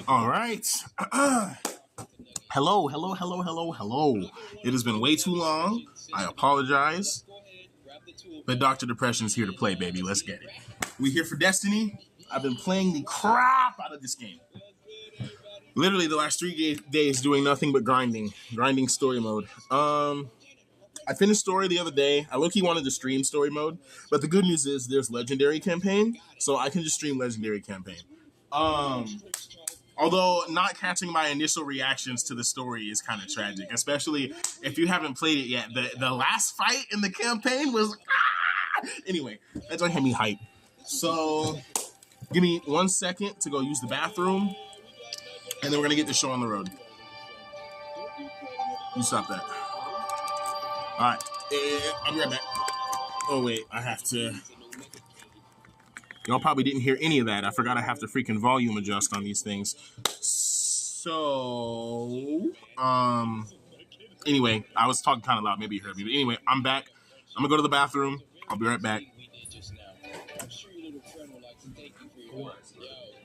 All right. Hello, hello, hello, hello, hello. It has been way too long. I apologize. But Dr. Depression is here to play, baby. Let's get it. We here for Destiny. I've been playing the crap out of this game. Literally the last 3 days doing nothing but grinding story mode. I finished story the other day. I low-key wanted to stream story mode, but the good news is there's legendary campaign, so I can just stream legendary campaign. Although not catching my initial reactions to the story is kind of tragic, especially if you haven't played it yet. The last fight in the campaign was Anyway, that don't have me hype. So give me 1 second to go use the bathroom, and then we're gonna get the show on the road. You stop that. All right, I'll be right back. Oh wait, I have to. Y'all probably didn't hear any of that. I forgot I have to freaking volume adjust on these things. So, anyway, I was talking kind of loud. Maybe you heard me. But anyway, I'm back. I'm going to go to the bathroom. I'll be right back. I'm sure your little friend would like to thank you for your work. Yo,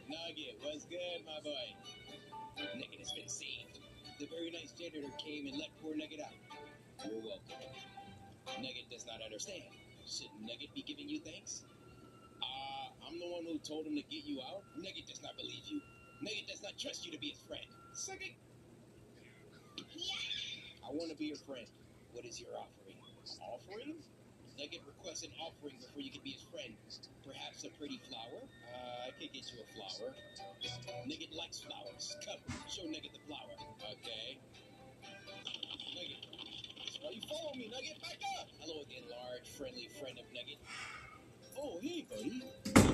Nugget, what's good, my boy? Nugget has been saved. The very nice janitor came and let poor Nugget out. You're welcome. Nugget does not understand. Should Nugget be giving you thanks? I'm the one who told him to get you out. Nugget does not believe you. Nugget does not trust you to be his friend. Suck it. Yeah. I want to be your friend. What is your offering? Offering? Nugget requests an offering before you can be his friend. Perhaps a pretty flower? I could get you a flower. Nugget likes flowers. Come, show Nugget the flower. Okay. Nugget, that's why you follow me, Nugget. Back up. Hello again, large, friendly friend of Nugget. Oh, hey, buddy.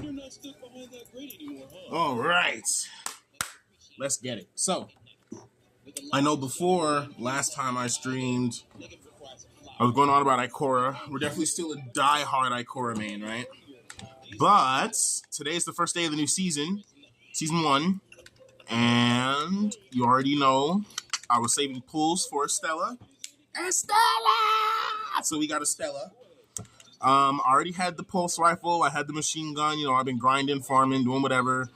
You're not stuck behind that grate anymore, huh? All right. Let's get it. So, I know before last time I streamed, I was going on about Ikora. We're definitely still a die-hard Ikora main, right? But today's the first day of the new season, season 1. And you already know I was saving pulls for Estella. So we got Estella. I already had the pulse rifle. I had the machine gun. You know, I've been grinding, farming, doing whatever.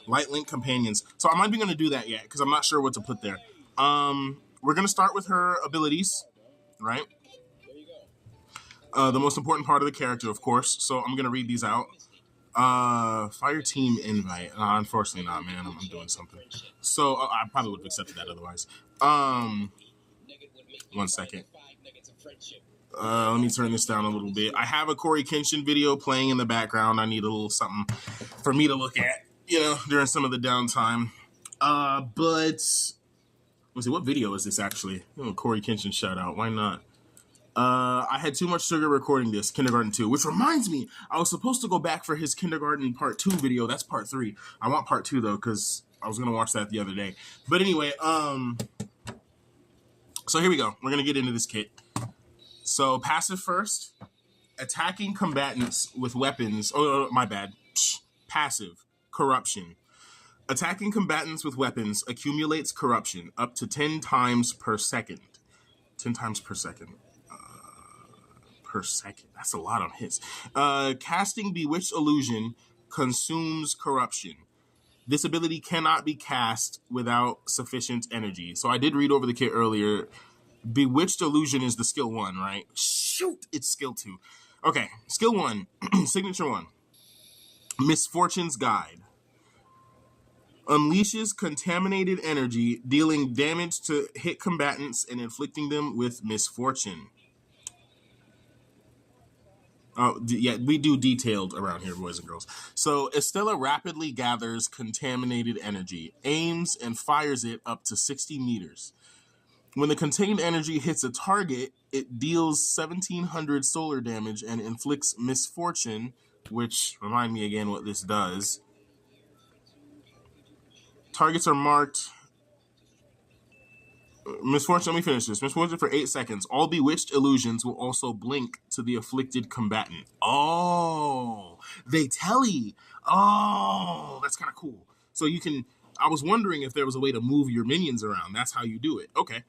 Light link companions. So I'm not even going to do that yet because I'm not sure what to put there. We're going to start with her abilities, right? The most important part of the character, of course. So I'm going to read these out. Fire team invite. Unfortunately not, man. I'm doing something. So I probably would have accepted that otherwise. 1 second. Let me turn this down a little bit. I have a Corey Kenshin video playing in the background. I need a little something for me to look at, you know, during some of the downtime. But let's see, what video is this actually? Oh, Corey Kenshin shout out. Why not? I had too much sugar recording this, Kindergarten 2, which reminds me, I was supposed to go back for his Kindergarten Part 2 video. That's Part 3. I want Part 2, though, because I was going to watch that the other day. But anyway, so here we go. We're going to get into this kit. So, passive first. Attacking combatants with weapons. Oh, my bad. Passive. Corruption. Attacking combatants with weapons accumulates corruption up to 10 times per second. 10 times per second. Per second. That's a lot of hits. Casting Bewitched Illusion consumes corruption. This ability cannot be cast without sufficient energy. So I did read over the kit earlier. Bewitched Illusion is the skill 1, right? Shoot! It's skill 2. Okay, skill 1. Signature 1. Misfortune's Guide. Unleashes contaminated energy, dealing damage to hit combatants and inflicting them with misfortune. Yeah, we do detailed around here, boys and girls. So Estella rapidly gathers contaminated energy, aims and fires it up to 60 meters. When the contained energy hits a target, it deals 1,700 solar damage and inflicts misfortune, which, remind me again what this does. Targets are marked. Misfortune, let me finish this. Misfortune for 8 seconds. All bewitched illusions will also blink to the afflicted combatant. Oh, they telly. Oh, that's kind of cool. So you can, I was wondering if there was a way to move your minions around. That's how you do it. Okay.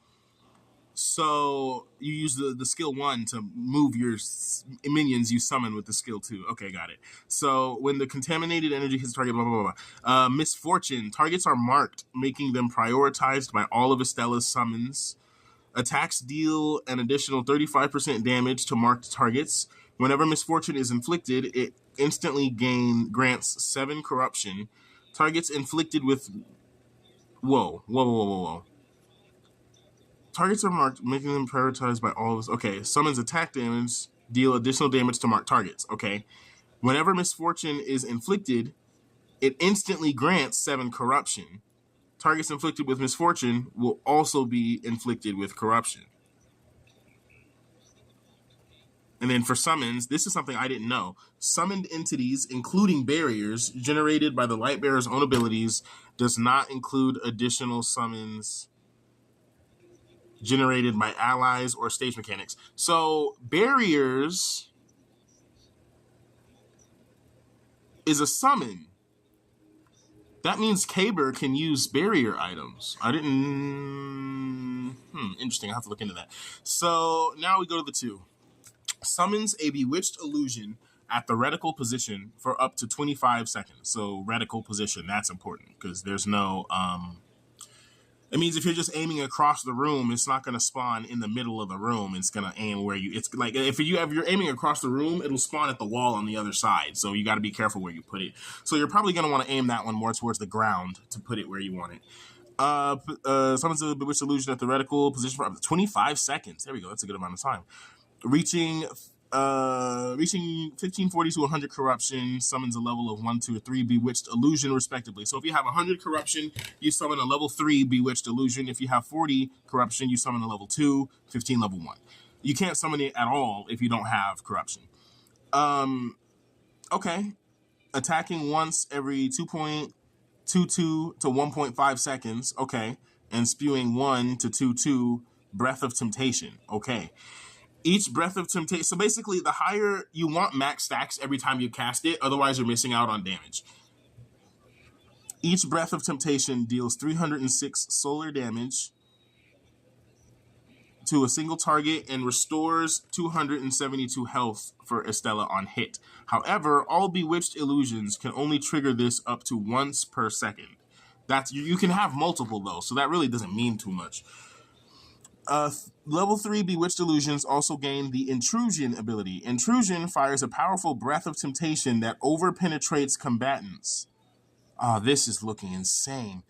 So you use the skill 1 to move your minions you summon with the skill 2. Okay, got it. So when the contaminated energy hits target, blah, blah, blah, blah. Misfortune. Targets are marked, making them prioritized by all of Estella's summons. Attacks deal an additional 35% damage to marked targets. Whenever misfortune is inflicted, it instantly grants 7 corruption. Targets inflicted with... Whoa. Targets are marked, making them prioritized by all of us. Okay, summons attack damage, deal additional damage to marked targets. Okay. Whenever misfortune is inflicted, it instantly grants 7 corruption. Targets inflicted with misfortune will also be inflicted with corruption. And then for summons, this is something I didn't know. Summoned entities, including barriers, generated by the Lightbearer's own abilities, does not include additional summons generated by allies or stage mechanics. So barriers is a summon. That means Kaber can use barrier items. I didn't... interesting. I'll have to look into that. So now we go to the 2. Summons a bewitched illusion at the reticle position for up to 25 seconds. So reticle position, that's important because there's no... It means if you're just aiming across the room, it's not going to spawn in the middle of the room. It's going to aim where you... It's like if you're aiming across the room, it'll spawn at the wall on the other side. So you got to be careful where you put it. So you're probably going to want to aim that one more towards the ground to put it where you want it. Summons a bewitched illusion at the reticle position for up to 25 seconds. There we go. That's a good amount of time. Reaching 1540 to 100 corruption, summons a level of 1, 2, or 3 bewitched illusion respectively. So if you have 100 corruption, you summon a level 3 bewitched illusion. If you have 40 corruption, you summon a level 2, 15 level 1. You can't summon it at all if you don't have corruption. Okay. Attacking once every 2.22 to 1.5 seconds. Okay. And spewing 1 to 2 breath of temptation. Okay. Each breath of temptation. So basically, the higher you want max stacks every time you cast it, otherwise you're missing out on damage. Each breath of temptation deals 306 solar damage to a single target and restores 272 health for Estella on hit. However, all bewitched illusions can only trigger this up to once per second. That's you can have multiple though, so that really doesn't mean too much. Level 3 Bewitched Illusions also gain the Intrusion ability. Intrusion fires a powerful breath of temptation that over-penetrates combatants. Oh, this is looking insane.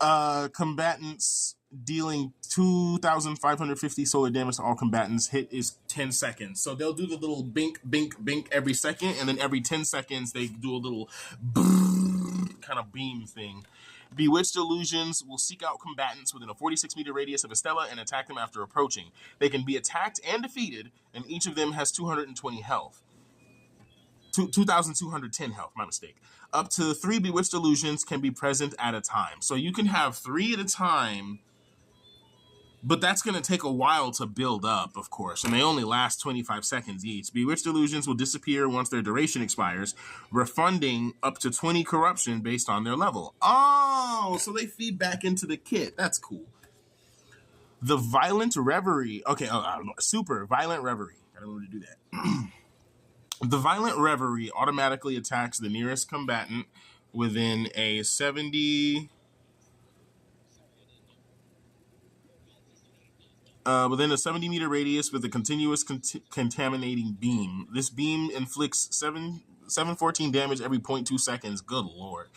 Combatants dealing 2,550 solar damage to all combatants. Hit is 10 seconds. So they'll do the little bink, bink, bink every second, and then every 10 seconds they do a little kind of beam thing. Bewitched illusions will seek out combatants within a 46-meter radius of Estella and attack them after approaching. They can be attacked and defeated, and each of them has 220 health. 2,210 health, my mistake. Up to 3 bewitched illusions can be present at a time. So you can have 3 at a time, but that's going to take a while to build up, of course, and they only last 25 seconds each. Bewitched illusions will disappear once their duration expires, refunding up to 20 corruption based on their level. Oh, so they feed back into the kit. That's cool. The Violent Reverie. Okay, Super Violent Reverie. I don't know how to do that. The Violent Reverie automatically attacks the nearest combatant within a 70... within a 70-meter radius with a continuous contaminating beam. This beam inflicts 714 damage every 0.2 seconds. Good lord.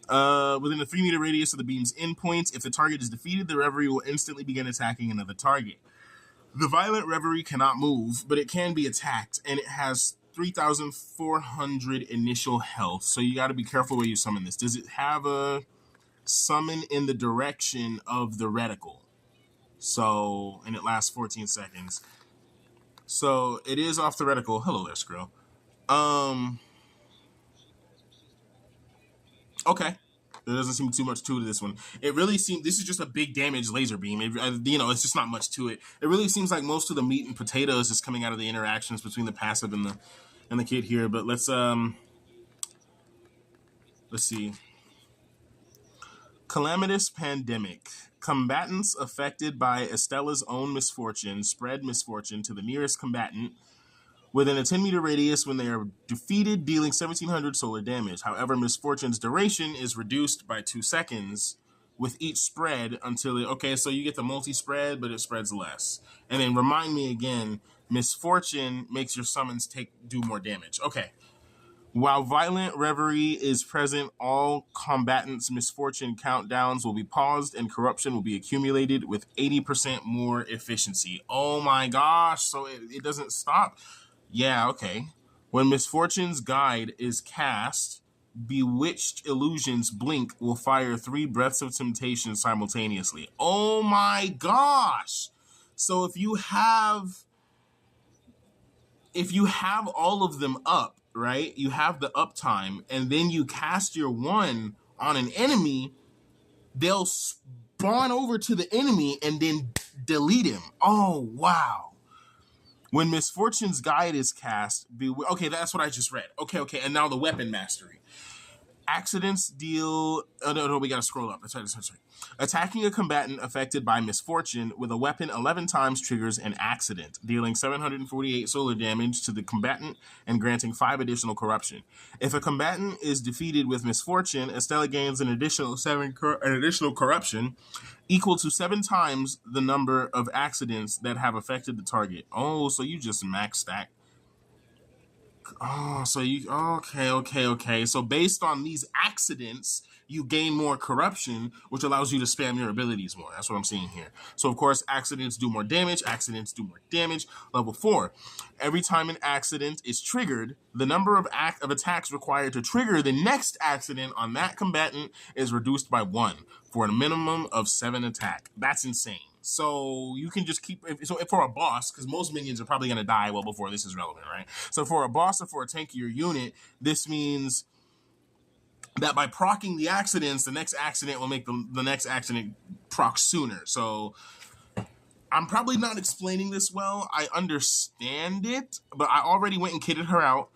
Within a 3-meter radius of the beam's endpoints, if the target is defeated, the Reverie will instantly begin attacking another target. The Violent Reverie cannot move, but it can be attacked, and it has 3,400 initial health, so you got to be careful where you summon this. Does it have a summon in the direction of the reticle? So, and it lasts 14 seconds. So, it is off the reticle. Hello there, Skrill. Okay. There doesn't seem too much to this one. It really seems, this is just a big damage laser beam. It's just not much to it. It really seems like most of the meat and potatoes is coming out of the interactions between the passive and the kit here. But let's see. Calamitous pandemic. Combatants affected by Estella's own misfortune spread misfortune to the nearest combatant within a 10-meter radius when they are defeated, dealing 1,700 solar damage. However, misfortune's duration is reduced by 2 seconds with each spread until it... Okay, so you get the multi-spread, but it spreads less. And then remind me again, misfortune makes your summons do more damage. Okay. While violent reverie is present, all combatants' misfortune countdowns will be paused and corruption will be accumulated with 80% more efficiency. Oh my gosh, so it doesn't stop? Yeah, okay. When Misfortune's Guide is cast, bewitched illusions blink will fire 3 breaths of temptation simultaneously. Oh my gosh! So if you have all of them up, right? You have the uptime, and then you cast your one on an enemy, they'll spawn over to the enemy and then delete him. Oh, wow. When Misfortune's Guide is cast, okay, that's what I just read. Okay, and now the weapon mastery. Accidents deal... Oh, no, we gotta scroll up. That's right. Attacking a combatant affected by misfortune with a weapon 11 times triggers an accident, dealing 748 solar damage to the combatant and granting 5 additional corruption. If a combatant is defeated with misfortune, Estella gains an additional corruption equal to 7 times the number of accidents that have affected the target. Oh, so you just max stack. Oh, so you... Okay. So based on these accidents, you gain more corruption, which allows you to spam your abilities more. That's what I'm seeing here. So, of course, accidents do more damage. Level 4. Every time an accident is triggered, the number of attacks required to trigger the next accident on that combatant is reduced by 1 for a minimum of 7 attack. That's insane. So you can just keep... So for a boss, because most minions are probably going to die well before this is relevant, right? So for a boss or for a tankier unit, this means that by proccing the accidents, the next accident will make the next accident proc sooner. So I'm probably not explaining this well. I understand it, but I already went and kitted her out.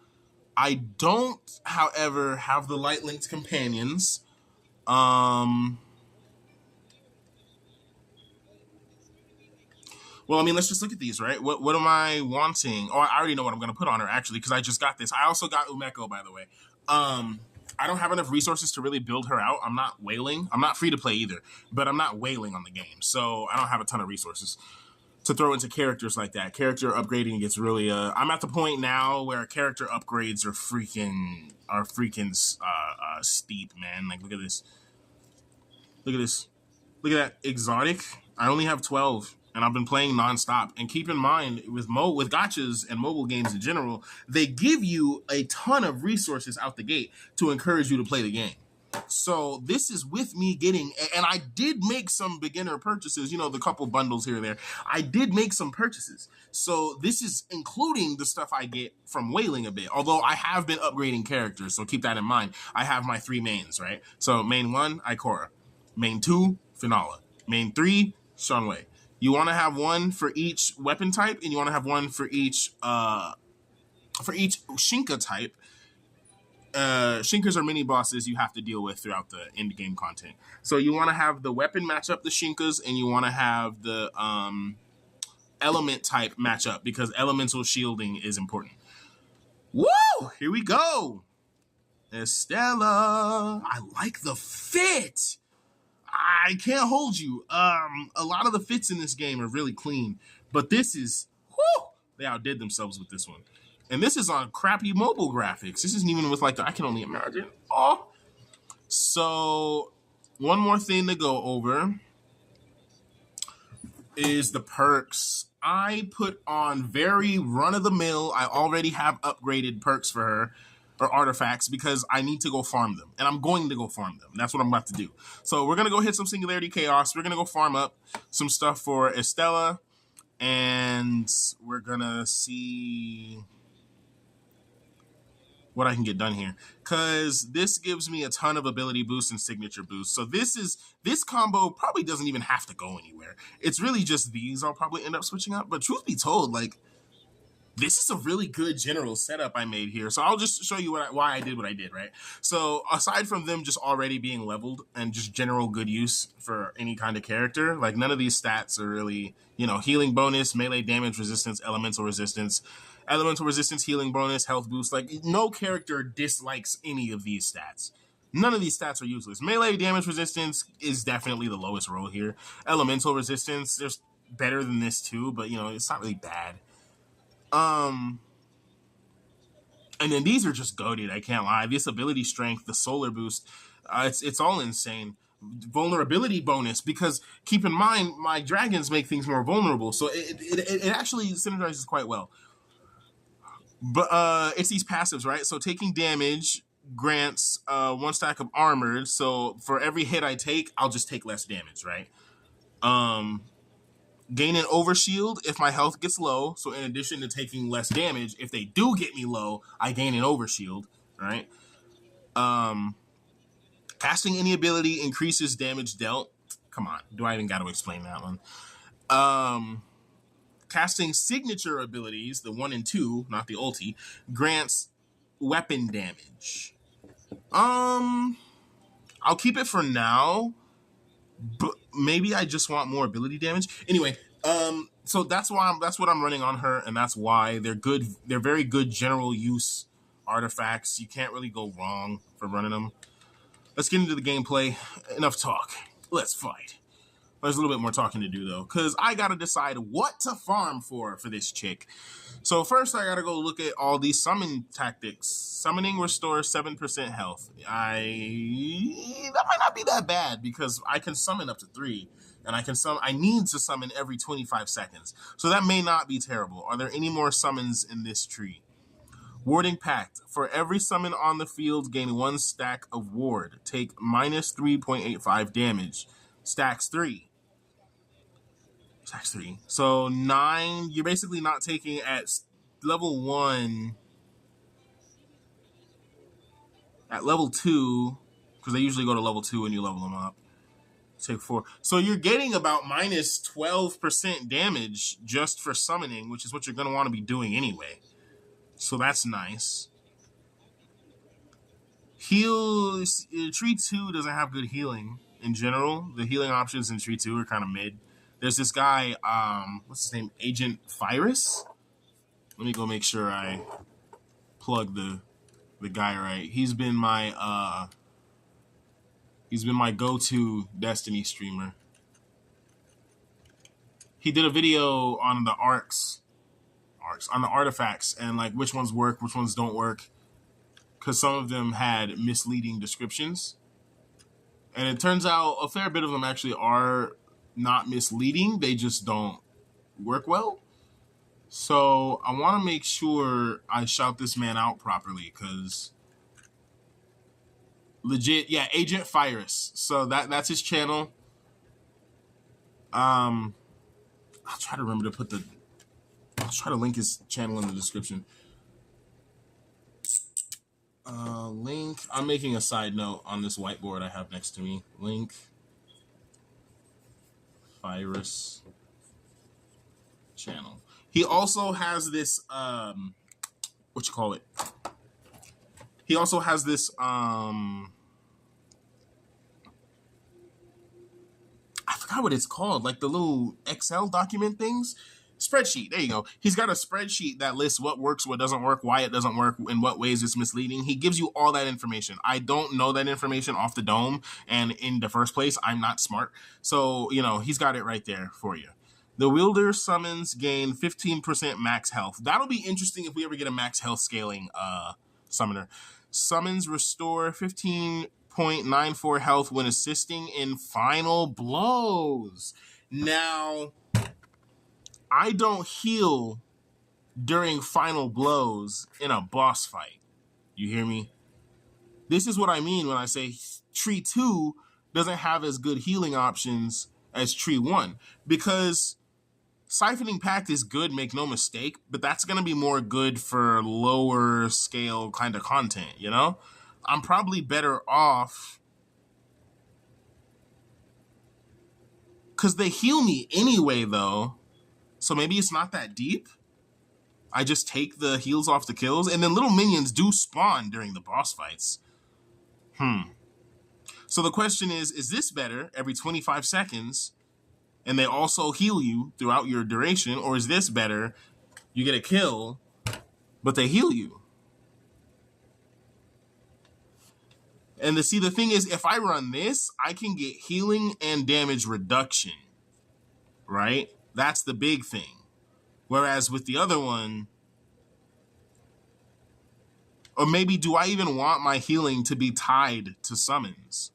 I don't, however, have the light-linked companions. Well, I mean, let's just look at these, right? What am I wanting? Oh, I already know what I'm going to put on her, actually, because I just got this. I also got Umeko, by the way. I don't have enough resources to really build her out. I'm not whaling. I'm not free to play either, but I'm not whaling on the game. So I don't have a ton of resources to throw into characters like that. Character upgrading gets really... I'm at the point now where character upgrades are freaking steep, man. Like, look at this. Look at that. Exotic. I only have 12. And I've been playing nonstop. And keep in mind, with gachas and mobile games in general, they give you a ton of resources out the gate to encourage you to play the game. So this is with me getting... And I did make some beginner purchases, the couple bundles here and there. I did make some purchases. So this is including the stuff I get from whaling a bit. Although I have been upgrading characters, so keep that in mind. I have my 3 mains, right? So main 1, Ikora. Main 2, Finala. Main 3, Shanwei. You want to have 1 for each weapon type, and you want to have 1 for each Shinka type. Shinkas are mini bosses you have to deal with throughout the end game content. So you want to have the weapon match up the Shinkas, and you want to have the element type match up, because elemental shielding is important. Woo! Here we go. Estella. I like the fit. I can't hold you. A lot of the fits in this game are really clean, but this is... Whoo! They outdid themselves with this one. And this is on crappy mobile graphics. This isn't even with I can only imagine. Oh! So, one more thing to go over is the perks. I put on very run-of-the-mill. I already have upgraded perks for her, or artifacts, because I need to go farm them. And I'm going to go farm them. That's what I'm about to do. So we're going to go hit some Singularity Chaos. We're going to go farm up some stuff for Estella. And we're going to see what I can get done here. Because this gives me a ton of ability boosts and signature boosts. So this combo probably doesn't even have to go anywhere. It's really just these I'll probably end up switching up. But truth be told, This is a really good general setup I made here. So I'll just show you why I did what I did, right? So aside from them just already being leveled and just general good use for any kind of character, like none of these stats are really, healing bonus, melee damage resistance, elemental resistance, healing bonus, health boost. Like no character dislikes any of these stats. None of these stats are useless. Melee damage resistance is definitely the lowest roll here. Elemental resistance, there's better than this too, but it's not really bad. And then these are just goated, I can't lie. This ability strength, the solar boost, it's all insane. Vulnerability bonus, because keep in mind, my dragons make things more vulnerable, so it actually synergizes quite well. But it's these passives, right? So taking damage grants 1 stack of armor, so for every hit I take, I'll just take less damage, right? Gain an overshield if my health gets low. So in addition to taking less damage, if they do get me low, I gain an overshield, right? Casting any ability increases damage dealt. Come on, do I even got to explain that one? Casting signature abilities, the 1 and 2, not the ulti, grants weapon damage. I'll keep it for now, but maybe I just want more ability damage. Anyway, so that's what I'm running on her, and that's why they're good. They're very good general use artifacts. You can't really go wrong for running them. Let's get into the gameplay. Enough talk. Let's fight. There's a little bit more talking to do though, because I gotta decide what to farm for this chick. So first I gotta go look at all these summon tactics. Summoning restores 7% health. That might not be that bad because I can summon up to 3. And I need to summon every 25 seconds. So that may not be terrible. Are there any more summons in this tree? Warding Pact. For every summon on the field, gain 1 stack of ward. Take minus 3.85 damage. Stacks 3. So 9, you're basically not taking at level 1. At level 2, because they usually go to level 2 when you level them up. Take 4. So you're getting about minus 12% damage just for summoning, which is what you're going to want to be doing anyway. So that's nice. Tree 2 doesn't have good healing in general. The healing options in Tree 2 are kind of mid. There's this guy, what's his name? Agent Virus? Let me go make sure I plug the guy right. He's been my go-to Destiny streamer. He did a video on the on the artifacts, and like which ones work, which ones don't work, because some of them had misleading descriptions. And it turns out a fair bit of them actually are not misleading, they just don't work well. So I want to make sure I shout this man out properly, because legit, yeah, Agent Virus. So that's his channel. I'll try to remember to I'll try to link his channel in the description. Link. I'm making a side note on this whiteboard I have next to me. Link. Virus channel. He also has this He also has this I forgot what it's called, like the little Excel document things. Spreadsheet. There you go. He's got a spreadsheet that lists what works, what doesn't work, why it doesn't work, in what ways it's misleading. He gives you all that information. I don't know that information off the dome, and in the first place, I'm not smart. So, he's got it right there for you. The wielder summons gain 15% max health. That'll be interesting if we ever get a max health scaling summoner. Summons restore 15.94 health when assisting in final blows. Now, I don't heal during final blows in a boss fight. You hear me? This is what I mean when I say Tree 2 doesn't have as good healing options as Tree 1. Because Siphoning Pact is good, make no mistake, but that's going to be more good for lower scale kind of content, I'm probably better off because they heal me anyway, though. So maybe it's not that deep. I just take the heals off the kills, and then little minions do spawn during the boss fights. So the question is this better every 25 seconds, and they also heal you throughout your duration, or is this better, you get a kill, but they heal you? And the thing is, if I run this, I can get healing and damage reduction, right? That's the big thing. Whereas with the other one, or maybe do I even want my healing to be tied to summons?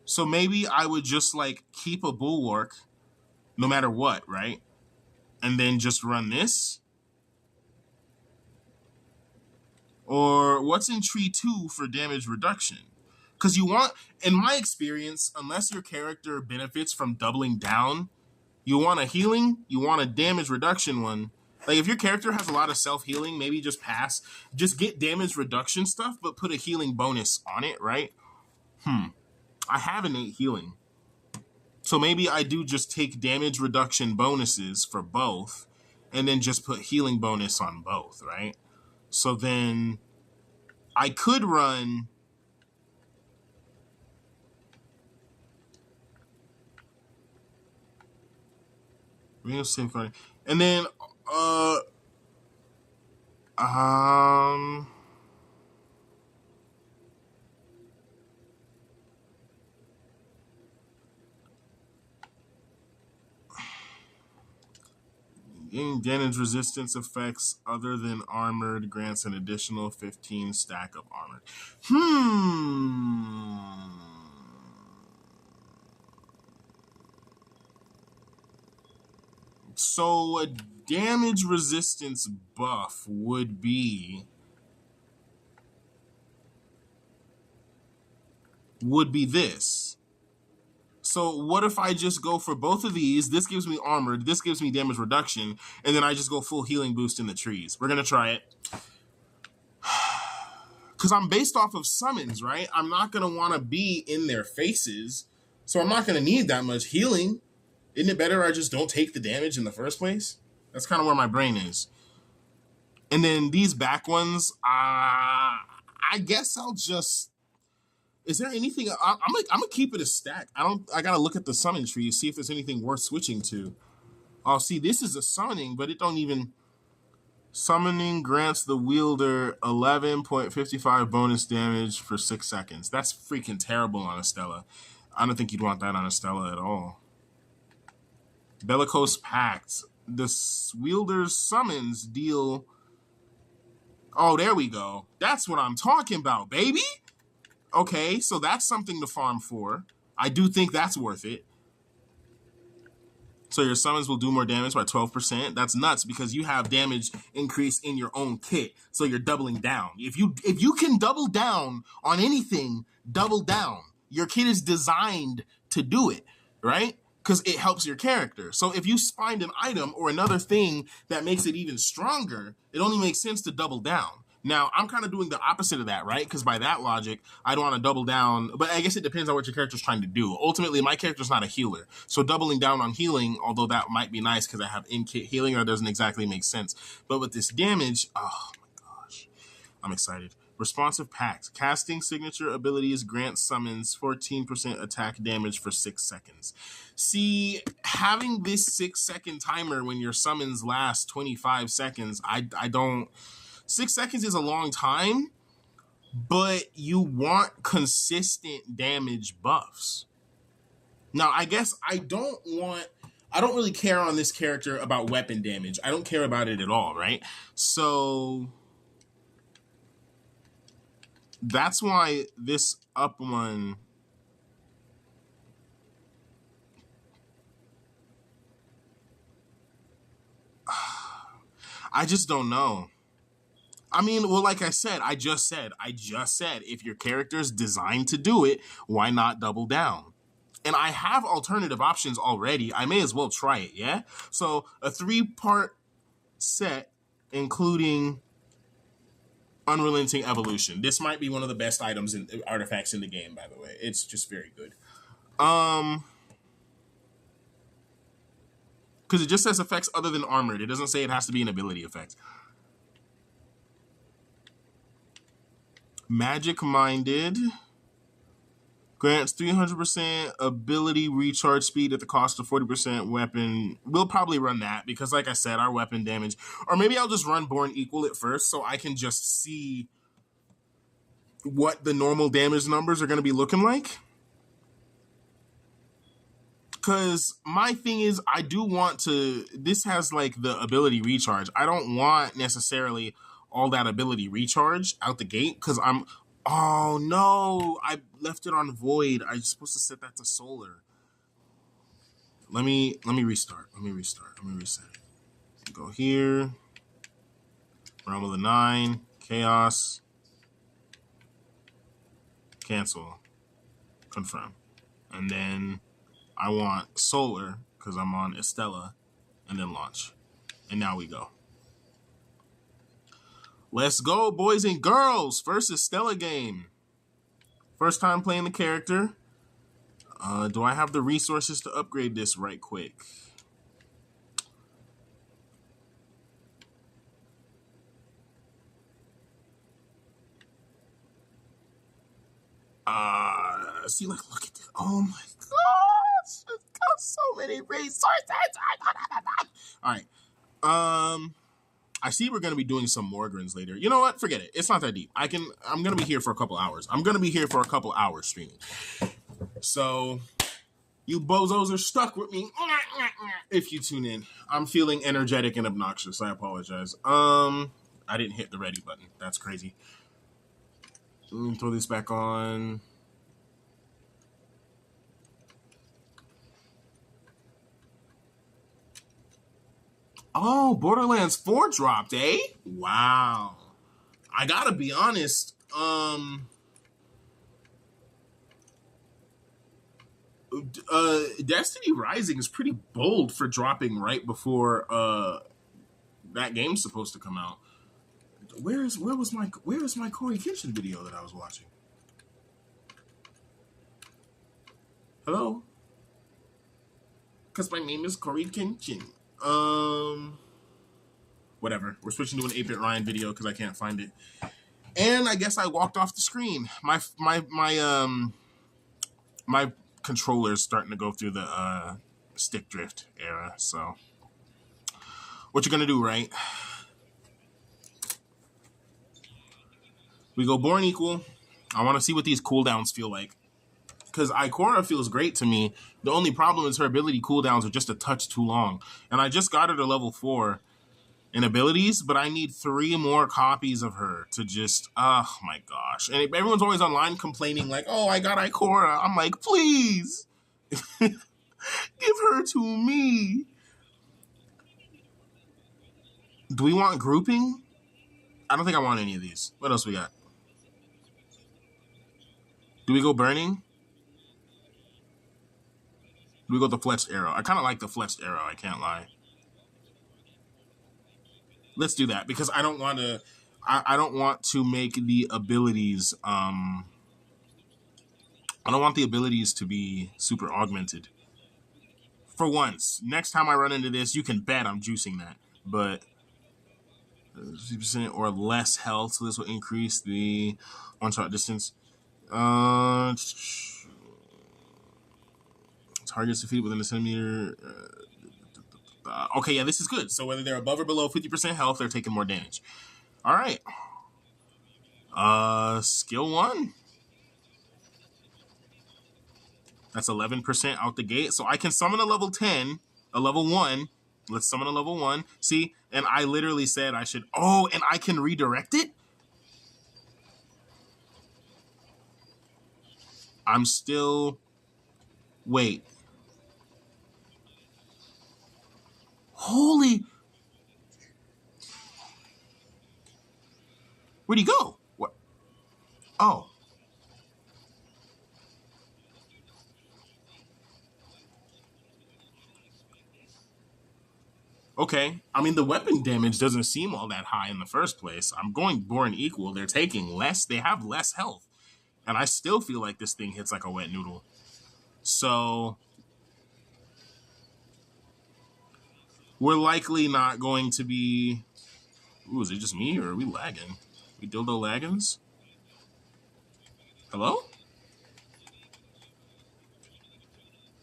So maybe I would just like keep a bulwark no matter what, right? And then just run this? Or what's in tree 2 for damage reduction? Because you want, in my experience, unless your character benefits from doubling down, you want a healing, you want a damage reduction one. Like if your character has a lot of self-healing, maybe just pass, just get damage reduction stuff, but put a healing bonus on it, right? I have innate healing. So maybe I do just take damage reduction bonuses for both, and then just put healing bonus on both, right? So then I could run real safeguarding, and then gaining damage resistance effects other than armored grants an additional 15 stack of armor. So a damage resistance buff would be this. So what if I just go for both of these? This gives me armored, this gives me damage reduction, and then I just go full healing boost in the trees. We're going to try it. Because I'm based off of summons, right? I'm not going to want to be in their faces, so I'm not going to need that much healing. Isn't it better I just don't take the damage in the first place? That's kind of where my brain is. And then these back ones, I guess I'll just... Is there anything... I'm gonna keep it a stack. I gotta look at the summon tree to see if there's anything worth switching to. Oh, see, this is a summoning, but it don't even... Summoning grants the wielder 11.55 bonus damage for 6 seconds. That's freaking terrible on Estella. I don't think you'd want that on Estella at all. Bellicose Pact. The wielder's summons deal... Oh, there we go. That's what I'm talking about, baby! Okay, so that's something to farm for. I do think that's worth it. So your summons will do more damage by 12%. That's nuts because you have damage increase in your own kit. So you're doubling down. If you can double down on anything, double down. Your kit is designed to do it, right? Because it helps your character. So if you find an item or another thing that makes it even stronger, it only makes sense to double down. Now, I'm kind of doing the opposite of that, right? Because by that logic, I'd want to double down. But I guess it depends on what your character's trying to do. Ultimately, my character's not a healer. So doubling down on healing, although that might be nice because I have in-kit healing, or doesn't exactly make sense. But with this damage, oh my gosh, I'm excited. Responsive Pact. Casting signature abilities grant summons 14% attack damage for 6 seconds. See, having this 6-second timer when your summons last 25 seconds, I don't... 6 seconds is a long time, but you want consistent damage buffs. Now, I guess I don't really care on this character about weapon damage. I don't care about it at all, right? So that's why this up one... I just don't know. I mean, well, like I said, I just said, if your character's designed to do it, why not double down? And I have alternative options already. I may as well try it, yeah? So a 3-part set, including Unrelenting Evolution. This might be one of the best items and artifacts in the game, by the way. It's just very good. Because it just says effects other than armored. It doesn't say it has to be an ability effect. Magic-minded. Grants 300% ability recharge speed at the cost of 40% weapon. We'll probably run that because, like I said, our weapon damage. Or maybe I'll just run Born Equal at first so I can just see what the normal damage numbers are going to be looking like. Because my thing is, I do want to... This has, like, the ability recharge. I don't want necessarily all that ability recharge out the gate because I'm... Oh, no. I left it on void. I'm supposed to set that to solar. Let me restart. Let me reset it. Go here. Realm of the 9. Chaos. Cancel. Confirm. And then I want solar because I'm on Estella. And then launch. And now we go. Let's go, boys and girls. First Estella game. First time playing the character. Do I have the resources to upgrade this right quick? See, like, look at this. Oh my gosh. It's got so many resources. All right. I see we're going to be doing some Morgrins later. You know what? Forget it. It's not that deep. I'm going to be here for a couple hours. Streaming. So you bozos are stuck with me if you tune in. I'm feeling energetic and obnoxious. I apologize. I didn't hit the ready button. That's crazy. Throw this back on. Oh, Borderlands 4 dropped, eh? Wow. I gotta be honest. Destiny Rising is pretty bold for dropping right before that game's supposed to come out. Where is my Corey Kitchen video that I was watching? Hello? Because my name is Corey Kitchen. Whatever. We're switching to an 8-bit Ryan video because I can't find it. And I guess I walked off the screen. My controller's starting to go through the stick drift era. So, what you gonna do, right? We go Born Equal. I want to see what these cooldowns feel like. Because Ikora feels great to me. The only problem is her ability cooldowns are just a touch too long. And I just got her to level 4 in abilities, but I need 3 more copies of her to just, oh my gosh. And everyone's always online complaining like, oh, I got Ikora. I'm like, please. Give her to me. Do we want grouping? I don't think I want any of these. What else we got? Do we go burning? Do we go the fletched arrow? I kind of like the fletched arrow, I can't lie. Let's do that because I don't want to. I don't want to make the abilities. I don't want the abilities to be super augmented. For once, next time I run into this, you can bet I'm juicing that. But 50% or less health, so this will increase the one-shot distance. Targets defeated within a centimeter. Okay, yeah, this is good. So whether they're above or below 50% health, they're taking more damage. All right. Skill 1. That's 11% out the gate. So I can summon a level 10, a level 1. Let's summon a level 1. See? And I literally said I should... Oh, and I can redirect it? I'm still... Wait. Holy... Where'd he go? What? Oh. Okay. I mean, the weapon damage doesn't seem all that high in the first place. I'm going Born Equal. They're taking less. They have less health. And I still feel like this thing hits like a wet noodle. So... We're likely not going to be... Ooh, is it just me or are we lagging? We dildo laggins? Hello?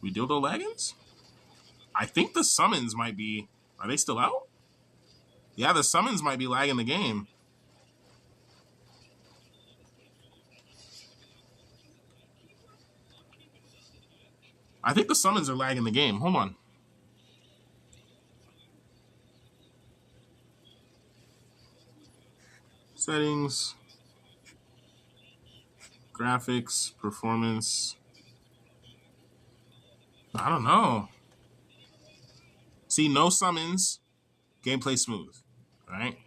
We dildo laggins? I think the summons might be... Are they still out? Yeah, the summons might be lagging the game. I think the summons are lagging the game. Hold on. Settings. Graphics. Performance. I don't know. See, no summons. Gameplay smooth. Right?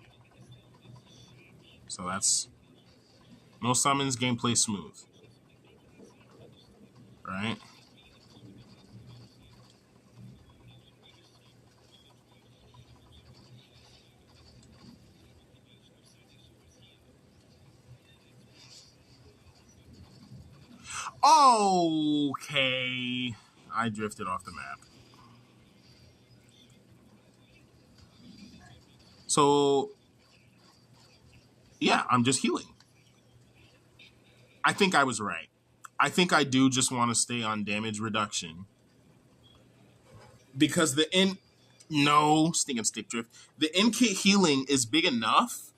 So that's... No summons, gameplay smooth. Right? Okay. I drifted off the map. So, yeah, I'm just healing. I think I was right. I think I do just want to stay on damage reduction. Because the No, sting and stick drift. The in-kit healing is big enough.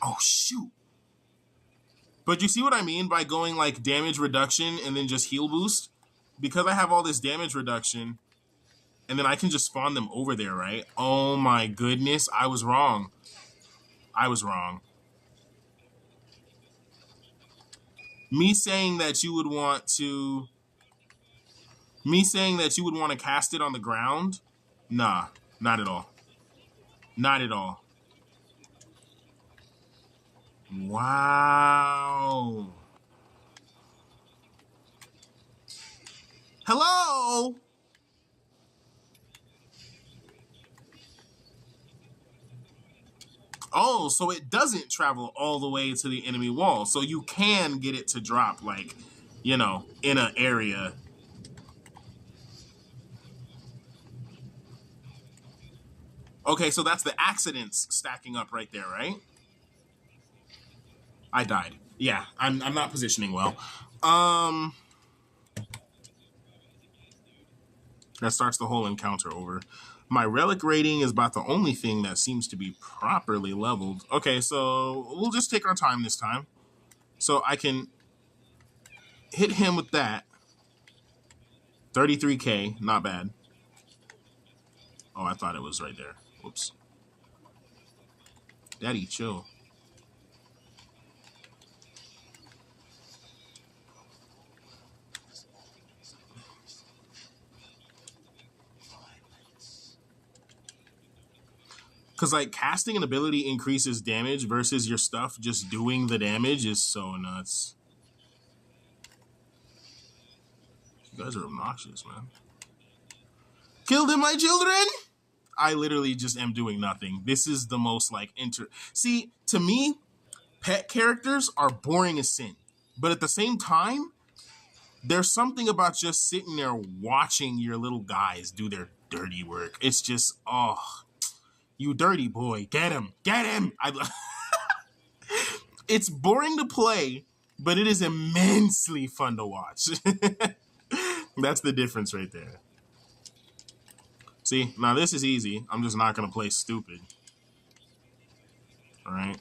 Oh, shoot. But you see what I mean by going like damage reduction and then just heal boost? Because I have all this damage reduction, and then I can just spawn them over there, right? Oh my goodness, I was wrong. I was wrong. Me saying that you would want to cast it on the ground? Nah, not at all. Not at all. Wow. Hello? Oh, so it doesn't travel all the way to the enemy wall. So you can get it to drop, like, you know, in an area. Okay, so that's the accidents stacking up right there, right? I died. Yeah, I'm not positioning well. That starts the whole encounter over. My relic rating is about the only thing that seems to be properly leveled. Okay, so we'll just take our time this time. So I can hit him with that. 33k, not bad. Oh, I thought it was right there. Whoops. Daddy, chill. Because, like, casting an ability increases damage versus your stuff just doing the damage is so nuts. You guys are obnoxious, man. Killed him, my children! I literally just am doing nothing. This is the most, like, See, to me, pet characters are boring as sin. But at the same time, there's something about just sitting there watching your little guys do their dirty work. It's just, oh... You dirty boy. Get him. Get him. It's boring to play, but it is immensely fun to watch. That's the difference right there. See, now this is easy. I'm just not going to play stupid. All right.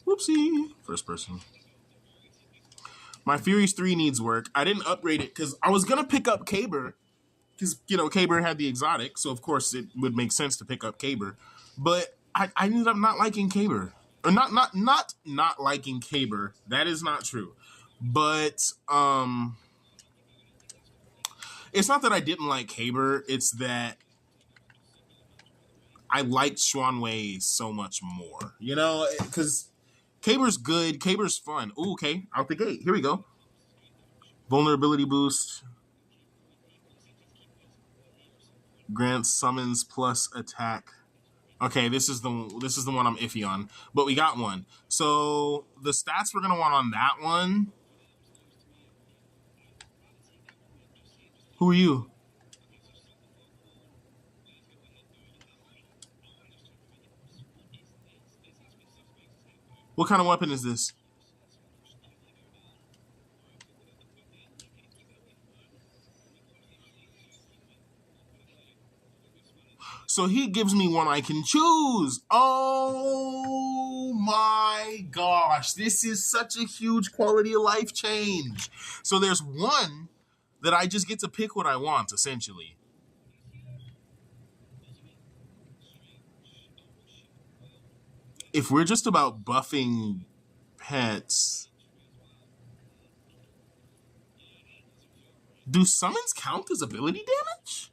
Whoopsie. First person. My Furies 3 needs work. I didn't upgrade it because I was going to pick up Caber. Because, you know, Caber had the exotic. So, of course, it would make sense to pick up Caber. But I ended up not liking Caber. Or not liking Caber. That is not true. But, it's not that I didn't like Caber. It's that I liked Xuanwei so much more. You know, because... Caber's good. Caber's fun. Ooh, okay. Out the gate. Here we go. Vulnerability boost. Grants summons plus attack. Okay, this is the one I'm iffy on. But we got one. So the stats we're gonna want on that one Who are you? What kind of weapon is this? So he gives me one I can choose. Oh my gosh. This is such a huge quality of life change. So there's one that I just get to pick what I want, essentially. If we're just about buffing pets, do summons count as ability damage?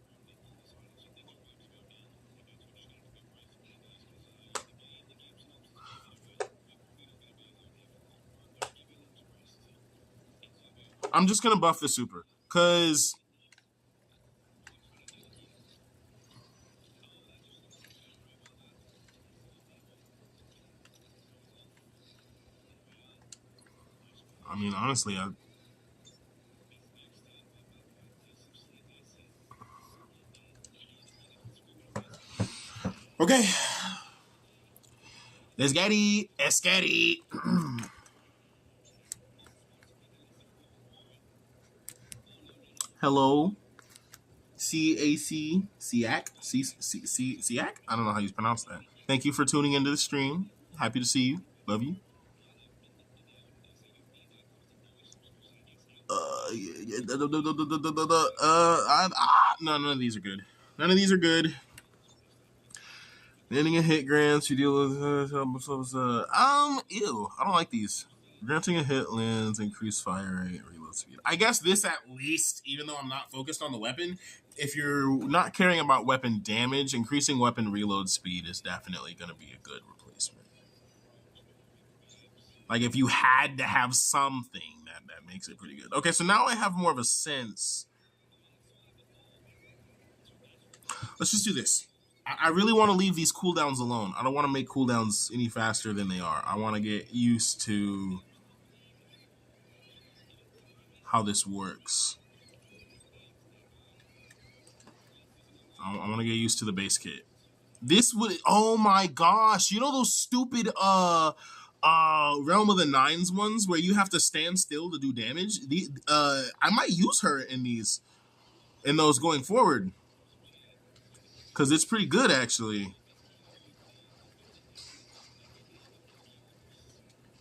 I'm just gonna buff the super, cause I mean honestly, okay. Let's get it. Let's get it. Hello. CAC, CAC, CAC. I don't know how you pronounce that. Thank you for tuning into the stream. Happy to see you. Love you. None of these are good. None of these are good. Ending a hit grants you deal with. Ew. I don't like these. Granting a hit lands, increase fire rate, reload speed. I guess this at least, even though I'm not focused on the weapon, if you're not caring about weapon damage, increasing weapon reload speed is definitely going to be a good replacement. Like if you had to have something, that makes it pretty good. Okay, so now I have more of a sense. Let's just do this. I really want to leave these cooldowns alone. I don't want to make cooldowns any faster than they are. I want to get used to how this works. I want to get used to the base kit. This would, oh my gosh, you know those stupid Realm of the Nines ones where you have to stand still to do damage? I might use her in those going forward, because it's pretty good actually.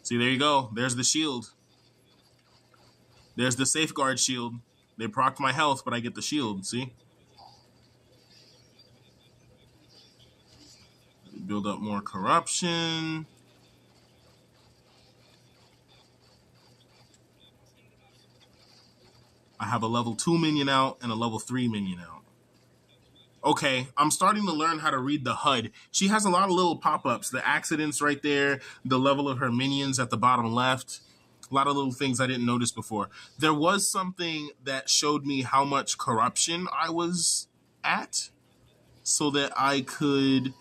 See, there you go. There's the shield. There's the safeguard shield. They procced my health, but I get the shield. See? Build up more corruption. I have a level 2 minion out and a level 3 minion out. Okay, I'm starting to learn how to read the HUD. She has a lot of little pop-ups. The accidents right there, the level of her minions at the bottom left. A lot of little things I didn't notice before. There was something that showed me how much corruption I was at so that I could...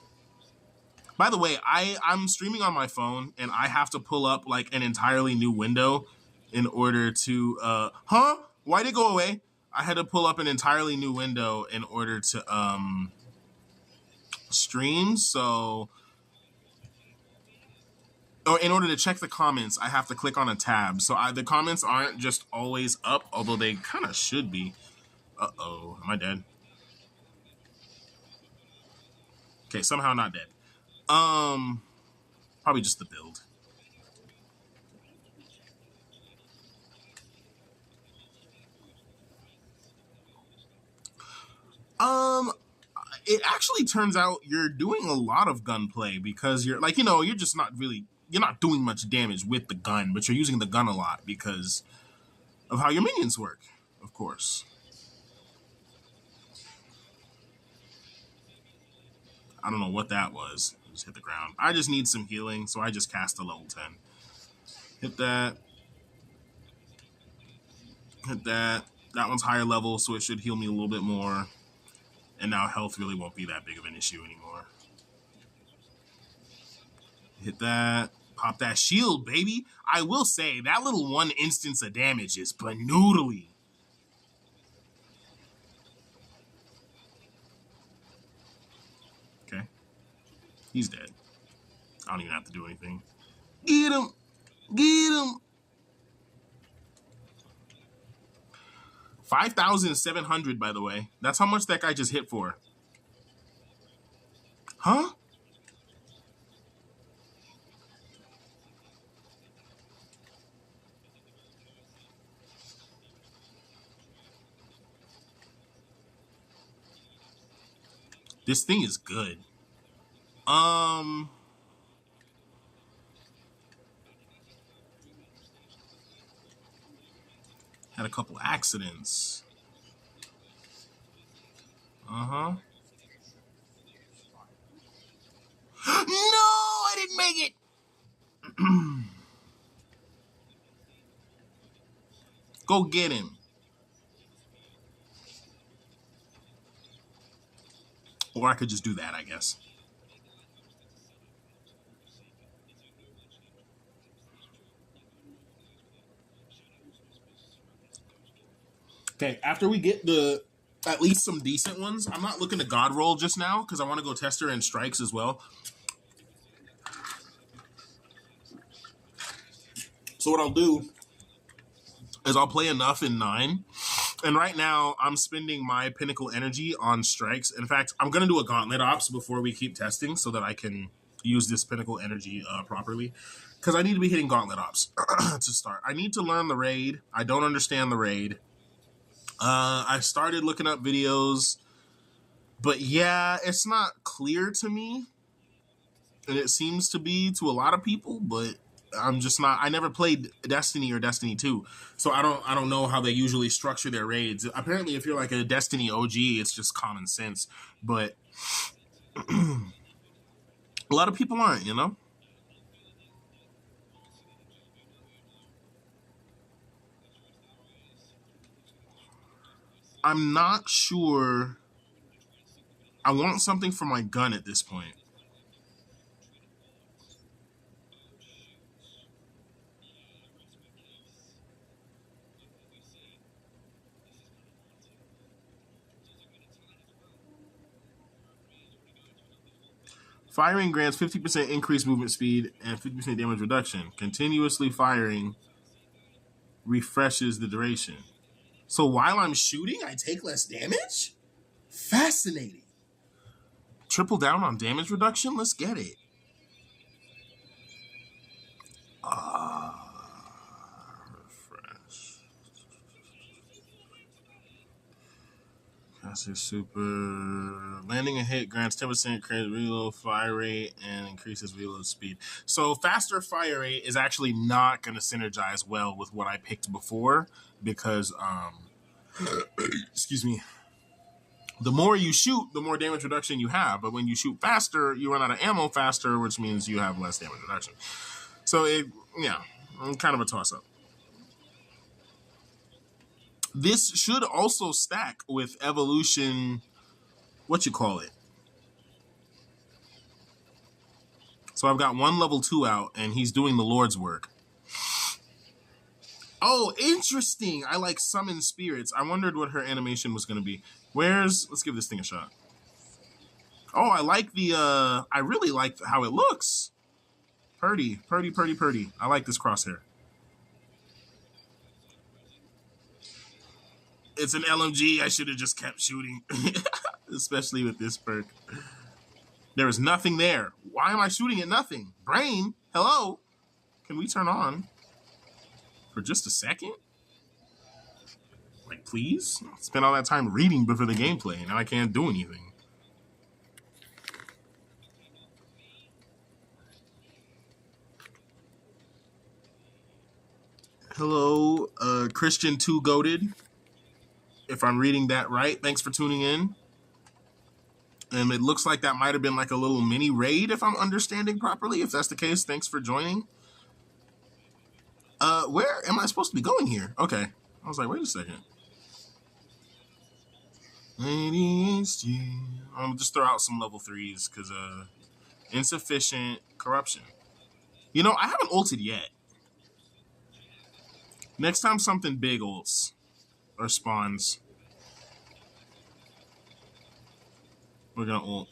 By the way, I'm streaming on my phone and I have to pull up like an entirely new window in order to... Why'd it go away? I had to pull up an entirely new window in order to stream. So, or in order to check the comments, I have to click on a tab. So the comments aren't just always up, although they kind of should be. Uh-oh, am I dead? Okay, somehow not dead. Probably just the build. It actually turns out you're doing a lot of gunplay because you're like, you're just you're not doing much damage with the gun, but you're using the gun a lot because of how your minions work, of course. I don't know what that was. Just hit the ground. I just need some healing, so I just cast a level 10. Hit that. Hit that. That one's higher level, so it should heal me a little bit more. And now health really won't be that big of an issue anymore. Hit that. Pop that shield, baby. I will say, that little one instance of damage is banoodly. He's dead. I don't even have to do anything. Get him! Get him! 5,700, by the way. That's how much that guy just hit for. Huh? This thing is good. Had a couple accidents. Uh-huh. No, I didn't make it. Go get him. Or I could just do that, I guess. Okay, after we get at least some decent ones, I'm not looking to God roll just now because I want to go tester and strikes as well. So what I'll do is I'll play enough in 9. And right now I'm spending my pinnacle energy on strikes. In fact, I'm going to do a gauntlet ops before we keep testing so that I can use this pinnacle energy properly. Because I need to be hitting gauntlet ops to start. I need to learn the raid. I don't understand the raid. I started looking up videos, but yeah, it's not clear to me, and it seems to be to a lot of people, but I'm just not. I never played Destiny or Destiny 2, so I don't know how they usually structure their raids. Apparently, if you're like a Destiny OG, it's just common sense, but a lot of people aren't, you know? I'm not sure. I want something for my gun at this point. Firing grants 50% increased movement speed and 50% damage reduction. Continuously firing refreshes the duration. So while I'm shooting, I take less damage? Fascinating. Triple down on damage reduction? Let's get it. Refresh. Caster super. Landing a hit grants 10% credit reload fire rate and increases reload speed. So faster fire rate is actually not going to synergize well with what I picked before because, excuse me, the more you shoot, the more damage reduction you have. But when you shoot faster, you run out of ammo faster, which means you have less damage reduction. So kind of a toss-up. This should also stack with evolution, So I've got one level 2 out, and he's doing the Lord's work. Oh, interesting. I like summon spirits. I wondered what her animation was going to be. Let's give this thing a shot. Oh, I like I really like how it looks. Purdy. I like this crosshair. It's an LMG. I should have just kept shooting, especially with this perk. There is nothing there. Why am I shooting at nothing? Brain, hello? Can we turn on for just a second? Like, please? Spend all that time reading before the gameplay, and now I can't do anything. Hello, Christian 2 Goated. If I'm reading that right, thanks for tuning in. And it looks like that might have been like a little mini raid, if I'm understanding properly. If that's the case, thanks for joining. Where am I supposed to be going here? Okay. I was like, wait a second. ADHD. I'm gonna just throw out some level 3s because insufficient corruption. You know, I haven't ulted yet. Next time something big ults or spawns, we're gonna ult.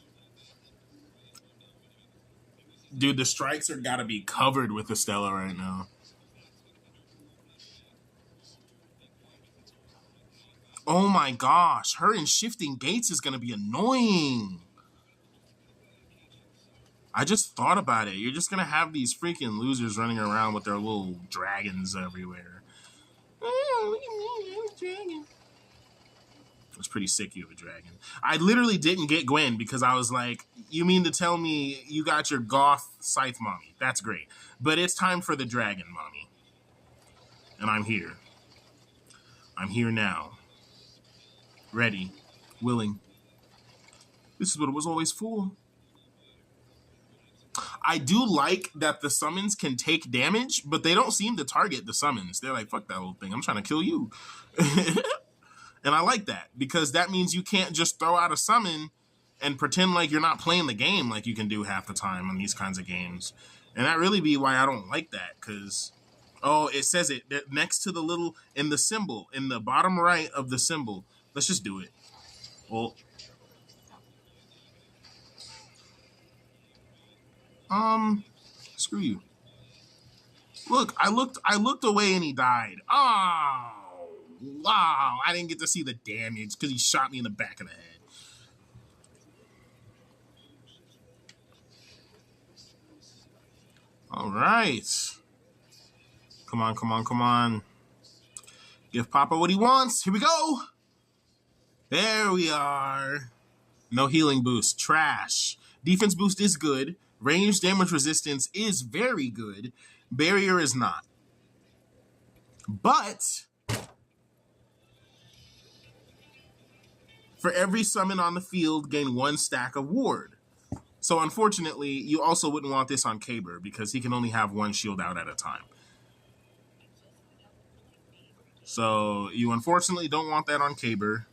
Dude, the strikes are gotta be covered with Estella right now. Oh my gosh, her in shifting gates is gonna be annoying. I just thought about it. You're just gonna have these freaking losers running around with their little dragons everywhere. It's pretty sick you have a dragon. I literally didn't get Gwen because I was like, you mean to tell me you got your goth scythe mommy? That's great. But it's time for the dragon mommy. And I'm here. I'm here now. Ready. Willing. This is what it was always for. I do like that the summons can take damage, but they don't seem to target the summons. They're like, fuck that whole thing. I'm trying to kill you. And I like that because that means you can't just throw out a summon and pretend like you're not playing the game like you can do half the time on these kinds of games. And that really be why I don't like that because, oh, it says it next to the little, in the symbol, in the bottom right of the symbol. Let's just do it. Well, screw you. Look, I looked away and he died. Oh, wow. I didn't get to see the damage because he shot me in the back of the head. All right. Come on, come on, come on. Give Papa what he wants. Here we go. There we are. No healing boost. Trash. Defense boost is good. Range damage resistance is very good. Barrier is not. But for every summon on the field, gain 1 stack of ward. So unfortunately, you also wouldn't want this on Caber because he can only have 1 shield out at a time. So you unfortunately don't want that on Caber.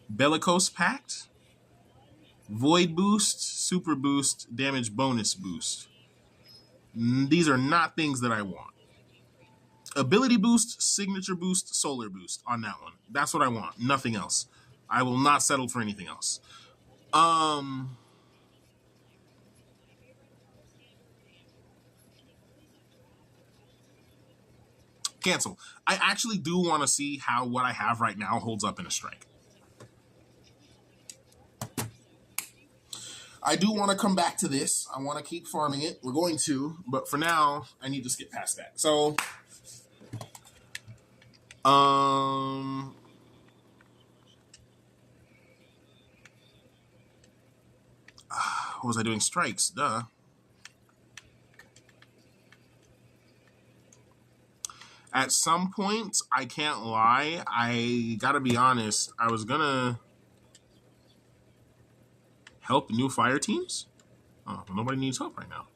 Bellicose Pact. Void boost, super boost, damage bonus boost. These are not things that I want. Ability boost, signature boost, solar boost on that one. That's what I want. Nothing else. I will not settle for anything else. Cancel. I actually do want to see how what I have right now holds up in a strike. I do want to come back to this. I want to keep farming it. We're going to, but for now, I need to skip past that. So, what was I doing? Strikes, duh. At some point, I can't lie, I gotta be honest, I was gonna help new fire teams. Oh, well, nobody needs help right now.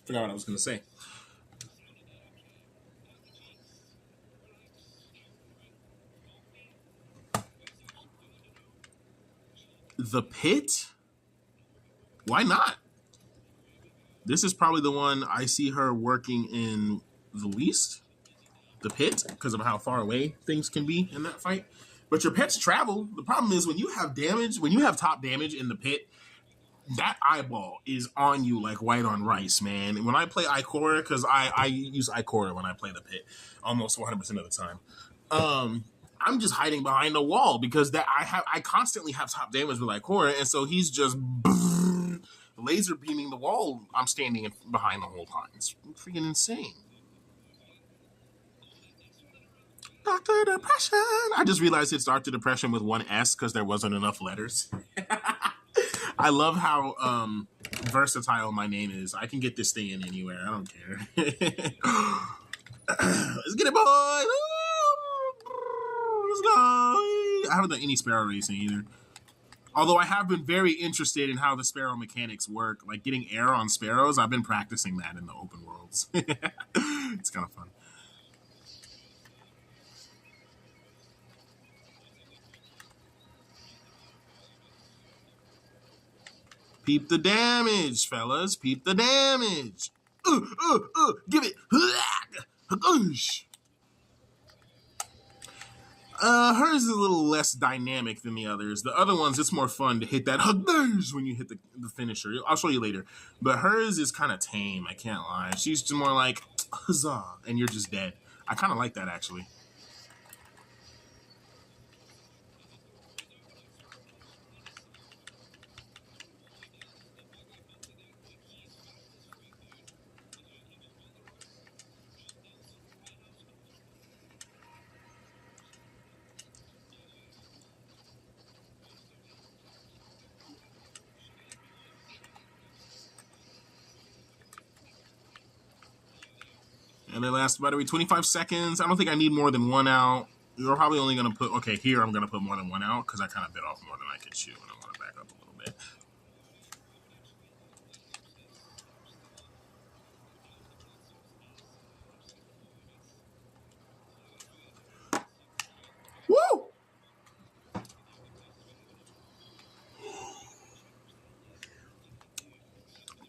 Forgot what I was gonna say. The Pit? Why not? This is probably the one I see her working in the least. The Pit, because of how far away things can be in that fight. But your pets travel. The problem is when you have damage, when you have top damage in the Pit, that eyeball is on you like white on rice, man. When I play Ikora, because I use Ikora when I play the Pit almost 100% of the time. I'm just hiding behind the wall because that I constantly have top damage with Ikora, and so he's just laser beaming the wall I'm standing behind the whole time. It's freaking insane. Dr. Depression. I just realized it's Dr. Depression with 1 S because there wasn't enough letters. I love how versatile my name is. I can get this thing in anywhere. I don't care. Let's get it, boys. Let's go. I haven't done any sparrow racing either. Although I have been very interested in how the sparrow mechanics work. Like getting air on sparrows. I've been practicing that in the open worlds. It's kind of fun. Peep the damage, fellas. Peep the damage. Give it. Hers is a little less dynamic than the others. The other ones, it's more fun to hit that huggers when you hit the finisher. I'll show you later. But hers is kind of tame, I can't lie. She's just more like, huzzah, and you're just dead. I kind of like that, actually. And they last about 25 seconds. I don't think I need more than one out. You're probably only going to put... Okay, here I'm going to put more than one out because I kind of bit off more than I could chew. And I want to back up a little bit. Woo!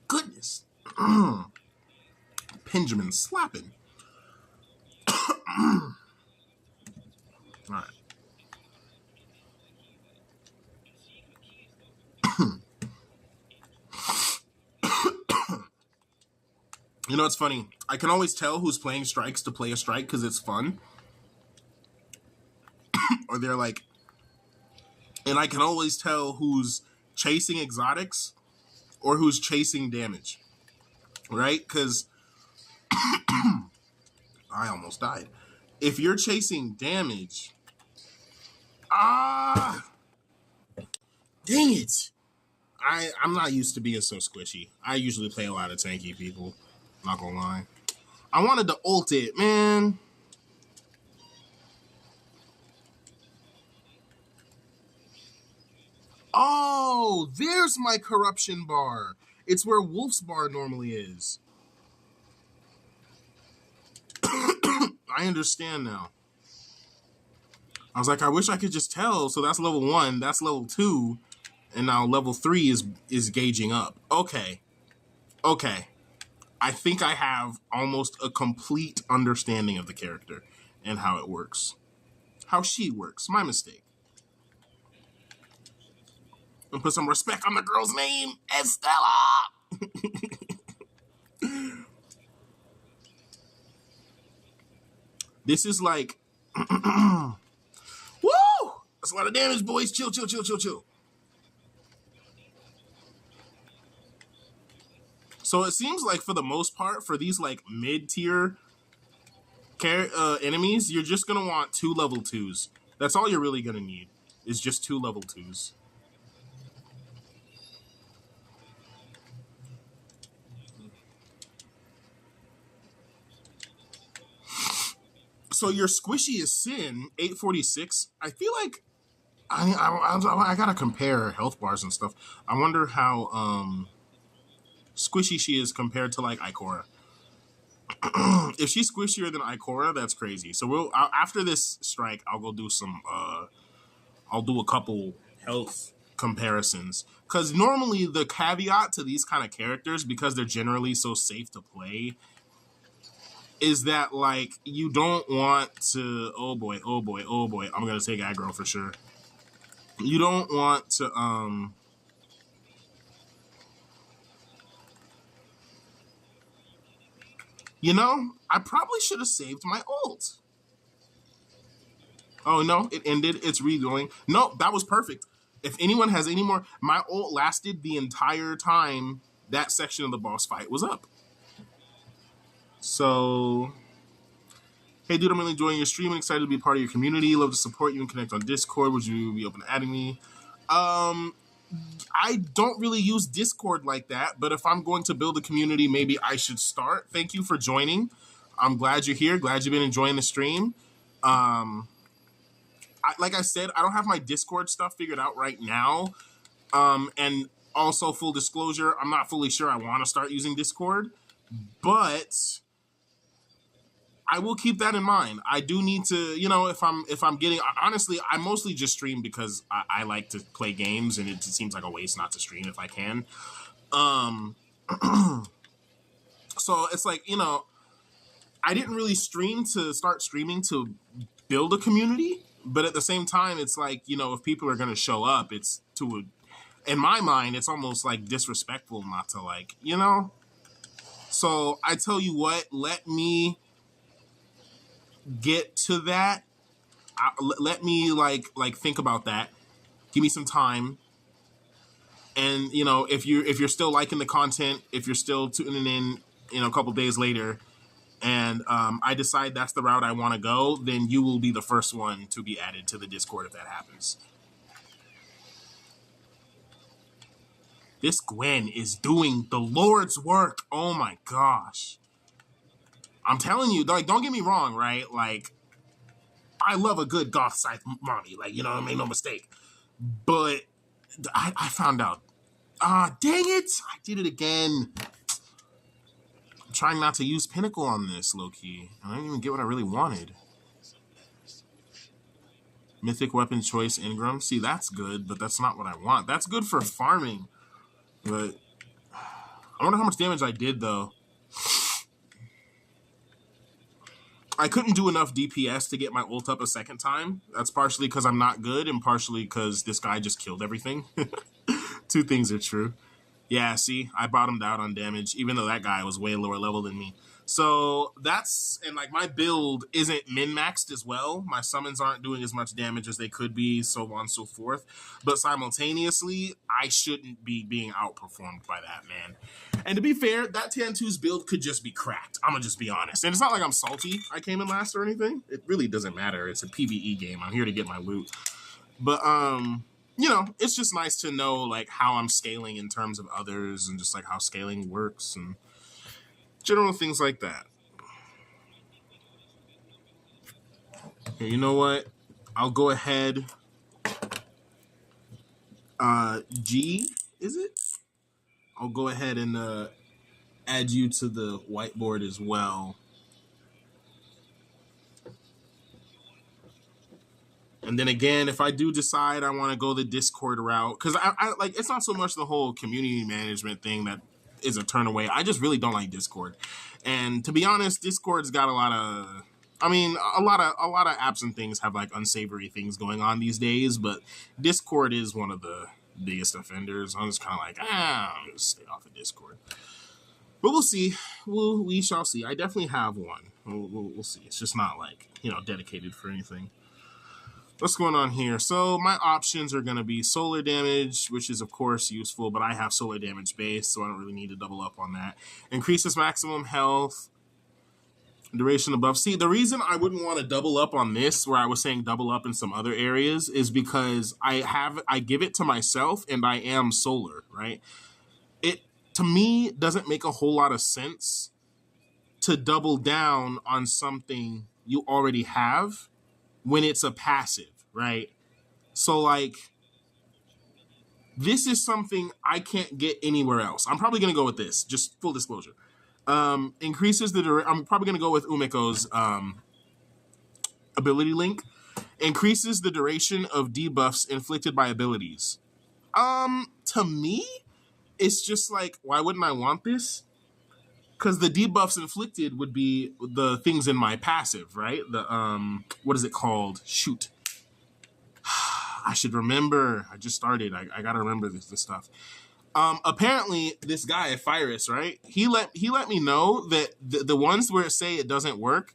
Goodness. Benjamin slapping. All right. You know, it's funny. I can always tell who's playing strikes to play a strike because it's fun. Or they're like... And I can always tell who's chasing exotics or who's chasing damage. Right? Because... I almost died. If you're chasing damage... Dang it! I'm not used to being so squishy. I usually play a lot of tanky people. Not gonna lie. I wanted to ult it, man. Oh, there's my corruption bar. It's where Wolf's bar normally is. I understand now. I was like, I wish I could just tell. So that's level 1, that's level 2, and now level 3 is gauging up. Okay. Okay. I think I have almost a complete understanding of the character and how it works. How she works. My mistake. And put some respect on the girl's name, Estella! This is like... Woo! That's a lot of damage, boys. Chill, chill, chill, chill, chill. So it seems like for the most part, for these like mid-tier enemies, you're just going to want 2 level 2s. That's all you're really going to need, is just 2 level 2s. So your squishy is Sin, 846. I feel like I gotta compare health bars and stuff. I wonder how squishy she is compared to like Ikora. If she's squishier than Ikora, that's crazy. So after this strike, I'll go do some. I'll do a couple health comparisons because normally the caveat to these kind of characters, because they're generally so safe to play, is that like you don't want to. Oh boy! Oh boy! Oh boy! I'm gonna take aggro for sure. You don't want to. You know, I probably should have saved my ult. Oh, no, it ended. It's redoing. No, that was perfect. If anyone has any more... My ult lasted the entire time that section of the boss fight was up. So... Hey, dude, I'm really enjoying your stream and excited to be part of your community. Love to support you and connect on Discord. Would you be open to adding me? I don't really use Discord like that, but if I'm going to build a community, maybe I should start. Thank you for joining. I'm glad you're here. Glad you've been enjoying the stream. Like I said, I don't have my Discord stuff figured out right now. And also, full disclosure, I'm not fully sure I want to start using Discord, but I will keep that in mind. I do need to, you know, if I'm getting, honestly, I mostly just stream because I like to play games and it seems like a waste not to stream if I can. So it's like, you know, I didn't really start streaming to build a community, But at the same time, it's like, you know, if people are going to show up, it's in my mind, it's almost like disrespectful not to, like, you know? So I tell you what, let me get to that. Let me like think about that. Give me some time. And, you know, if you're still liking the content, if you're still tuning in, you know, a couple days later, and I decide that's the route I want to go, then you will be the first one to be added to the Discord if that happens. This Gwen is doing the Lord's work. Oh my gosh. I'm telling you, like, don't get me wrong, right? Like, I love a good goth scythe mommy, like, you know, make no mistake. But I found out. Dang it! I did it again. I'm trying not to use Pinnacle on this, low-key. I didn't even get what I really wanted. Mythic weapon choice Ingram. See, that's good, but that's not what I want. That's good for farming. But I wonder how much damage I did, though. I couldn't do enough DPS to get my ult up a second time. That's partially because I'm not good and partially because this guy just killed everything. Two things are true. Yeah, see, I bottomed out on damage, even though that guy was way lower level than me. So that's, and like my build isn't min-maxed as well. My summons aren't doing as much damage as they could be, so on and so forth. But simultaneously, I shouldn't be being outperformed by that, man. And to be fair, that Tantu's build could just be cracked. I'm gonna just be honest. And it's not like I'm salty I came in last or anything. It really doesn't matter. It's a PvE game. I'm here to get my loot. But, you know, it's just nice to know, like, how I'm scaling in terms of others and just, like, how scaling works and general things like that. Here, you know what? I'll go ahead. G, is it? I'll go ahead and add you to the whiteboard as well. And then again, if I do decide I want to go the Discord route, because I like, it's not so much the whole community management thing that is a turn away. I just really don't like Discord. And to be honest, Discord's got a lot of, I mean, a lot of apps and things have like unsavory things going on these days, but Discord is one of the biggest offenders. I'm just kind of like, I'm just stay off of Discord. But we'll see. We shall see. I definitely have one. We'll see. It's just not like, you know, dedicated for anything. What's going on here? So my options are going to be solar damage, which is of course useful, but I have solar damage base, so I don't really need to double up on that. Increases maximum health, duration of buff. See, the reason I wouldn't want to double up on this, where I was saying double up in some other areas, is because I give it to myself and I am solar, right? It, to me, doesn't make a whole lot of sense to double down on something you already have when it's a passive, right? So like, this is something I can't get anywhere else. I'm probably gonna go with this, just full disclosure. Increases the I'm probably gonna go with Umiko's ability link. Increases the duration of debuffs inflicted by abilities. To me, it's just like, why wouldn't I want this? Because the debuffs inflicted would be the things in my passive, right? The what is it called? Shoot, I should remember. I just started. I gotta remember this stuff. Apparently, this guy Fyrus, right? He let me know that the ones where it say it doesn't work,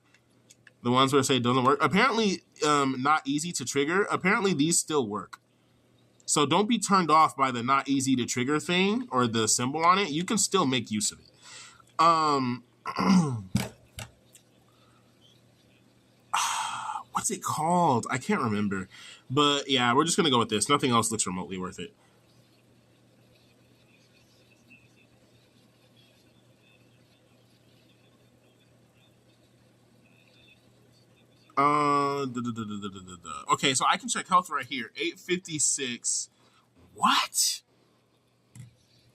apparently, not easy to trigger. Apparently, these still work. So don't be turned off by the not easy to trigger thing or the symbol on it. You can still make use of it. What's it called? I can't remember. But yeah, we're just gonna go with this. Nothing else looks remotely worth it. Okay, so I can check health right here. 856. What?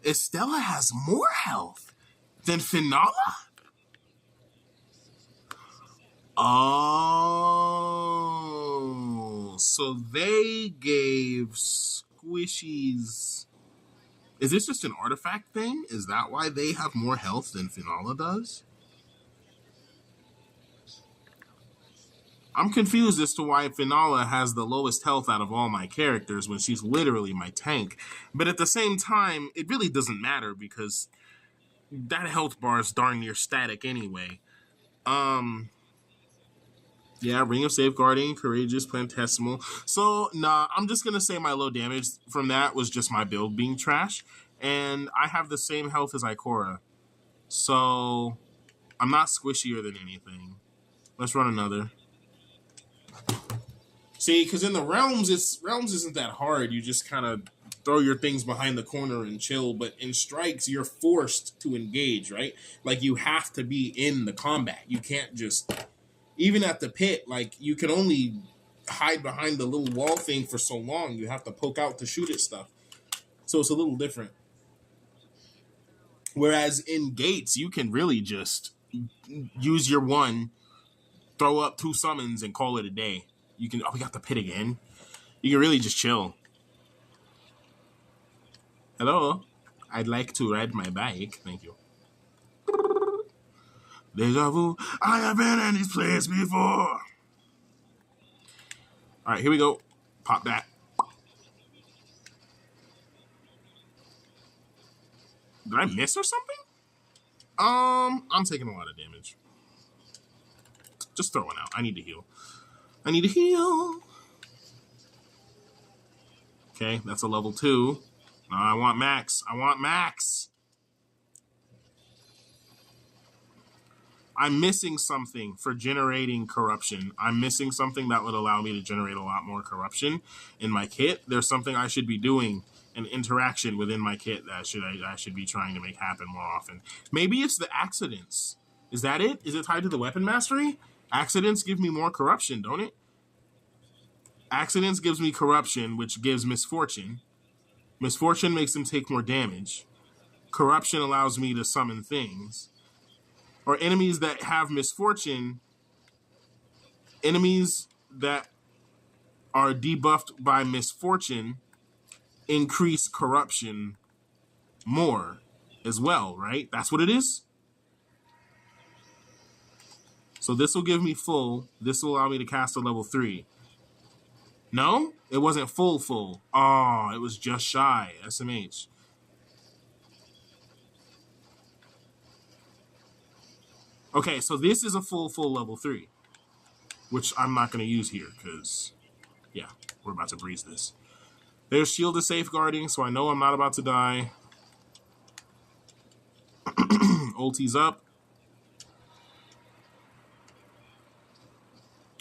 Estella has more health than Finala? Oh, so they gave squishies. Is this just an artifact thing? Is that why they have more health than Finala does? I'm confused as to why Finala has the lowest health out of all my characters when she's literally my tank. But at the same time, it really doesn't matter because that health bar is darn near static anyway. Yeah, Ring of Safeguarding, Courageous, Plantesimal. So, nah, I'm just going to say my low damage from that was just my build being trash. And I have the same health as Ikora. So, I'm not squishier than anything. Let's run another. See, because in the Realms, Realms isn't that hard. You just kind of throw your things behind the corner and chill. But in Strikes, you're forced to engage, right? Like, you have to be in the combat. You can't just... Even at the pit, like, you can only hide behind the little wall thing for so long. You have to poke out to shoot at stuff. So it's a little different. Whereas in Gates, you can really just use your one, throw up 2 summons, and call it a day. You can... Oh, we got the pit again. You can really just chill. Hello? I'd like to ride my bike. Thank you. Deja vu. I have been in this place before. All right, here we go. Pop that. Did I miss or something? I'm taking a lot of damage. Just throw one out. I need to heal. I need to heal. Okay, that's a level 2. No, I want max. I want max. I'm missing something for generating corruption. I'm missing something that would allow me to generate a lot more corruption in my kit. There's something I should be doing, an interaction within my kit that I should be trying to make happen more often. Maybe it's the accidents. Is that it? Is it tied to the weapon mastery? Accidents give me more corruption, don't it? Accidents gives me corruption, which gives misfortune. Misfortune makes them take more damage. Corruption allows me to summon things. Or enemies that have misfortune, enemies that are debuffed by misfortune increase corruption more as well, right? That's what it is. So this will give me full. This will allow me to cast a level 3. No, it wasn't full. Oh, it was just shy. SMH. Okay, so this is a full level 3, which I'm not going to use here because, yeah, we're about to breeze this. There's Shield of Safeguarding, so I know I'm not about to die. Ulti's up.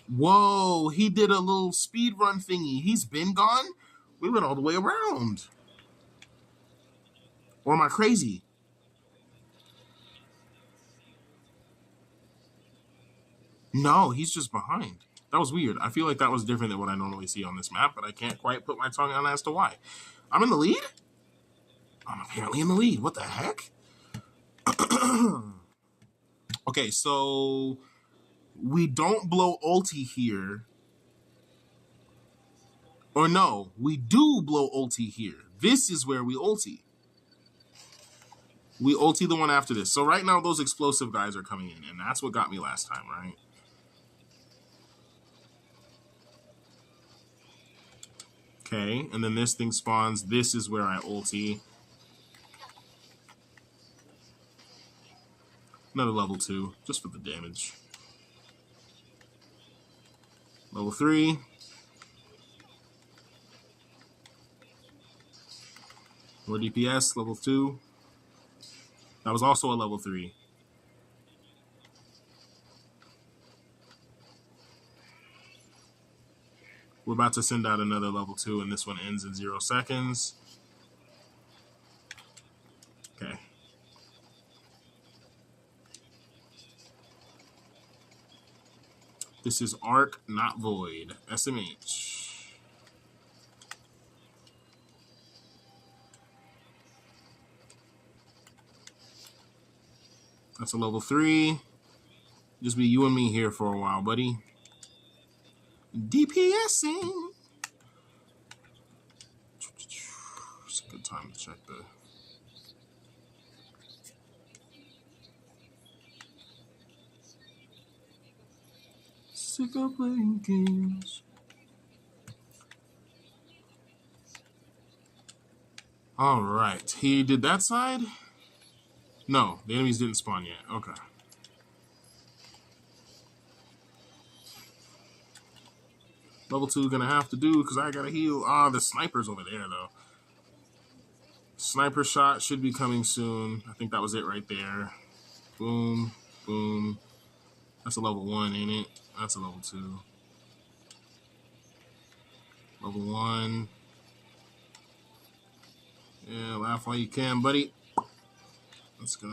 Whoa, he did a little speed run thingy. He's been gone? We went all the way around. Or am I crazy? No, he's just behind. That was weird. I feel like that was different than what I normally see on this map, but I can't quite put my tongue on as to why. I'm in the lead? I'm apparently in the lead. What the heck? Okay, so we don't blow ulti here. Or no, we do blow ulti here. This is where we ulti. We ulti the one after this. So right now, those explosive guys are coming in, and that's what got me last time, right? Okay, and then this thing spawns. This is where I ulti. Another level 2, just for the damage. Level 3. More DPS, level 2. That was also a level 3. We're about to send out another level 2, and this one ends in 0 seconds. Okay. This is Arc, not Void. SMH. That's a level 3. Just be you and me here for a while, buddy. DPSing. It's a good time to check the... Sick of playing games. All right. He did that side? No, the enemies didn't spawn yet. Okay. Level 2 gonna have to do because I gotta heal. Ah, the sniper's over there though. Sniper shot should be coming soon. I think that was it right there. Boom, boom. That's a level 1, ain't it? That's a level 2. Level 1. Yeah, laugh while you can, buddy. Let's go.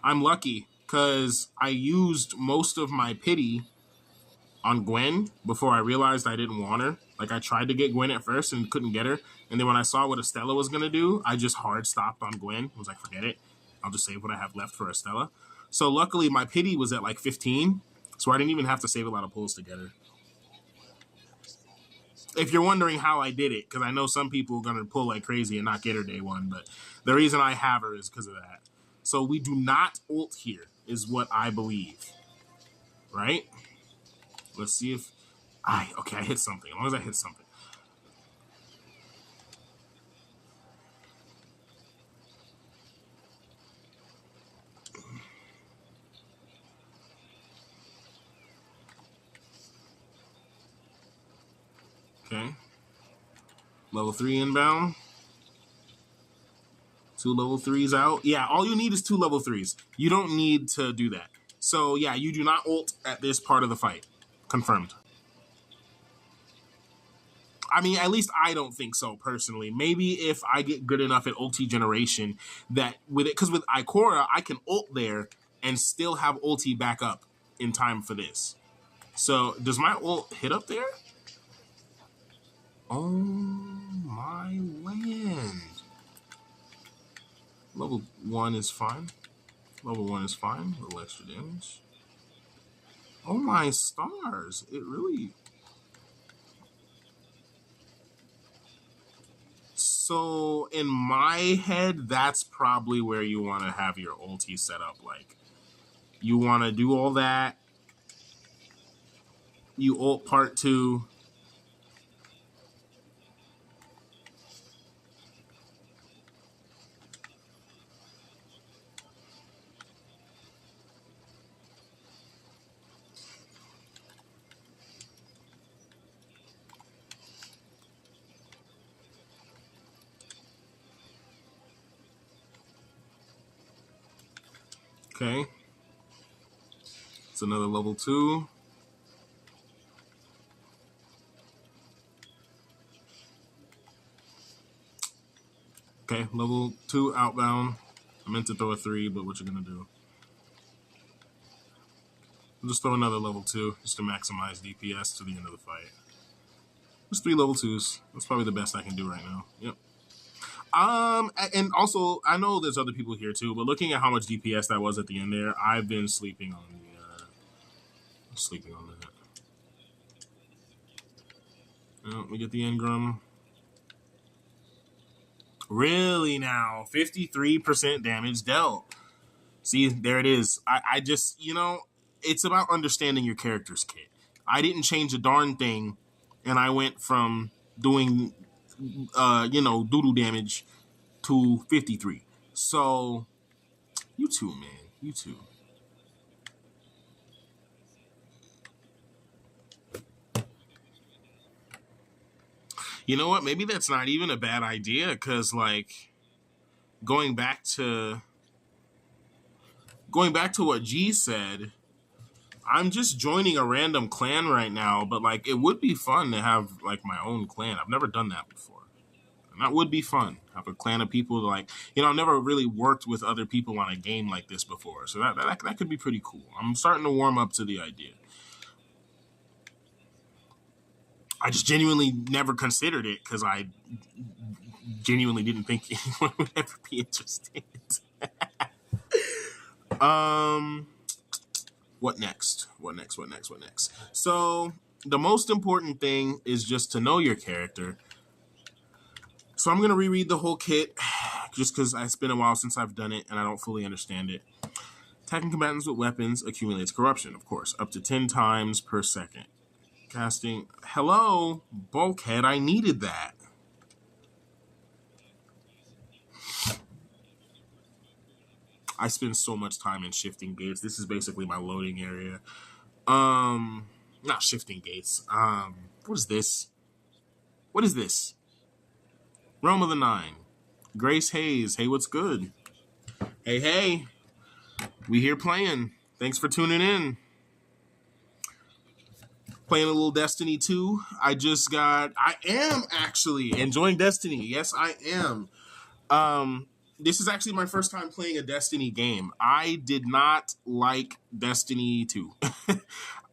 I'm lucky because I used most of my pity on Gwen before I realized I didn't want her. Like, I tried to get Gwen at first and couldn't get her. And then when I saw what Estella was going to do, I just hard stopped on Gwen. I was like, forget it. I'll just save what I have left for Estella. So luckily, my pity was at like 15. So I didn't even have to save a lot of pulls to get her. If you're wondering how I did it, because I know some people are going to pull like crazy and not get her day one. But the reason I have her is because of that. So we do not ult here, is what I believe. Right? Let's see if... Okay, I hit something. As long as I hit something. Okay. Level 3 inbound. 2 level 3s out. Yeah, all you need is 2 level 3s. You don't need to do that. So, yeah, you do not ult at this part of the fight. Confirmed. I mean, at least I don't think so, personally. Maybe if I get good enough at ulti generation that with it, because with Ikora, I can ult there and still have ulti back up in time for this. So, does my ult hit up there? Oh, my land. Level 1 is fine. Level 1 is fine. A little extra damage. Oh my stars. It really... So, in my head, that's probably where you want to have your ulti set up. Like, you want to do all that. You ult part 2. Okay. It's another level 2. Okay, level 2 outbound. I meant to throw a 3, but what you gonna do? I'll just throw another level 2 just to maximize DPS to the end of the fight. Just 3 level 2s. That's probably the best I can do right now. Yep. And also, I know there's other people here too, but looking at how much DPS that was at the end there, I've been sleeping on that. Oh, we get the engram. Really now, 53% damage dealt. See, there it is. I just, it's about understanding your character's kit. I didn't change a darn thing, and I went from doing, doodle damage to 53. So, you too, man. You too. You know what? Maybe that's not even a bad idea, because, like, going back to what G said, I'm just joining a random clan right now, but, like, it would be fun to have, like, my own clan. I've never done that before. And that would be fun. Have a clan of people, like, I've never really worked with other people on a game like this before. So that could be pretty cool. I'm starting to warm up to the idea. I just genuinely never considered it because I genuinely didn't think anyone would ever be interested. What next? So the most important thing is just to know your character. So I'm going to reread the whole kit just because it's been a while since I've done it and I don't fully understand it. Attacking combatants with weapons accumulates corruption, of course, up to 10 times per second. Casting. Hello, bulkhead. I needed that. I spend so much time in shifting gates. This is basically my loading area. Not shifting gates. What is this? What is this? Realm of the Nine. Grace Hayes. Hey, what's good? Hey, hey. We here playing. Thanks for tuning in. Playing a little Destiny 2. I am actually enjoying Destiny. Yes, I am. This is actually my first time playing a Destiny game. I did not like Destiny 2.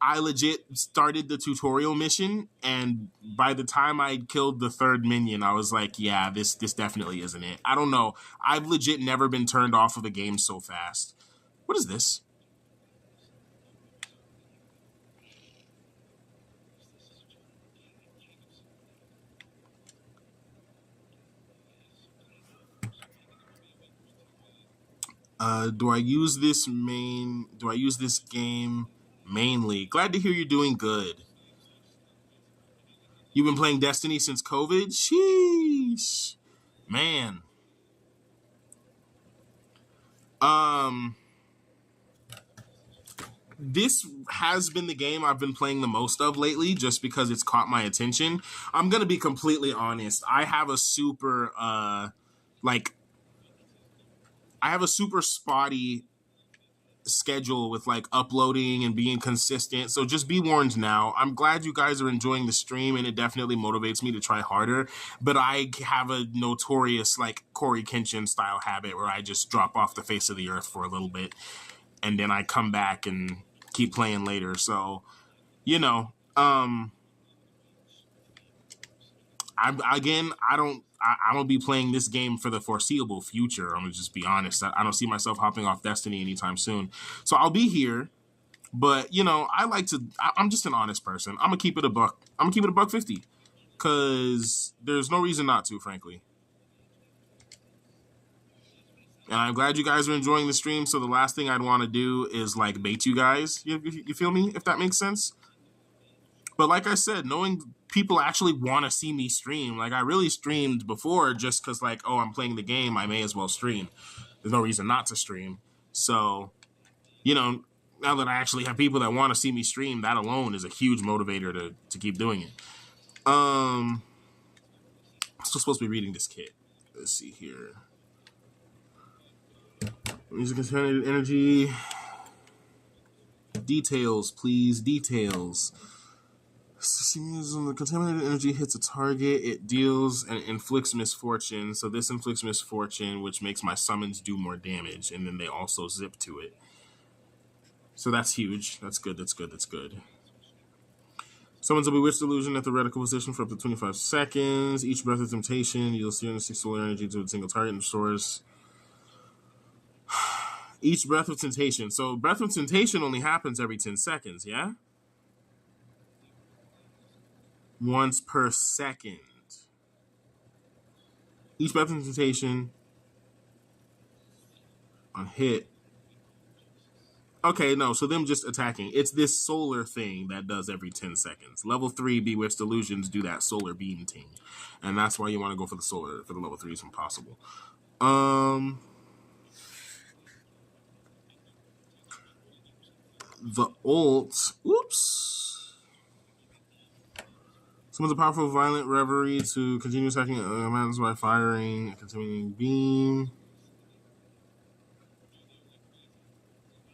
I legit started the tutorial mission, and by the time I killed the third minion, I was like, yeah, this definitely isn't it. I don't know. I've legit never been turned off of a game so fast. What is this? Do I use this game mainly? Glad to hear you're doing good. You've been playing Destiny since COVID? Sheesh. Man. This has been the game I've been playing the most of lately just because it's caught my attention. I'm going to be completely honest. I have a super spotty schedule with like uploading and being consistent, so just be warned now. I'm glad you guys are enjoying the stream and it definitely motivates me to try harder, but I have a notorious like Corey Kenshin style habit where I just drop off the face of the earth for a little bit and then I come back and keep playing later. So I don't be playing this game for the foreseeable future. I'm gonna just be honest. I don't see myself hopping off Destiny anytime soon. So I'll be here, but I'm just an honest person. I'm gonna keep it a buck. I'm gonna keep it a buck 50, because there's no reason not to, frankly. And I'm glad you guys are enjoying the stream. So the last thing I'd want to do is like bait you guys. You feel me? If that makes sense. But like I said, knowing people actually want to see me stream, like I really streamed before just because like, oh, I'm playing the game, I may as well stream. There's no reason not to stream. So, now that I actually have people that want to see me stream, that alone is a huge motivator to keep doing it. I'm still supposed to be reading this kit. Let's see here. Music contaminated energy. Details, please. Details. When the contaminated energy hits a target, it deals and inflicts misfortune. So this inflicts misfortune, which makes my summons do more damage, and then they also zip to it. So that's huge. That's good. Summons a bewitched illusion at the reticle position for up to 25 seconds. Each breath of temptation, you'll see 6 solar energy to a single target and restores each breath of temptation. So breath of temptation only happens every 10 seconds, yeah? Once per second. Each breath of temptation on hit. Okay, no, so them just attacking. It's this solar thing that does every 10 seconds. Level 3 Bewitched Illusions do that solar beam thing. And that's why you want to go for the level 3s when possible. The ult. Oops. Summons a powerful violent reverie to continue attacking combatants by firing a continuing beam.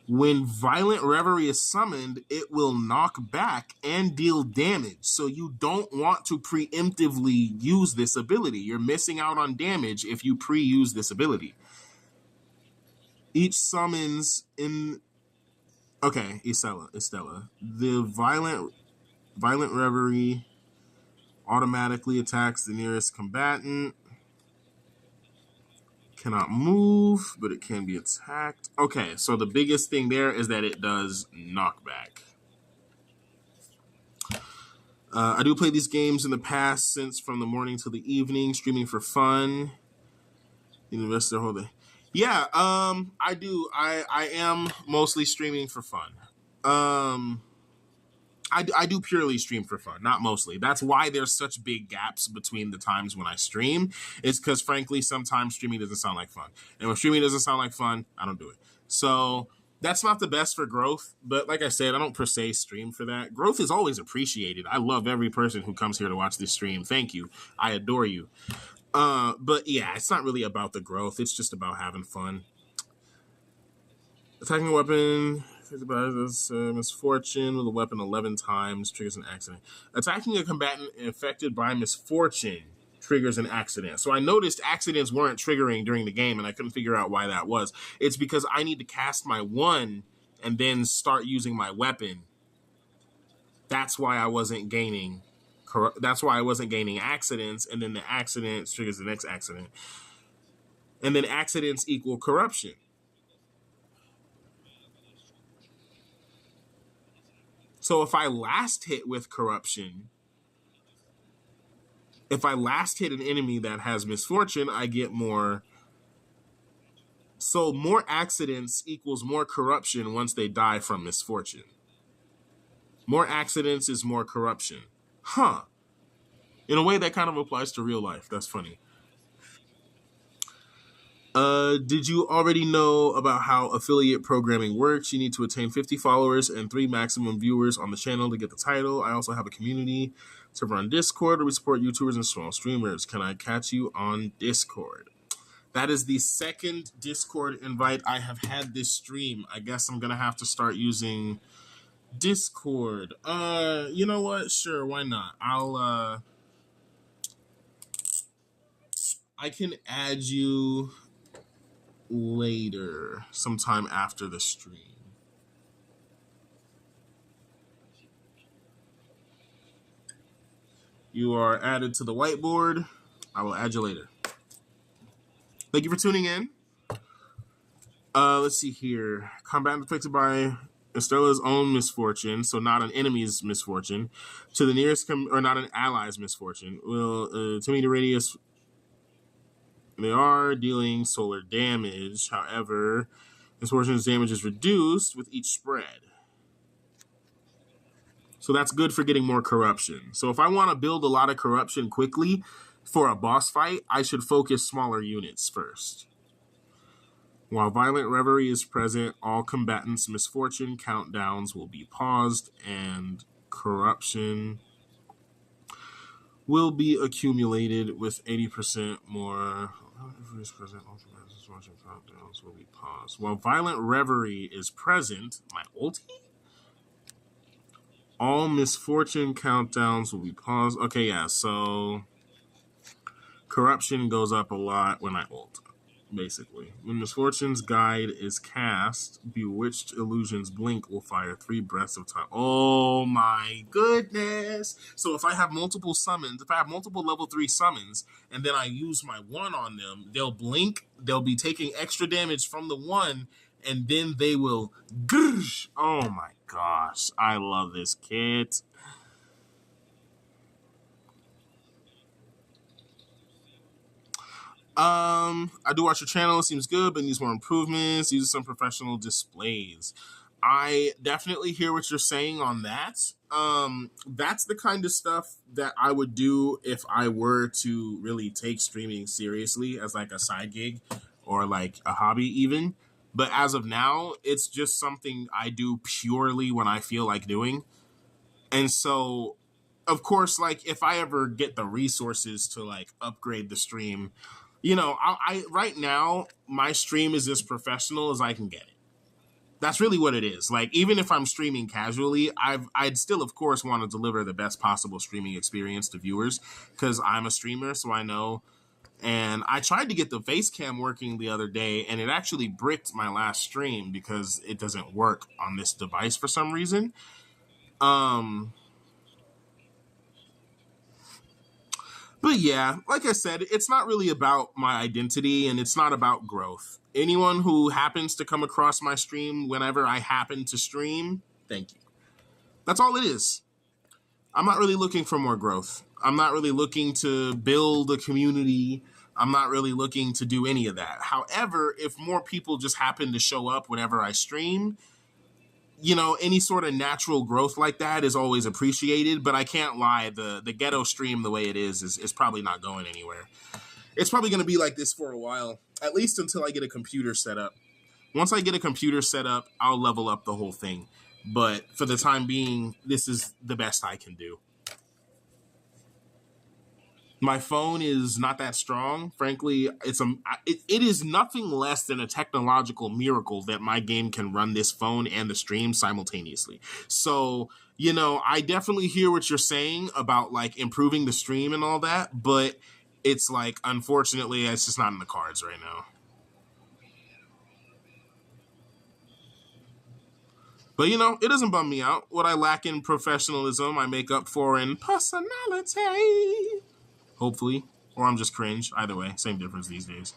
When violent reverie is summoned, it will knock back and deal damage. So you don't want to preemptively use this ability. You're missing out on damage if you pre-use this ability. Each summons in... Okay, Estella. The violent reverie automatically attacks the nearest combatant. Cannot move, but it can be attacked. Okay, so the biggest thing there is that it does knockback. I do play these games in the past since from the morning till the evening, streaming for fun. You invest their whole day. Yeah, I do. I am mostly streaming for fun. Um, I do purely stream for fun, not mostly. That's why there's such big gaps between the times when I stream. It's because, frankly, sometimes streaming doesn't sound like fun. And when streaming doesn't sound like fun, I don't do it. So that's not the best for growth. But like I said, I don't per se stream for that. Growth is always appreciated. I love every person who comes here to watch this stream. Thank you. I adore you. But yeah, it's not really about the growth. It's just about having fun. Attacking a weapon misfortune with a weapon 11 times triggers an accident. Attacking a combatant infected by misfortune triggers an accident. So I noticed accidents weren't triggering during the game, and I couldn't figure out why that was. It's because I need to cast my one and then start using my weapon. That's why I wasn't gaining. That's why I wasn't gaining accidents, and then the accident triggers the next accident. And then accidents equal corruption. So if I last hit with corruption, if I last hit an enemy that has misfortune, I get more. So more accidents equals more corruption once they die from misfortune. More accidents is more corruption. Huh. In a way that kind of applies to real life. That's funny. Did you already know about how affiliate programming works? You need to attain 50 followers and 3 maximum viewers on the channel to get the title. I also have a community server on Discord where we support YouTubers and small streamers. Can I catch you on Discord? That is the second Discord invite I have had this stream. I guess I'm going to have to start using Discord. You know what? Sure, why not? I can add you later, sometime after the stream. You are added to the whiteboard. I will add you later. Thank you for tuning in. Let's see here. Combat affected by Estella's own misfortune, so not an enemy's misfortune, to the nearest or not an ally's misfortune. Will 2 meter radius. They are dealing solar damage. However, misfortune's damage is reduced with each spread. So that's good for getting more corruption. So if I want to build a lot of corruption quickly for a boss fight, I should focus smaller units first. While violent reverie is present, all combatants' misfortune countdowns will be paused and corruption will be accumulated with 80% more. Present, all combatants' misfortune countdowns will be paused. While violent reverie is present, my ulti? All misfortune countdowns will be paused. Okay, yeah, so corruption goes up a lot when I ult, basically. When Misfortune's Guide is cast, Bewitched Illusions Blink will fire 3 breaths of time. Oh my goodness! So if I have multiple summons, if I have multiple level 3 summons, and then I use my 1 on them, they'll blink, they'll be taking extra damage from the 1, and then they will... Oh my gosh, I love this kit. I do watch your channel. It seems good, but needs more improvements. Use some professional displays. I definitely hear what you're saying on that. That's the kind of stuff that I would do if I were to really take streaming seriously as like a side gig or like a hobby even. But as of now, it's just something I do purely when I feel like doing. And so, of course, like if I ever get the resources to like upgrade the stream, you know, I right now, my stream is as professional as I can get it. That's really what it is. Like, even if I'm streaming casually, I'd still, of course, want to deliver the best possible streaming experience to viewers because I'm a streamer, so I know. And I tried to get the face cam working the other day, and it actually bricked my last stream because it doesn't work on this device for some reason. But yeah, like I said, it's not really about my identity and it's not about growth. Anyone who happens to come across my stream whenever I happen to stream, thank you. That's all it is. I'm not really looking for more growth. I'm not really looking to build a community. I'm not really looking to do any of that. However, if more people just happen to show up whenever I stream, you know, any sort of natural growth like that is always appreciated. But I can't lie, the ghetto stream the way it is probably not going anywhere. It's probably going to be like this for a while, at least until I get a computer set up. Once I get a computer set up, I'll level up the whole thing. But for the time being, this is the best I can do. My phone is not that strong. Frankly, it is nothing less than a technological miracle that my game can run this phone and the stream simultaneously. So, you know, I definitely hear what you're saying about like improving the stream and all that, but it's like, unfortunately, it's just not in the cards right now. But, you know, it doesn't bum me out. What I lack in professionalism, I make up for in personality. Hopefully. Or I'm just cringe. Either way, same difference these days.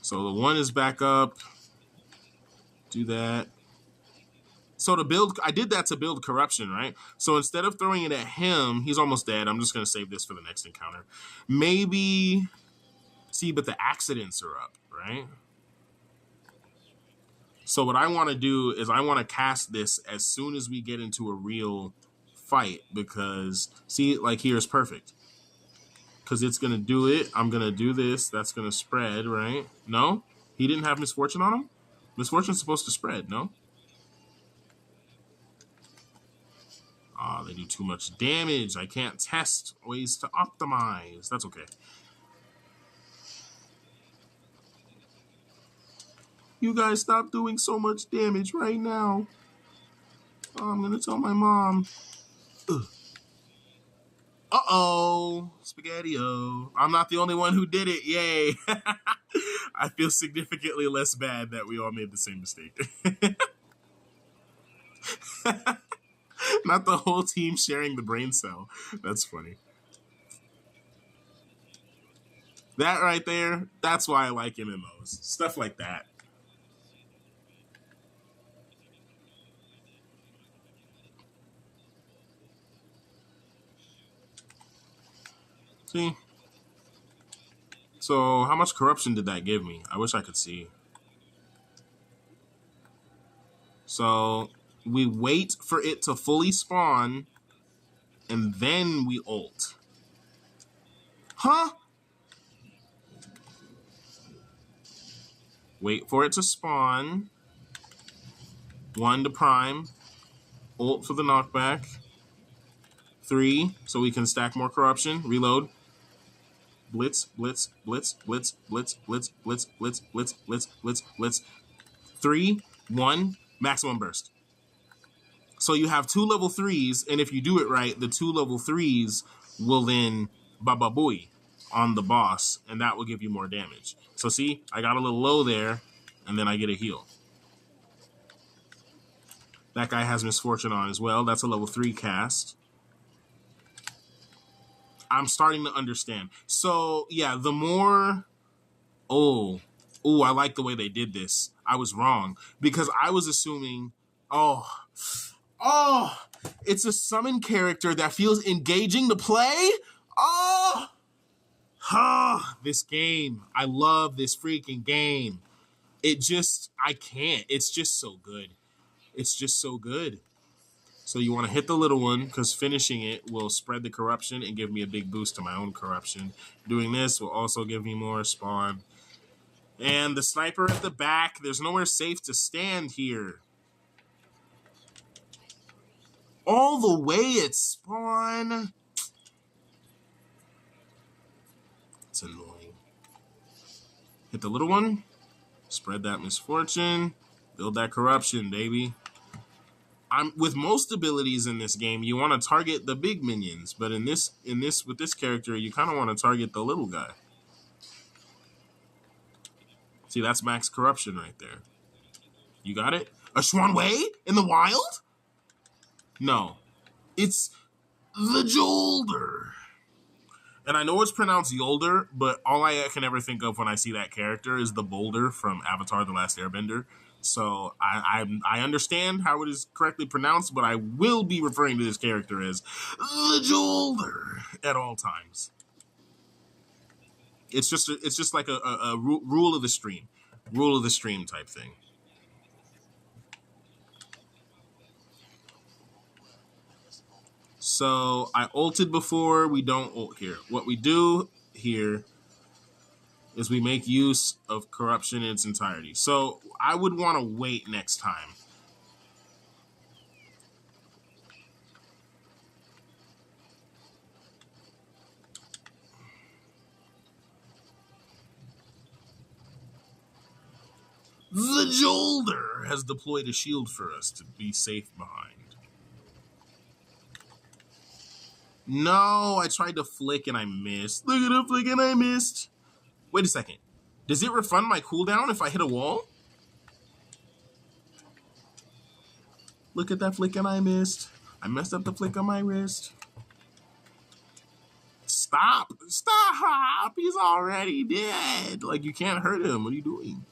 So the 1 is back up. Do that. So to build, I did that to build corruption, right? So instead of throwing it at him, he's almost dead. I'm just going to save this for the next encounter. Maybe, see, but the accidents are up, right? So what I want to do is I want to cast this as soon as we get into a real fight, because see, like here is perfect. Because it's going to do it. I'm going to do this. That's going to spread, right? No? He didn't have misfortune on him? Misfortune's supposed to spread, no? Ah, they do too much damage. I can't test ways to optimize. That's okay. You guys stop doing so much damage right now. Oh, I'm going to tell my mom. Ugh. Uh-oh. Spaghetti-o. I'm not the only one who did it. Yay. I feel significantly less bad that we all made the same mistake. Not the whole team sharing the brain cell. That's funny. That right there, that's why I like MMOs. Stuff like that. See? So how much corruption did that give me? I wish I could see. So we wait for it to fully spawn, and then we ult. Huh? Wait for it to spawn. 1 to prime. Ult for the knockback. 3, so we can stack more corruption. Reload. Blitz, blitz, blitz, blitz, blitz, blitz, blitz, blitz, blitz, blitz, blitz, blitz. 3, 1, maximum burst. So you have 2 level 3s, and if you do it right, the 2 level 3s will then ba-ba-booey on the boss, and that will give you more damage. So see, I got a little low there, and then I get a heal. That guy has misfortune on as well. That's a level 3 cast. I'm starting to understand. So, yeah, the more... Oh, I like the way they did this. I was wrong. Because I was assuming... Oh, it's a summon character that feels engaging to play? This game. I love this freaking game. I can't. It's just so good. It's just so good. So you want to hit the little one, because finishing it will spread the corruption and give me a big boost to my own corruption. Doing this will also give me more spawn. And the sniper at the back, there's nowhere safe to stand here. All the way at spawn. It's annoying. Hit the little one. Spread that misfortune. Build that corruption, baby. With most abilities in this game, you want to target the big minions, but with this character, you kind of want to target the little guy. See, that's max corruption right there. You got it? A Schwan Wei in the wild? No. It's the Jolder. And I know it's pronounced Yolder, but all I can ever think of when I see that character is the boulder from Avatar: The Last Airbender. So I understand how it is correctly pronounced, but I will be referring to this character as the Jolder at all times. It's just like a rule of the stream type thing. So I ulted before. We don't ult here. What we do here is we make use of corruption in its entirety. So I would want to wait next time. The Jolder has deployed a shield for us to be safe behind. No, I tried to flick and I missed. Look at the flick and I missed. Wait a second. Does it refund my cooldown if I hit a wall? Look at that flick and I missed. I messed up the flick on my wrist. Stop. Stop. He's already dead. Like, you can't hurt him. What are you doing?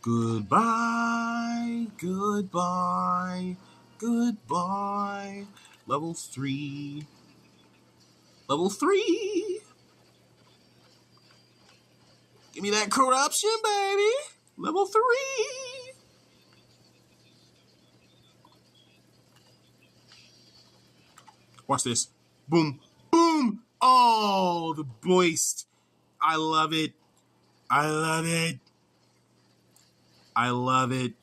Goodbye. Goodbye. Goodbye. Level 3. Level 3. Give me that corruption, baby. Level 3. Watch this. Boom. Boom. Oh, the boist. I love it. I love it. I love it.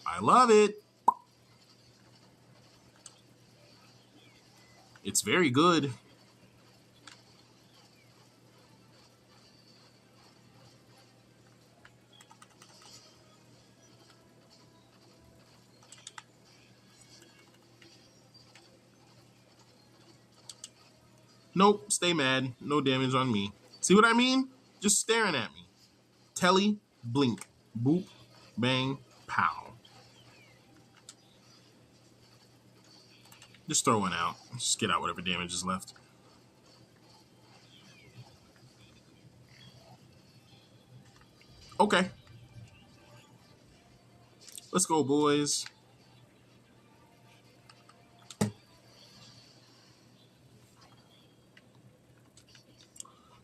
I love it. It's very good. Nope, stay mad. No damage on me. See what I mean? Just staring at me. Telly, blink, boop, bang, pow. Just throw one out. Just get out whatever damage is left. Okay. Let's go, boys.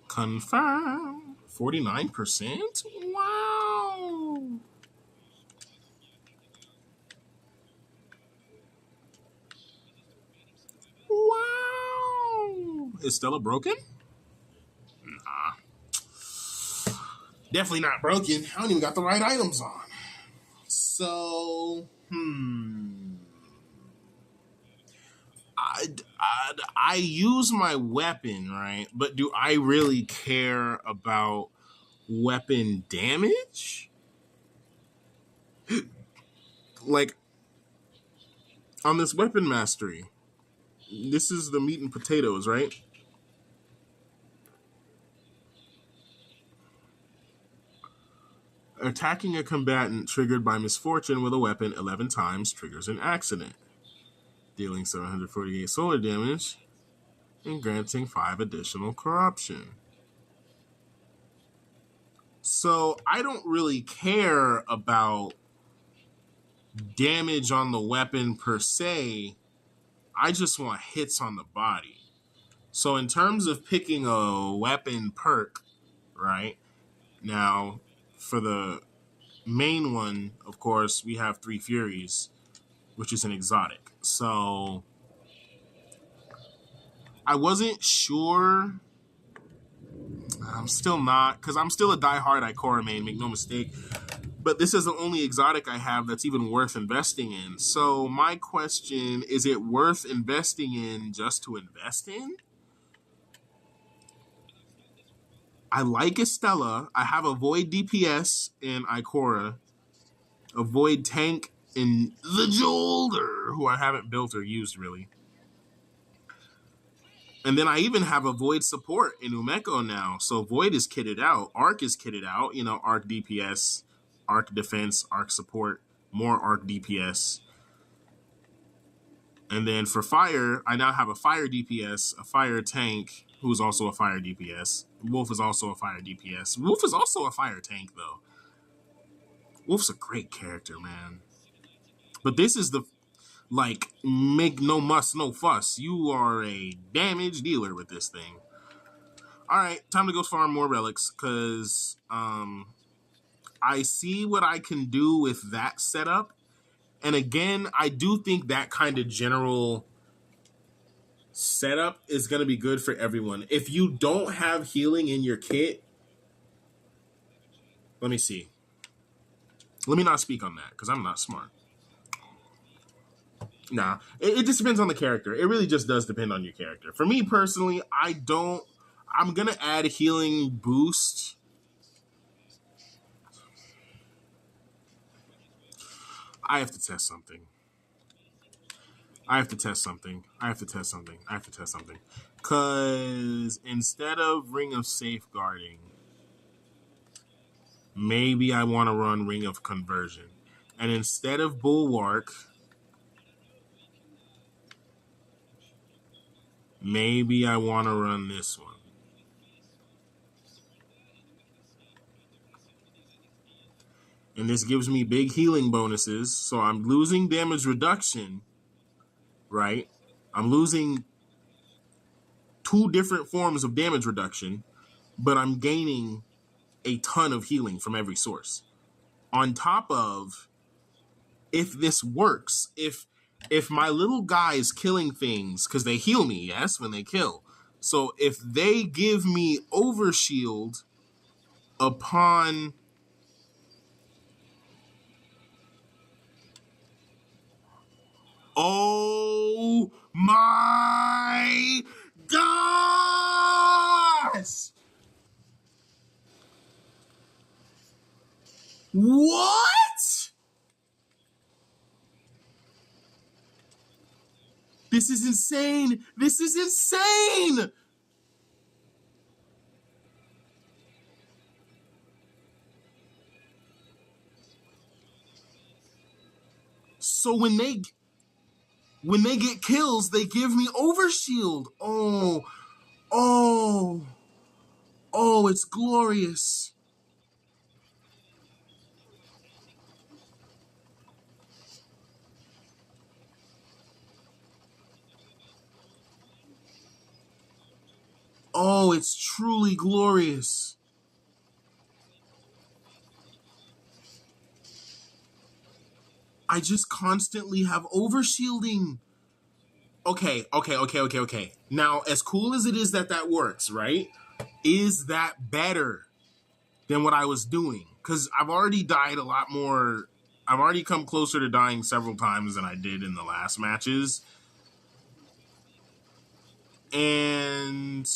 Confirm. 49%? Wow. Wow. Is Stella broken? Nah. Definitely not broken. I don't even got the right items on. So, I use my weapon, right? But do I really care about weapon damage? Like, on this weapon mastery, this is the meat and potatoes, right? Attacking a combatant triggered by misfortune with a weapon 11 times triggers an accident, dealing 748 solar damage and granting 5 additional corruption. So I don't really care about damage on the weapon per se. I just want hits on the body. So in terms of picking a weapon perk, right? Now, for the main one, of course, we have 3 Furies, which is an exotic. So I wasn't sure. I'm still not, because I'm still a diehard Ikora main, make no mistake. But this is the only exotic I have that's even worth investing in. So my question, is it worth investing in just to invest in? I like Estella. I have a Void DPS in Ikora, a Void tank in the Jolder, who I haven't built or used really. And then I even have a Void support in Umeko now. So Void is kitted out. Arc is kitted out. You know, Arc DPS, Arc defense, Arc support, more Arc DPS. And then for fire, I now have a fire DPS, a fire tank, who's also a fire DPS. Wolf is also a fire DPS. Wolf is also a fire tank, though. Wolf's a great character, man. But this is the, like, make no muss, no fuss. You are a damage dealer with this thing. All right, time to go farm more relics, because I see what I can do with that setup. And again, I do think that kind of general setup is going to be good for everyone. If you don't have healing in your kit, let me see. Let me not speak on that, because I'm not smart. Nah, it just depends on the character. It really just does depend on your character. For me personally, I'm going to add healing boost. I have to test something. Because instead of Ring of Safeguarding, maybe I want to run Ring of Conversion. And instead of Bulwark, maybe I want to run this one. And this gives me big healing bonuses. So I'm losing damage reduction, right? I'm losing 2 different forms of damage reduction, but I'm gaining a ton of healing from every source. On top of, if this works, if my little guy is killing things, because they heal me, yes, when they kill. So if they give me overshield upon... Oh my gosh! What? This is insane! This is insane! So when they get kills, they give me overshield. Oh, it's glorious. Oh, it's truly glorious. I just constantly have overshielding. Okay. Now, as cool as it is that works, right? Is that better than what I was doing? Because I've already died a lot more. I've already come closer to dying several times than I did in the last matches. And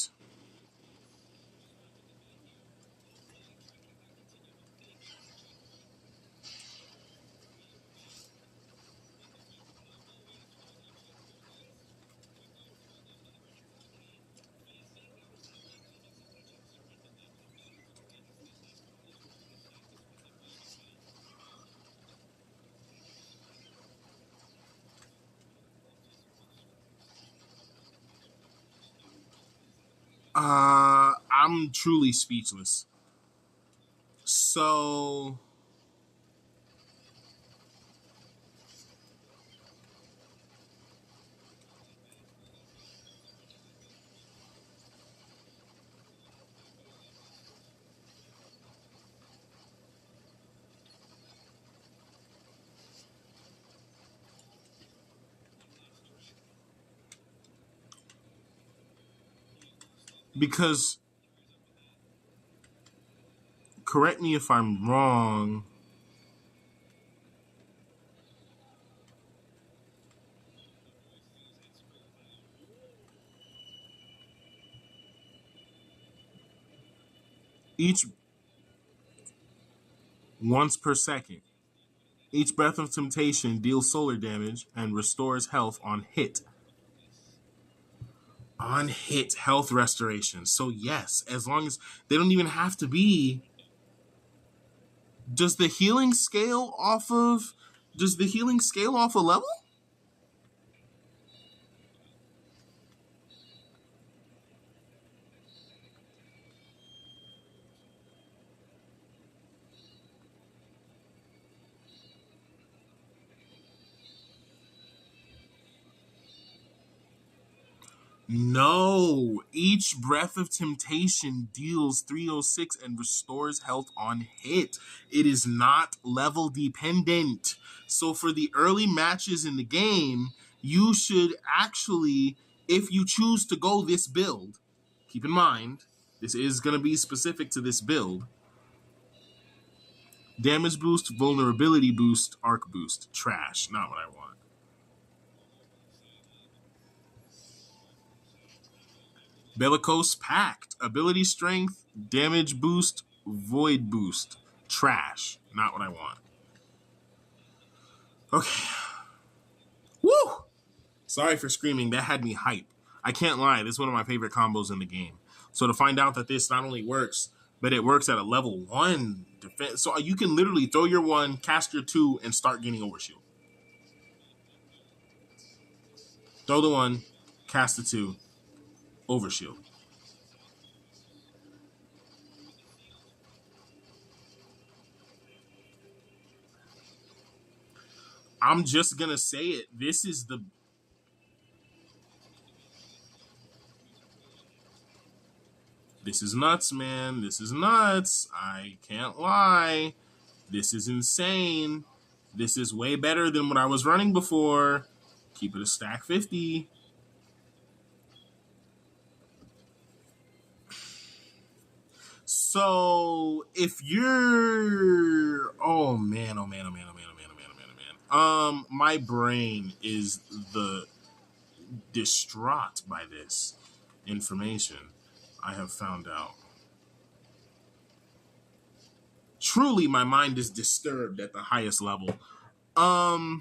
I'm truly speechless. So because, correct me if I'm wrong, each once per second, each breath of temptation deals solar damage and restores health on hit. On hit health restoration. So yes, as long as they don't even have to be. Does the healing scale off a level? No. Each breath of temptation deals 306 and restores health on hit. It is not level dependent. So for the early matches in the game, you should actually, if you choose to go this build, keep in mind, this is going to be specific to this build. Damage boost, vulnerability boost, arc boost. Trash. Not what I want. Bellicose Pact. Ability strength, damage boost, void boost. Trash. Not what I want. Okay. Woo! Sorry for screaming. That had me hype. I can't lie. This is one of my favorite combos in the game. So to find out that this not only works, but it works at a level 1 defense. So you can literally throw your 1, cast your 2, and start getting overshield. Throw the 1, cast the 2, overshield. I'm just gonna say it. This is nuts, man. This is nuts. I can't lie. This is insane. This is way better than what I was running before. Keep it a stack 50. So if you're, oh man, my brain is distraught by this information I have found out. Truly, my mind is disturbed at the highest level. I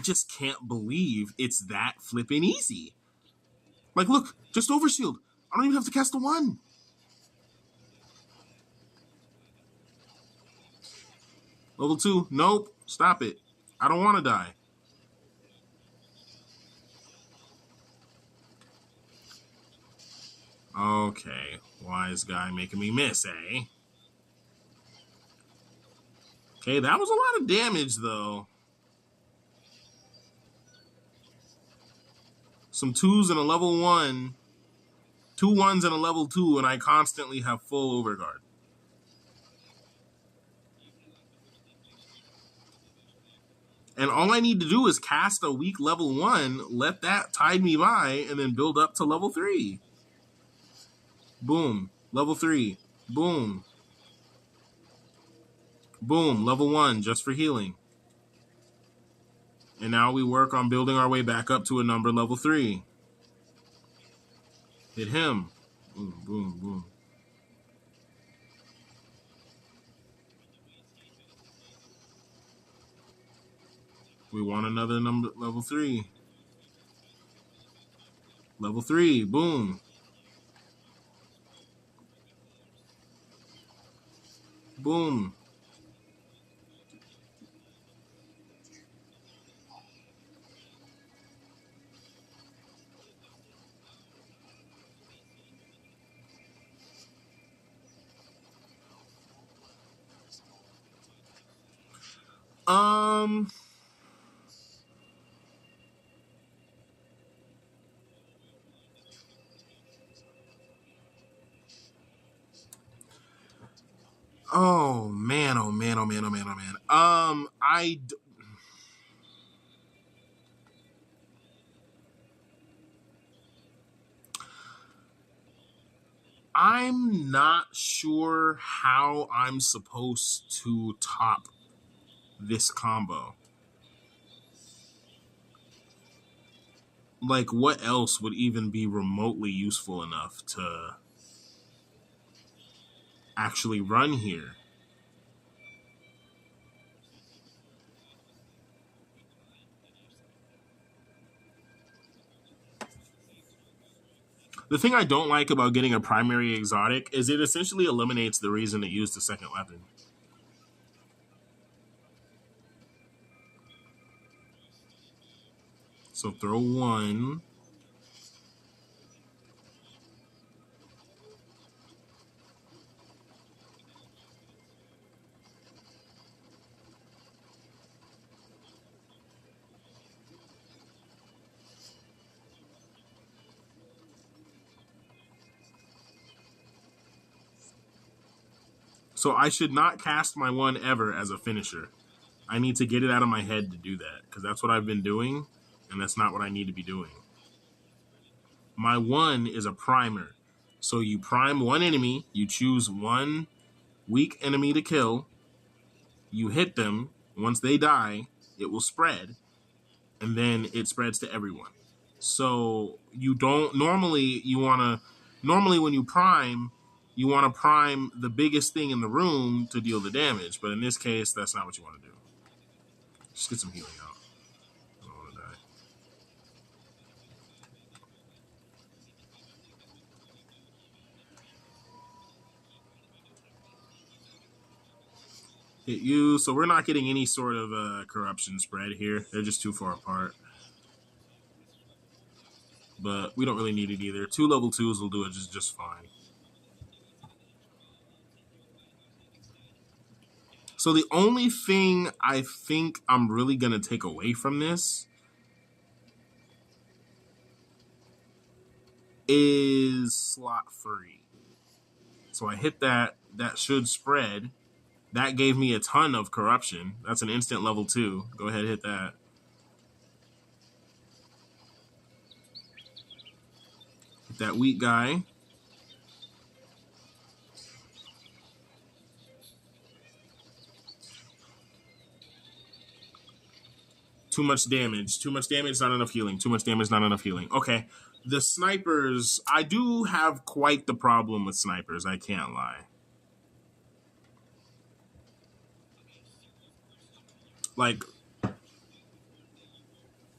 just can't believe it's that flippin' easy. Like, look, just overshield. I don't even have to cast the 1. Level 2. Nope. Stop it. I don't want to die. Okay. Wise guy making me miss, eh? Okay, that was a lot of damage, though. Some 2s and a level 1. 2 1s and a level 2, and I constantly have full overguard. And all I need to do is cast a weak level 1, let that tide me by, and then build up to level 3. Boom. Level 3. Boom. Boom. Level 1, just for healing. And now we work on building our way back up to a number level 3. Hit him. Boom, boom, boom. We want another number level 3. Level 3. Boom. Boom. Oh man, oh man, oh man, oh man, oh man. I'm not sure how I'm supposed to top this combo. Like, what else would even be remotely useful enough to actually run here? The thing I don't like about getting a primary exotic is it essentially eliminates the reason to use the second weapon. So throw 1. So I should not cast my 1 ever as a finisher. I need to get it out of my head to do that, because that's what I've been doing, and that's not what I need to be doing. My 1 is a primer. So you prime 1 enemy, you choose 1 weak enemy to kill, you hit them, once they die, it will spread, and then it spreads to everyone. So you don't, normally when you prime, you want to prime the biggest thing in the room to deal the damage, but in this case, that's not what you want to do. Just get some healing out. I don't want to die. Hit you. So we're not getting any sort of corruption spread here. They're just too far apart. But we don't really need it either. 2 level 2s will do it just fine. So the only thing I think I'm really going to take away from this is slot 3. So I hit that. That should spread. That gave me a ton of corruption. That's an instant level 2. Go ahead, hit that. Hit that weak guy. Too much damage. Too much damage, not enough healing. Too much damage, not enough healing. Okay. The snipers, I do have quite the problem with snipers. I can't lie. Like,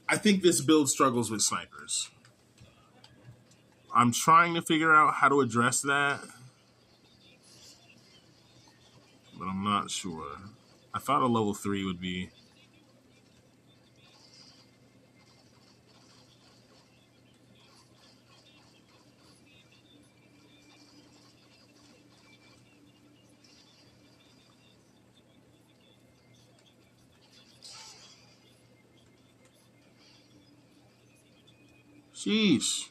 I think this build struggles with snipers. I'm trying to figure out how to address that, but I'm not sure. I thought a level 3 would be... Sheesh.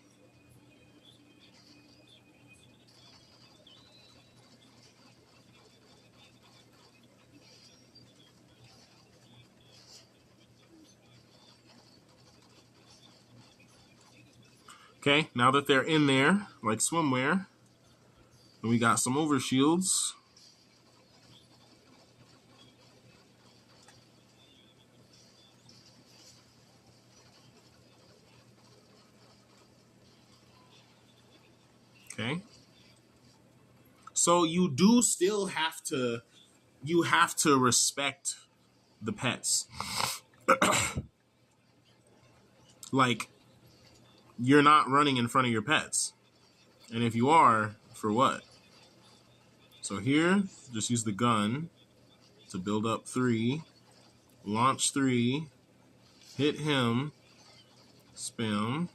Okay, now that they're in there, like swimwear, and we got some overshields. Okay. So you do still have to, respect the pets. Like, you're not running in front of your pets. And if you are, for what? So here, just use the gun to build up 3, launch 3, hit him, spam.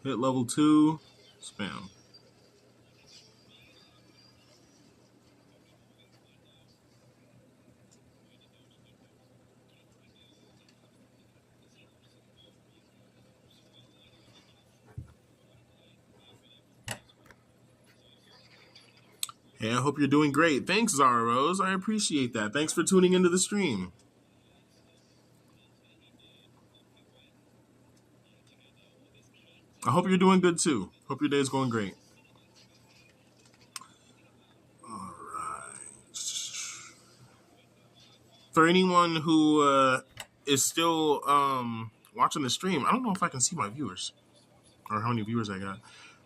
Hit level 2, spam. Hey, I hope you're doing great. Thanks, Zara Rose. I appreciate that. Thanks for tuning into the stream. I hope you're doing good too. Hope your day is going great. All right. For anyone who is still watching the stream, I don't know if I can see my viewers or how many viewers I got.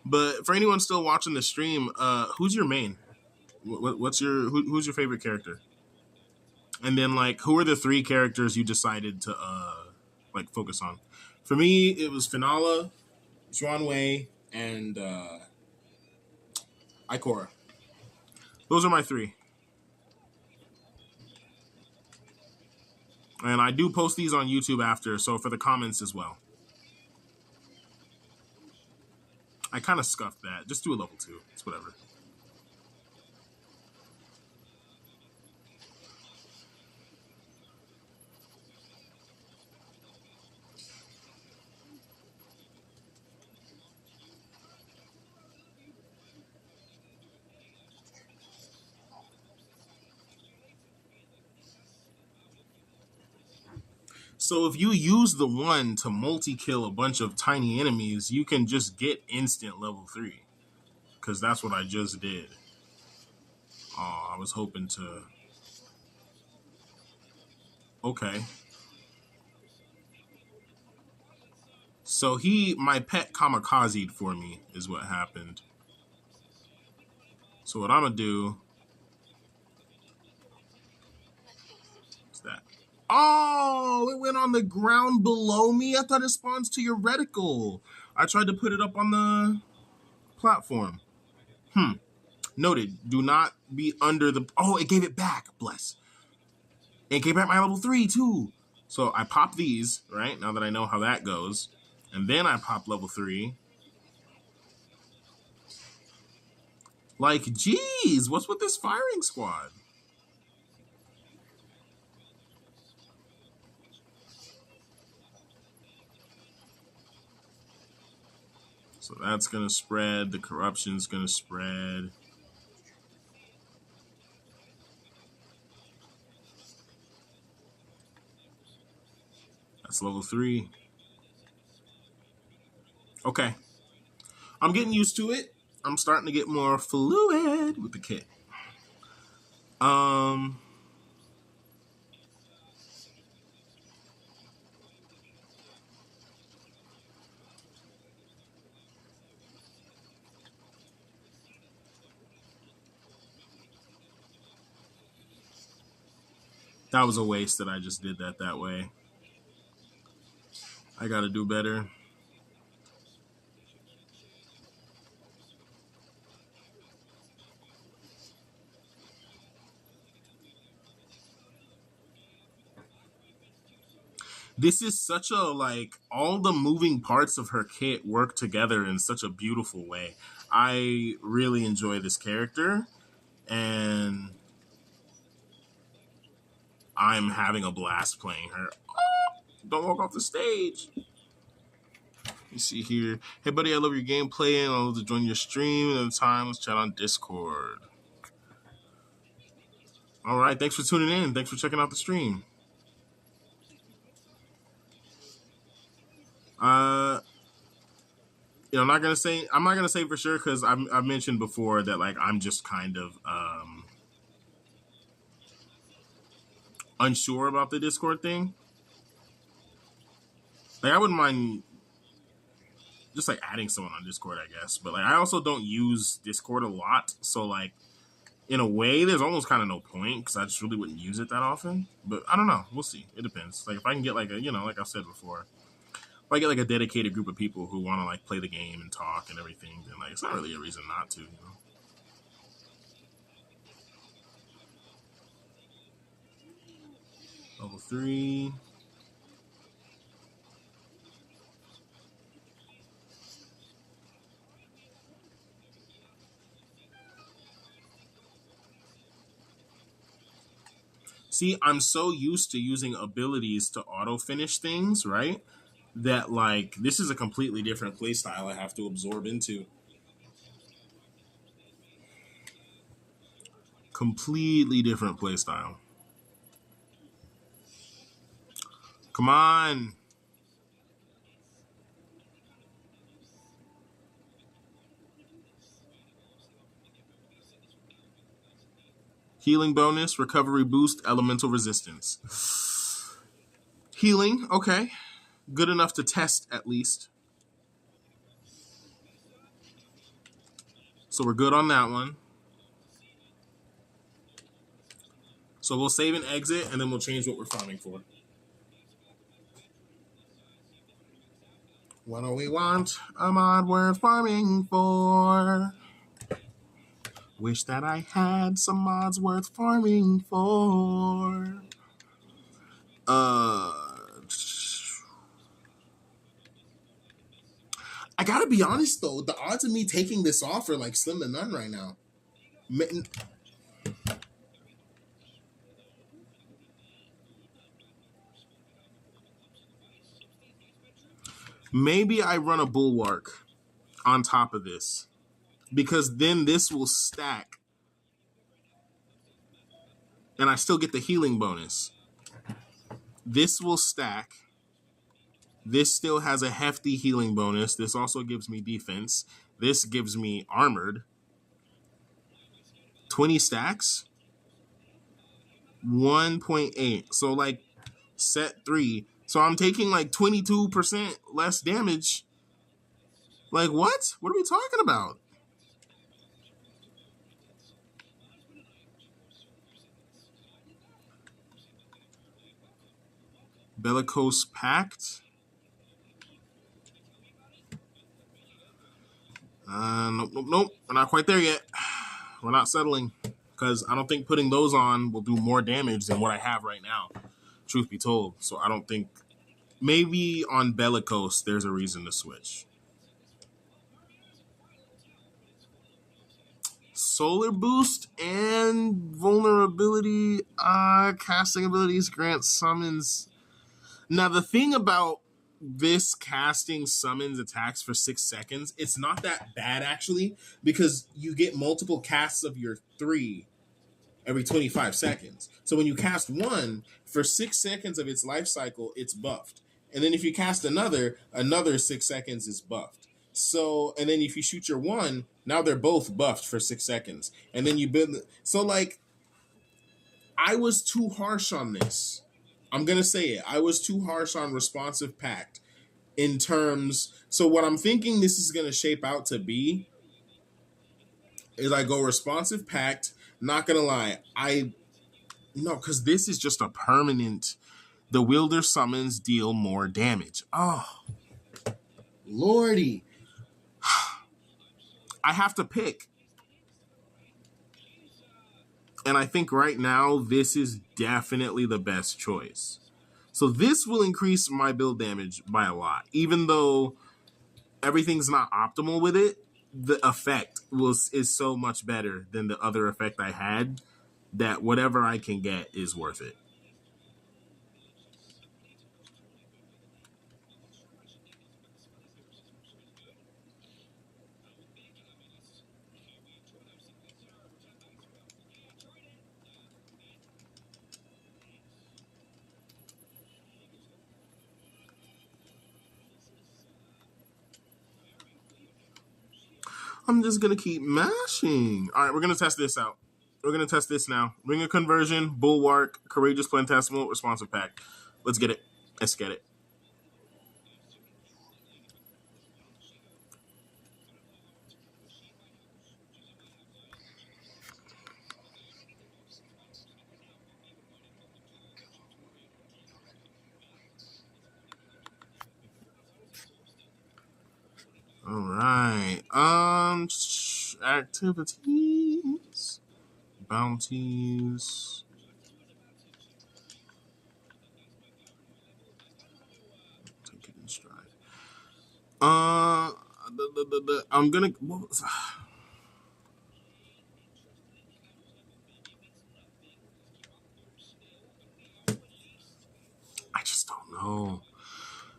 But for anyone still watching the stream, who's your main? Who's your favorite character? And then, like, who are the 3 characters you decided to like focus on? For me, it was Finala, Zhuan Wei, and Ikora. Those are my 3. And I do post these on YouTube after, so for the comments as well. I kind of scuffed that. Just do a level 2. It's whatever. So if you use the 1 to multi-kill a bunch of tiny enemies, you can just get instant level 3. Because that's what I just did. Oh, I was hoping to... Okay. So my pet kamikazed for me is what happened. So what I'm going to do... What's that? Oh, it went on the ground below me? I thought it spawns to your reticle. I tried to put it up on the platform. Noted. Do not be under the... Oh, it gave it back. Bless. It gave back my level 3, too. So I pop these, right? Now that I know how that goes. And then I pop level 3. Like, geez, what's with this firing squad? So that's going to spread. The corruption's going to spread. That's level 3. Okay. I'm getting used to it. I'm starting to get more fluid with the kit. That was a waste that I just did that way. I got to do better. This is such a, like, all the moving parts of her kit work together in such a beautiful way. I really enjoy this character, and I'm having a blast playing her. Oh, don't walk off the stage. You see here. Hey, buddy, I love your gameplay, and I'd love to join your stream at the time. Let's chat on Discord. All right, thanks for tuning in. Thanks for checking out the stream. I'm not gonna say for sure because I've mentioned before that like I'm just kind of unsure about the Discord thing. Like I wouldn't mind just like adding someone on Discord, I guess, but like I also don't use Discord a lot, so like in a way, there's almost kind of no point because I just really wouldn't use it that often. But I don't know. We'll see. It depends. Like if I can get like a, like I said before, if I get like a dedicated group of people who want to like play the game and talk and everything, then like it's not really a reason not to, Level 3. See, I'm so used to using abilities to auto-finish things, right? That, like, this is a completely different playstyle I have to absorb into. Completely different playstyle. Come on. Healing bonus, recovery boost, elemental resistance. Healing, okay. Good enough to test, at least. So we're good on that one. So we'll save and exit, and then we'll change what we're farming for. What do we want a mod worth farming for? Wish that I had some mods worth farming for. I gotta be honest though, the odds of me taking this off are like slim to none right now. Maybe I run a bulwark on top of this, because then this will stack and I still get the healing bonus. This will stack. This still has a hefty healing bonus. This also gives me defense. This gives me armored. 20 stacks. 1.8. So like set 3. So I'm taking like 22% less damage. Like what? What are we talking about? Bellicose Pact. Nope. We're not quite there yet. We're not settling. Because I don't think putting those on will do more damage than what I have right now. Truth be told. So I don't think... Maybe on Bellicose, there's a reason to switch. Solar Boost and Vulnerability. Casting abilities grant summons. Now, the thing about this casting summons attacks for 6 seconds, it's not that bad, actually, because you get multiple casts of your 3 every 25 seconds. So when you cast one, for 6 seconds of its life cycle, it's buffed. And then if you cast another 6 seconds is buffed. So, and then if you shoot your one, now they're both buffed for 6 seconds. And then you build... So, like, I was too harsh on this. I'm going to say it. I was too harsh on Responsive Pact in terms... So what I'm thinking this is going to shape out to be is I go Responsive Pact. Not going to lie. No, because this is just a permanent... The wielder summons deal more damage. Oh, Lordy. I have to pick. And I think right now, this is definitely the best choice. So this will increase my build damage by a lot. Even though everything's not optimal with it, the effect is so much better than the other effect I had that whatever I can get is worth it. I'm just going to keep mashing. All right, we're going to test this out. We're going to test this now. Ring of Conversion, Bulwark, Courageous Plantesimal, Responsive Pact. Let's get it. Let's get it. All right. Activities, bounties. Take it in stride. I'm gonna. What was, I just don't know.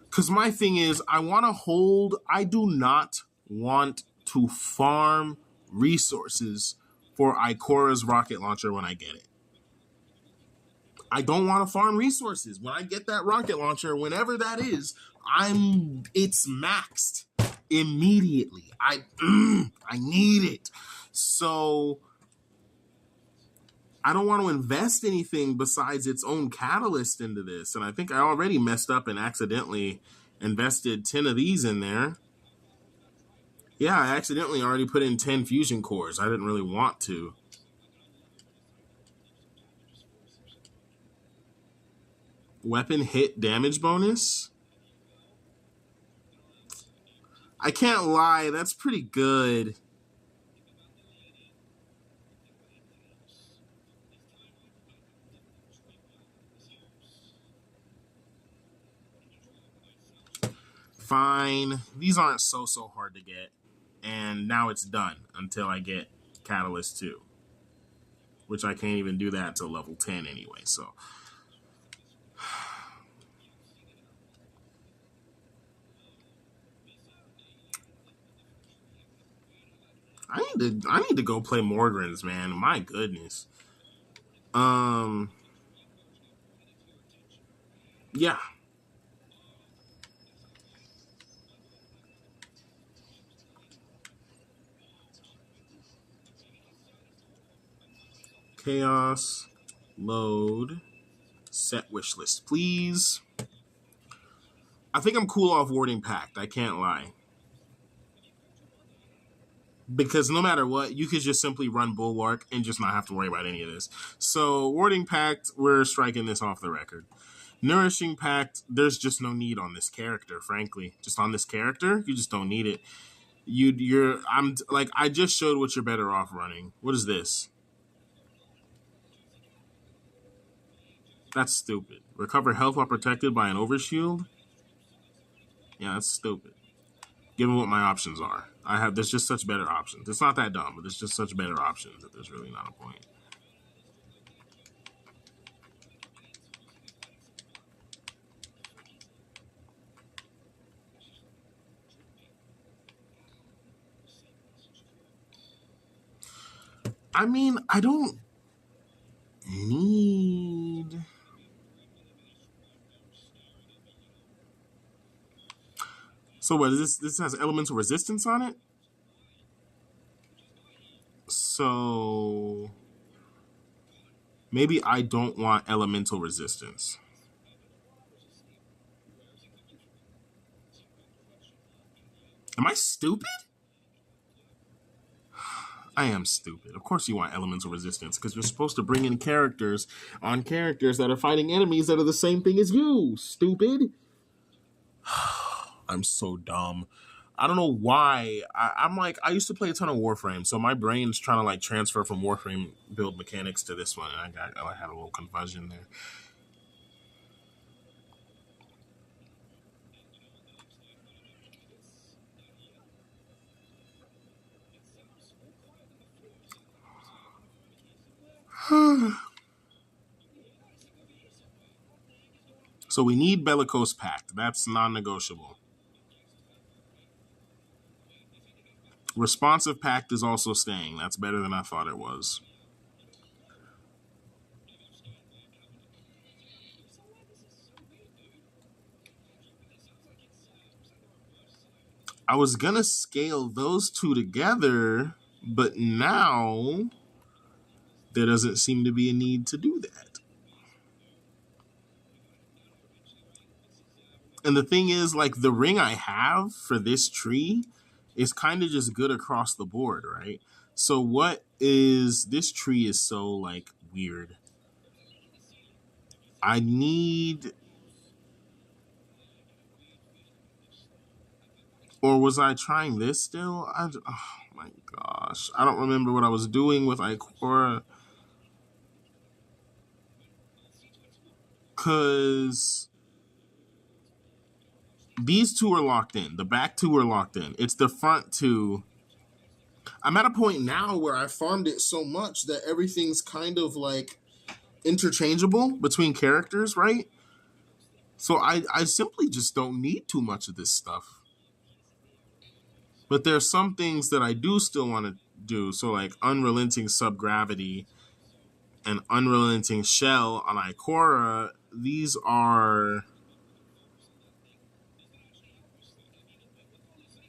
Because my thing is, I want to hold. I do not want to farm resources for Ikora's rocket launcher when I get it. I don't want to farm resources. When I get that rocket launcher, whenever that is, it's maxed immediately. I need it. So I don't want to invest anything besides its own catalyst into this. And I think I already messed up and accidentally invested 10 of these in there. Yeah, I accidentally already put in 10 fusion cores. I didn't really want to. Weapon hit damage bonus? I can't lie, that's pretty good. Fine. These aren't so hard to get. And now it's done until I get Catalyst 2. Which I can't even do that till level 10 anyway, so... I need to go play Morgrins, man. My goodness. Yeah. Chaos. Load. Set wish list, please. I think I'm cool off Warding Pact. I can't lie. Because no matter what, you could just simply run Bulwark and just not have to worry about any of this. So, Warding Pact, we're striking this off the record. Nourishing Pact, there's just no need on this character, frankly. Just on this character, you just don't need it. I'm like, I just showed what you're better off running. What is this? That's stupid. Recover health while protected by an overshield? Yeah, that's stupid. Given what my options are. There's just such better options. It's not that dumb, but there's just such better options that there's really not a point. I mean, I don't need... So what is this? This has elemental resistance on it? So maybe I don't want elemental resistance. Am I stupid? I am stupid. Of course you want elemental resistance because you're supposed to bring in characters that are fighting enemies that are the same thing as you. Stupid. I'm so dumb. I don't know why. I'm like, I used to play a ton of Warframe, so my brain's trying to like transfer from Warframe build mechanics to this one, and I had a little confusion there. So we need Bellicose Pact. That's non-negotiable. Responsive Pact is also staying. That's better than I thought it was. I was gonna scale those two together, but now there doesn't seem to be a need to do that. And the thing is, like, the ring I have for this tree is kind of just good across the board, right? So what is this tree is so like weird. I need, or was I trying this still? Oh my gosh, I don't remember what I was doing with Ikora. Cause these two are locked in. The back two are locked in. It's the front two. I'm at a point now where I farmed it so much that everything's kind of like interchangeable between characters, right? So I simply just don't need too much of this stuff. But there's some things that I do still want to do. So like Unrelenting Subgravity and Unrelenting Shell on Ikora, these are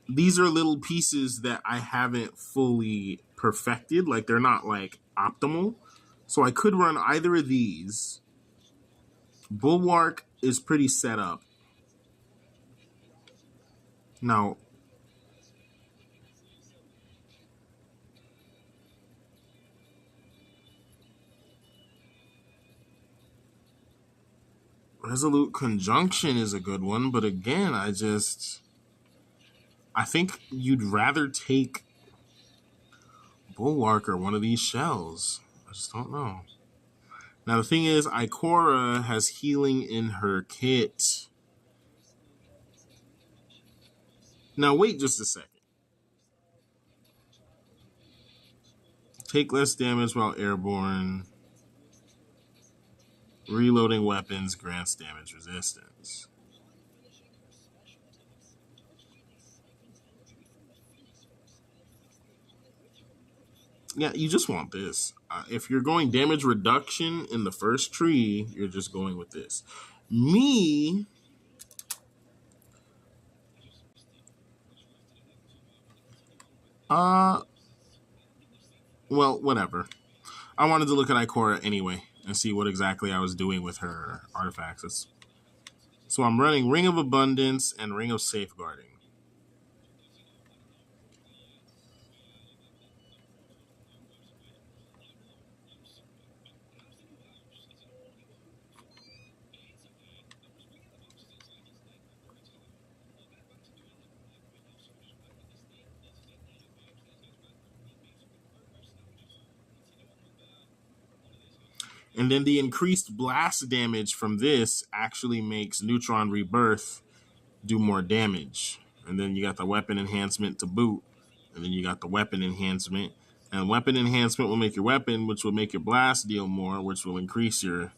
little pieces that I haven't fully perfected. Like they're not like optimal. So I could run either of these. Bulwark is pretty set up. Now, Resolute Conjunction is a good one, but again, I think you'd rather take Bulwark or one of these shells. I just don't know. Now, the thing is, Ikora has healing in her kit. Now, wait just a second. Take less damage while airborne. Reloading weapons grants damage resistance. Yeah, you just want this. If you're going damage reduction in the first tree, you're just going with this. Me, uh, well, whatever. I wanted to look at Ikora anyway and see what exactly I was doing with her artifacts. So I'm running Ring of Abundance and Ring of Safeguarding. And then the increased blast damage from this actually makes Neutron Rebirth do more damage. And then you got the weapon enhancement to boot. And then you got the weapon enhancement. And weapon enhancement will make your weapon, which will make your blast deal more, which will increase your...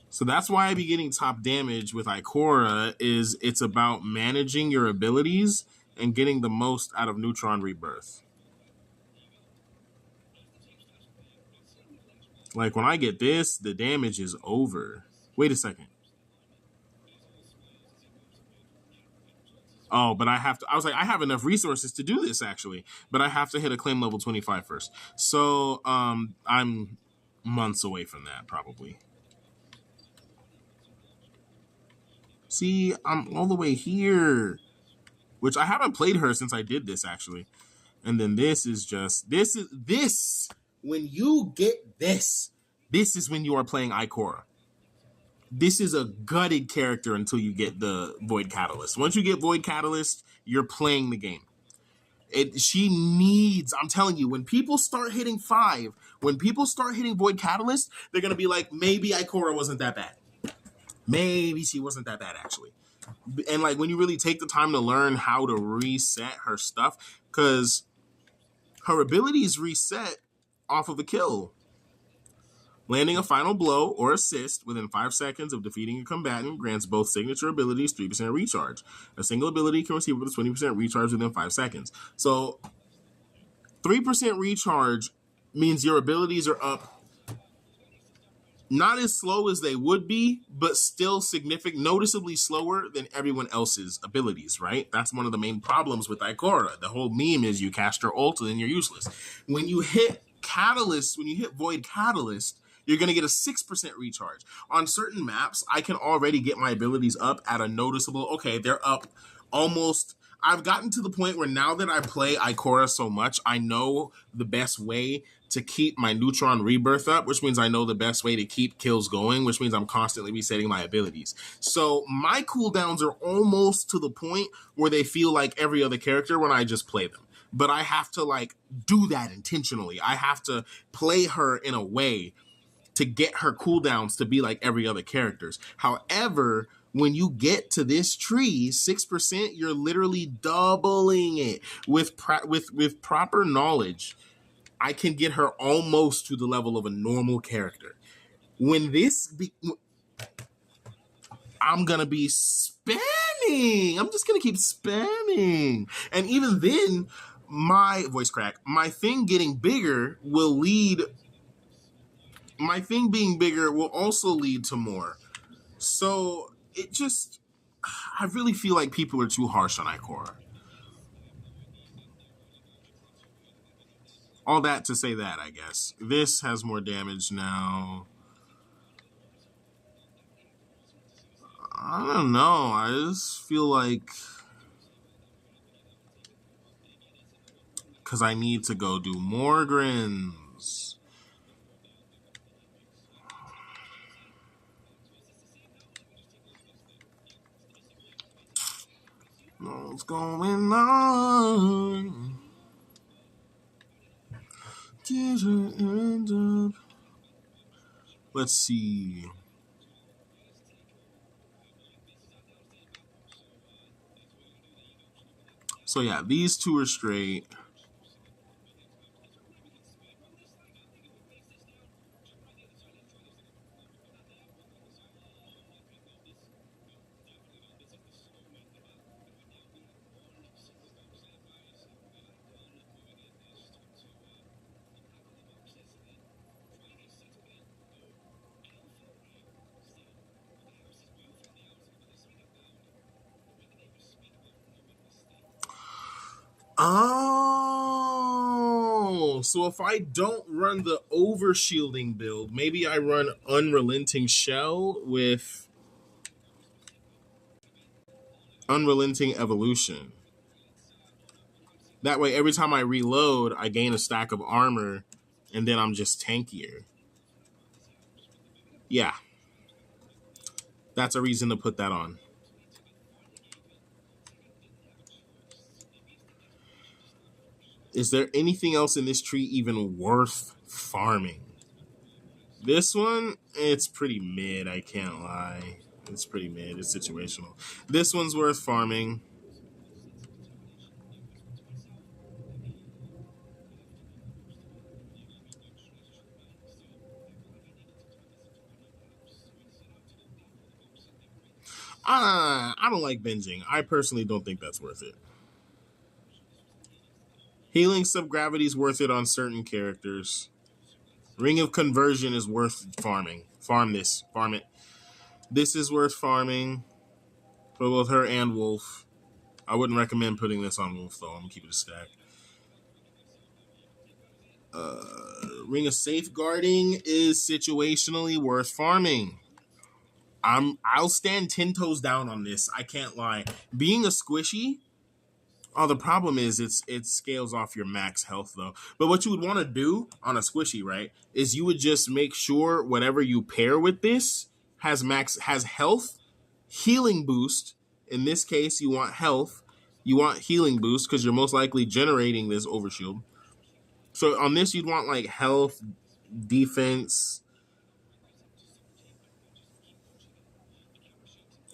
So that's why I be getting top damage with Ikora, is it's about managing your abilities and getting the most out of Neutron Rebirth. Like when I get this, the damage is over. Wait a second. Oh, but I have to. I was like, I have enough resources to do this actually, but I have to hit a claim level 25 first. So I'm months away from that probably. See, I'm all the way here, which I haven't played her since I did this actually. And then this is when you get this is when you are playing Ikora. This is a gutted character until you get the Void Catalyst. Once you get Void Catalyst, you're playing the game. She needs, I'm telling you, when people start hitting 5, when people start hitting Void Catalyst, they're going to be like, maybe Ikora wasn't that bad. Maybe she wasn't that bad, actually. And like when you really take the time to learn how to reset her stuff, because her abilities reset off of a kill. Landing a final blow or assist within 5 seconds of defeating a combatant grants both signature abilities 3% recharge. A single ability can receive with a 20% recharge within 5 seconds. So 3% recharge means your abilities are up not as slow as they would be, but still noticeably slower than everyone else's abilities, right? That's one of the main problems with Ikora. The whole meme is you cast your ult and then you're useless. When you hit Catalyst, when you hit Void Catalyst, you're going to get a 6% recharge. On certain maps, I can already get my abilities up at a noticeable, okay, they're up almost... I've gotten to the point where now that I play Ikora so much, I know the best way to keep my Neutron Rebirth up, which means I know the best way to keep kills going, which means I'm constantly resetting my abilities. So my cooldowns are almost to the point where they feel like every other character when I just play them. But I have to like do that intentionally. I have to play her in a way to get her cooldowns to be like every other characters. However, when you get to this tree, 6%, you're literally doubling it. With proper knowledge, I can get her almost to the level of a normal character. I'm gonna be spamming. I'm just gonna keep spamming. And even then, my voice crack, my thing getting bigger will lead... My thing being bigger will also lead to more. So it just... I really feel like people are too harsh on Ikora. All that to say that, I guess. This has more damage now. I don't know. I just feel like... Because I need to go do more grins. What's going on? Let's see. So yeah, these two are straight. Oh, so if I don't run the overshielding build, maybe I run Unrelenting Shell with Unrelenting Evolution. That way, every time I reload, I gain a stack of armor, and then I'm just tankier. Yeah, that's a reason to put that on. Is there anything else in this tree even worth farming? This one, it's pretty mid, I can't lie. It's pretty mid, it's situational. This one's worth farming. I don't like binging. I personally don't think that's worth it. Healing Subgravity is worth it on certain characters. Ring of Conversion is worth farming. Farm this. Farm it. This is worth farming for both her and Wolf. I wouldn't recommend putting this on Wolf, though. I'm going to keep it a stack. Ring of Safeguarding is situationally worth farming. I'll stand 10 toes down on this. I can't lie. Being a squishy, the problem is it scales off your max health though. But what you would want to do on a squishy, right, is you would just make sure whatever you pair with this has health, healing boost. In this case, you want health, you want healing boost because you're most likely generating this overshield. So on this, you'd want like health, defense,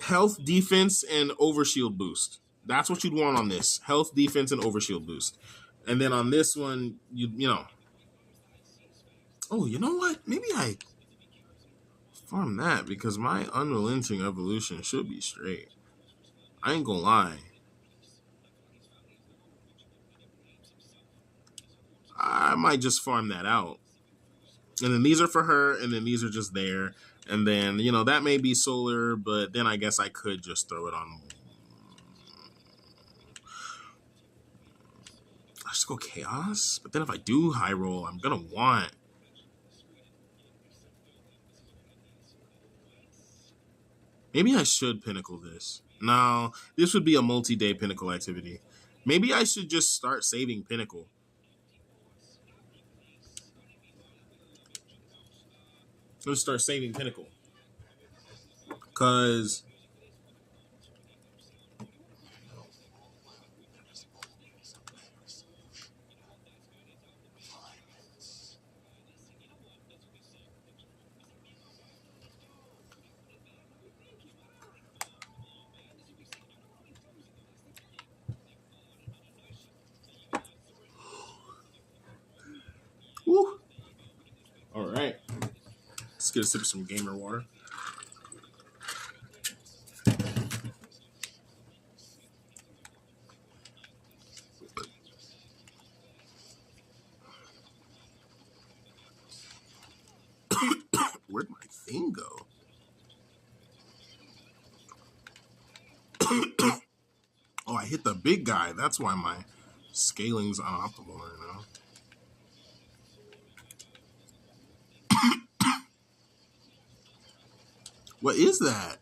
and overshield boost. That's what you'd want on this. Health, defense, and overshield boost. And then on this one, you know. Oh, you know what? Maybe I farm that because my Unrelenting Evolution should be straight. I ain't gonna lie. I might just farm that out. And then these are for her, and then these are just there. And then, you know, that may be solar, but then I guess I could just throw it on. I just go Chaos. But then if I do high roll, I'm going to want. Maybe I should Pinnacle this. No, this would be a multi-day Pinnacle activity. Maybe I should just start saving Pinnacle. Let's start saving Pinnacle. Because woo. All right. Let's get a sip of some gamer water. Where'd my thing go? Oh, I hit the big guy. That's why my scaling's unoptimal right now. What is that?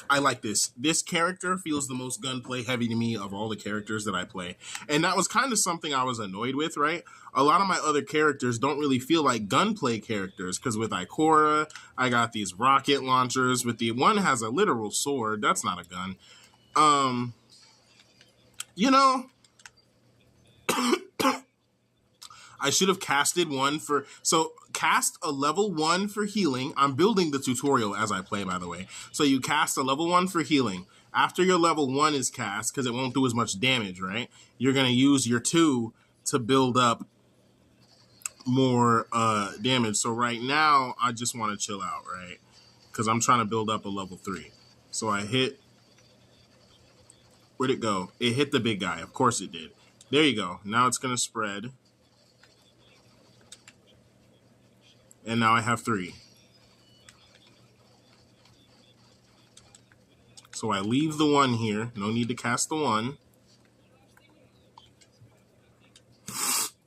I like this. This character feels the most gunplay heavy to me of all the characters that I play. And that was kind of something I was annoyed with, right? A lot of my other characters don't really feel like gunplay characters because with Ikora, I got these rocket launchers. With the one has a literal sword. That's not a gun. You know, I should have casted one for... So cast a level 1 for healing. I'm building the tutorial as I play, by the way. So you cast a level 1 for healing. After your level 1 is cast, because it won't do as much damage, right? You're going to use your 2 to build up more damage. So right now, I just want to chill out, right? Because I'm trying to build up a level 3. So I hit Where'd it go? It hit the big guy. Of course it did. There you go. Now it's going to spread. And now I have 3. So I leave the 1 here. No need to cast the 1.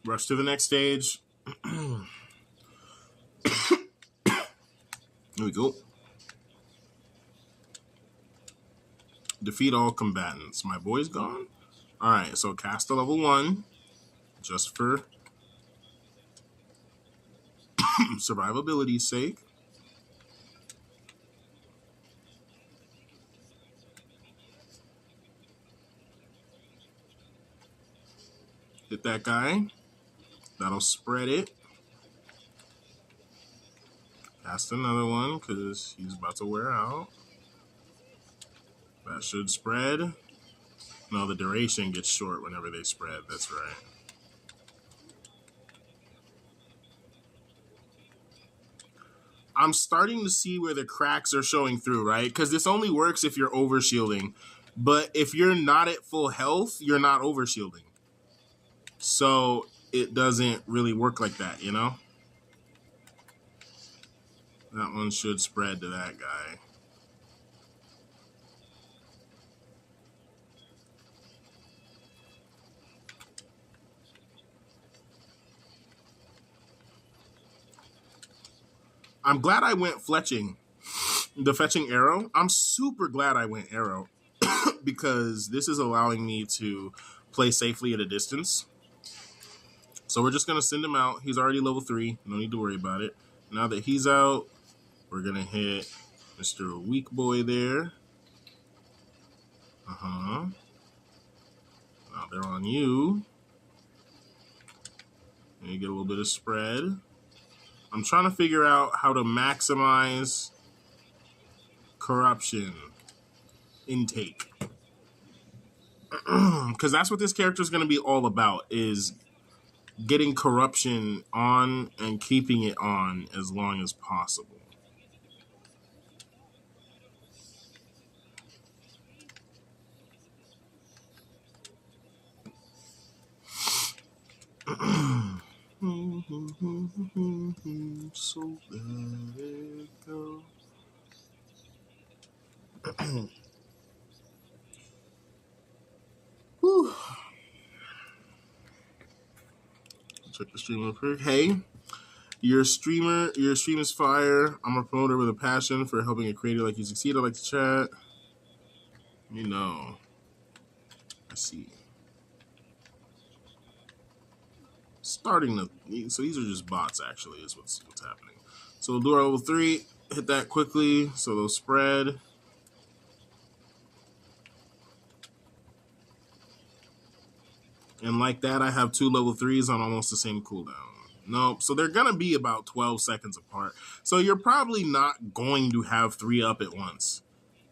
Rush to the next stage. There we go. Defeat all combatants. My boy's gone? Alright, so cast a level 1. Just for survivability's sake. Hit that guy. That'll spread it. Cast another one because he's about to wear out. That should spread. No, the duration gets short whenever they spread. That's right. I'm starting to see where the cracks are showing through, right? Because this only works if you're overshielding. But if you're not at full health, you're not overshielding. So it doesn't really work like that, you know? That one should spread to that guy. I'm glad I went fletching. The fetching arrow. I'm super glad I went arrow because this is allowing me to play safely at a distance. So we're just going to send him out. He's already level 3. No need to worry about it. Now that he's out, we're going to hit Mr. Weak Boy there. Now they're on you. And you get a little bit of spread. I'm trying to figure out how to maximize corruption intake. Because that's what this character is going to be all about, is getting corruption on and keeping it on as long as possible. So let it go. Whew. Check the stream real quick. Hey, your stream is fire. I'm a promoter with a passion for helping a creator like you succeed. I like to chat. You know. I see. Starting to, so these are just bots actually is what's happening. So we'll do our level 3, hit that quickly so they'll spread. And like that, I have 2 level 3s on almost the same cooldown. Nope. So they're going to be about 12 seconds apart. So you're probably not going to have 3 up at once.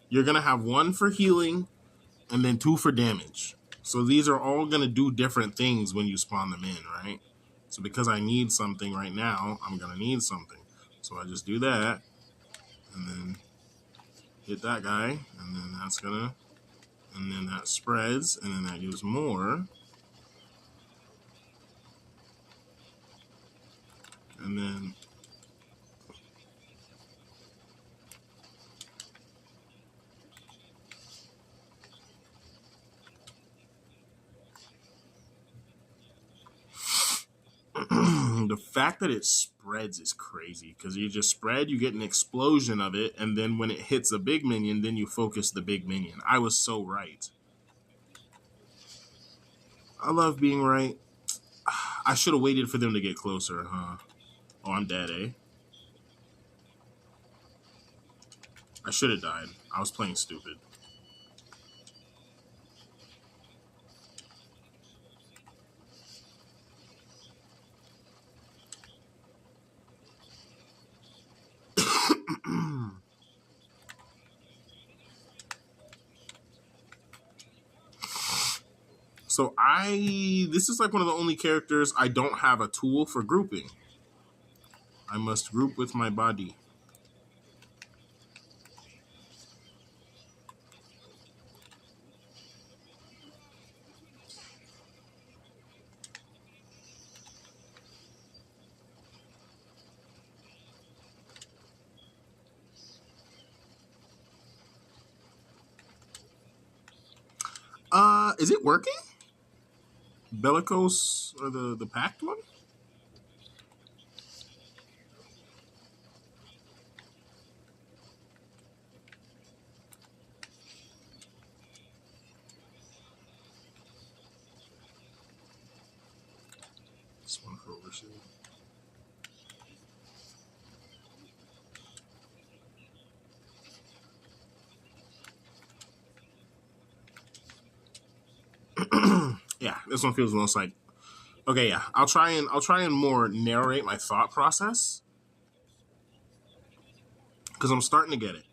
You're going to have 1 for healing and then 2 for damage. So these are all going to do different things when you spawn them in, right? So because I need something right now, I'm going to need something. So I just do that and then hit that guy. And then that's going to, and then that spreads and then that gives more. And then the fact that it spreads is crazy because you just spread, you get an explosion of it, and then when it hits a big minion, then you focus the big minion. I was so right. I love being right. I should have waited for them to get closer, huh? Oh, I'm dead, eh? I should have died. I was playing stupid. So this is like one of the only characters I don't have a tool for grouping. I must group with my body. Is it working? Bellicose or the packed one? This one for overshield. Yeah, this one feels most like okay. Yeah, I'll try and more narrate my thought process because I'm starting to get it.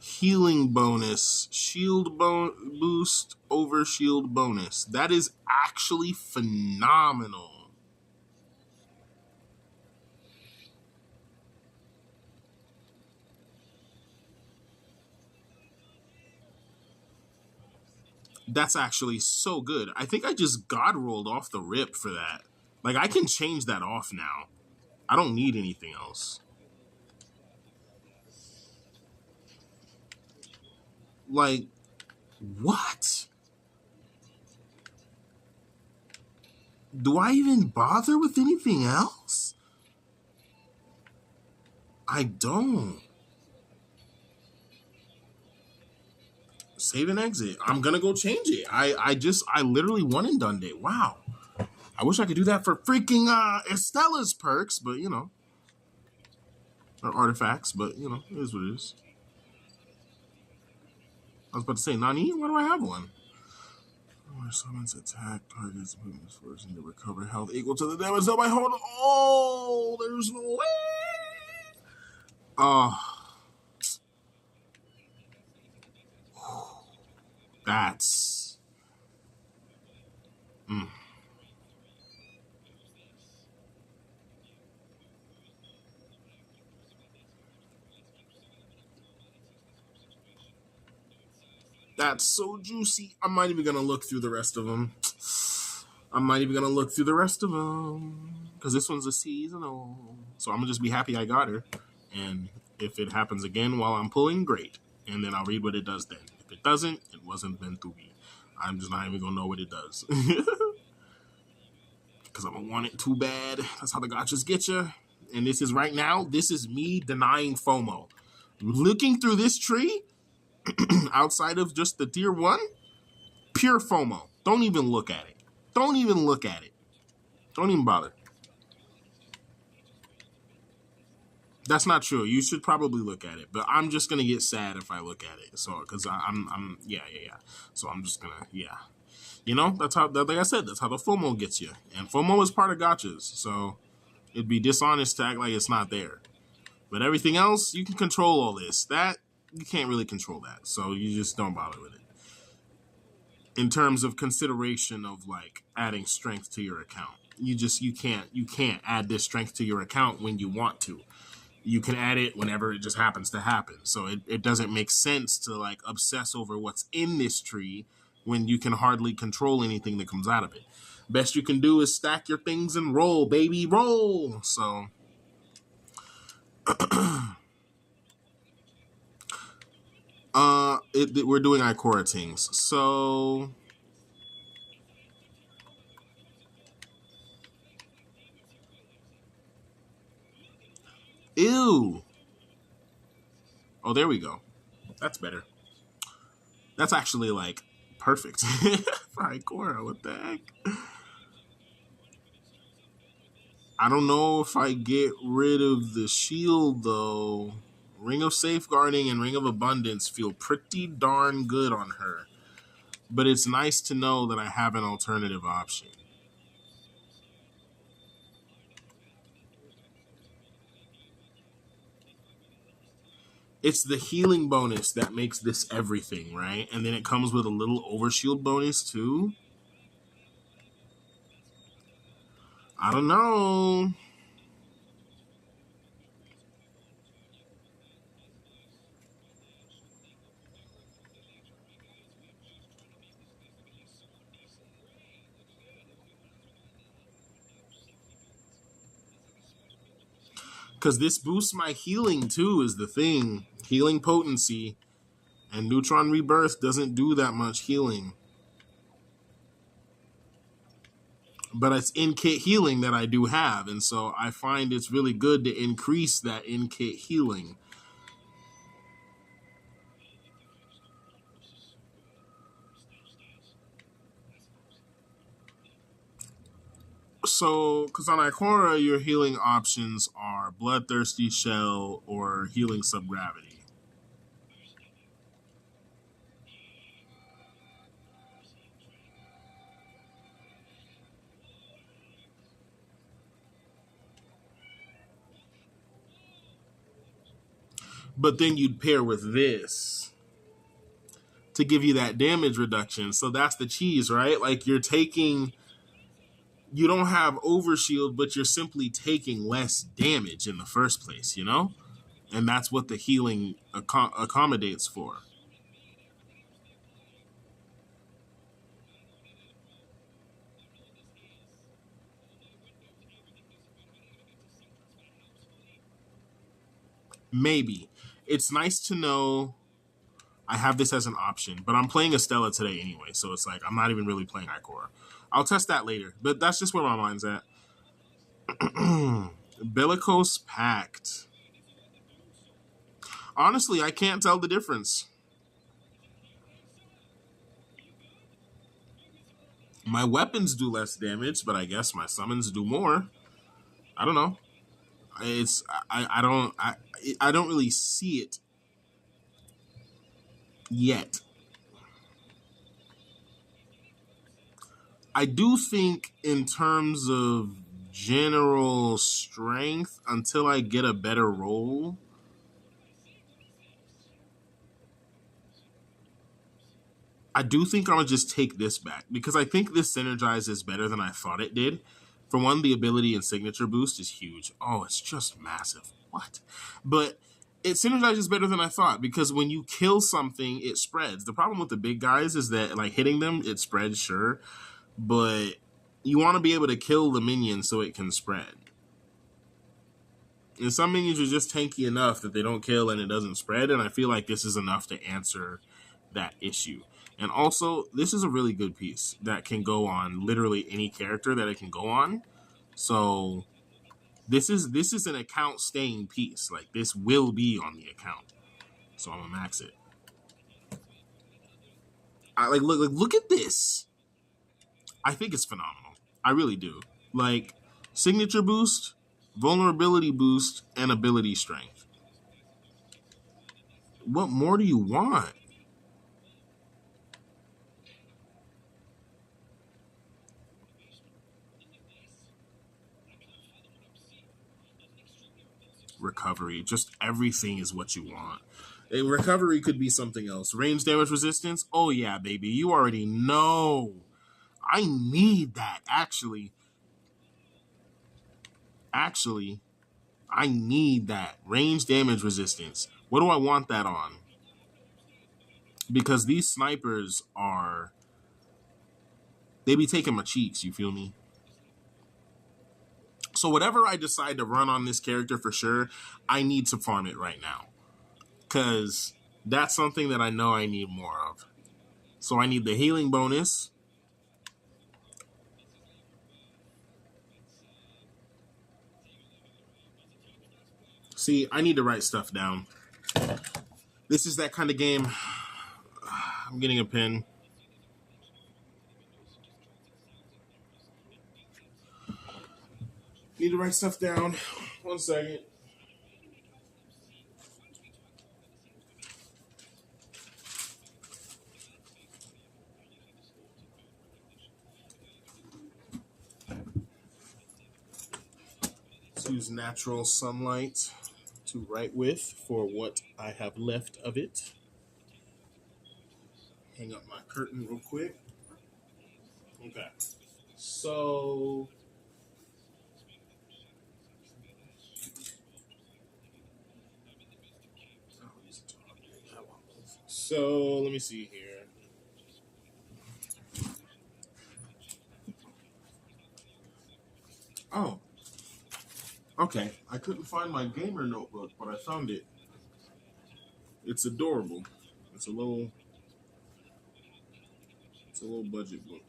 Healing bonus, shield boost, over shield bonus. That is actually phenomenal. That's actually so good. I think I just god rolled off the rip for that. Like I can change that off now. I don't need anything else. Like what? Do I even bother with anything else? I don't. Save and exit. I'm gonna go change it. I literally one and done it. Wow. I wish I could do that for freaking Estella's perks, but you know. Or artifacts, but you know, it is what it is. I was about to say, Nani, why do I have one? Or summons attack targets movements force and to recover health equal to the damage that my hold. Oh, there's no way. Oh, that's that's so juicy. I'm not even gonna look through the rest of them. I'm not even gonna look through the rest of them because this one's a seasonal. So I'm gonna just be happy I got her, and if it happens again while I'm pulling, great. And then I'll read what it does then. If it doesn't, it wasn't meant to be. I'm just not even gonna know what it does because I don't want it too bad. That's how the gotchas get you. And this is right now. This is me denying FOMO. Looking through this tree outside of just the tier 1, pure FOMO. Don't even look at it. Don't even look at it. Don't even bother. That's not true. You should probably look at it, but I'm just gonna get sad if I look at it. So, because I'm, yeah. So I'm just gonna, yeah. You know, that's how, like I said, that's how the FOMO gets you. And FOMO is part of gotchas. So it'd be dishonest to act like it's not there. But everything else, you can control all this. That, you can't really control that. So you just don't bother with it. In terms of consideration of like adding strength to your account, you can't add this strength to your account when you want to. You can add it whenever it just happens to happen. So it doesn't make sense to like obsess over what's in this tree when you can hardly control anything that comes out of it. Best you can do is stack your things and roll, baby, roll. So we're doing Ikora things. So ew. Oh, there we go. That's better. That's actually like perfect for Ikora. What the heck? I don't know if I get rid of the shield though. Ring of Safeguarding and Ring of Abundance feel pretty darn good on her. But it's nice to know that I have an alternative option. It's the healing bonus that makes this everything, right? And then it comes with a little overshield bonus too. I don't know. Because this boosts my healing too is the thing. healing potency, and Neutron Rebirth doesn't do that much healing. But it's in-kit healing that I do have, and so I find it's really good to increase that in-kit healing. So, because on Ikora, your healing options are Bloodthirsty Shell or Healing Subgravity. But then you'd pair with this to give you that damage reduction. So that's the cheese, right? Like you don't have overshield, but you're simply taking less damage in the first place, you know? And that's what the healing accommodates for. Maybe. It's nice to know I have this as an option, but I'm playing Estella today anyway, so it's like I'm not even really playing Ikora. I'll test that later, but that's just where my mind's at. Bellicose Pact. Honestly, I can't tell the difference. My weapons do less damage, but I guess my summons do more. I don't know. I don't really see it yet. I do think in terms of general strength, until I get a better roll, I do think I'm gonna just take this back because I think this synergizes better than I thought it did. For one, the ability and signature boost is huge. Oh, it's just massive. What? But it synergizes better than I thought because when you kill something, it spreads. The problem with the big guys is that like hitting them, it spreads, sure, but you want to be able to kill the minion so it can spread. And some minions are just tanky enough that they don't kill and it doesn't spread, and I feel like this is enough to answer that issue. And also, this is a really good piece that can go on literally any character that it can go on. So this is an account staying piece. Like this will be on the account. So I'm gonna max it. I like look at this. I think it's phenomenal. I really do. Like signature boost, vulnerability boost, and ability strength. What more do you want? Recovery. Just everything is what you want. A recovery could be something else. Range damage resistance? Oh yeah, baby. You already know. I need that, actually. Actually, I need that. Range damage resistance. What do I want that on? Because these snipers are... They be taking my cheeks, you feel me? So whatever I decide to run on this character for sure, I need to farm it right now. Because that's something that I know I need more of. So I need the healing bonus. See, I need to write stuff down. This is that kind of game. I'm getting a pen. Need to write stuff down. 1 second. Let's use natural sunlight to write with for what I have left of it. Hang up my curtain real quick. Okay. So let me see here. Oh. Okay. I couldn't find my gamer notebook, but I found it. It's adorable. It's a little budget book.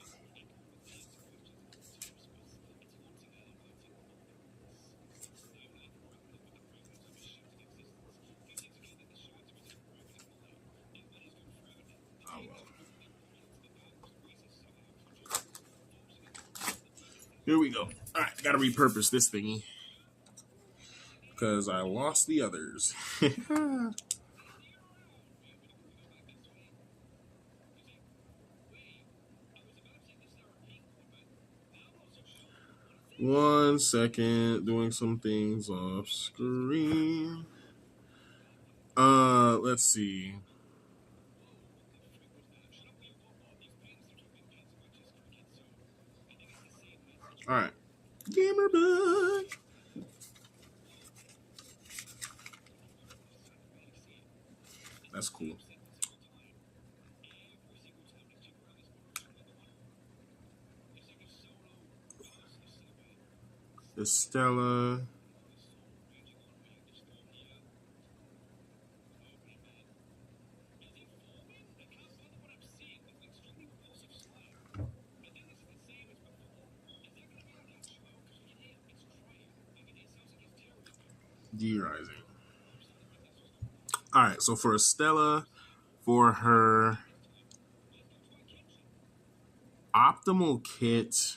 Oh well. Here we go. All right, gotta repurpose this thingy because I lost the others. 1 second, doing some things off screen. Let's see. All right, gamer book. That's cool. Estella. D Rising. All right, so for Estella, for her optimal kit,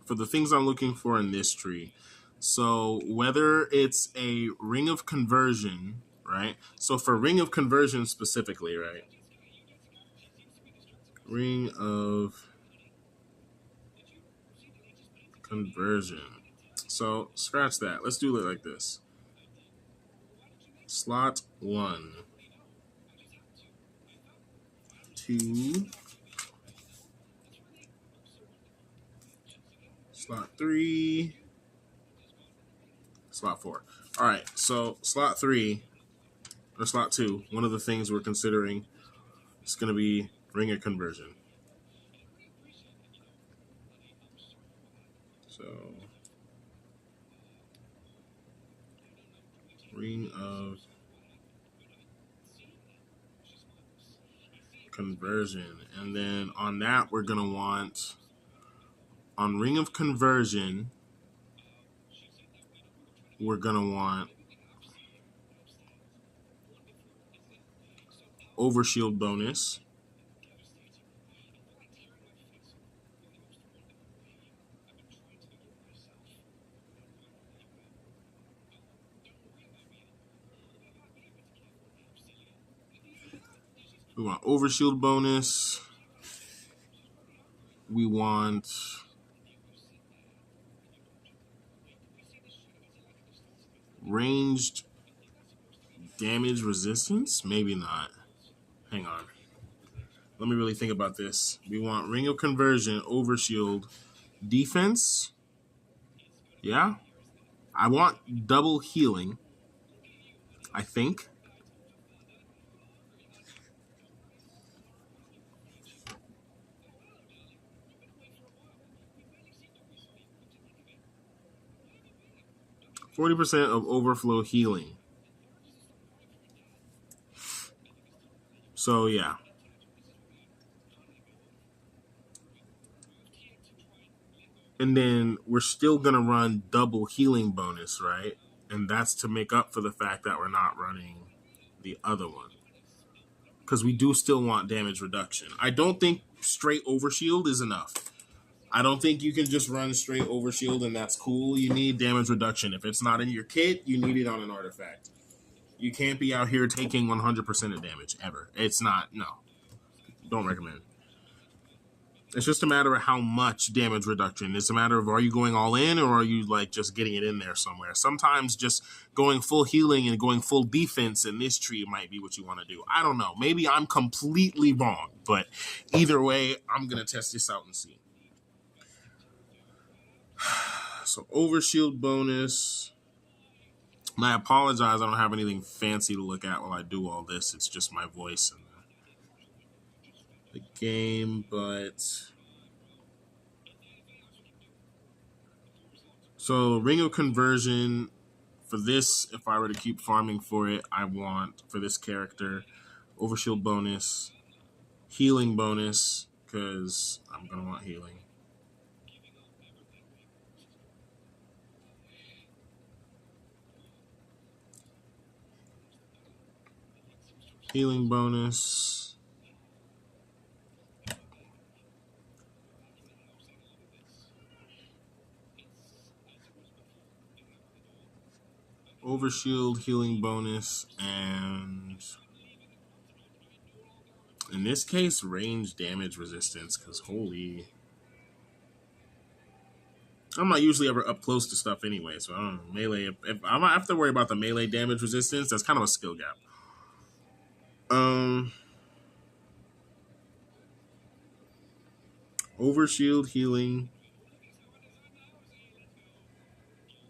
for the things I'm looking for in this tree. So whether it's a ring of conversion, right? So for ring of conversion specifically, right? Ring of conversion. So scratch that. Let's do it like this. Slot 1, 2, slot 3, slot 4. All right, so slot 3 or slot 2, one of the things we're considering is going to be ring of conversion. So ring of conversion. And then on that, we're going to want, on ring of conversion, we're going to want overshield bonus. We want overshield bonus. We want ranged damage resistance. Maybe not. Hang on. Let me really think about this. We want ring of conversion, overshield, defense. Yeah. I want double healing, I think. %40 of overflow healing. So yeah. And then we're still going to run double healing bonus, right? And that's to make up for the fact that we're not running the other one. Because we do still want damage reduction. I don't think straight overshield is enough. I don't think you can just run straight overshield and that's cool. You need damage reduction. If it's not in your kit, you need it on an artifact. You can't be out here taking 100% of damage, ever. It's not, no. Don't recommend. It's just a matter of how much damage reduction. It's a matter of, are you going all in or are you like just getting it in there somewhere? Sometimes just going full healing and going full defense in this tree might be what you want to do. I don't know. Maybe I'm completely wrong, but either way, I'm going to test this out and see. So overshield bonus. And I apologize. I don't have anything fancy to look at while I do all this. It's just my voice and the game, but so ring of conversion for for this, if I were to keep farming for it, I want for this character overshield bonus, healing bonus, because I'm gonna want healing. Healing bonus. Overshield, healing bonus, and in this case, range damage resistance, because holy. I'm not usually ever up close to stuff anyway, so I don't know. Melee, if I might have to worry about the melee damage resistance, that's kind of a skill gap. Overshield, healing,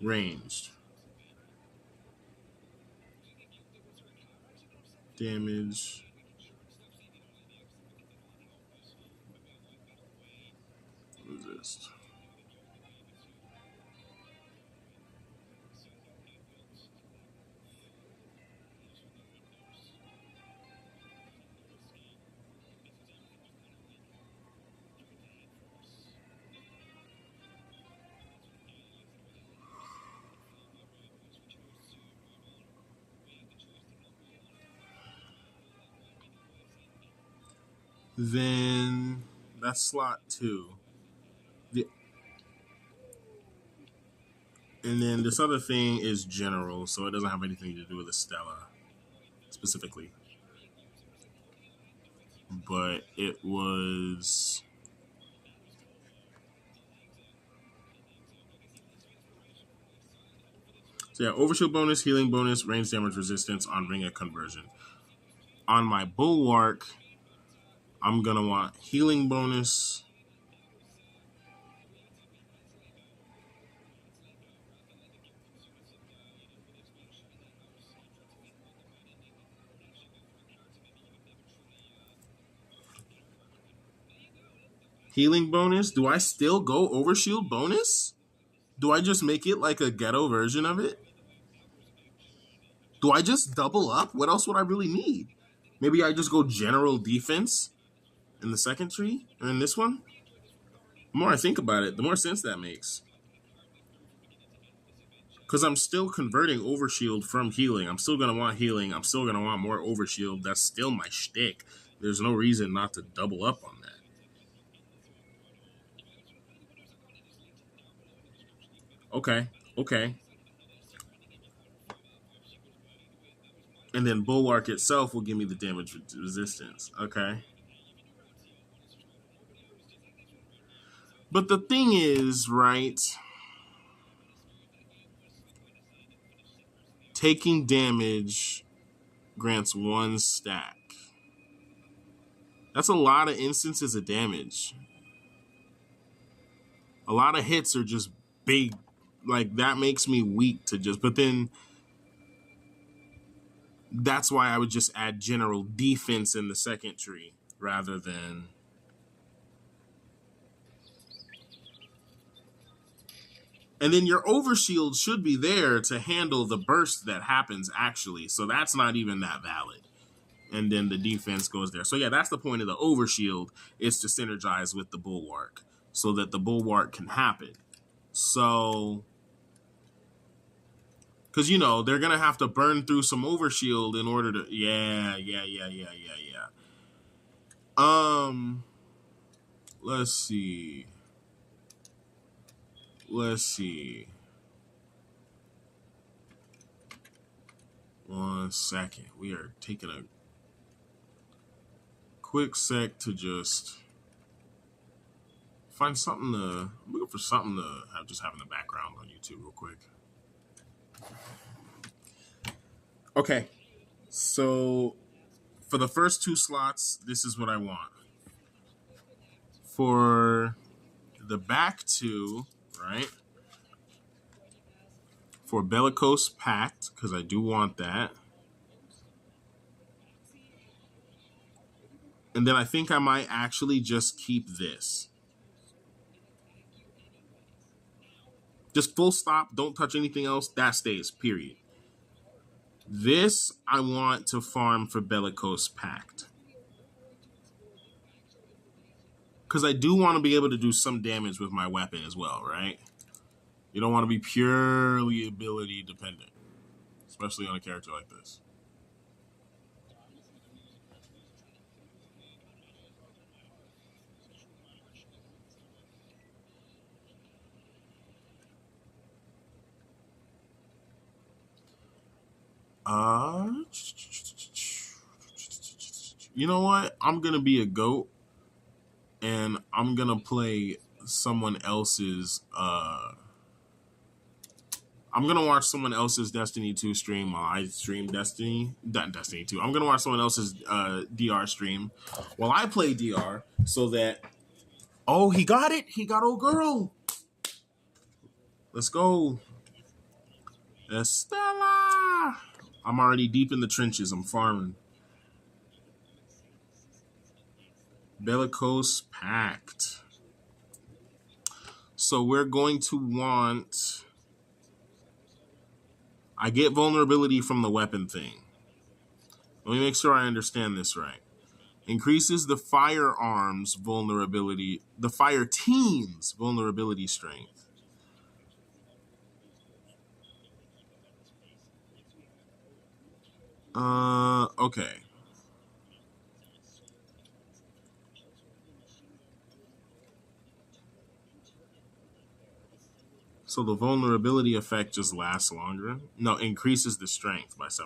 ranged. Damage. Resist. Then that's slot 2. And then this other thing is general, so it doesn't have anything to do with Estella specifically. But it was... So yeah, overshield bonus, healing bonus, range damage resistance on ring of conversion. On my bulwark, I'm going to want healing bonus. Healing bonus. Do I still go overshield bonus? Do I just make it like a ghetto version of it? Do I just double up? What else would I really need? Maybe I just go general defense in the second tree or in this one? The more I think about it, the more sense that makes. Because I'm still converting overshield from healing. I'm still going to want healing. I'm still going to want more overshield. That's still my shtick. There's no reason not to double up on that. Okay. And then Bulwark itself will give me the damage resistance. Okay. But the thing is, right, taking damage grants 1 stack. That's a lot of instances of damage. A lot of hits are just big. Like, that makes me weak to just... But then that's why I would just add general defense in the second tree rather than... And then your overshield should be there to handle the burst that happens actually. So that's not even that valid. And then the defense goes there. So yeah, that's the point of the overshield, is to synergize with the bulwark so that the bulwark can happen. So, because, you know, they're going to have to burn through some overshield in order to... Yeah. Let's see. 1 second. We are taking a quick sec to just find something to... I'm looking for something to have in the background on YouTube real quick. Okay. So for the first 2 slots, this is what I want. For the back 2, right? For Bellicose Pact, because I do want that. And then I think I might actually just keep this. Just full stop. Don't touch anything else. That stays, period. This I want to farm for Bellicose Pact. Because I do want to be able to do some damage with my weapon as well, right? You don't want to be purely ability dependent, especially on a character like this. You know what? I'm gonna be a goat, and I'm gonna play someone else's. I'm gonna watch someone else's Destiny 2 stream while I stream Destiny 2. I'm gonna watch someone else's DR stream while I play DR, so that. Oh, he got it! He got old girl. Let's go, Estella. I'm already deep in the trenches. I'm farming. Bellicose Pact. So we're going to want. I get vulnerability from the weapon thing. Let me make sure I understand this right. Increases the firearms vulnerability, the fire team's vulnerability strength. Okay. So the vulnerability effect just lasts longer? No, increases the strength by 7%.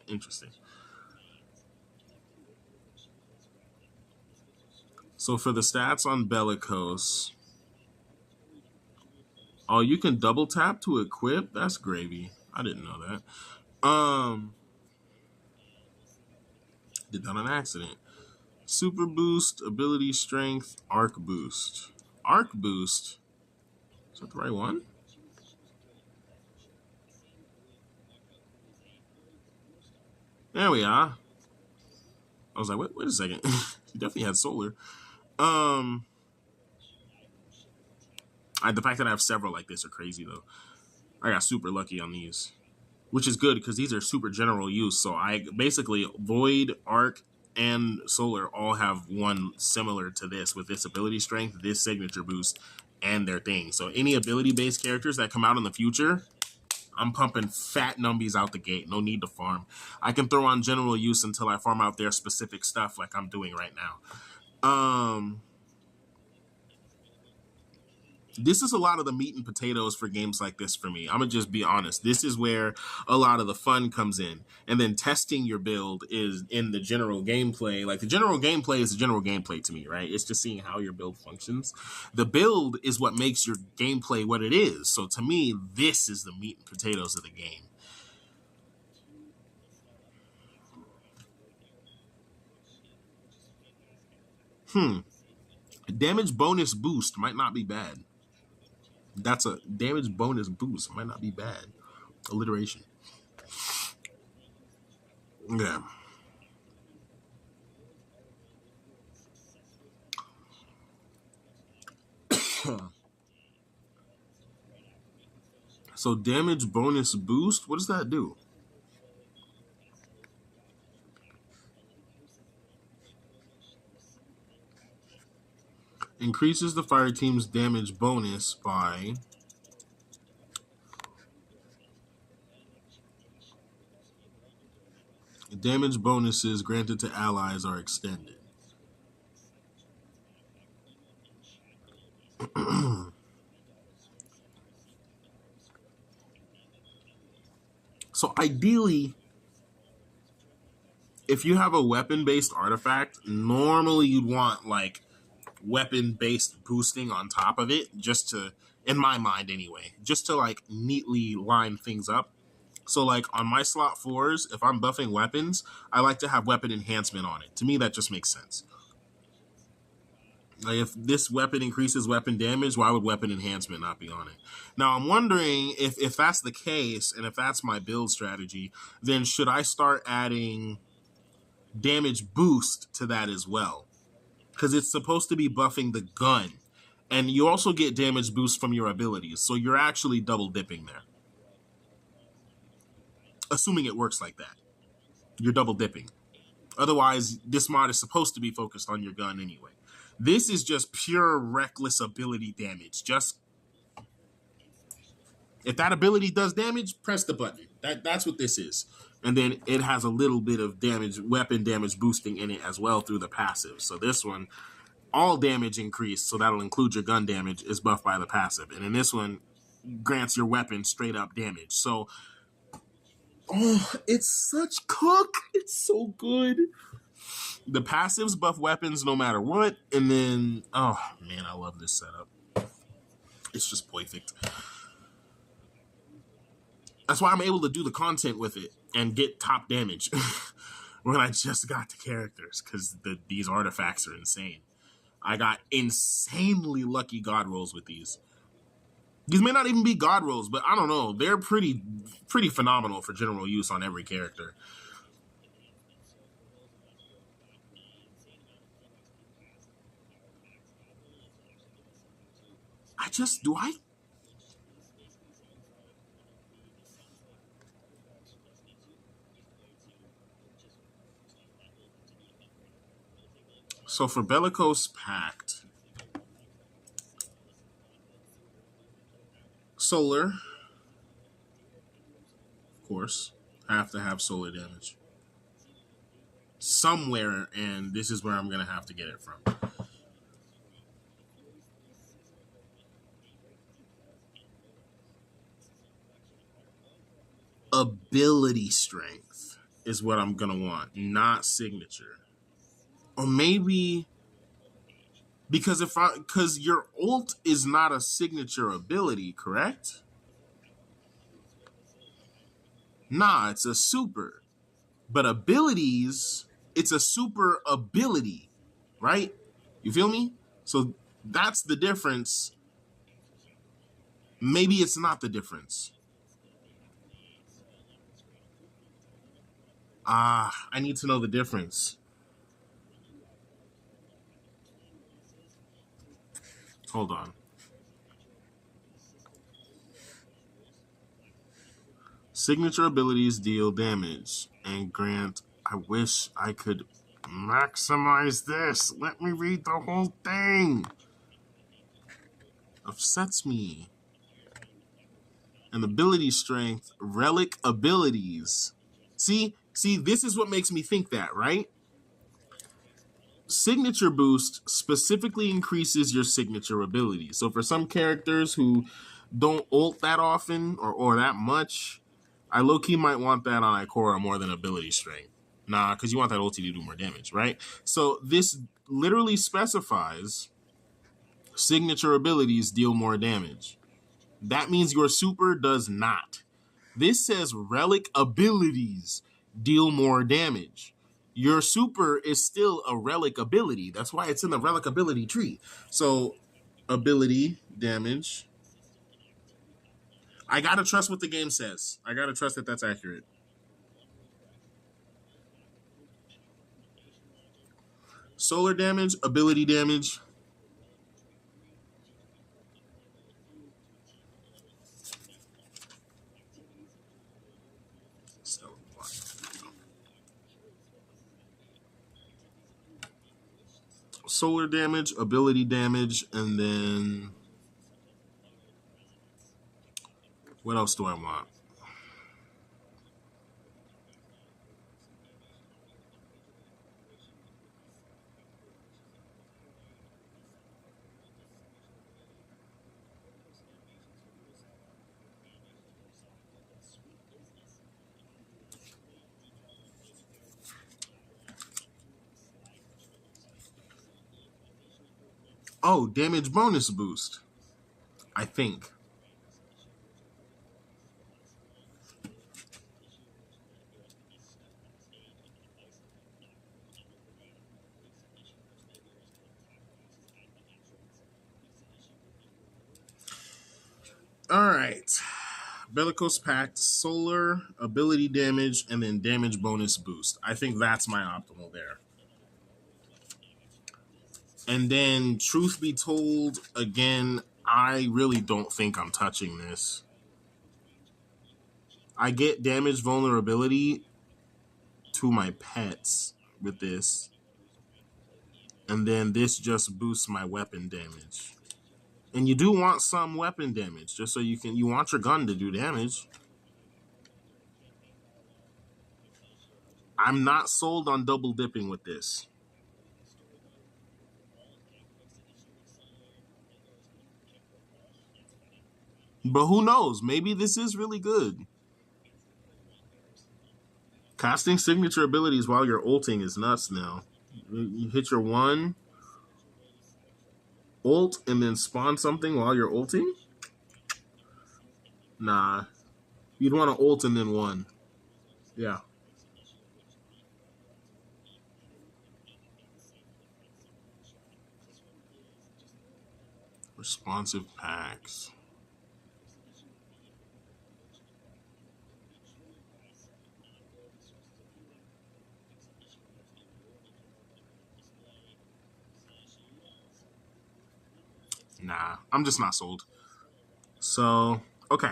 Interesting. So for the stats on Bellicose, oh, you can double tap to equip? That's gravy. I didn't know that. Did that on accident. Super boost, ability strength, arc boost. Arc boost? Is that the right one? There we are. I was like, wait a second. He definitely had solar. The fact that I have several like this are crazy though. I got super lucky on these, which is good because these are super general use. So I basically Void, Arc, and Solar all have one similar to this with this ability strength, this signature boost, and their thing. So any ability-based characters that come out in the future, I'm pumping fat numbies out the gate. No need to farm. I can throw on general use until I farm out their specific stuff like I'm doing right now. This is a lot of the meat and potatoes for games like this for me. I'm going to just be honest. This is where a lot of the fun comes in. And then testing your build is in the general gameplay. Like the general gameplay is the general gameplay to me, right? It's just seeing how your build functions. The build is what makes your gameplay what it is. So to me, this is the meat and potatoes of the game. Damage bonus boost might not be bad. That's a damage bonus boost. Might not be bad. Alliteration. Yeah. So damage bonus boost, what does that do? Increases the fire team's damage bonus by damage bonuses granted to allies are extended. So ideally, if you have a weapon-based artifact, normally you'd want like weapon-based boosting on top of it, just to, in my mind anyway, just to like neatly line things up. So like on my slot 4s, if I'm buffing weapons, I like to have weapon enhancement on it. To me, that just makes sense. Like if this weapon increases weapon damage, why would weapon enhancement not be on it? Now I'm wondering if that's the case, and if that's my build strategy, then should I start adding damage boost to that as well? Because it's supposed to be buffing the gun. And you also get damage boost from your abilities. So you're actually double dipping there. Assuming it works like that. You're double dipping. Otherwise, this mod is supposed to be focused on your gun anyway. This is just pure reckless ability damage. Just if that ability does damage, press the button. That's what this is. And then it has a little bit of damage, weapon damage boosting in it as well through the passive. So this one, all damage increased, so that'll include your gun damage, is buffed by the passive. And in this one, grants your weapon straight up damage. So, oh, it's such cook. It's so good. The passives buff weapons no matter what. And then, oh man, I love this setup. It's just perfect. That's why I'm able to do the content with it and get top damage when I just got the characters, because these artifacts are insane. I got insanely lucky god rolls with these. These may not even be god rolls, but I don't know. They're pretty phenomenal for general use on every character. So for Bellicose Pact, Solar, of course, have to have solar damage somewhere, and this is where I'm gonna have to get it from. Ability strength is what I'm gonna want, not signature. Or maybe because your ult is not a signature ability, correct? Nah, it's a super. But abilities, it's a super ability, right? You feel me? So that's the difference. Maybe it's not the difference. I need to know the difference. Hold on. Signature abilities deal damage and grant. I wish I could maximize this. Let me read the whole thing. Upsets me. And ability strength, relic abilities. See, this is what makes me think that, right? Signature boost specifically increases your signature ability. So for some characters who don't ult that often or that much, I low-key might want that on Ikora more than ability strength. Nah, because you want that ulti to do more damage, right? So this literally specifies signature abilities deal more damage. That means your super does not. This says relic abilities deal more damage. Your super is still a relic ability. That's why it's in the relic ability tree. So ability damage. I gotta trust what the game says. I gotta trust that that's accurate. Solar damage, ability damage. Solar damage, ability damage, and then what else do I want? Oh, damage bonus boost. I think. All right. Bellicose Pact, solar, ability damage, and then damage bonus boost. I think that's my optimal there. And then, truth be told, again, I really don't think I'm touching this. I get damage vulnerability to my pets with this. And then this just boosts my weapon damage. And you do want some weapon damage, just so you want your gun to do damage. I'm not sold on double dipping with this. But who knows? Maybe this is really good. Casting signature abilities while you're ulting is nuts now. You hit your one, ult, and then spawn something while you're ulting? Nah. You'd want to ult and then one. Yeah. Responsive packs. Nah, I'm just not sold. So, okay.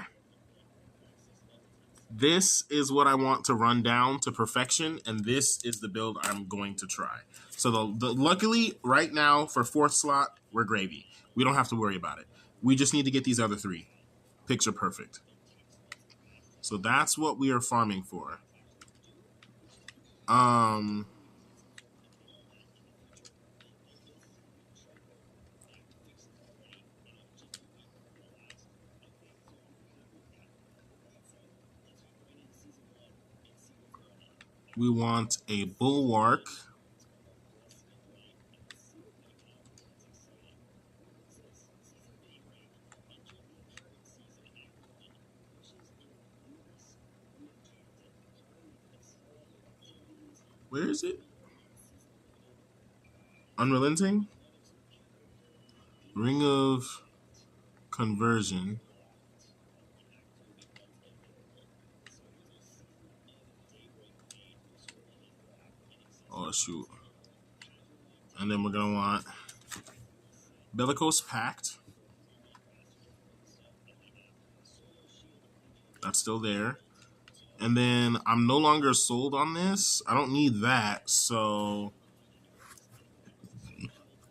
This is what I want to run down to perfection, and this is the build I'm going to try. So luckily, right now, for 4th slot, we're gravy. We don't have to worry about it. We just need to get these other 3. Picture perfect. So that's what we are farming for. We want a bulwark. Where is it? Unrelenting? Ring of Conversion. Oh, shoot. And then we're going to want Bellicose Pact. That's still there. And then I'm no longer sold on this. I don't need that. So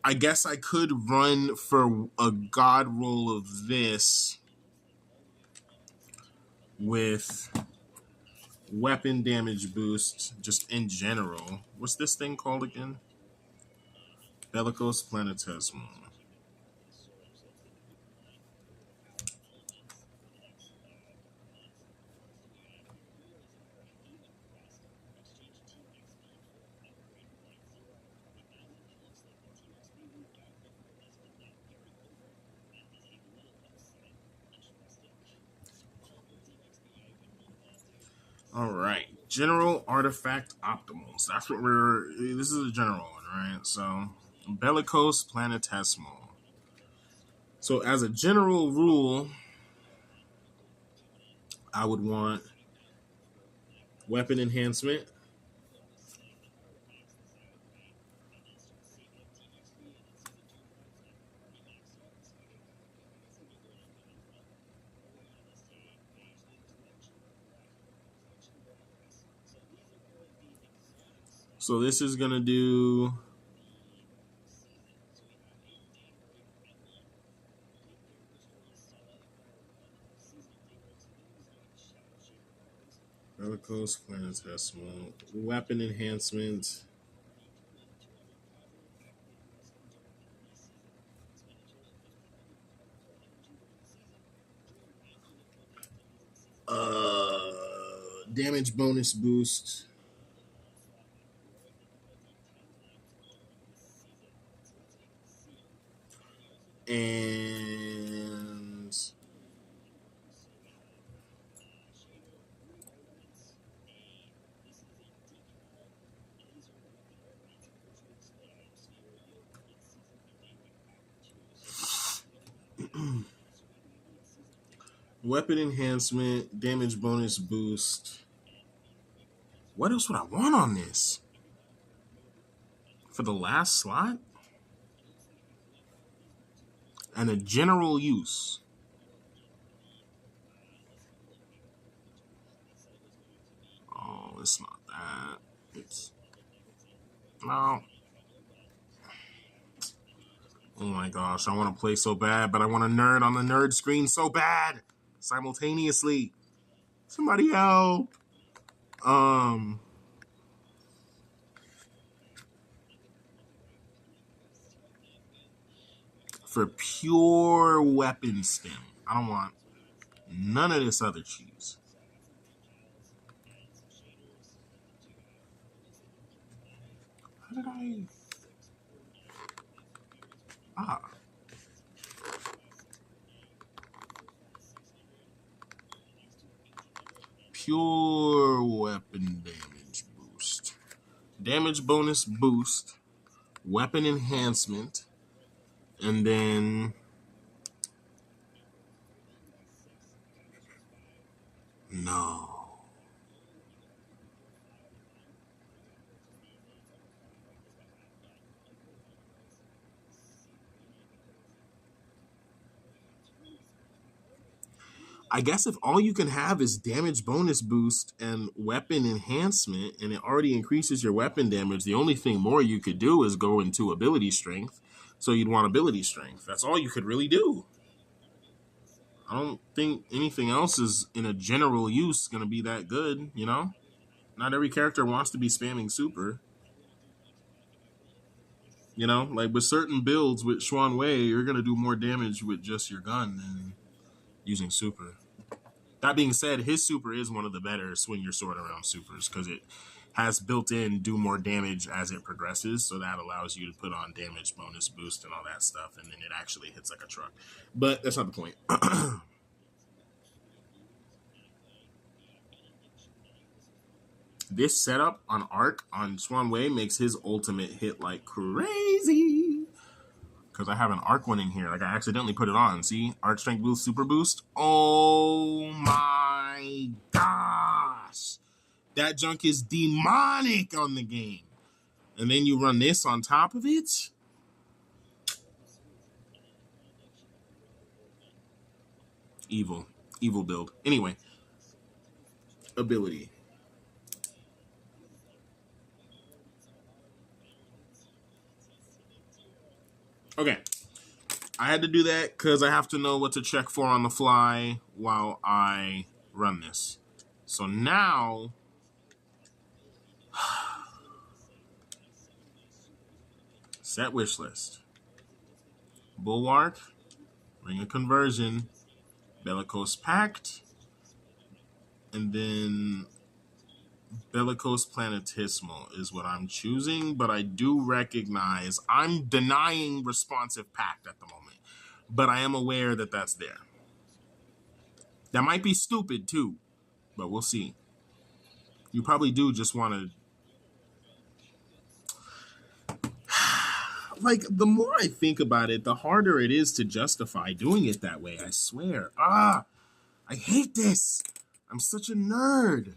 I guess I could run for a god roll of this with weapon damage boost just in general. What's this thing called again? Bellicose Planetesimal. All right. General Artifact Optimals. That's what this is a general one, right? So, Bellicose Planetesimal. So, as a general rule, I would want weapon enhancement. So, this is going to do Bellicose Planetesimal. Weapon enhancement. Damage bonus boost. And weapon enhancement, damage bonus boost. What else would I want on this? For the last slot? and a general use. Oh, it's not that. It's no. Oh my gosh, I want to play so bad, but I want to nerd on the nerd screen so bad simultaneously. Somebody help. For pure weapon stem. I don't want none of this other cheese. How did I? Ah. Pure weapon damage boost. Damage bonus boost. Weapon enhancement. And then... No. I guess if all you can have is damage bonus boost and weapon enhancement, and it already increases your weapon damage, the only thing more you could do is go into ability strength. So you'd want ability strength. That's all you could really do. I don't think anything else is in a general use going to be that good, you know? Not every character wants to be spamming super. You know, like with certain builds with Xuan Wei, you're going to do more damage with just your gun than using super. That being said, his super is one of the better swing your sword around supers because it has built in do more damage as it progresses. So that allows you to put on damage bonus boost and all that stuff. And then it actually hits like a truck. But that's not the point. This setup on Arc on Xuan Wei makes his ultimate hit like crazy. Because I have an Arc one in here. Like I accidentally put it on. See? Arc Strength Boost, Super Boost. Oh my gosh. That junk is demonic on the game. And then you run this on top of it. Evil. Evil build. Anyway. Ability. Okay. I had to do that because I have to know what to check for on the fly while I run this. So now... set wish list. Bulwark. Ring of Conversion. Bellicose Pact. And then... Bellicose Planetesimal is what I'm choosing, but I do recognize I'm denying Responsive Pact at the moment, but I am aware that that's there. That might be stupid too, but we'll see. You probably do just want to... Like, the more I think about it, the harder it is to justify doing it that way, I swear. I hate this. I'm such a nerd.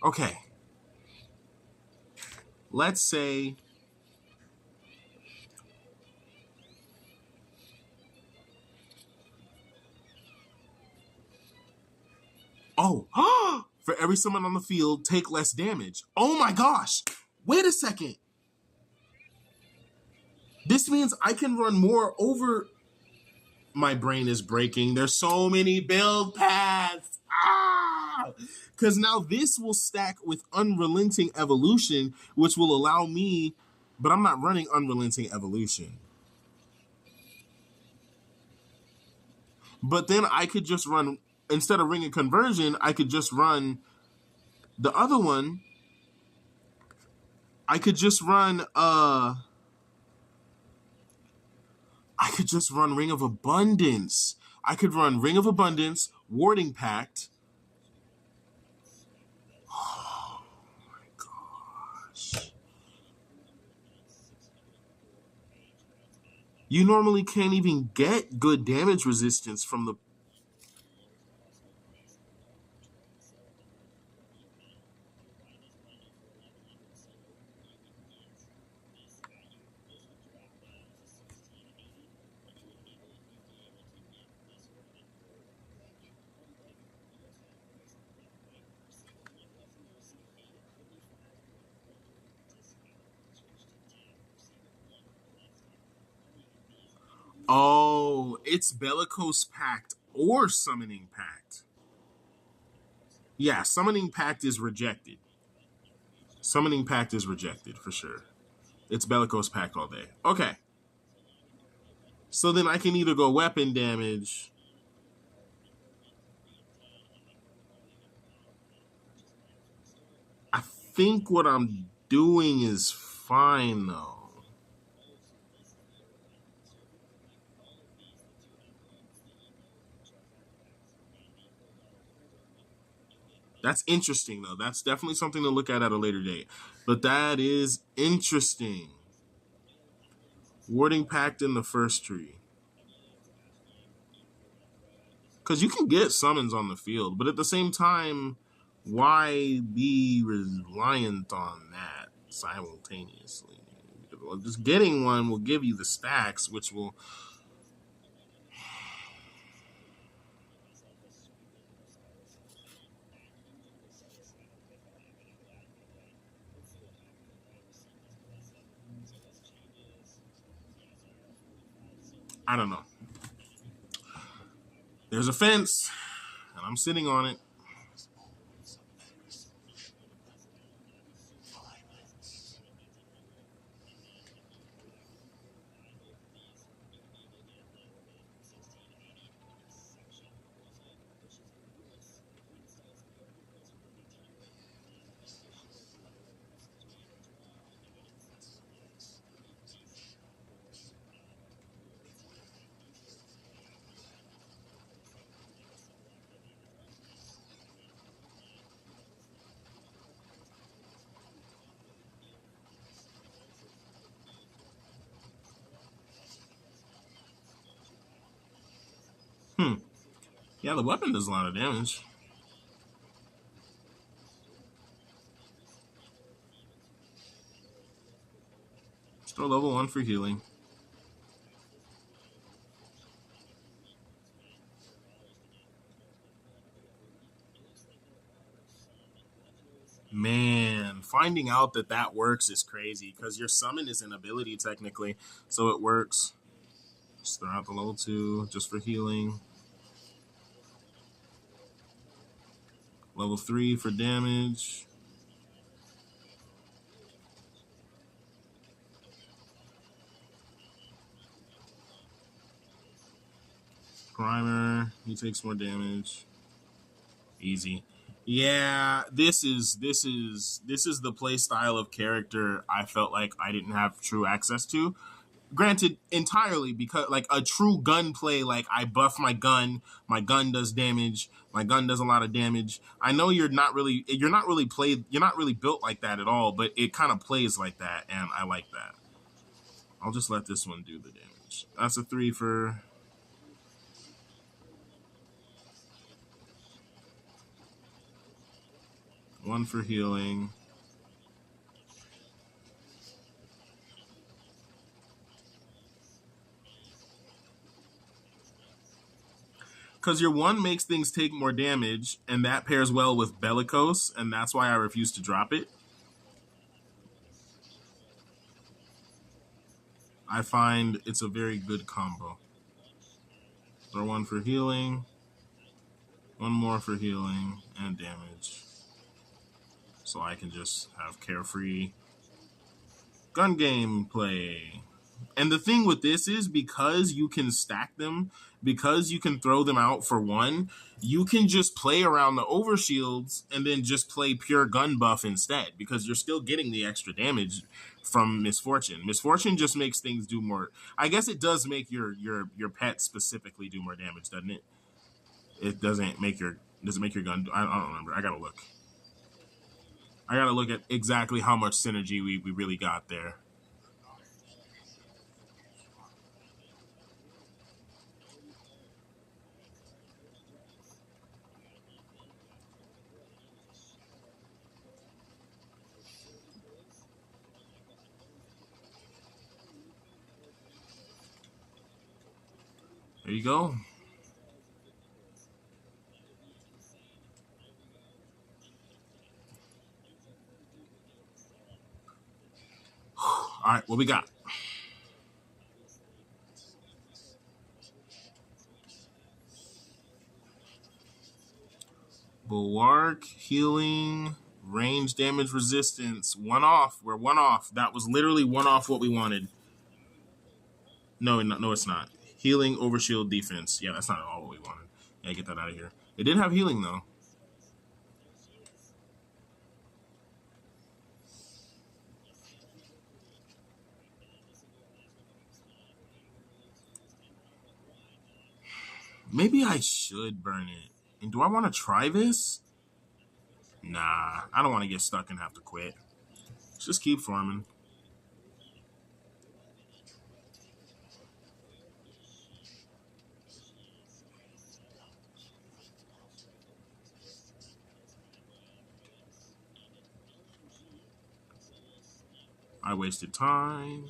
Okay. Let's say... Oh, for every summon on the field, take less damage. Oh my gosh. Wait a second. This means I can run more over... My brain is breaking. There's so many build paths. Because now this will stack with Unrelenting Evolution, which will allow me... But I'm not running Unrelenting Evolution. But then I could just run... Instead of Ring of Conversion, I could just run the other one. I could just run... I could just run Ring of Abundance. I could run Ring of Abundance, Warding Pact. Oh my gosh. You normally can't even get good damage resistance from the... Oh, it's Bellicose Pact or Summoning Pact. Yeah, Summoning Pact is rejected. Summoning Pact is rejected for sure. It's Bellicose Pact all day. Okay. So then I can either go weapon damage. I think what I'm doing is fine though. That's interesting though. That's definitely something to look at a later date. But that is interesting. Warding Pact in the first tree. Because you can get summons on the field, but at the same time, why be reliant on that simultaneously? Just getting one will give you the stacks, which will... I don't know. There's a fence, and I'm sitting on it. Yeah, the weapon does a lot of damage. Still level 1 for healing. Man, finding out that that works is crazy because your summon is an ability technically, so it works. Just throw out the level 2 just for healing. Level 3 for damage. Primer, he takes more damage. Easy. Yeah, this is the play style of character I felt like I didn't have true access to. Granted, entirely because like a true gunplay, like I buff my gun does damage, my gun does a lot of damage. I know you're not really built like that at all, but it kind of plays like that, and I like that. I'll just let this one do the damage. That's a 3 for... One for healing. Because your 1 makes things take more damage, and that pairs well with Bellicose, and that's why I refuse to drop it. I find it's a very good combo. Throw 1 for healing, 1 more for healing and damage. So I can just have carefree gun game play. And the thing with this is because you can stack them, because you can throw them out for 1, you can just play around the overshields and then just play pure gun buff instead because you're still getting the extra damage from Misfortune. Misfortune just makes things do more. I guess it does make your pet specifically do more damage, doesn't it? It doesn't make your... Does it make your gun... I don't remember. I gotta look. I gotta look at exactly how much synergy we really got there. There you go. All right, what we got? Bulwark, healing, range damage resistance. One off. We're one off. That was literally one off what we wanted. No, it's not. Healing, overshield, defense. Yeah, that's not all what we wanted. Yeah, get that out of here. It did have healing, though. Maybe I should burn it. And do I want to try this? Nah, I don't want to get stuck and have to quit. Let's just keep farming. I wasted time.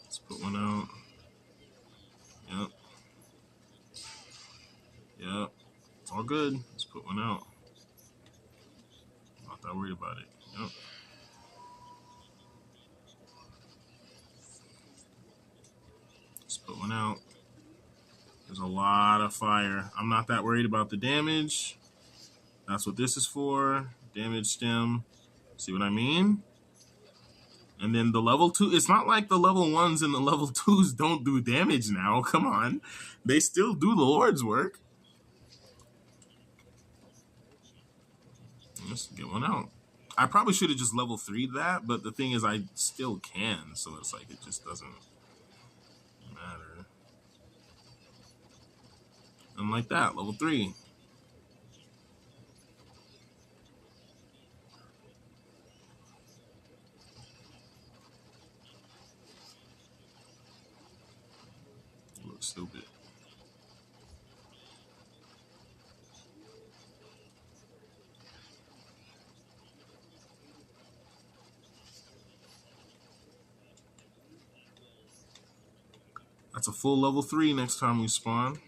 Let's put one out. Yep. Yep. It's all good. Let's put one out. Not that worried about it. Yep. Let's put one out. There's a lot of fire. I'm not that worried about the damage. That's what this is for. Damage stem. See what I mean? And then the level 2, it's not like the level 1s and the level 2s don't do damage now. Come on. They still do the Lord's work. Let's get one out. I probably should have just level 3'd that, but the thing is I still can, so it's like it just doesn't matter. And like that, level 3. Looks stupid. That's a full level 3 next time we spawn.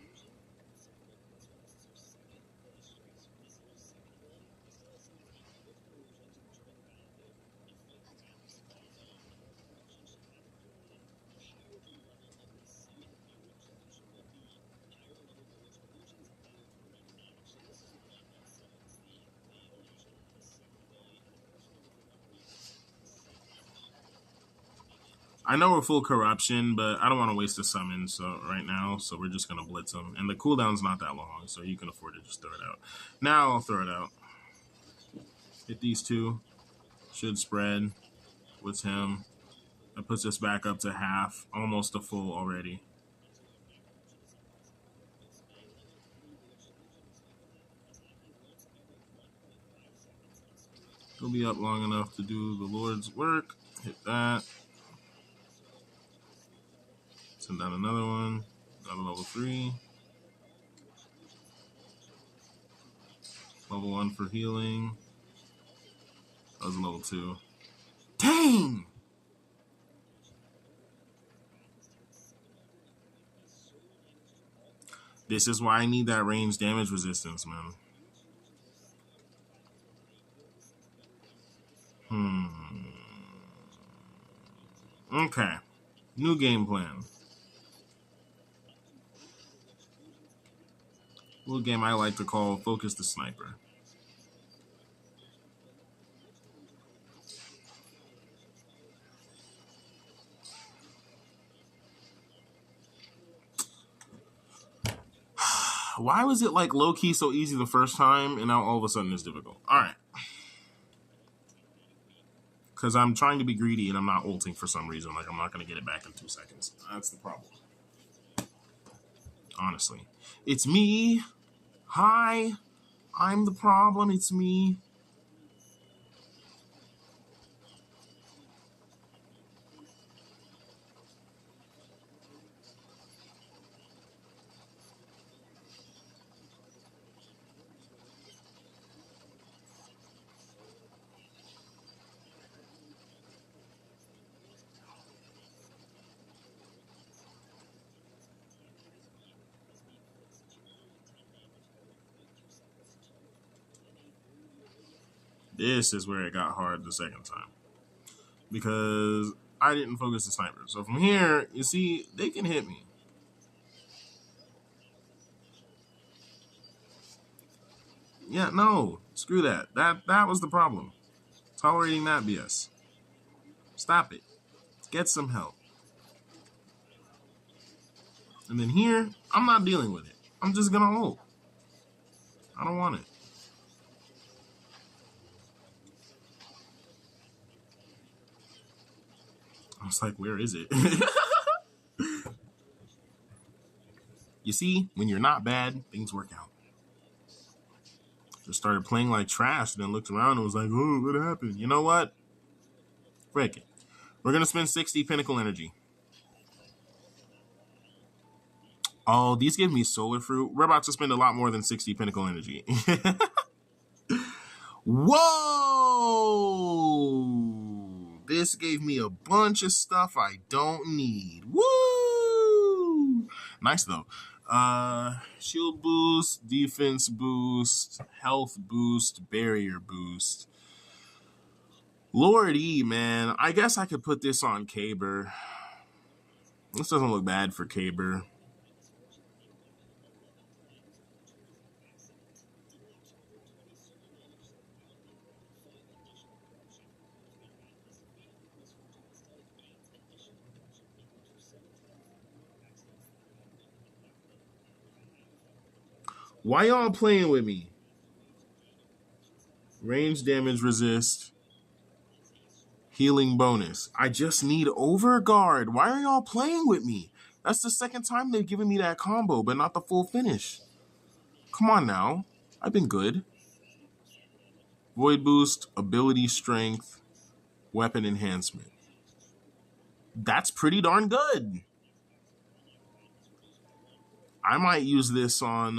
I know we're full corruption, but I don't want to waste a summon right now, so we're just going to blitz them. And the cooldown's not that long, so you can afford to just throw it out. Now I'll throw it out. Hit these two. Should spread. With him. That puts us back up to half. Almost a full already. He'll be up long enough to do the Lord's work. Hit that. Send down another one. Another level 3. Level 1 for healing. That was a level 2. Dang! This is why I need that range damage resistance, man. Okay. New game plan. Little game I like to call Focus the Sniper. Why was it like low-key so easy the first time and now all of a sudden it's difficult? Alright. Because I'm trying to be greedy and I'm not ulting for some reason. Like, I'm not going to get it back in 2 seconds. That's the problem. Honestly. It's me. Hi. I'm the problem. It's me. This is where it got hard the second time. Because I didn't focus the sniper. So from here, you see, they can hit me. Yeah, no. Screw that. That was the problem. Tolerating that BS. Stop it. Get some help. And then here, I'm not dealing with it. I'm just gonna ult. I don't want it. I was like, where is it? You see, when you're not bad, things work out. Just started playing like trash, and then looked around and was like, oh, what happened? You know what? Break it. We're going to spend 60 pinnacle energy. Oh, these give me solar fruit. We're about to spend a lot more than 60 pinnacle energy. Whoa! This gave me a bunch of stuff I don't need. Woo! Nice though. Shield boost, defense boost, health boost, barrier boost. Lord E, man. I guess I could put this on Caber. This doesn't look bad for Caber. Why y'all playing with me? Range damage resist. Healing bonus. I just need Overguard. Why are y'all playing with me? That's the second time they've given me that combo, but not the full finish. Come on now. I've been good. Void boost, ability strength, weapon enhancement. That's pretty darn good. I might use this on,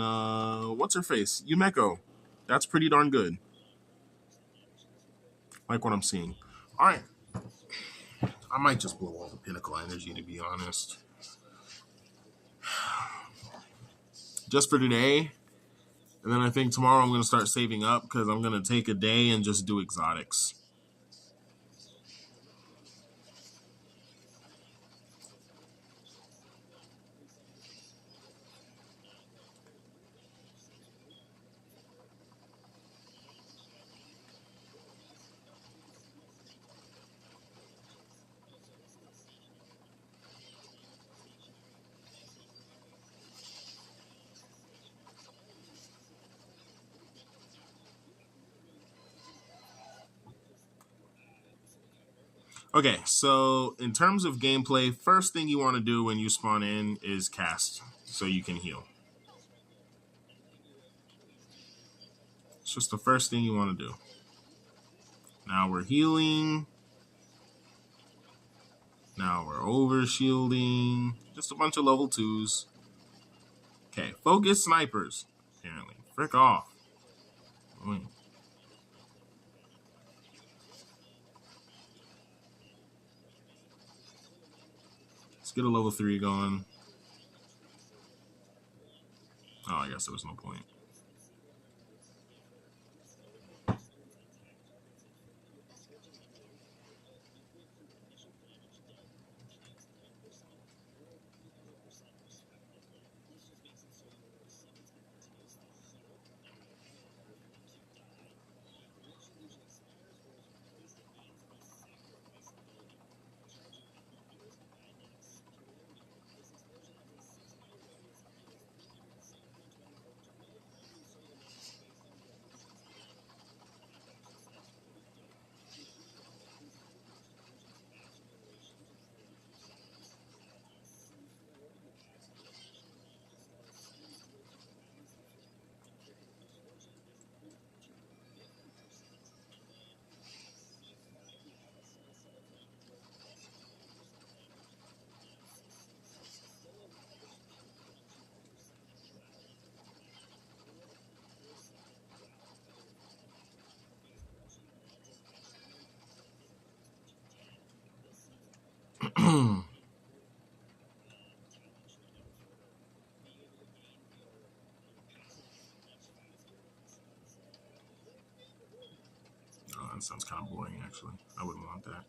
what's her face? Yumeko. That's pretty darn good. Like what I'm seeing. All right. I might just blow all the pinnacle energy, to be honest. Just for today. And then I think tomorrow I'm going to start saving up because I'm going to take a day and just do exotics. Okay, so in terms of gameplay, first thing you want to do when you spawn in is cast so you can heal. It's just the first thing you want to do. Now we're healing. Now we're over shielding. Just a bunch of level 2s. Okay, focus snipers, apparently. Frick off. Let's get a level 3 going. Oh, I guess there was no point. Oh, that sounds kind of boring, actually. I wouldn't want that.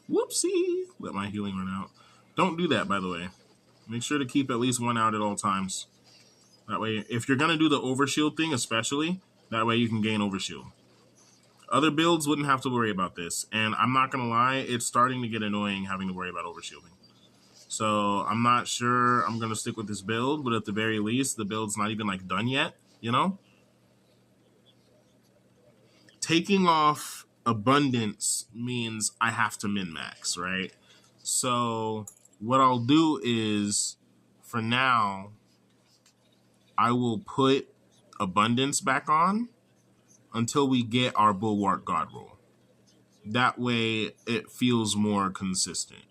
Whoops. Whoopsie. Let my healing run out. Don't do that, by the way. Make sure to keep at least one out at all times. That way, if you're going to do the overshield thing, especially, that way you can gain overshield. Other builds wouldn't have to worry about this. And I'm not going to lie, it's starting to get annoying having to worry about overshielding. So I'm not sure I'm going to stick with this build, but at the very least, the build's not even like done yet, you know? Taking off abundance means I have to min-max, right? So what I'll do is, for now, I will put abundance back on until we get our Bulwark God roll. That way it feels more consistent.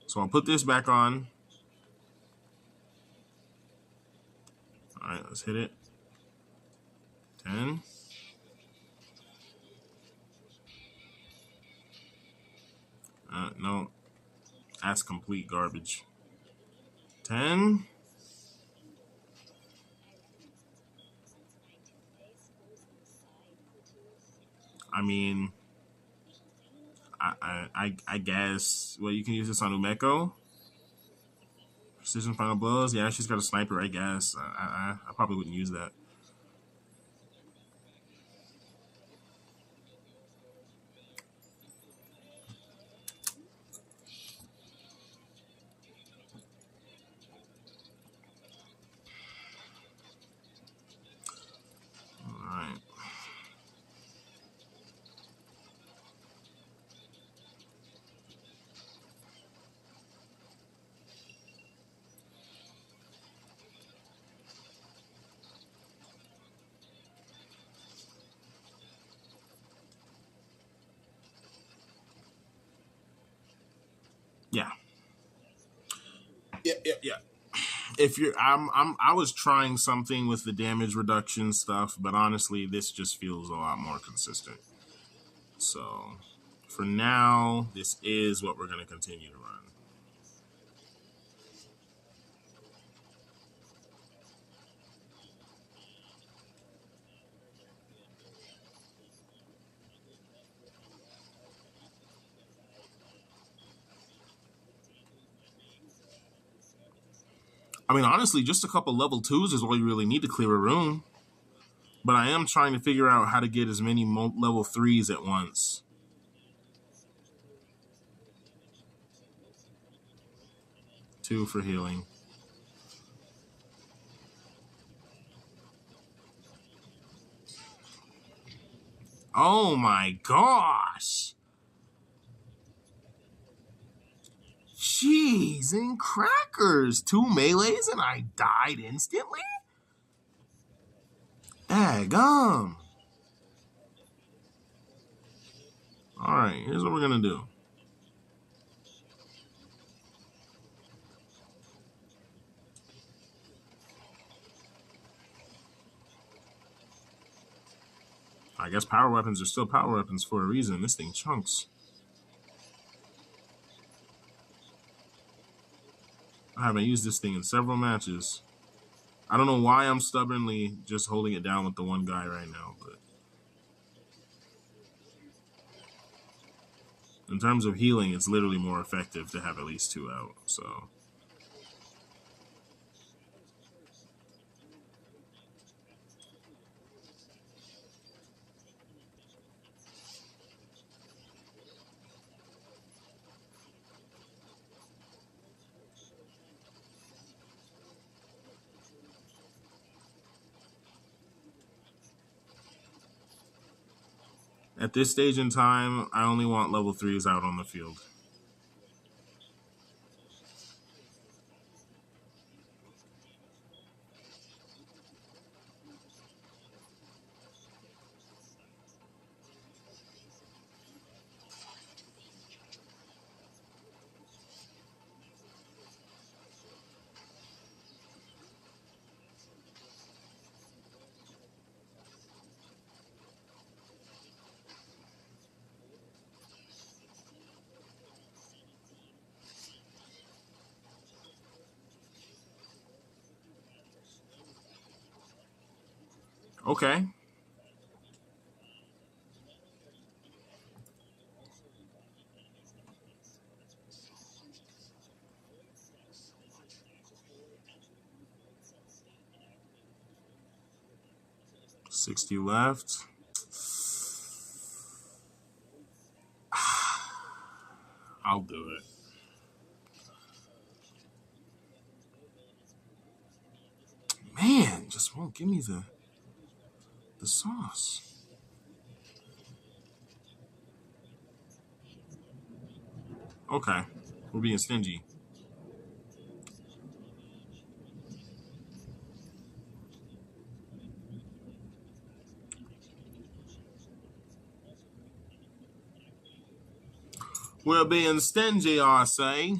So I'll put this back on. All right, let's hit it. 10. No, that's complete garbage. 10. I mean, I guess. Well, you can use this on Umeko. Precision final blows. Yeah, she's got a sniper. I guess. I probably wouldn't use that. All right. Yeah. Yeah. If you're, I was trying something with the damage reduction stuff, but honestly, this just feels a lot more consistent. So, for now, this is what we're going to continue to run. I mean, honestly, just a couple level 2s is all you really need to clear a room. But I am trying to figure out how to get as many level 3s at once. 2 for healing. Oh my gosh! Cheese and crackers! 2 melees and I died instantly? Daggum! Alright, here's what we're gonna do. I guess power weapons are still power weapons for a reason. This thing chunks. I haven't used this thing in several matches. I don't know why I'm stubbornly just holding it down with the one guy right now, but in terms of healing, it's literally more effective to have at least 2 out, so. At this stage in time, I only want level 3s out on the field. Okay. 60 left. I'll do it. Man, just won't give me the sauce. Okay, we're being stingy. We're being stingy, I say.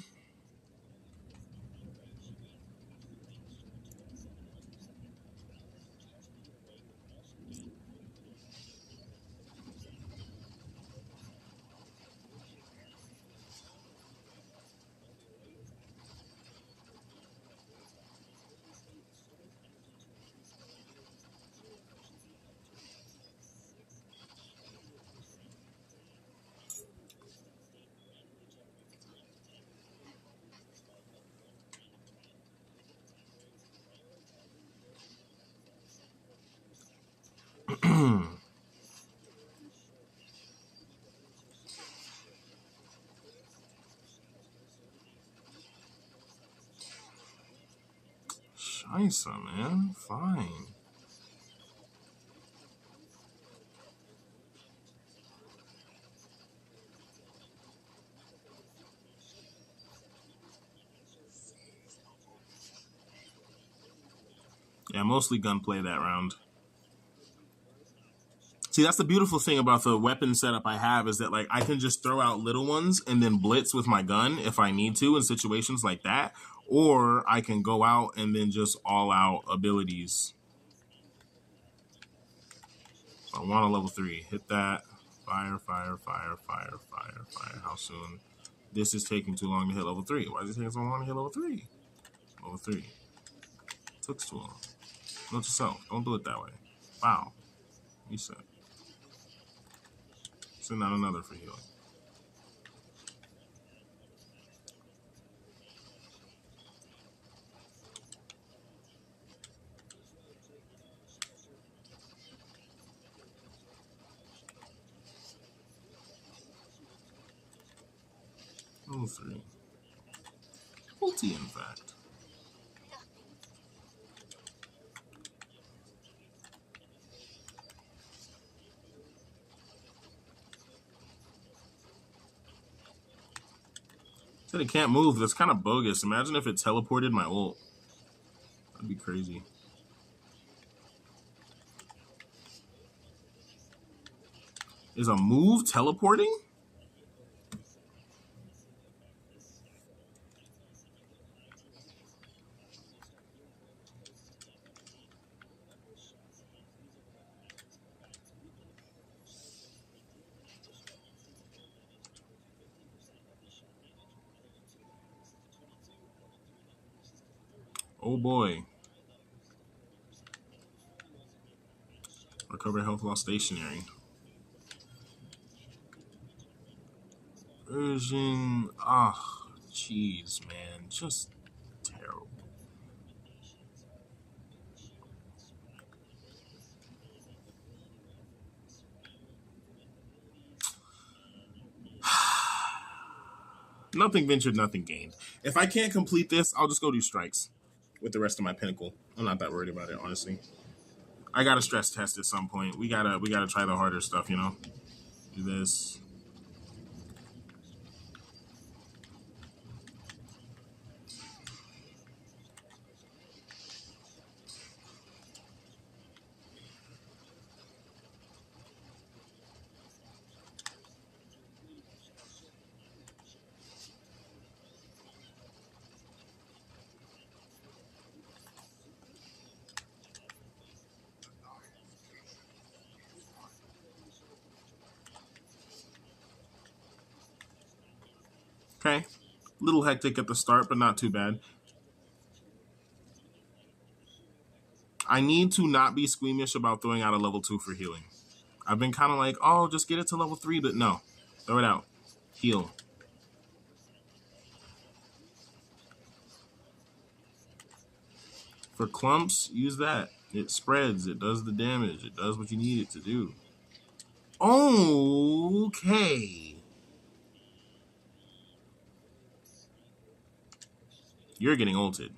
Scheiße, man. Fine. Yeah, mostly gunplay that round. See, that's the beautiful thing about the weapon setup I have is that like I can just throw out little ones and then blitz with my gun if I need to in situations like that, or I can go out and then just all out abilities. So I want a level 3. Hit that. Fire, fire, fire, fire, fire, fire. How soon? This is taking too long to hit level 3. Why is it taking so long to hit level 3? Level 3. Took too long. Note to self. Don't do it that way. Wow. Reset. Send out another for healing. Level 3. Multi, in fact. Said it can't move. That's kind of bogus. Imagine if it teleported my ult. That'd be crazy. Is a move teleporting? Oh boy. Recover health while stationary. Version. Ah, oh, jeez, man. Just terrible. Nothing ventured, nothing gained. If I can't complete this, I'll just go do strikes with the rest of my pinnacle. I'm not that worried about it, honestly. I gotta stress test at some point. We gotta try the harder stuff, you know? Do this. Okay. Little hectic at the start, but not too bad. I need to not be squeamish about throwing out a level 2 for healing. I've been kind of like, oh, just get it to level 3, but no. Throw it out. Heal. For clumps, use that. It spreads. It does the damage. It does what you need it to do. Okay. You're getting ulted.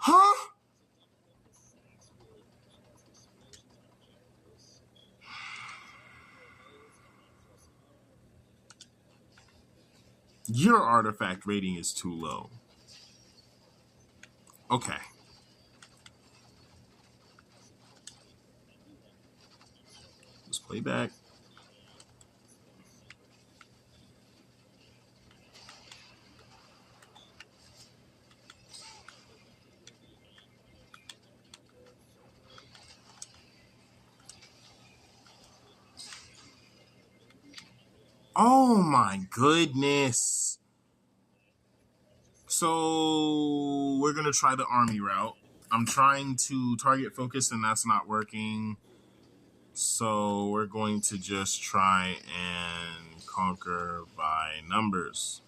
Huh? Your artifact rating is too low. Okay. Let's play back. Oh my goodness. So we're gonna try the army route. I'm trying to target focus and that's not working. So we're going to just try and conquer by numbers.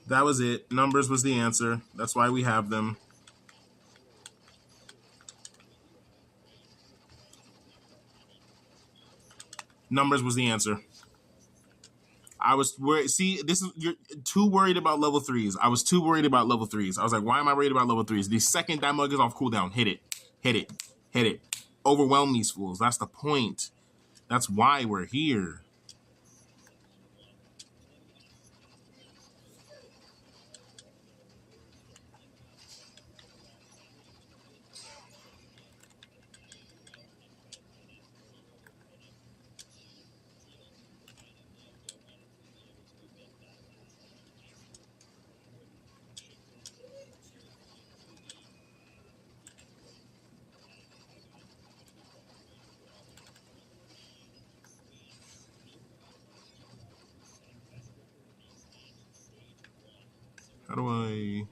That was it. Numbers was the answer. That's why we have them. Numbers was the answer. I was worried. See, this is you're too worried about level threes. I was too worried about level threes. I was like, why am I worried about level threes? The second that mug is off cooldown, hit it, hit it, hit it. Overwhelm these fools. That's the point. That's why we're here. How do I?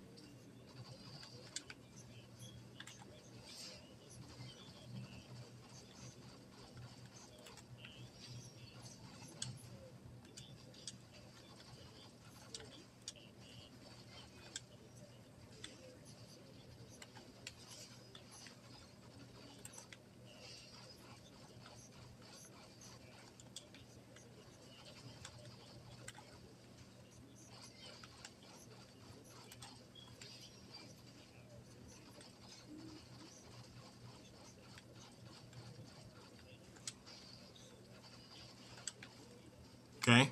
Okay.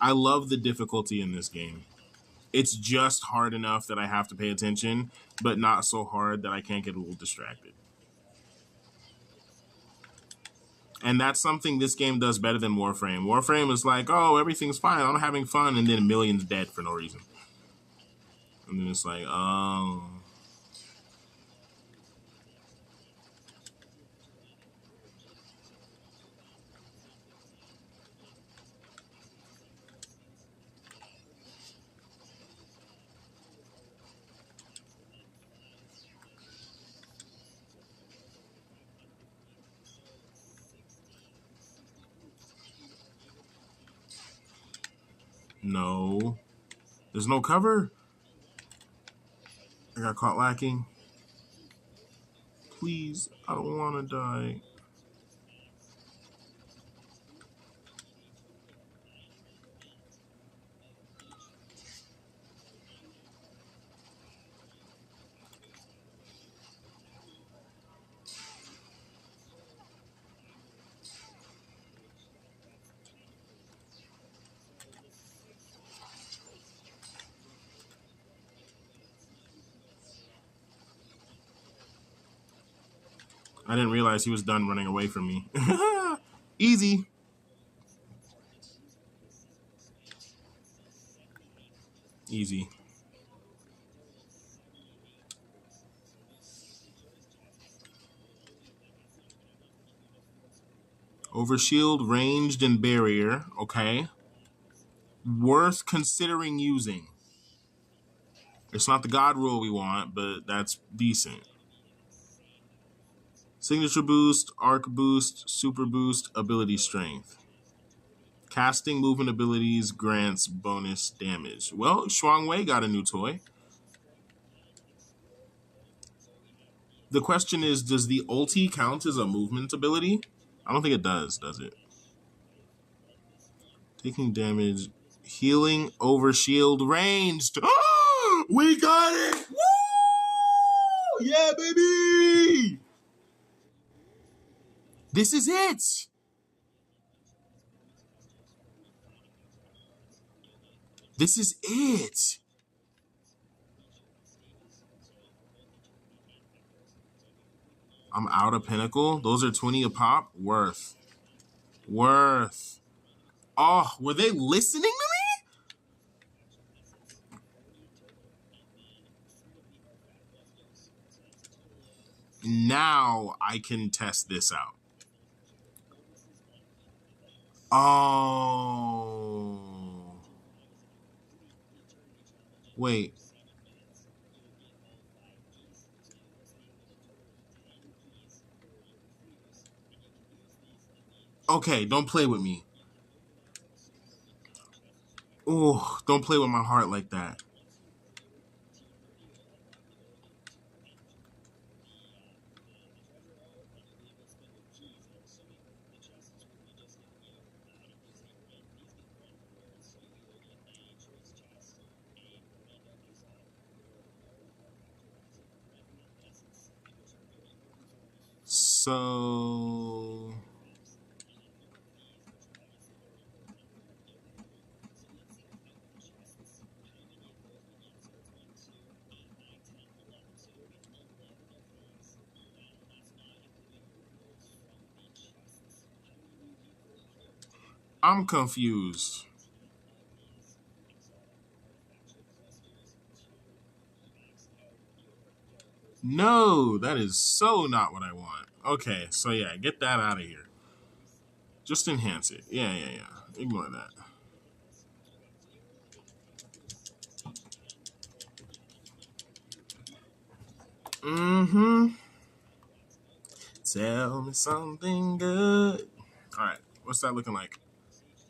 I love the difficulty in this game. It's just hard enough that I have to pay attention, but not so hard that I can't get a little distracted. And that's something this game does better than Warframe. Warframe is like, oh, everything's fine. I'm having fun. And then millions dead for no reason. And then it's like, oh. No. There's no cover. I got caught lacking. Please, I don't want to die. I didn't realize he was done running away from me. Easy. Easy. Overshield, ranged, and barrier. Okay. Worth considering using. It's not the God rule we want, but that's decent. Signature boost, arc boost, super boost, ability strength. Casting movement abilities grants bonus damage. Well, Shuang Wei got a new toy. The question is, does the ulti count as a movement ability? I don't think it does it? Taking damage, healing, overshield, ranged. Oh, we got it! Woo! Yeah, baby! This is it! This is it! I'm out of Pinnacle. Those are 20 a pop. Worth. Oh, were they listening to me? Now I can test this out. Oh. Wait. Okay, don't play with me. Oh, don't play with my heart like that. So I'm confused. No, that is so not what I want. Okay, so yeah, get that out of here. Just enhance it. Yeah. Ignore that. Mm-hmm. Tell me something good. All right, what's that looking like?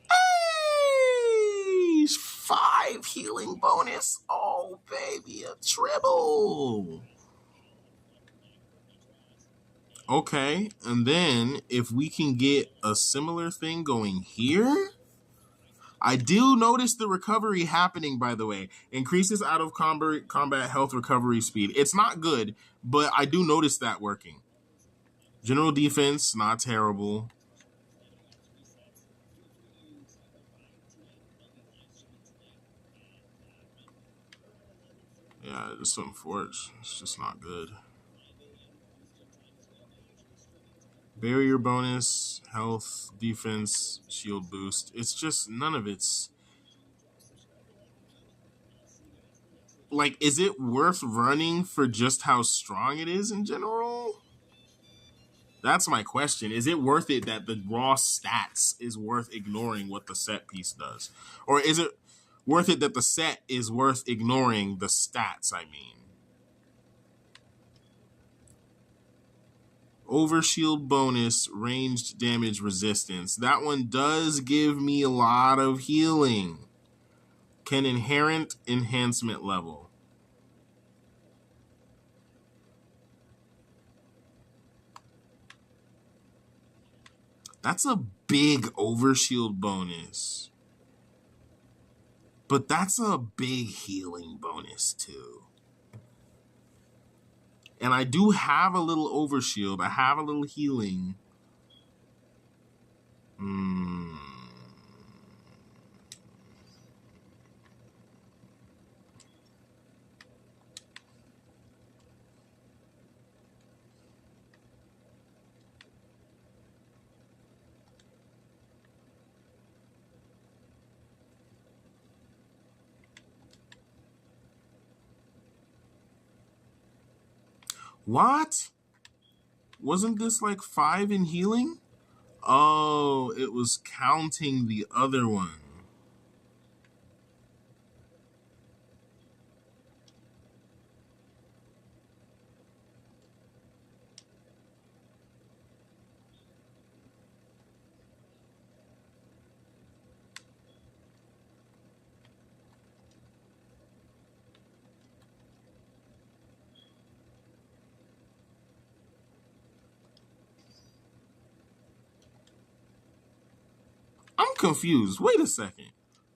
Hey, 5 healing bonus. Oh, baby, a triple. Okay, and then if we can get a similar thing going here, I do notice the recovery happening, by the way. Increases out of combat health recovery speed. It's not good, but I do notice that working. General defense, not terrible. Yeah, just some forge. It's just not good. Barrier bonus, health, defense, shield boost. It's just none of it's... Like, is it worth running for just how strong it is in general? That's my question. Is it worth it that the raw stats is worth ignoring what the set piece does? Or is it worth it that the set is worth ignoring the stats, I mean? Overshield bonus, ranged damage resistance. That one does give me a lot of healing. Can inherent enhancement level. That's a big overshield bonus. But that's a big healing bonus too. And I do have a little overshield. I have a little healing. What? Wasn't this like 5 in healing? Oh, it was counting the other one. I'm confused. Wait a second.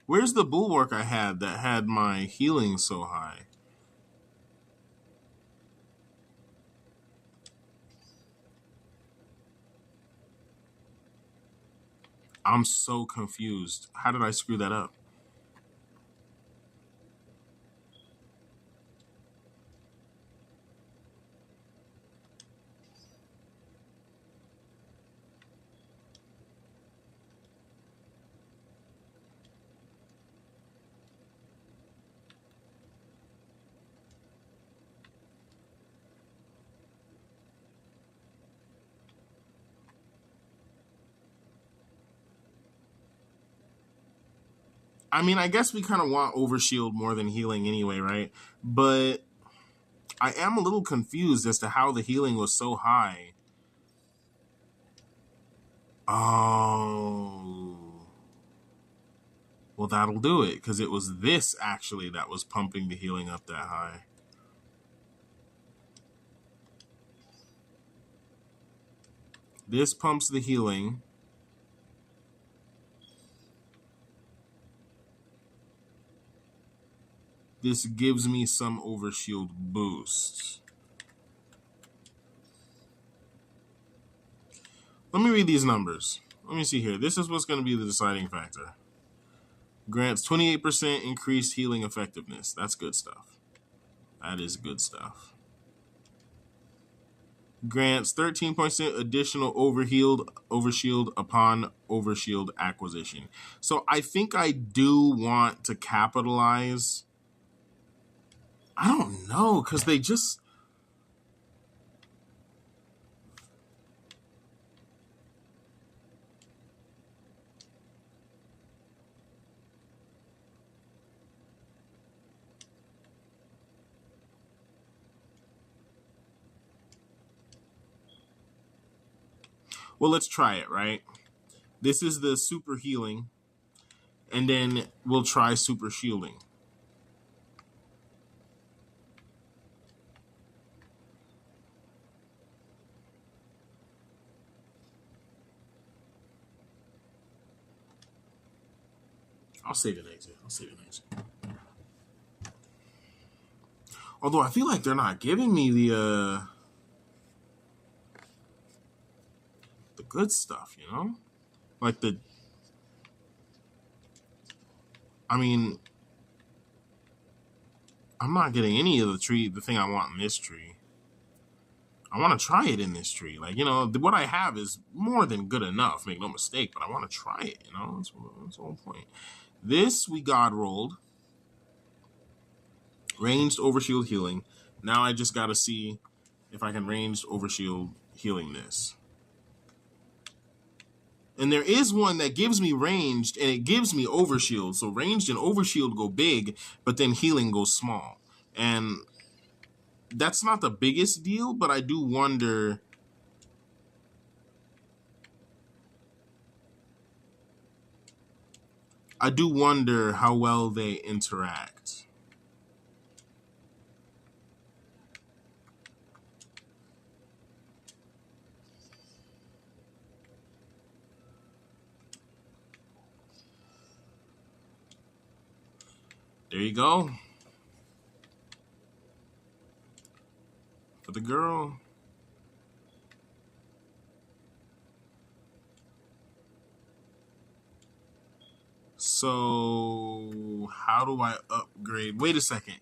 Where's the bulwark I had that had my healing so high? I'm so confused. How did I screw that up? I mean, I guess we kind of want overshield more than healing anyway, right? But I am a little confused as to how the healing was so high. Oh. Well, that'll do it, because it was this, actually, that was pumping the healing up that high. This pumps the healing. This gives me some overshield boost. Let me read these numbers. Let me see here. This is what's going to be the deciding factor. Grants 28% increased healing effectiveness. That's good stuff. That is good stuff. Grants 13% additional overshield upon overshield acquisition. So I think I do want to capitalize. I don't know, because they just... Well, let's try it, right? This is the super healing, and then we'll try super shielding. I'll save an exit. Although I feel like they're not giving me the good stuff, you know? Like I mean, I'm not getting any of the thing I want in this tree. I want to try it in this tree. Like, you know, what I have is more than good enough, make no mistake, but I want to try it, you know? That's the whole point. This, we God rolled. Ranged overshield healing. Now I just got to see if I can ranged overshield healing this. And there is one that gives me ranged and it gives me overshield. So ranged and overshield go big, but then healing goes small. And that's not the biggest deal, but I do wonder... how well they interact. There you go. For the girl. So, how do I upgrade? Wait a second.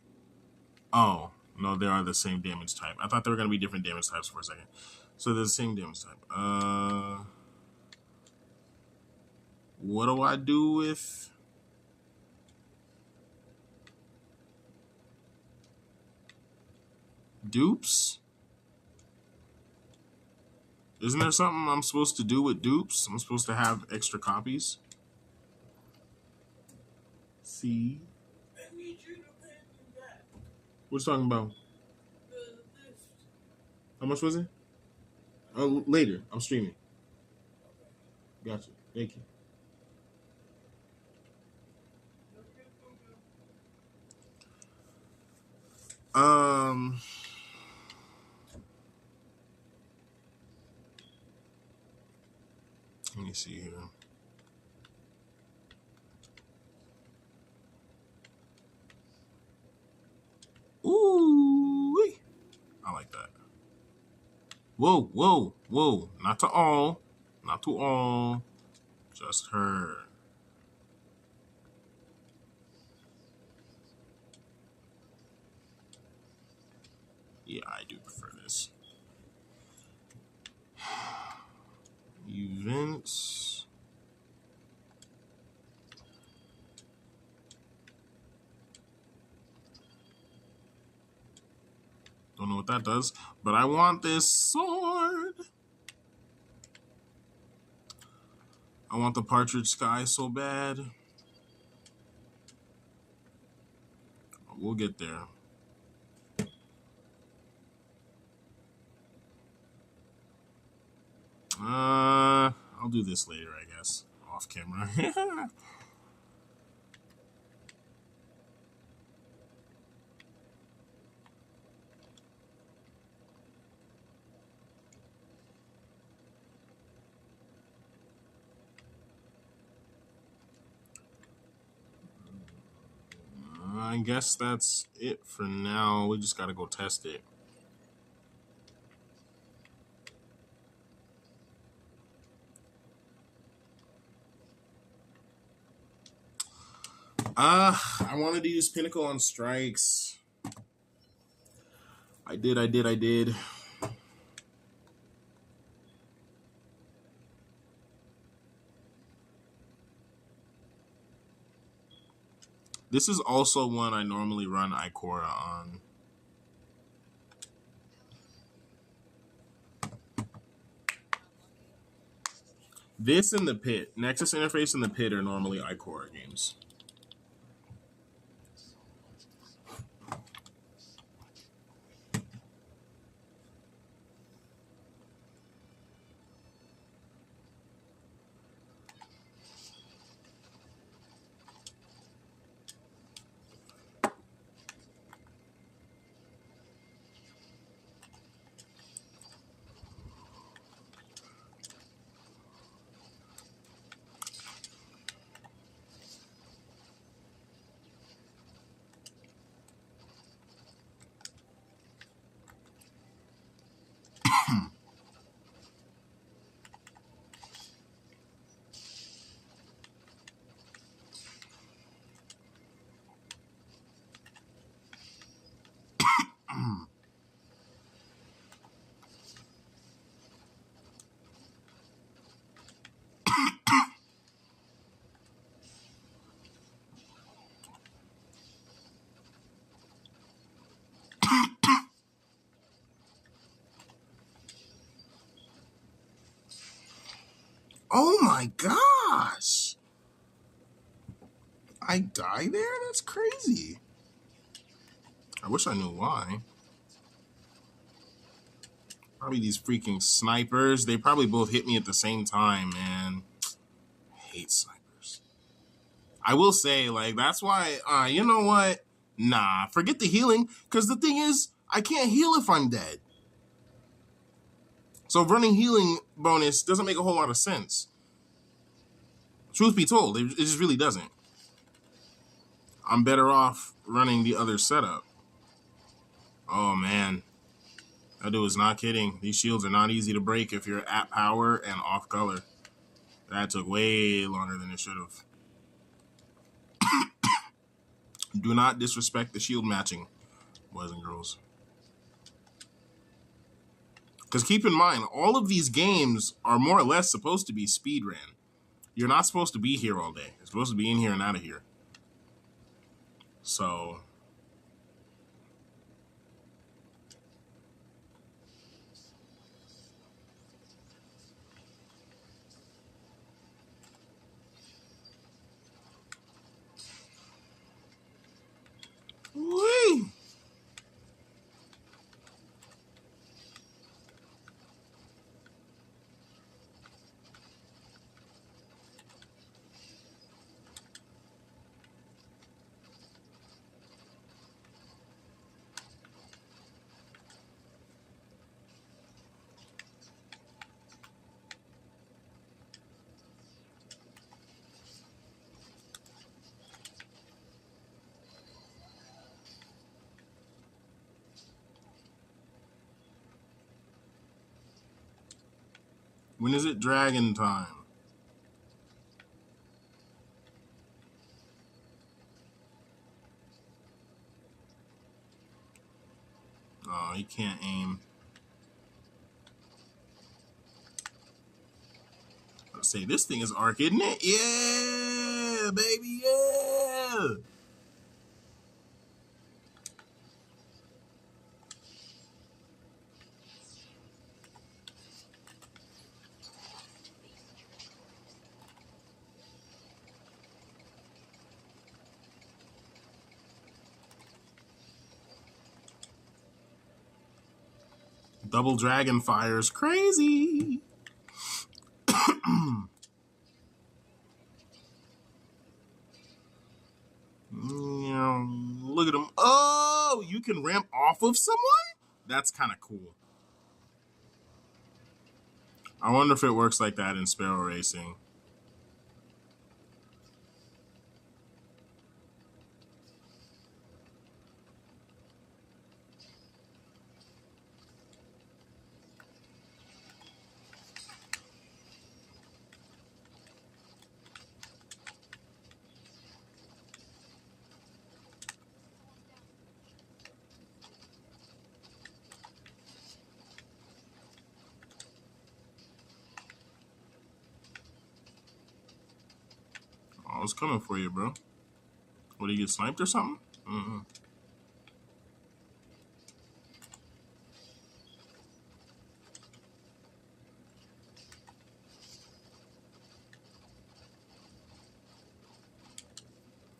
Oh, no, they are the same damage type. I thought they were going to be different damage types for a second. So, they're the same damage type. What do I do with... dupes? Isn't there something I'm supposed to do with dupes? I'm supposed to have extra copies. See? I need you to pay me back. What you talking about? The lift. How much was it? Oh, later. I'm streaming. Gotcha. Thank you. Um, let me see here. Ooh, I like that. Whoa, whoa, whoa! Not to all, not to all, just her. Yeah, I do prefer this. Events. Don't know what that does, but I want this sword. I want the partridge sky so bad. We'll get there. I'll do this later, I guess, off camera. I guess that's it for now. We just gotta go test it. I wanted to use Pinnacle on strikes. I did. This is also one I normally run Ikora on. This and the Pit. Nexus Interface and the Pit are normally Ikora games. Oh my gosh! I die there? That's crazy. I wish I knew why. Probably these freaking snipers. They probably both hit me at the same time, man. I hate snipers. I will say, like, that's why, you know what? Nah, forget the healing, because the thing is, I can't heal if I'm dead. So running healing bonus doesn't make a whole lot of sense. Truth be told, it just really doesn't. I'm better off running the other setup. Oh, man. That dude is not kidding. These shields are not easy to break if you're at power and off color. That took way longer than it should have. Do not disrespect the shield matching, boys and girls. Because keep in mind, all of these games are more or less supposed to be speed ran. You're not supposed to be here all day. You're supposed to be in here and out of here. So When is it dragon time? Oh, he can't aim. Let's say this thing is arc, isn't it? Yeah, baby, yeah. Double dragon fires, crazy. Look at him. Oh, you can ramp off of someone? That's kind of cool. I wonder if it works like that in Sparrow Racing. Oh, it's coming for you, bro. What, do you get sniped or something? Mm-hmm.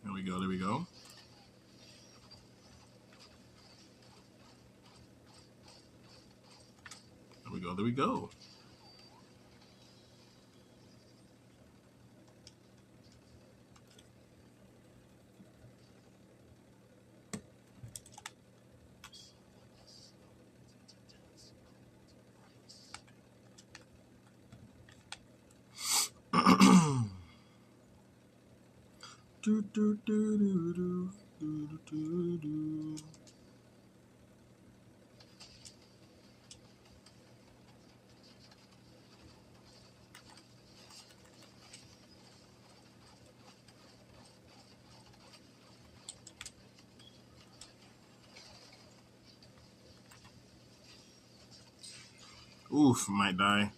There we go, there we go. There we go, there we go. Do, do, do, do, do, do, do, do. Oof, might die.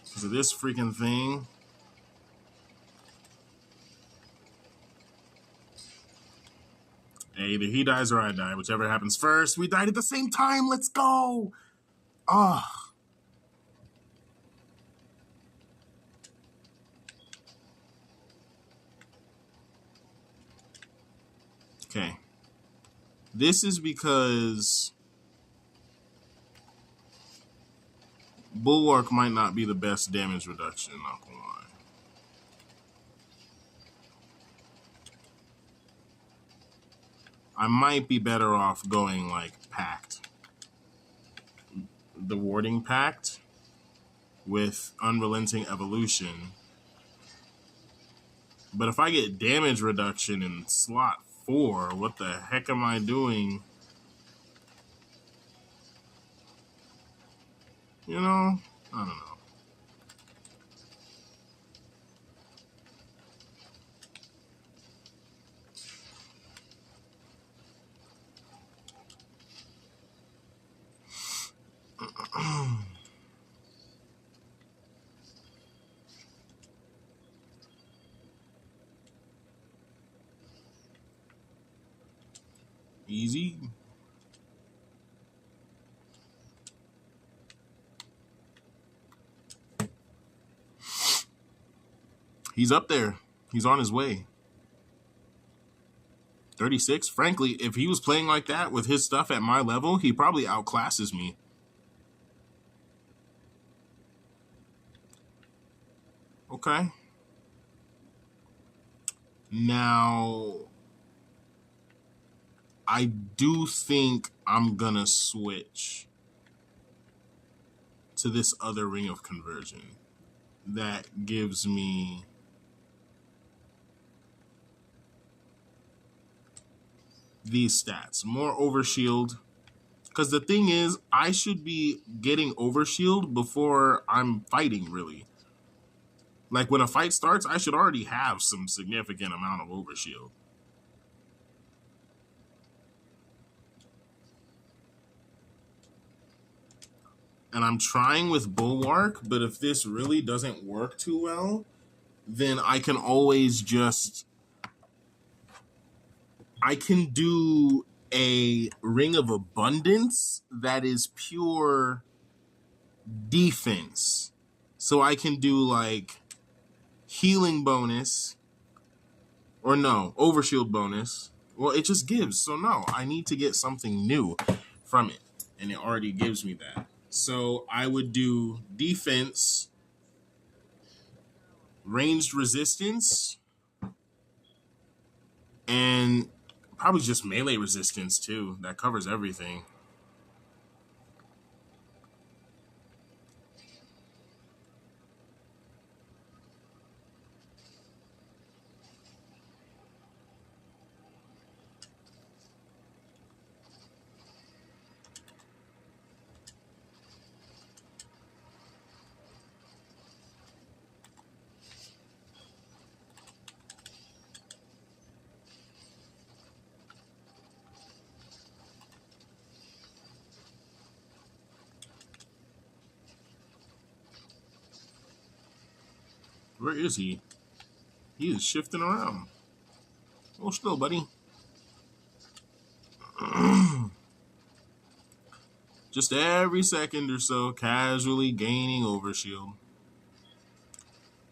Because of this freaking thing. Hey, either he dies or I die, whichever happens first. We died at the same time. Let's go. Oh. Okay. This is because Bulwark might not be the best damage reduction, not gonna lie. I might be better off going like Pact. The Warding Pact with Unrelenting Evolution. But if I get damage reduction in slot 4, what the heck am I doing? You know? I don't know. Easy. He's up there. He's on his way. 36. Frankly, if he was playing like that with his stuff at my level, he probably outclasses me. Okay. Now, I do think I'm gonna switch to this other Ring of Conversion that gives me these stats. More overshield, Because the thing is, I should be getting overshield before I'm fighting, really. Like, when a fight starts, I should already have some significant amount of overshield. And I'm trying with Bulwark, but if this really doesn't work too well, then I can always just... I can do a Ring of Abundance that is pure defense. So I can do, like, healing bonus, or no, overshield bonus. Well, it just gives. So no, I need to get something new from it. And it already gives me that. So I would do defense, ranged resistance, and probably just melee resistance too. That covers everything. Where is he? He is shifting around. Oh, still, buddy. Just every second or so, casually gaining overshield.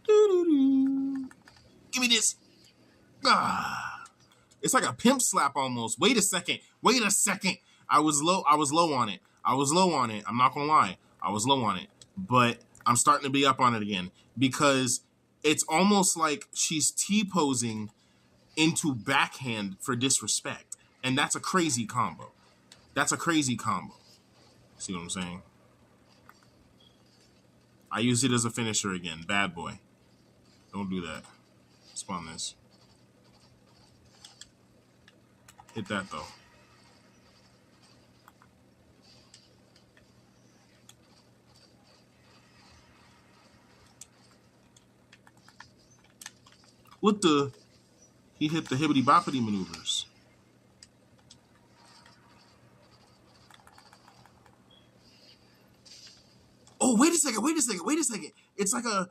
Doo-doo-doo. Give me this. Ah. It's like a pimp slap almost. Wait a second. Wait a second. I was low on it. I'm not gonna lie. I was low on it. But I'm starting to be up on it again. Because it's almost like she's T-posing into backhand for disrespect. And that's a crazy combo. See what I'm saying? I use it as a finisher again. Bad boy. Don't do that. Spawn this. Hit that though. What the? He hit the hibbity boppity maneuvers. Oh, wait a second. It's like a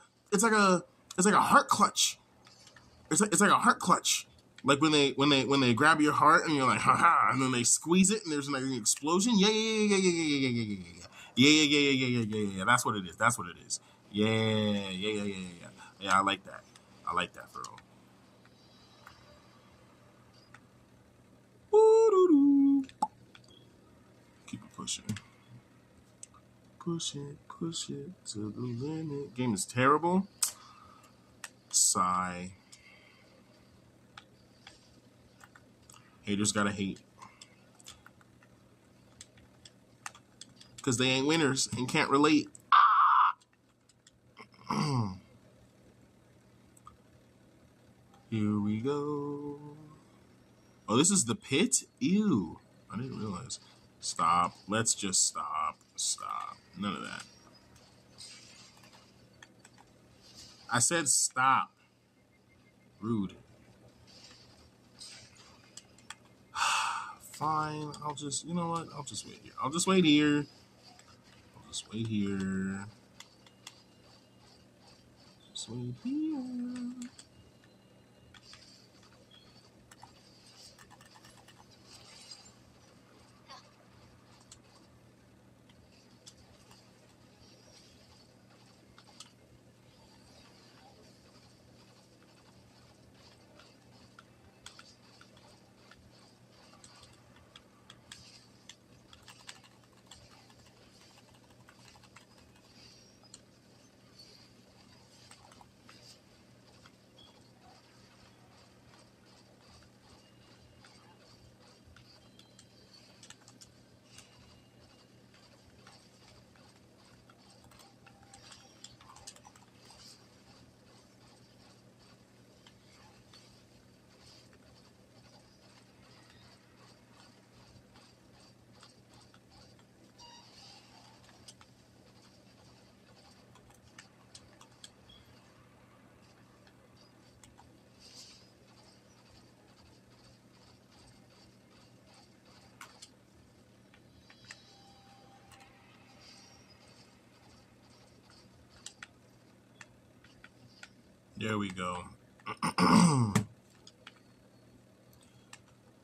heart clutch. It's like a heart clutch. Like when they grab your heart and you're like, haha, and then they squeeze it and there's like an explosion. Yeah. That's what it is. Yeah, I like that for real. Keep it pushing. Push it to the limit. Game is terrible. Sigh. Haters gotta hate. Because they ain't winners and can't relate. Here we go. Oh, this is the pit? Ew. I didn't realize. Stop. Let's just stop. Stop. None of that. I said stop. Rude. Fine. I'll just, you know what? I'll just wait here. I'll just wait here. Just wait here. There we go.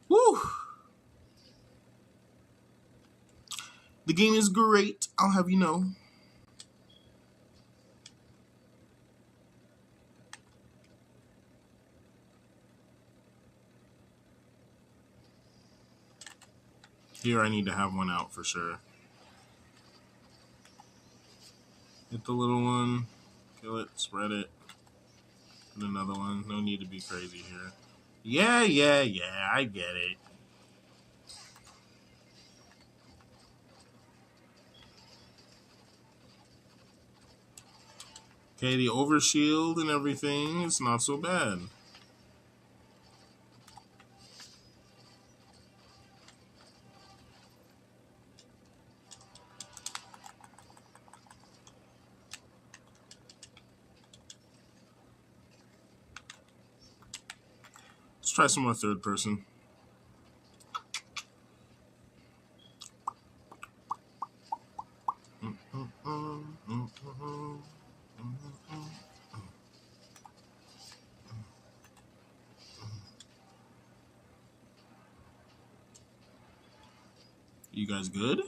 Woo! The game is great, I'll have you know. Here I need to have one out for sure. Hit the little one, kill it, spread it. And another one. No need to be crazy here. Yeah, I get it. Okay, the overshield and everything is not so bad. Let's try some more third person. You guys good?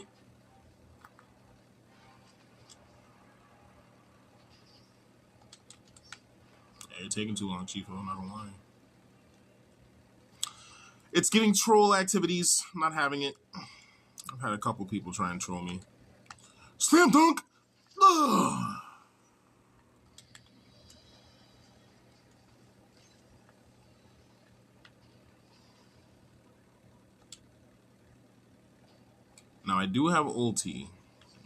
Yeah, you're taking too long, Chiefo, I'm not gonna lie. It's giving troll activities. I'm not having it. I've had a couple people try and troll me. Slam dunk! Ugh. Now, I do have ulti,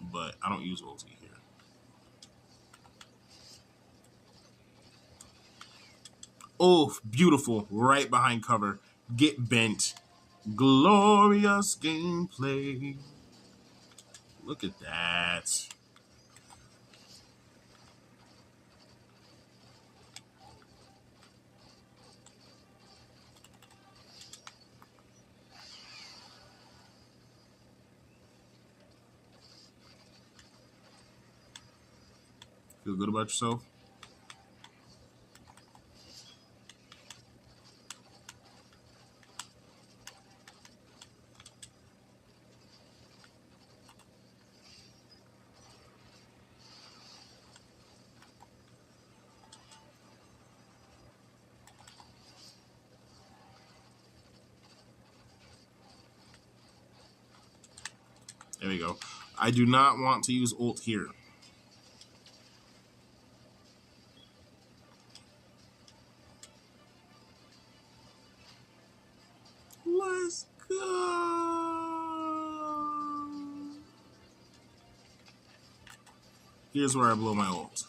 but I don't use ulti here. Oh, beautiful. Right behind cover. Get bent. Glorious gameplay. Look at that. Feel good about yourself? There we go. I do not want to use ult here. Let's go. Here's where I blow my ult.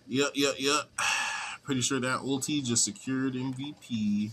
Yep. Pretty sure that ulti just secured MVP.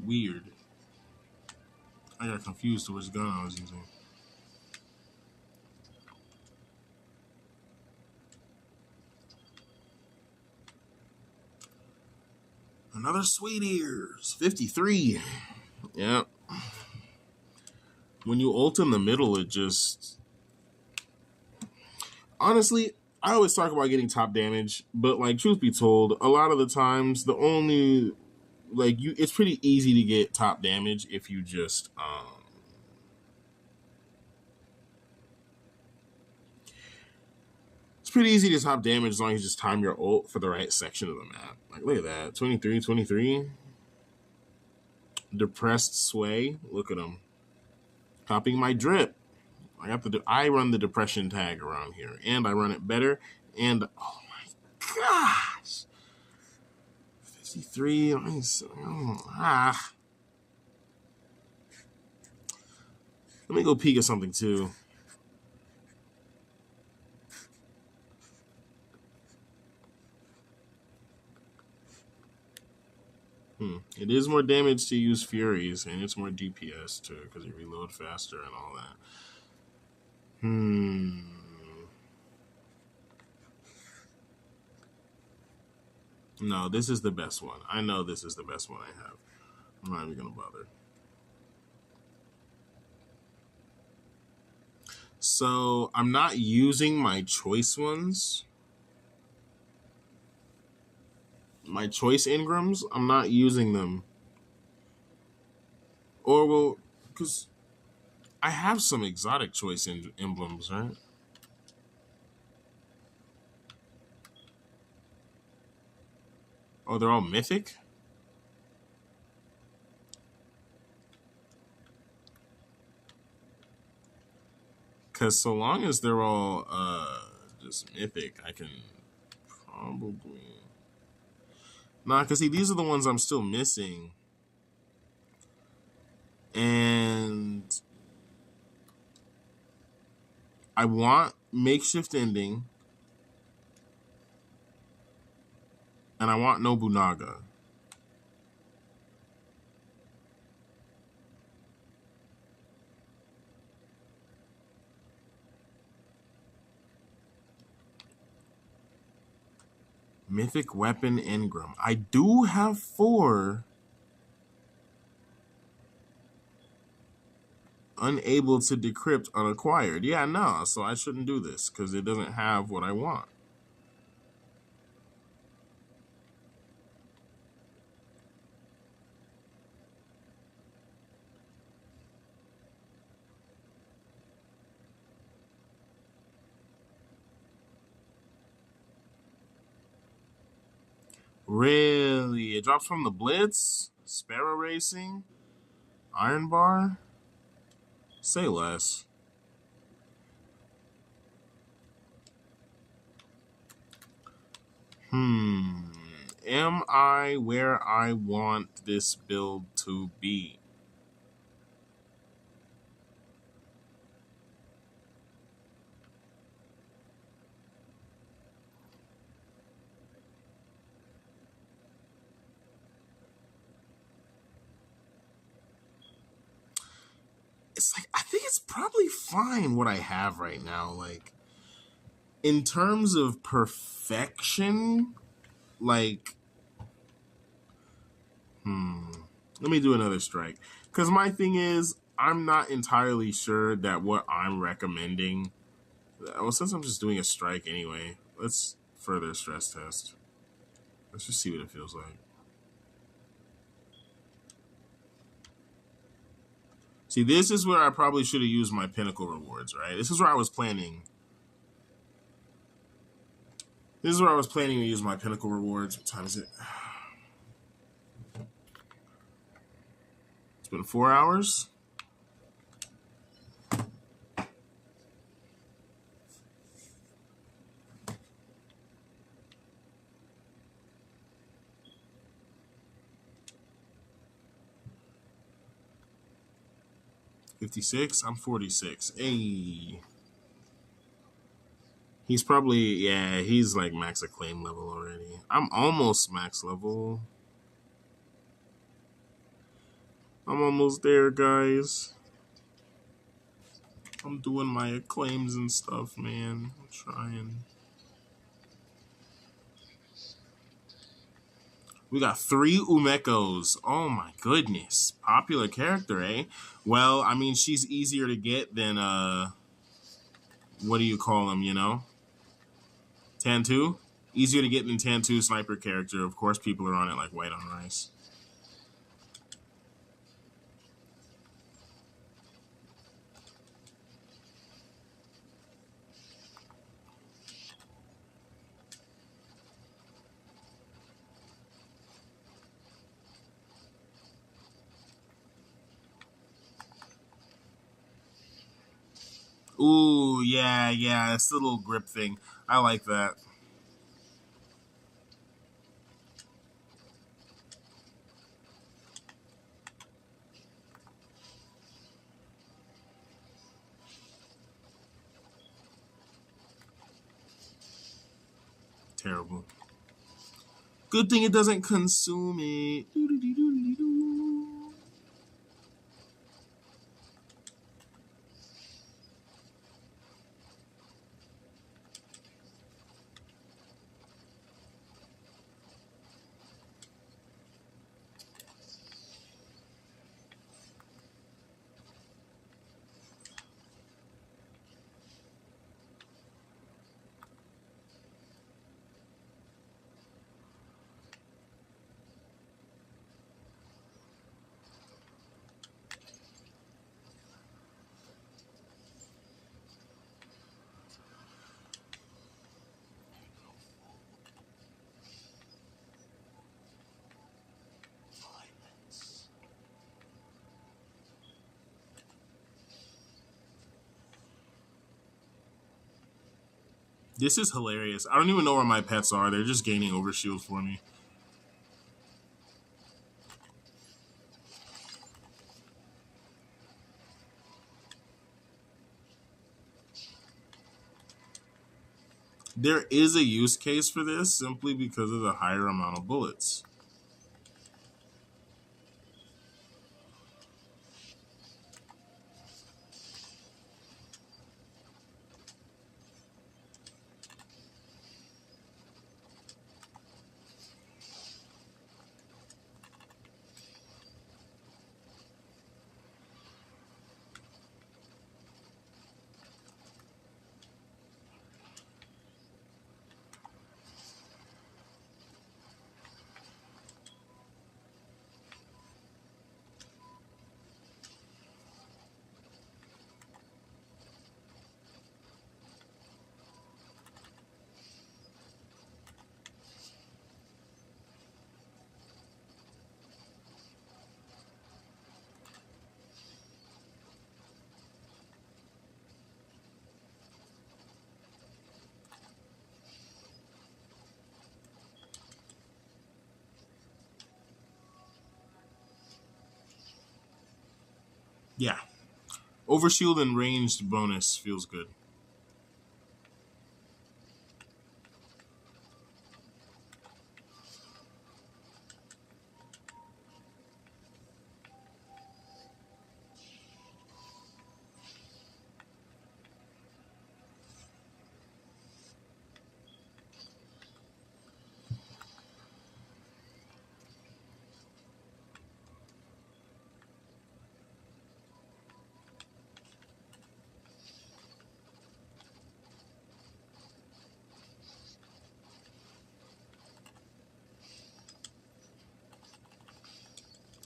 Weird. I got confused to which gun I was using. Another sweet ears. 53. Yeah. When you ult in the middle, it just... Honestly, I always talk about getting top damage, but like, truth be told, a lot of the times, the only... Like, it's pretty easy to get top damage if you just... It's pretty easy to top damage as long as you just time your ult for the right section of the map. Like, look at that. 23, 23. Depressed Sway. Look at him. Copying my drip. I run the depression tag around here, and I run it better. And oh my gosh, 53. Let me go peek at something too. It is more damage to use Furies, and it's more DPS too, because you reload faster and all that. No, this is the best one. I know this is the best one I have. I'm not even gonna bother. So I'm not using my choice ones. My choice engrams, I'm not using them. Or, well, because I have some exotic choice emblems, right? Oh, they're all mythic? Because so long as they're all just mythic, I can probably... Nah, because see, these are the ones I'm still missing. And I want Makeshift Ending. And I want Nobunaga. Mythic Weapon Engram. I do have 4 unable to decrypt unacquired. Yeah, no, so I shouldn't do this because it doesn't have what I want. Really? It drops from the Blitz? Sparrow Racing? Iron Bar? Say less. Am I where I want this build to be? It's like, I think it's probably fine what I have right now. Like, in terms of perfection, like, let me do another strike. Because my thing is, I'm not entirely sure that what I'm recommending... Well, since I'm just doing a strike anyway, let's further stress test. Let's just see what it feels like. See, this is where I probably should have used my pinnacle rewards, right? This is where I was planning. This is where I was planning to use my pinnacle rewards. What time is it? It's been 4 hours. $56. I'm 46. Hey. He's probably, yeah, he's like max acclaim level already. I'm almost max level. I'm almost there, guys. I'm doing my acclaims and stuff, man. I'm trying. We got 3 Umekos. Oh my goodness. Popular character, eh? Well, I mean, she's easier to get than, what do you call them, you know? Tantu? Easier to get than Tantu sniper character. Of course, people are on it like white on rice. Ooh, yeah. It's the little grip thing. I like that. Terrible. Good thing it doesn't consume it. This is hilarious. I don't even know where my pets are. They're just gaining overshield for me. There is a use case for this simply because of the higher amount of bullets. Yeah. Overshield and ranged bonus feels good.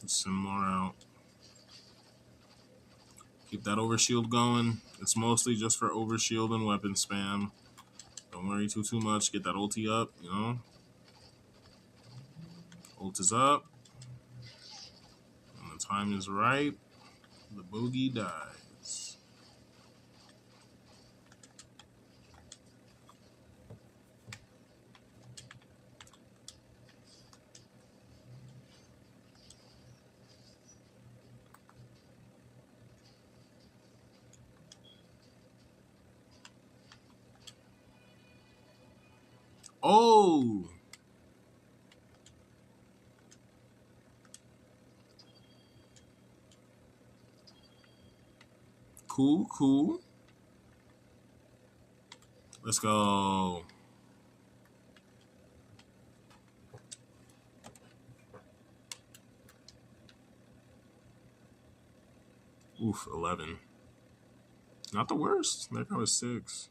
Let's send more out. Keep that overshield going. It's mostly just for overshield and weapon spam. Don't worry too much. Get that ulti up, you know. Ult is up. When the time is right, the boogie dies. Oh! Cool. Let's go. Oof, 11. Not the worst. That guy was 6.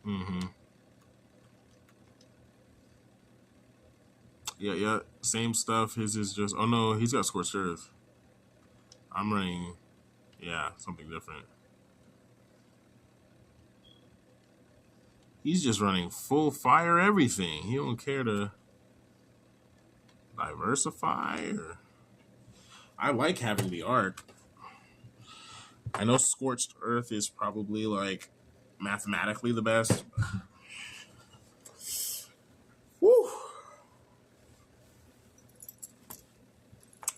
Mm-hmm. Yeah, yeah. Same stuff. His is just. Oh no, he's got scorched earth. I'm running. Yeah, something different. He's just running full fire everything. He don't care to diversify. Or... I like having the arc. I know scorched earth is probably like mathematically the best. Woo.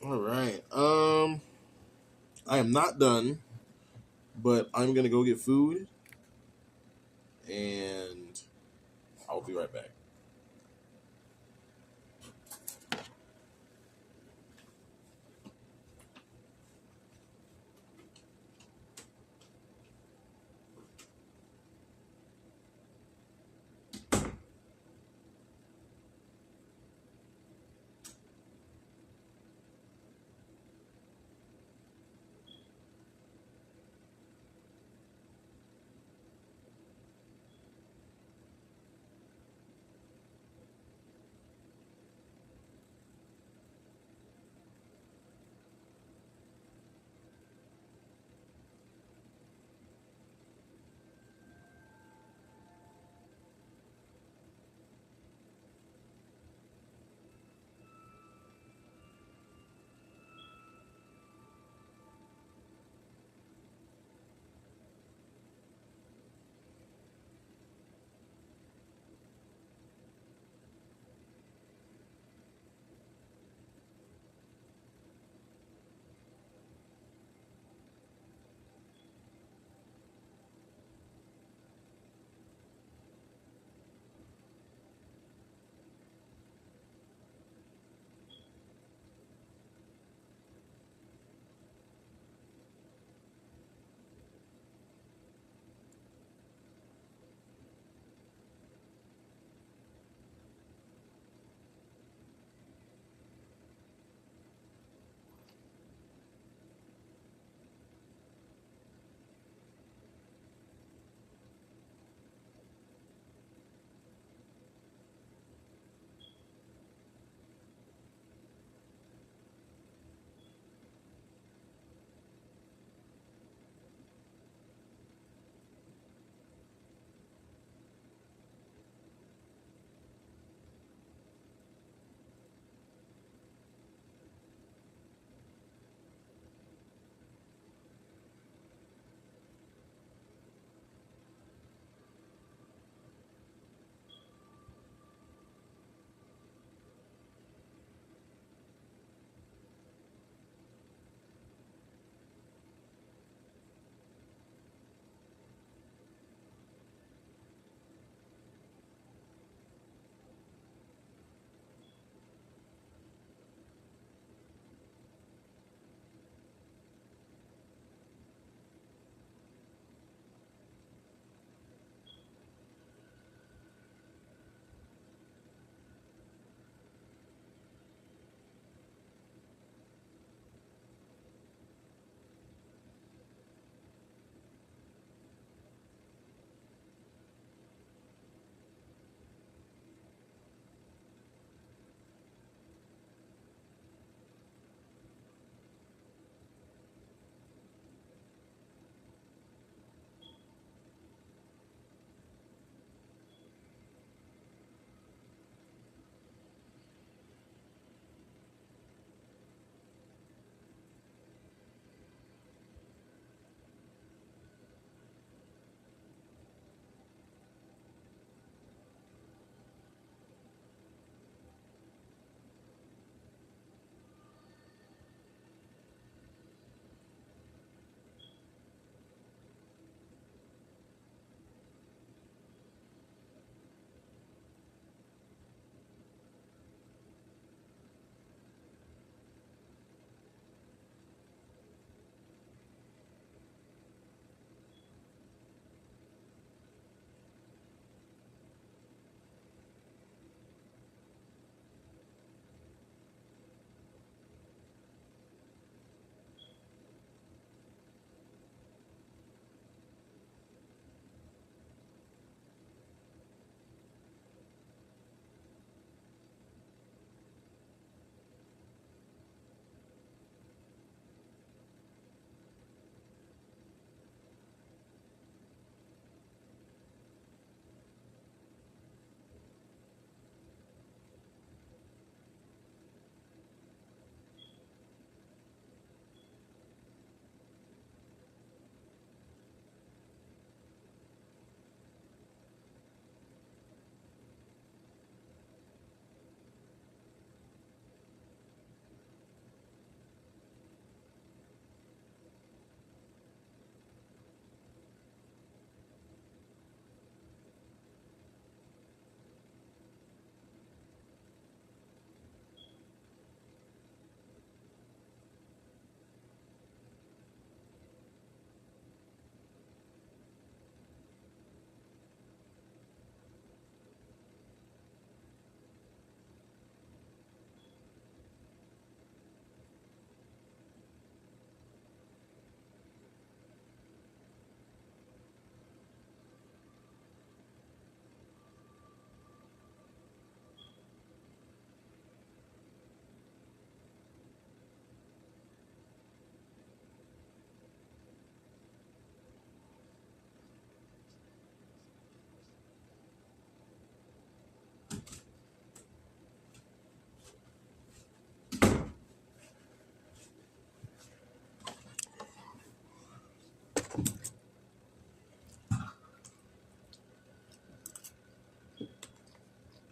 All right. I am not done, but I'm gonna go get food, and I'll be right back.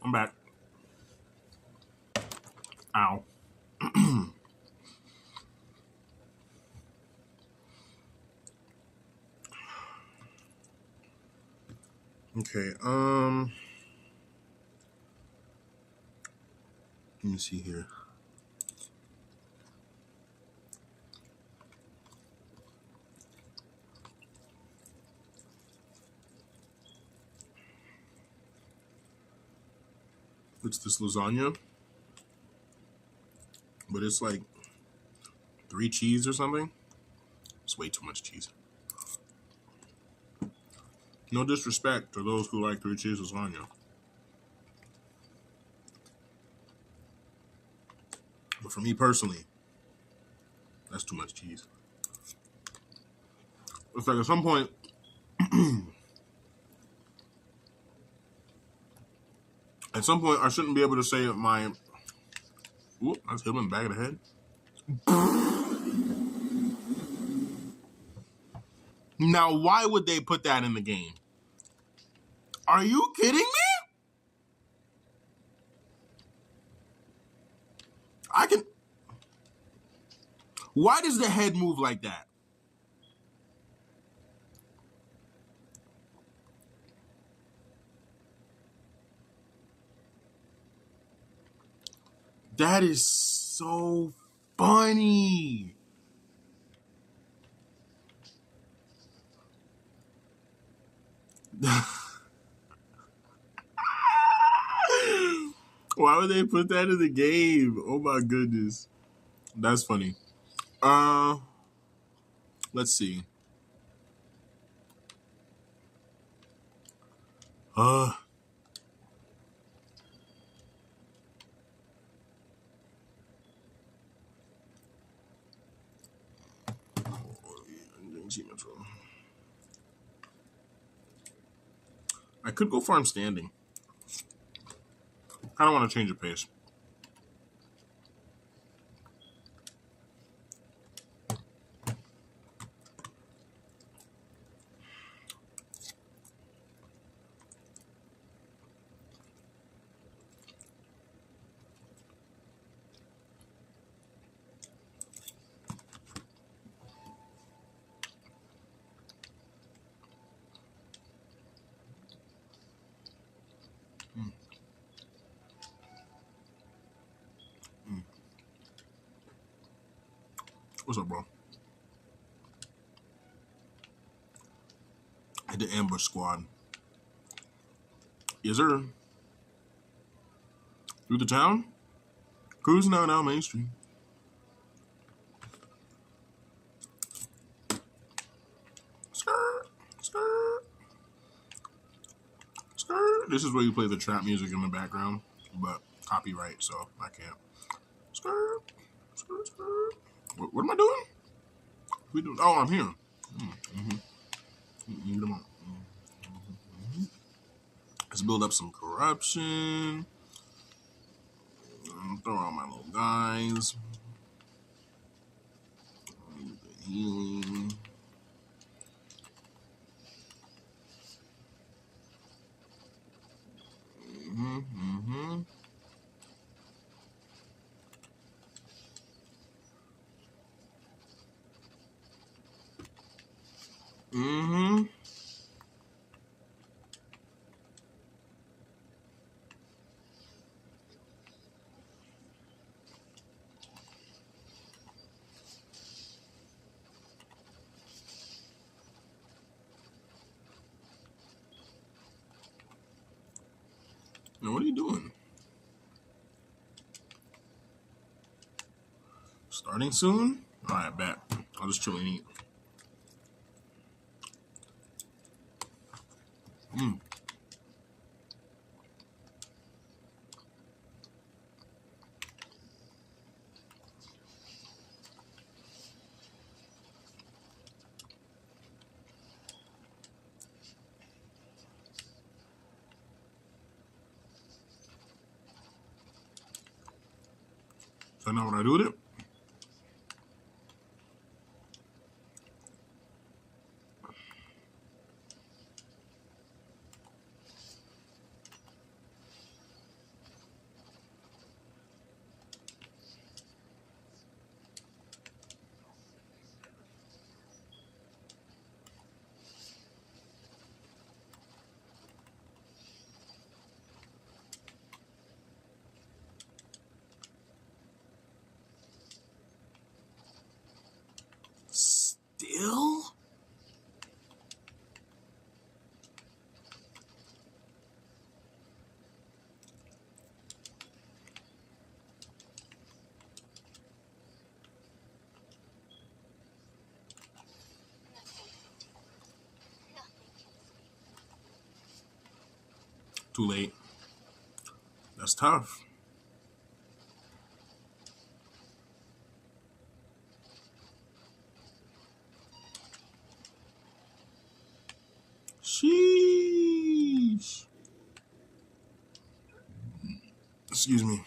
I'm back. Ow. Okay. Let me see here. It's this lasagna, but it's like 3 cheese or something. It's way too much cheese. No disrespect to those who like 3 cheese lasagna, but for me personally, that's too much cheese. It's like at some point, I shouldn't be able to say my. Whoop, that's him in the back of the head. Now, why would they put that in the game? Are you kidding me? I can. Why does the head move like that? That is so funny. Why would they put that in the game? Oh my goodness. That's funny. Let's see. Uh I could go farm standing. I don't want to change the pace. What's up, bro? I did ambush squad. Yes, sir. Through the town? Cruising down Main Street. Skirt, skirt, skirt. This is where you play the trap music in the background, but copyright, so I can't. Skirt, skirt, skirt. What am I doing? We doing? Oh, I'm here. Let's build up some corruption. Throw out my little guys. Healing. Now, what are you doing? Starting soon? Alright, bet. I'll just chill and eat. Is that not what I do with it? Too late. That's tough. Sheesh. Excuse me.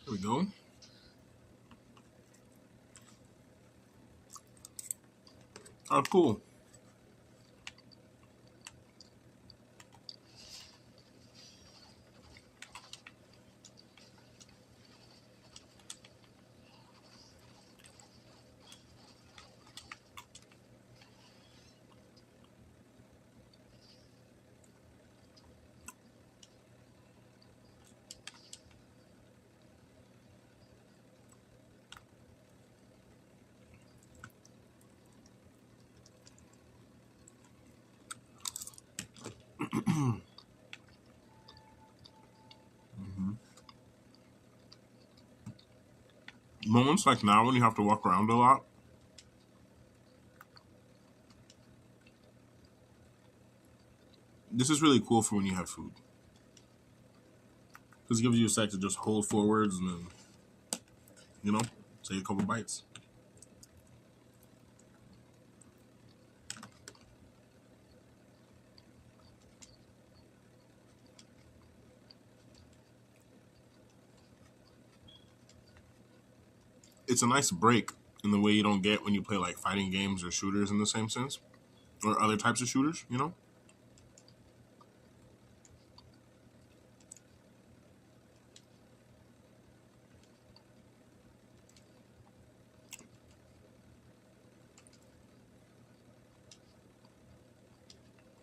There we go. Oh, cool. Moments like now when you have to walk around a lot, this is really cool for when you have food. Because it gives you a sec to just hold forwards and then, take a couple bites. It's a nice break in the way you don't get when you play like fighting games or shooters in the same sense, or other types of shooters.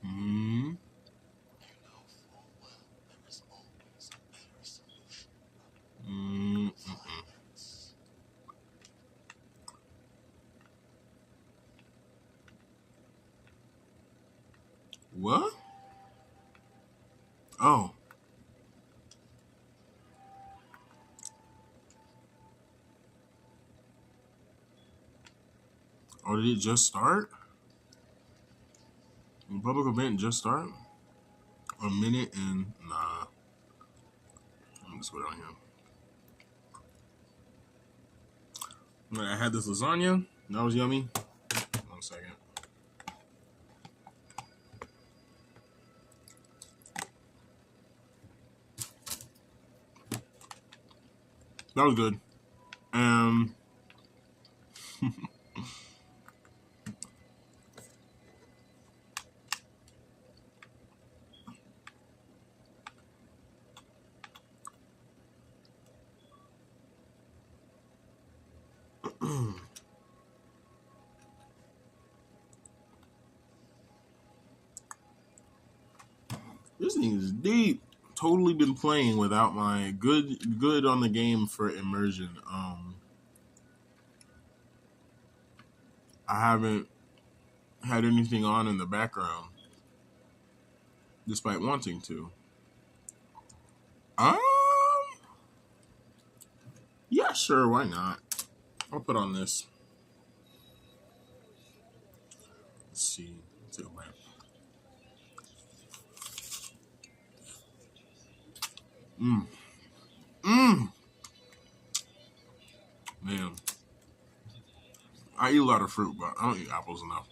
Mm. Mm. What? Oh. Oh, did it just start? The public event just start? A minute and nah. Let me just go down here. Right, I had this lasagna. That was yummy. 1 second. That was good. This thing is deep. Totally been playing without my good on the game for immersion. I haven't had anything on in the background, despite wanting to. Um, yeah, sure, why not? I'll put on this. Let's see. Let's take a bite. Mmm. Mmm. Man, I eat a lot of fruit, but I don't eat apples enough.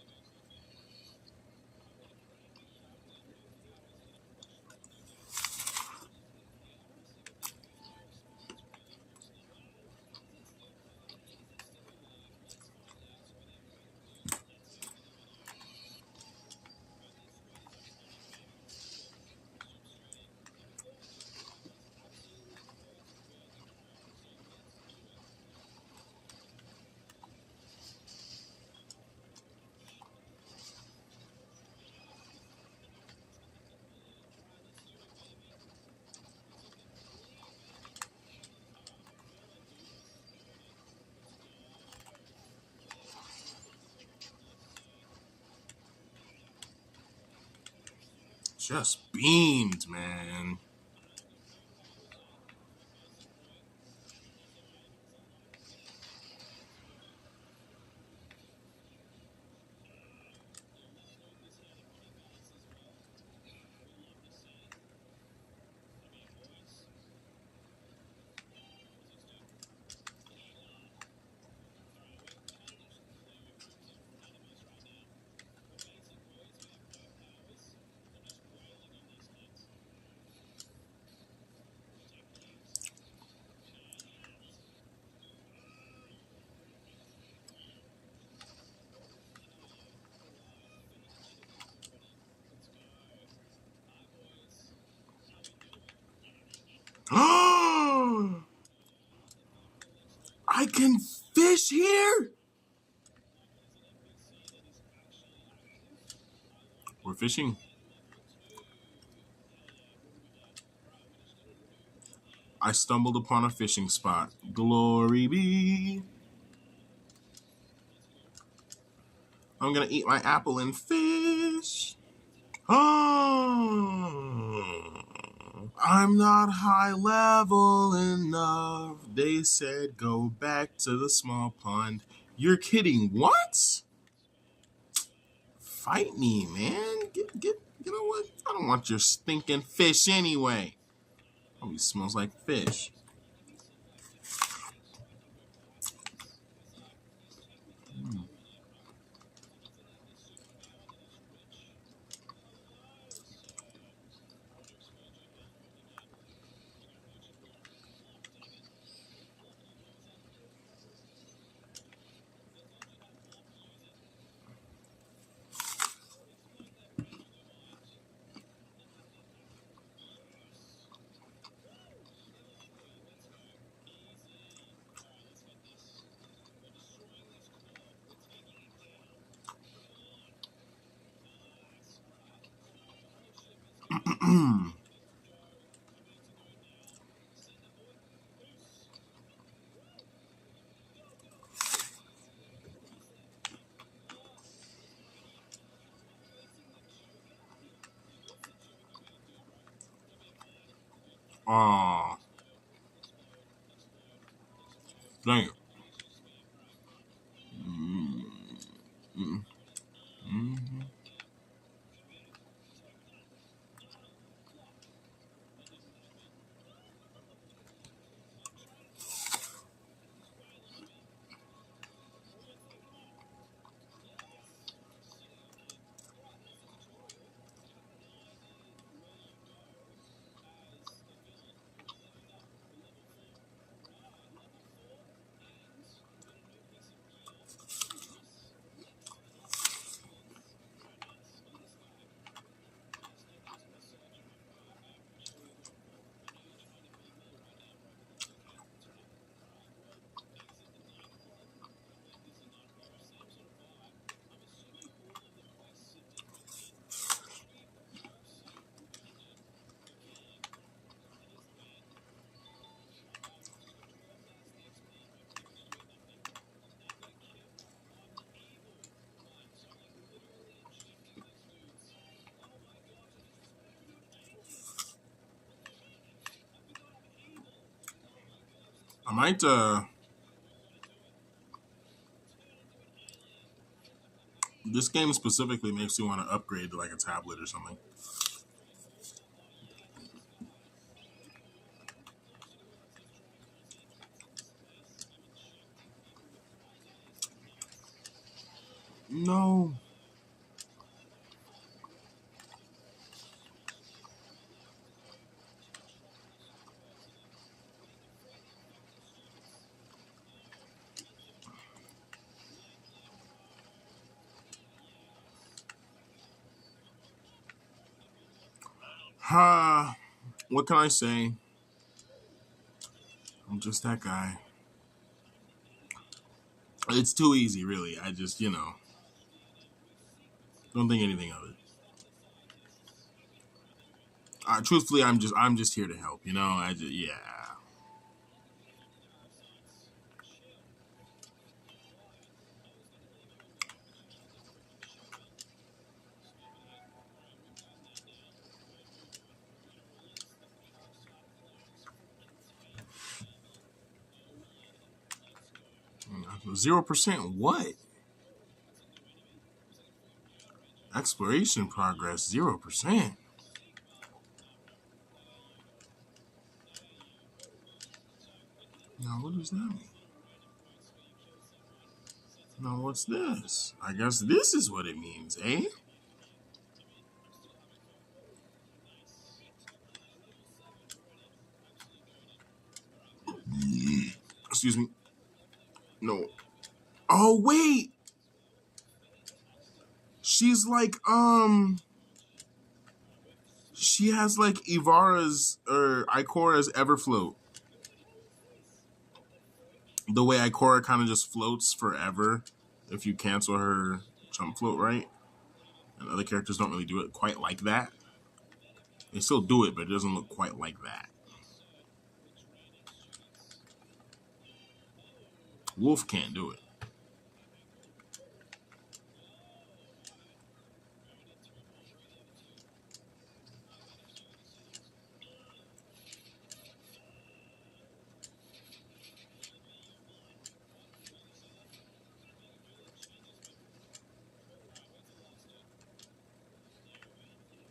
Just beamed, man. I can fish here? We're fishing. I stumbled upon a fishing spot. Glory be. I'm gonna eat my apple and fish. Oh, I'm not high level enough. They said go back to the small pond. You're kidding. What? Fight me, man. Get, you know what? I don't want your stinking fish anyway. Probably smells like fish. Aw, dang it. I might, this game specifically makes you want to upgrade to like a tablet or something. No. What can I say? I'm just that guy. It's too easy, really. I just, don't think anything of it. Truthfully, I'm just here to help. Yeah. Mm, 0% what? Exploration progress 0%. Now what does that mean? Now what's this? I guess this is what it means, eh? Excuse me. No. Oh wait. She's like she has like Ivara's or Ikora's Everfloat. the way Ikora kind of just floats forever if you cancel her jump float right. And other characters don't really do it quite like that. They still do it, but it doesn't look quite like that. Wolf can't do it.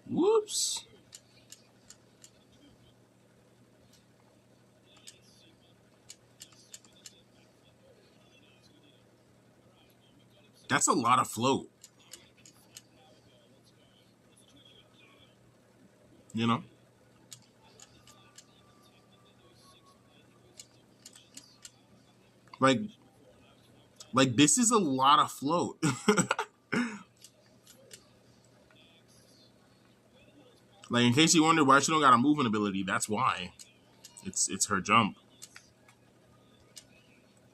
Whoops. That's a lot of float. You know? Like this is a lot of float. Like in case you wonder why she don't got a movement ability, that's why. It's her jump.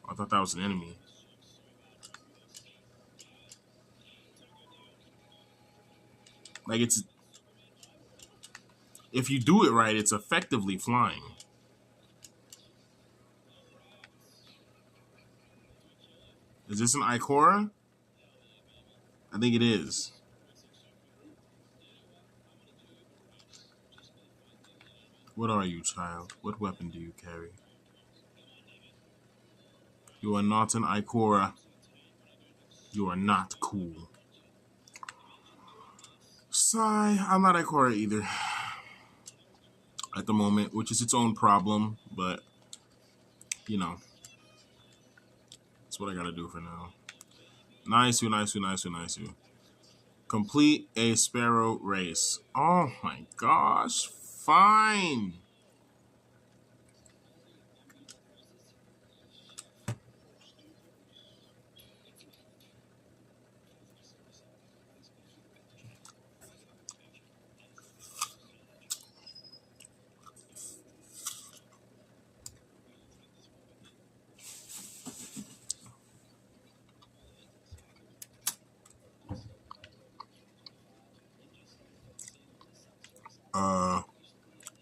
I thought that was an enemy. Like it's if you do it right, it's effectively flying. Is this an Ikora? I think it is. What are you, child? What weapon do you carry? You are not an Ikora. You are not cool. Sigh, I'm not Ikora either. At the moment, which is its own problem, but, you know. That's what I gotta do for now. Nice, nice, nice, nice. Complete a sparrow race. Oh my gosh. Fine.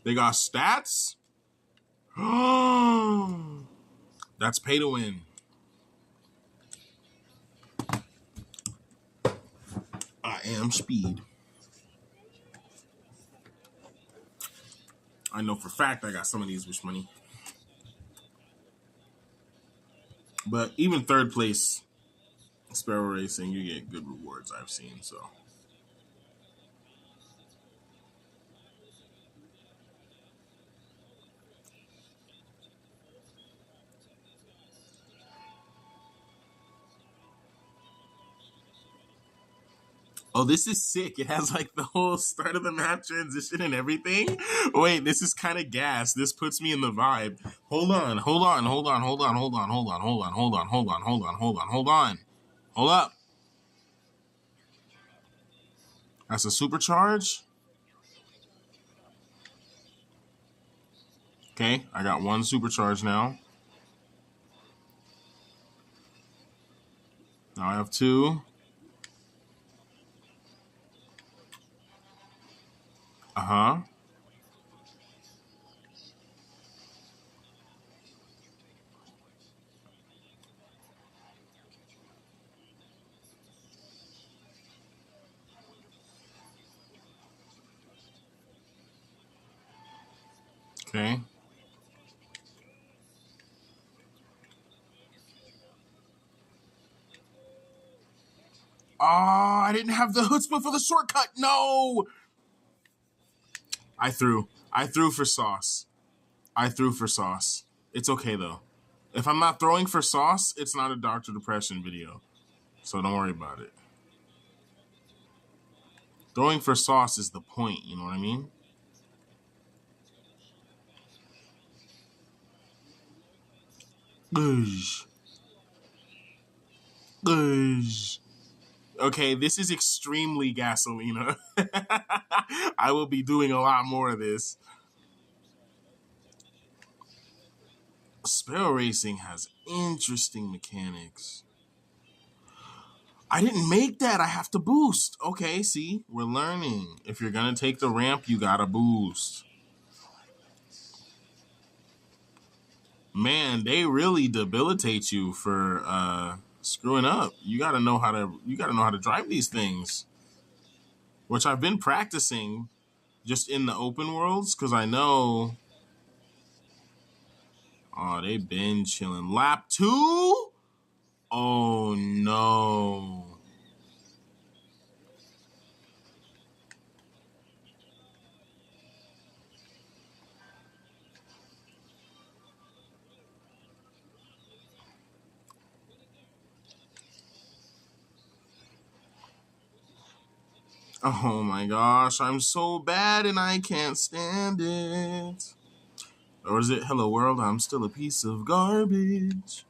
They got stats? That's pay to win. I am speed. I know for a fact I got some of these wish money. But even third place sparrow racing, you get good rewards I've seen, so. Oh, this is sick. It has like the whole start of the map transition and everything. Wait, this is kind of gas. This puts me in the vibe. Hold on. Hold up. That's a supercharge. Okay, I got one supercharge now. Now I have two. Uh-huh. Okay. Oh, I didn't have the chutzpah for the shortcut. No. I threw for sauce. It's okay though. If I'm not throwing for sauce, it's not a Dr. Depression video. So don't worry about it. Throwing for sauce is the point, you know what I mean? Goosh. Goosh. Okay, this is extremely gasolina. I will be doing a lot more of this. Sparrow racing has interesting mechanics. I didn't make that. I have to boost. Okay, see, we're learning. If you're gonna take the ramp, you gotta boost. Man, they really debilitate you for screwing up. You gotta know how to drive these things. Which I've been practicing just in the open worlds, because I know. Oh, they been chilling. Lap 2? Oh no. Oh my gosh, I'm so bad and I can't stand it. Or is it, hello world, I'm still a piece of garbage?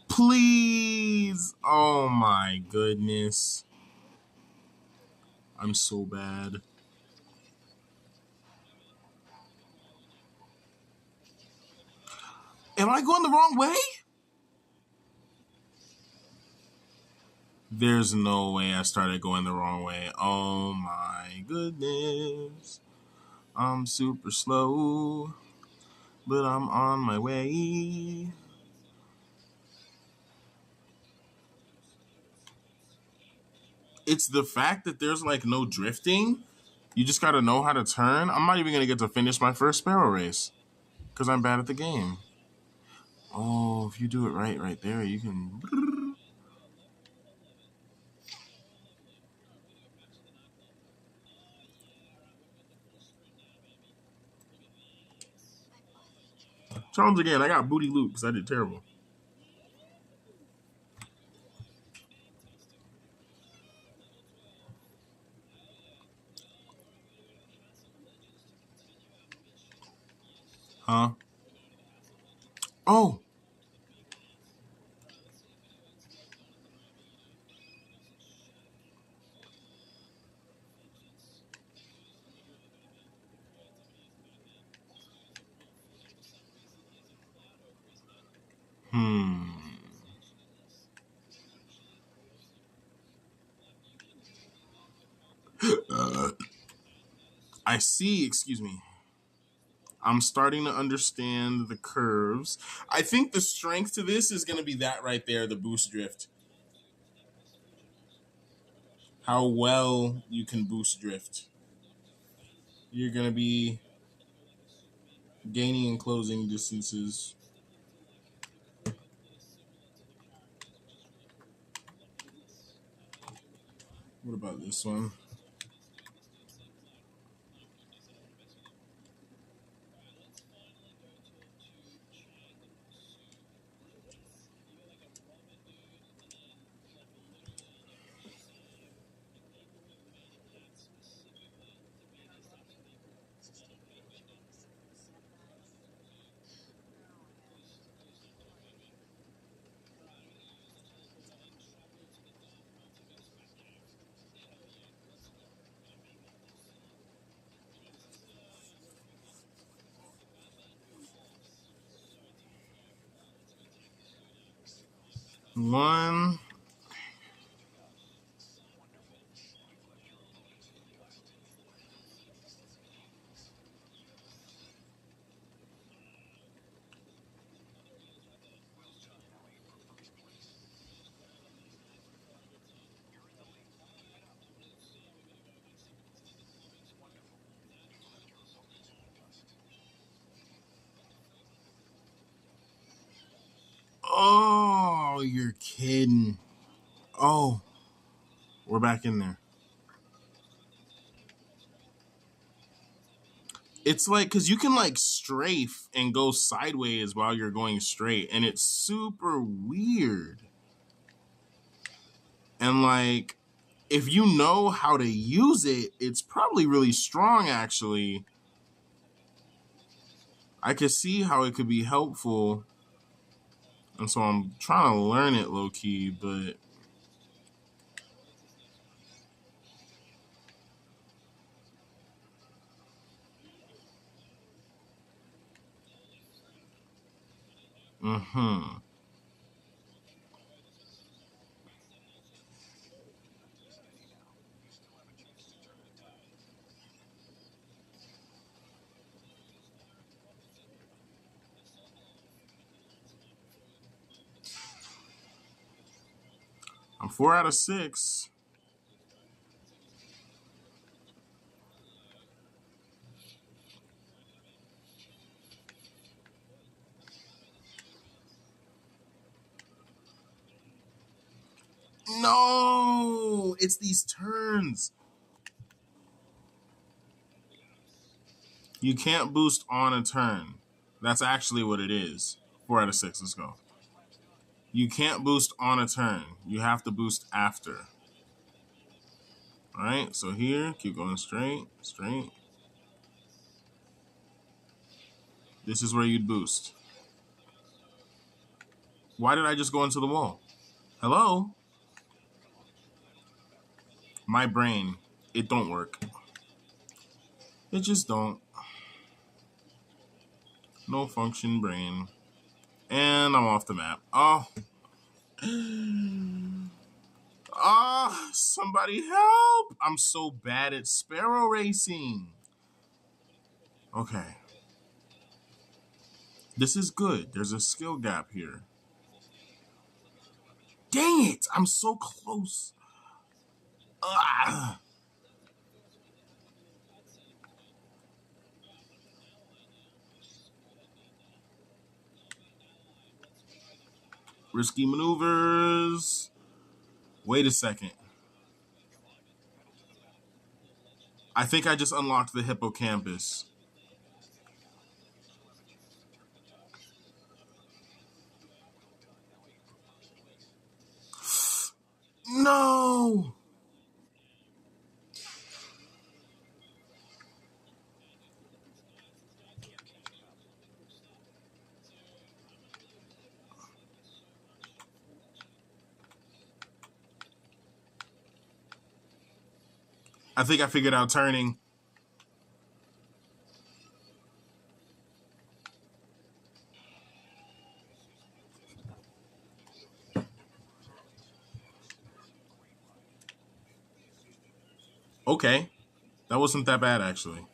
Please. Oh my goodness. I'm so bad. Am I going the wrong way? There's no way I started going the wrong way. Oh my goodness. I'm super slow, but I'm on my way. It's the fact that there's like no drifting. You just gotta know how to turn. I'm not even gonna get to finish my first Sparrow race because I'm bad at the game. Oh, if you do it right there, you can. Challenge again. I got booty loot because I did terrible. Huh? Oh. Hmm. Uh, I see. Excuse me. I'm starting to understand the curves. I think the strength to this is going to be that right there, the boost drift. How well you can boost drift. You're going to be gaining and closing distances. What about this one? One. Oh, you're kidding. Oh, we're back in there. It's like, because you can like strafe and go sideways while you're going straight, and it's super weird. And like, if you know how to use it, it's probably really strong, actually. I could see how it could be helpful. And so I'm trying to learn it low key, but Mm-hmm. I'm 4 out of 6. No, it's these turns. You can't boost on a turn. That's actually what it is. 4 out of 6. Let's go. You can't boost on a turn. You have to boost after. All right. So here, keep going straight, straight. This is where you'd boost. Why did I just go into the wall? Hello? My brain. It don't work. It just don't. No function brain. And I'm off the map. Oh. Ah, somebody help! I'm so bad at sparrow racing. Okay. This is good. There's a skill gap here. Dang it! I'm so close. Ah. Risky maneuvers. Wait a second. I think I just unlocked the hippocampus. No! I think I figured out turning. Okay. That wasn't that bad, actually.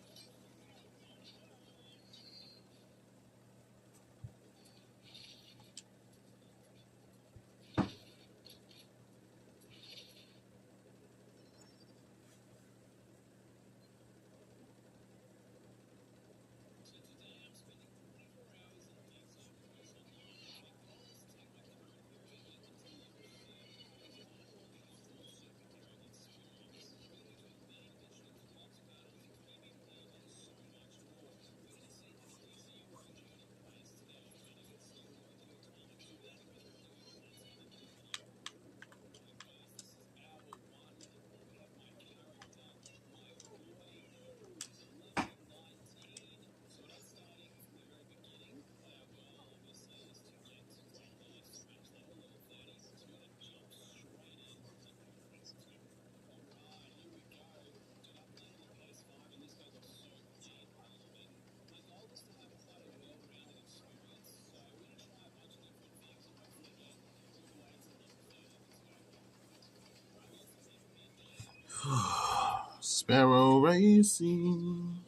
Sparrow racing.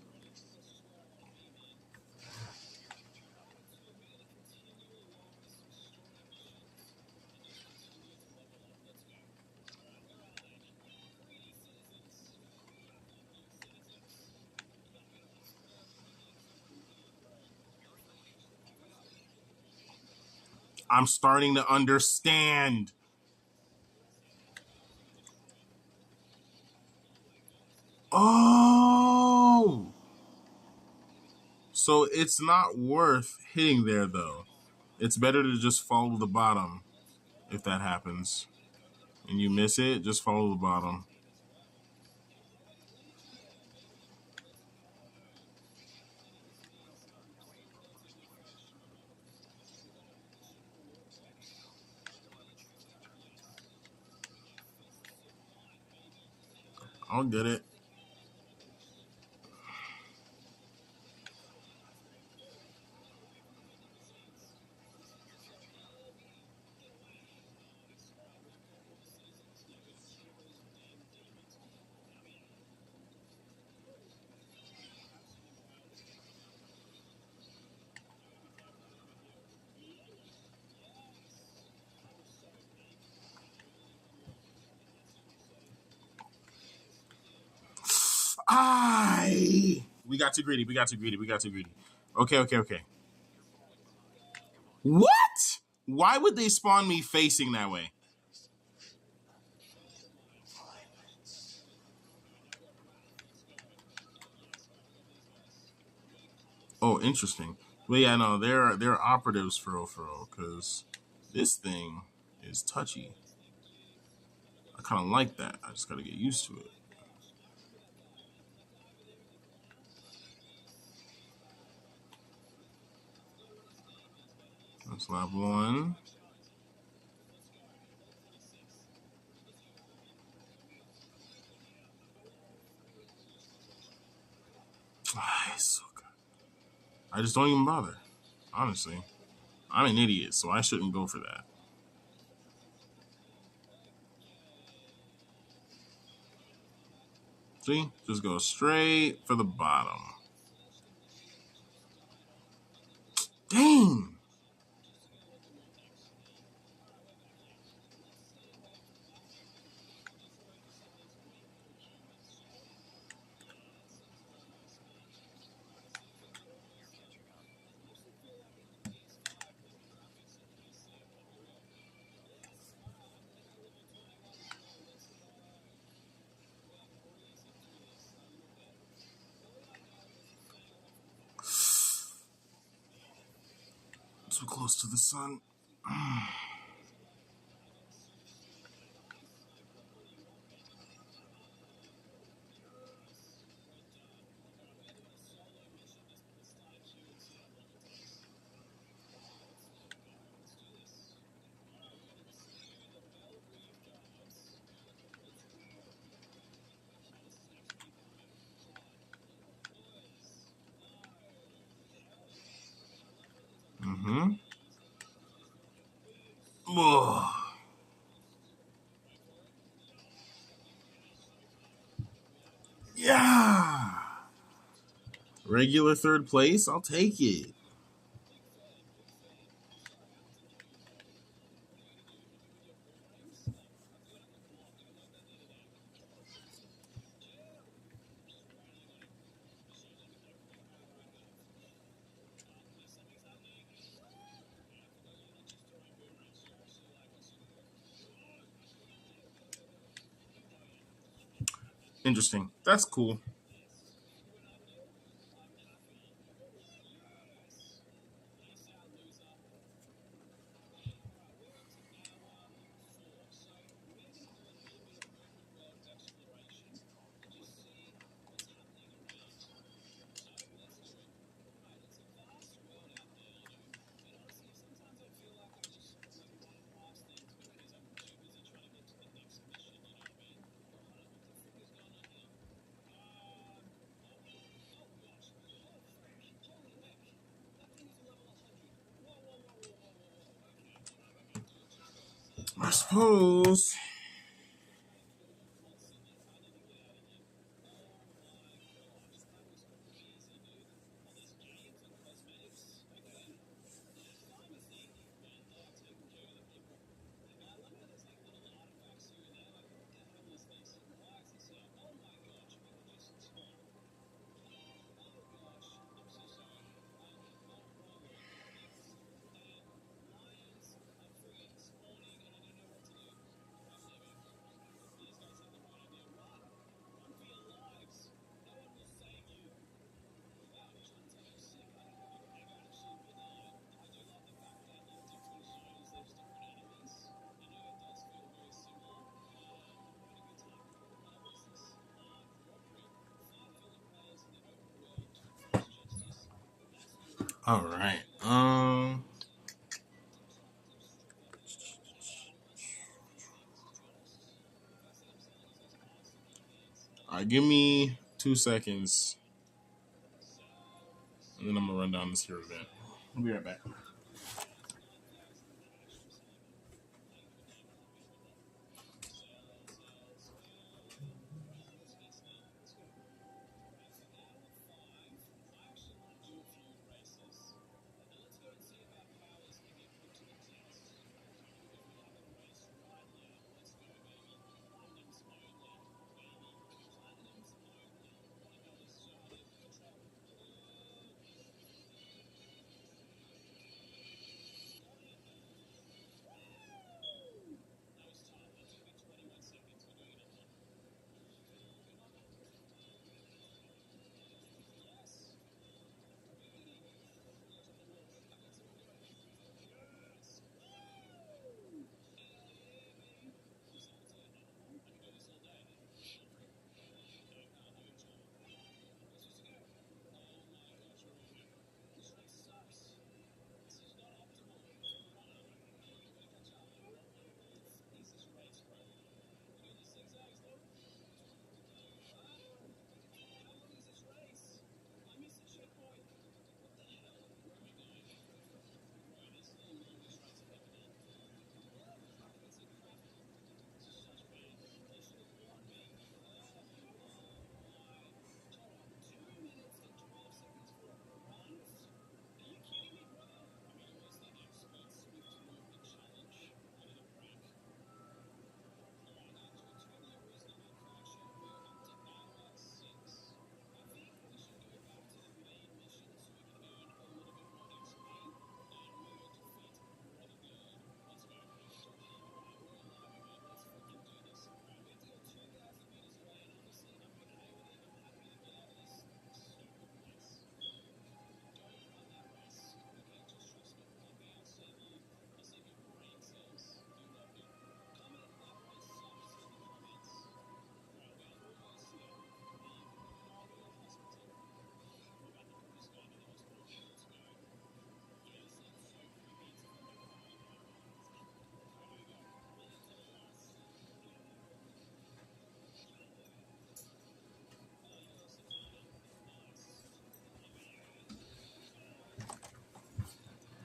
I'm starting to understand. Oh! So it's not worth hitting there, though. It's better to just follow the bottom if that happens. And you miss it, just follow the bottom. I'll get it. We got too greedy. We got too greedy. We got too greedy. Okay, okay, okay. What? Why would they spawn me facing that way? Oh, interesting. But yeah, no, they're operatives for real, because this thing is touchy. I kind of like that. I just got to get used to it. That's lap one. Ah, it's so good. I just don't even bother. Honestly, I'm an idiot, so I shouldn't go for that. See, just go straight for the bottom. Dang. Too close to the sun. Mm-hmm. Ugh. Yeah. Regular third place. I'll take it. Interesting. That's cool. I suppose. All right. All right. Give me 2 seconds, and then I'm gonna run down this here event. I'll be right back.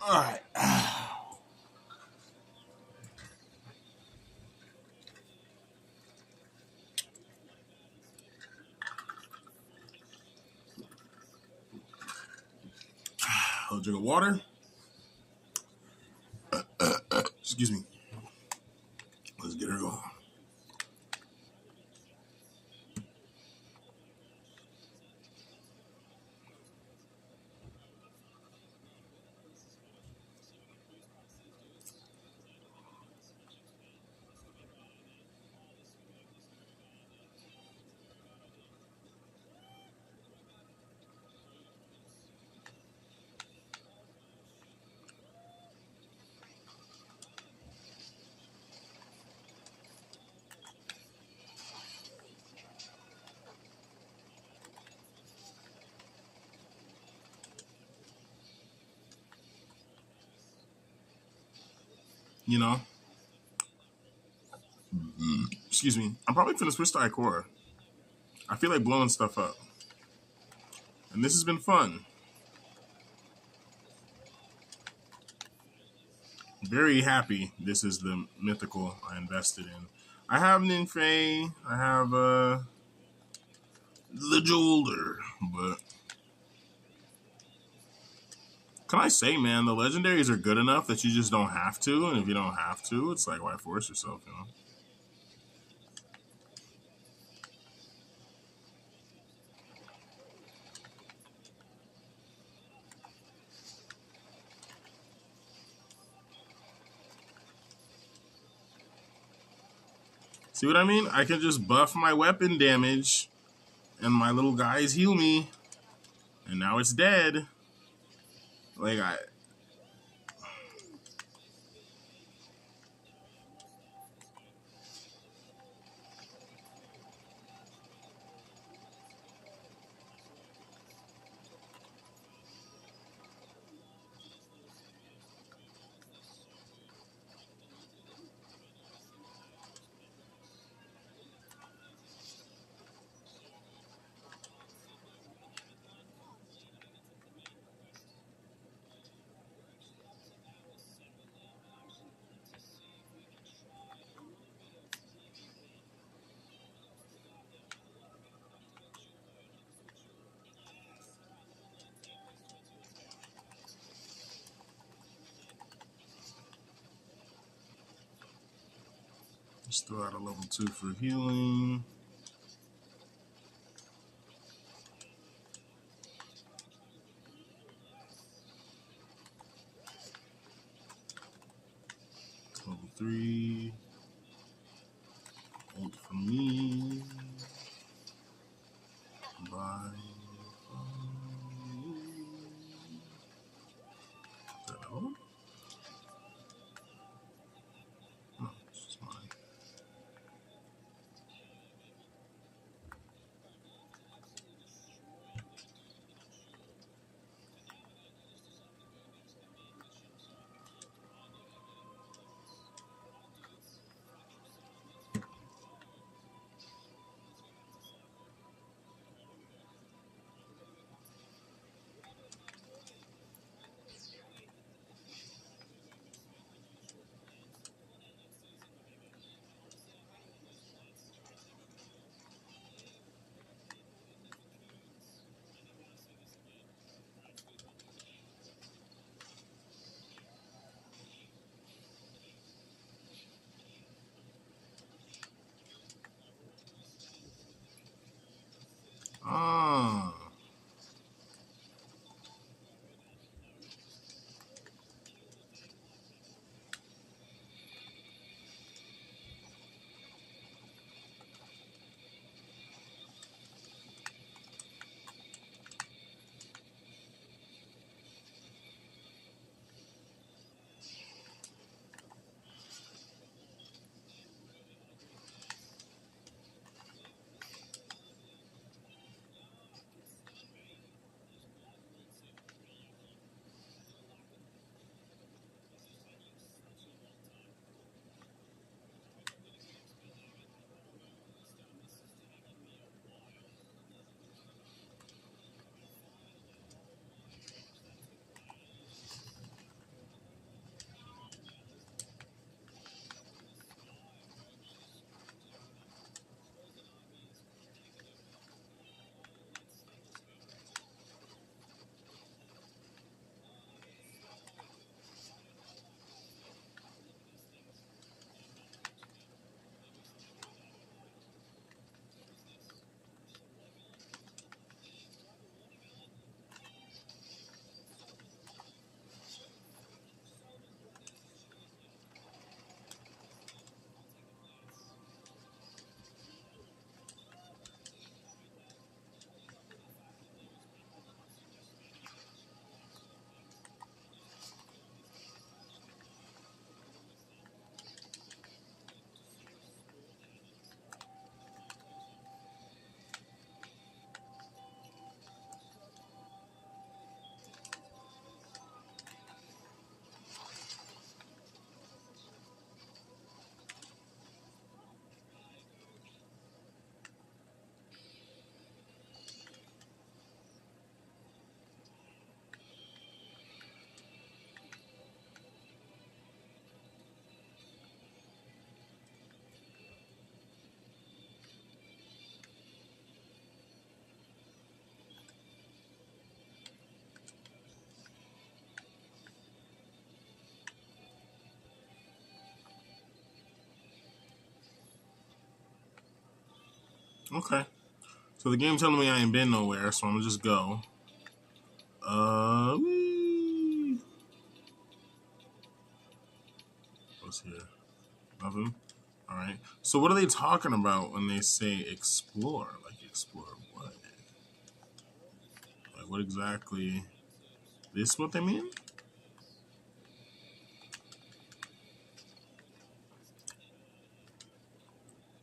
All right. I'll drink of water. Excuse me. Let's get her going. You know, excuse me. I'm probably finna switch to Ikora. I feel like blowing stuff up. And this has been fun. Very happy this is the mythical I invested in. I have Ninfei. I have the Jolder. But can I say, man, the legendaries are good enough that you just don't have to. And if you don't have to, it's like, why force yourself, you know? See what I mean? I can just buff my weapon damage and my little guys heal me. And now it's dead. Like, I... Just throw out a level 2 for healing. Level 3. Ult for me. Bye. Is that all? No, it's just mine. Okay. So the game telling me I ain't been nowhere, so I'm gonna just go. Whee! What's here? Nothing? Alright. So what are they talking about when they say explore? Like explore what? Like what exactly? This what they mean?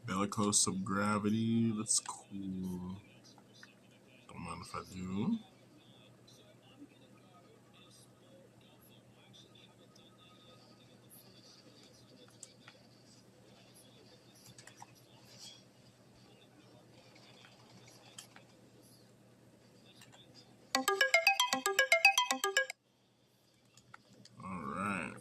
Bellicose subgravity. That's cool. Don't mind if I do. Alright.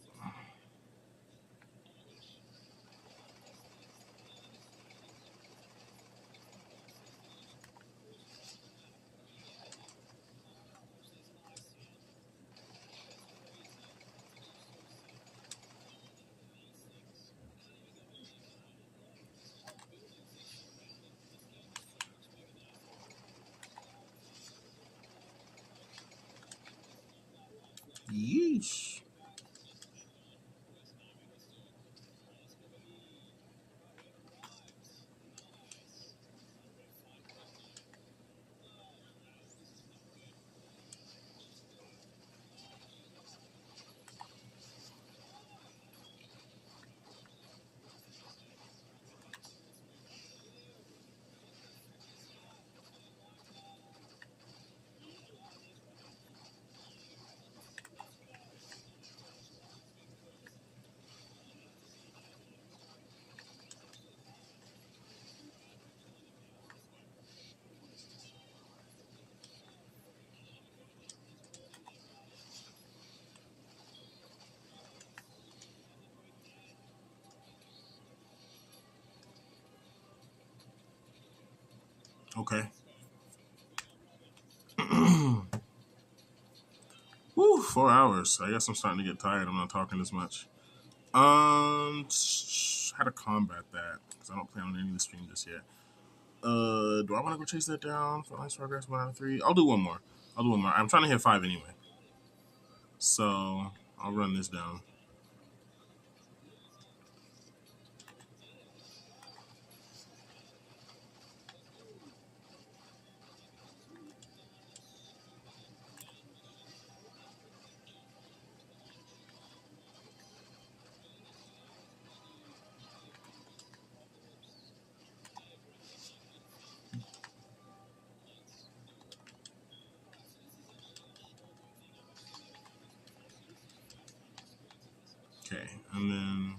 Yeesh. Okay. Woo, 4 hours. I guess I'm starting to get tired. I'm not talking as much. How to combat that? Because I don't plan on ending the stream just yet. Do I want to go chase that down for nice progress 1 out of 3? I'll do one more. I'm trying to hit 5 anyway, so I'll run this down. Okay, and then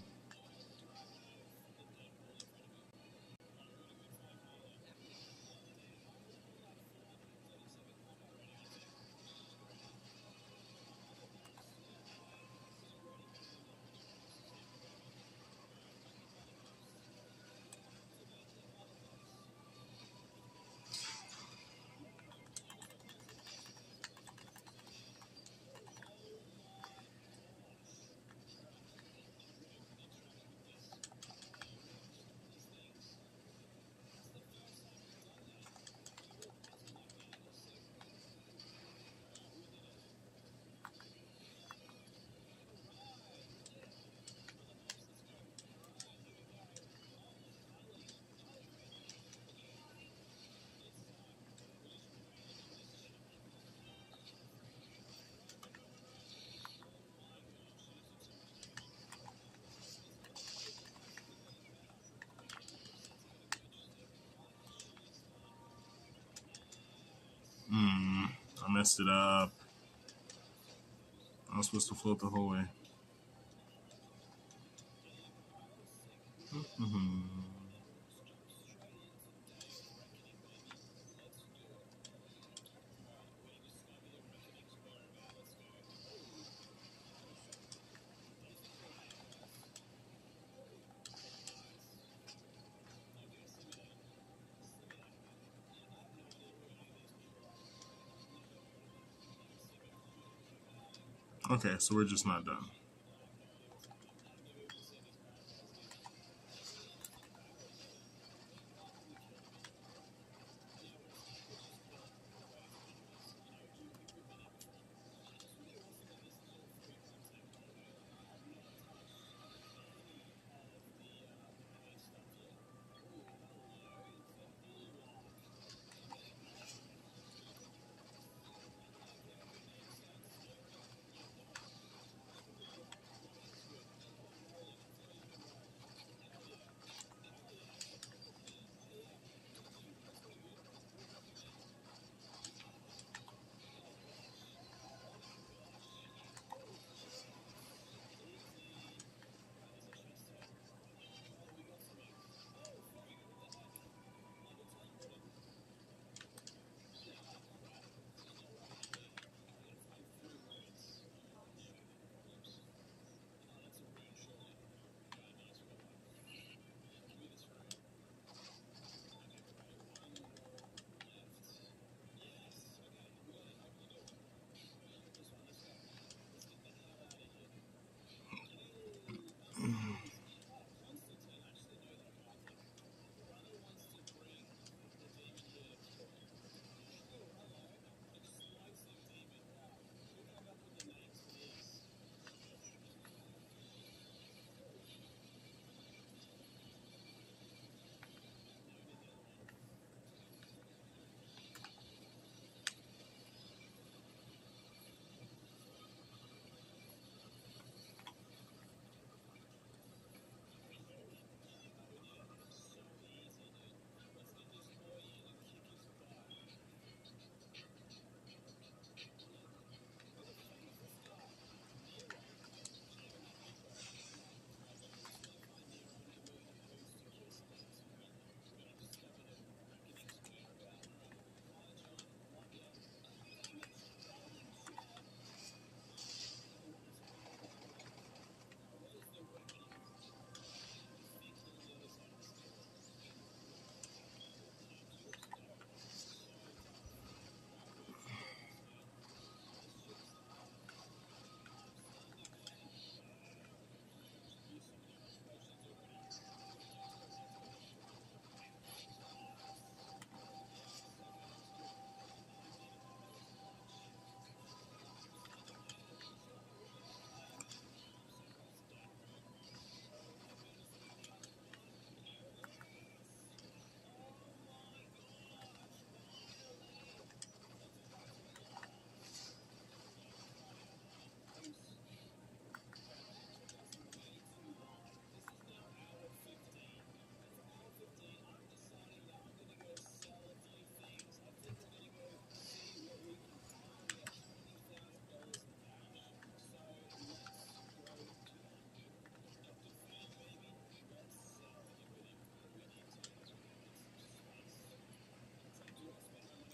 I messed it up. I was supposed to float the whole way. Okay, so we're just not done.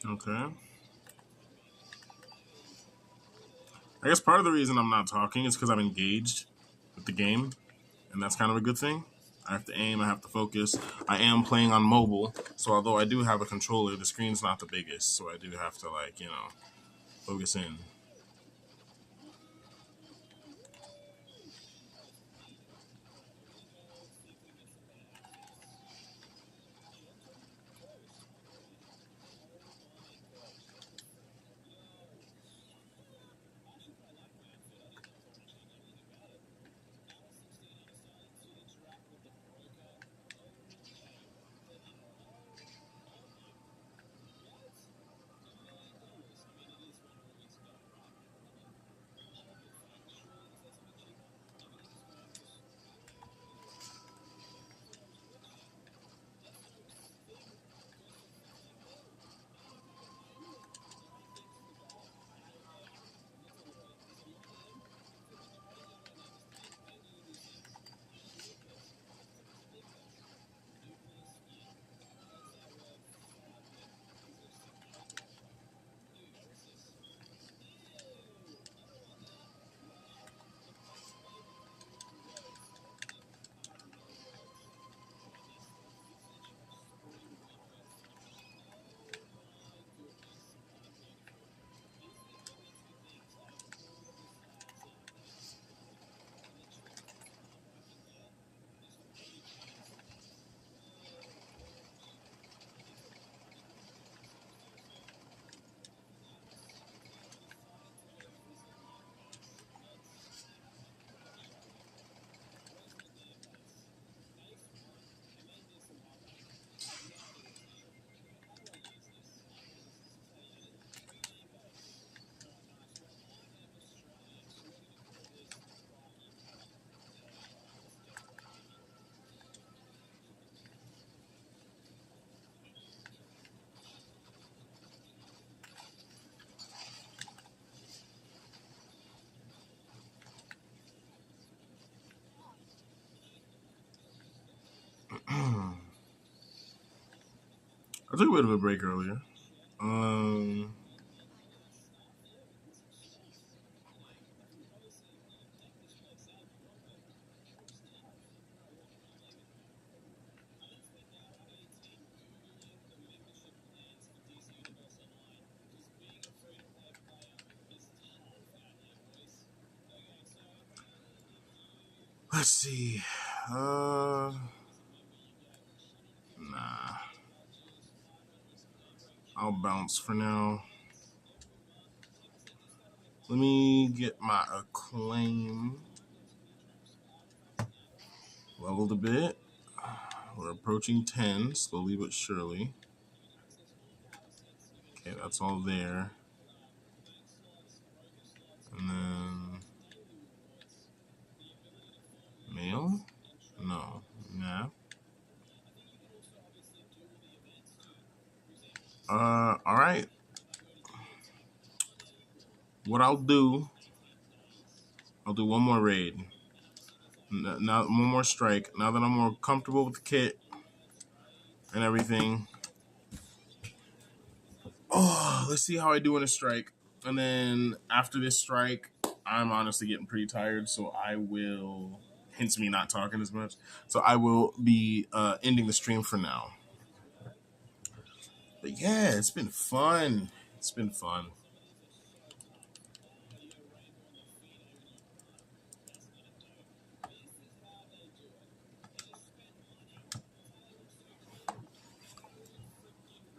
Okay. I guess part of the reason I'm not talking is because I'm engaged with the game, and that's kind of a good thing. I have to aim, I have to focus. I am playing on mobile, so although I do have a controller, the screen's not the biggest, so I do have to, like, focus in. I took a bit of a break earlier. Let's see. Nah. I'll bounce for now. Let me get my acclaim leveled a bit. We're approaching 10, slowly but surely. Okay, that's all there. And then mail? No. Nah. Alright. What I'll do one more raid. Now one more strike. Now that I'm more comfortable with the kit and everything. Oh, let's see how I do in a strike. And then after this strike, I'm honestly getting pretty tired, so I will, hence me not talking as much, so I will be ending the stream for now. But yeah, it's been fun. It's been fun.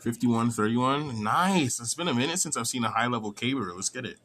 $51.31. Nice. It's been a minute since I've seen a high level caber. Let's get it.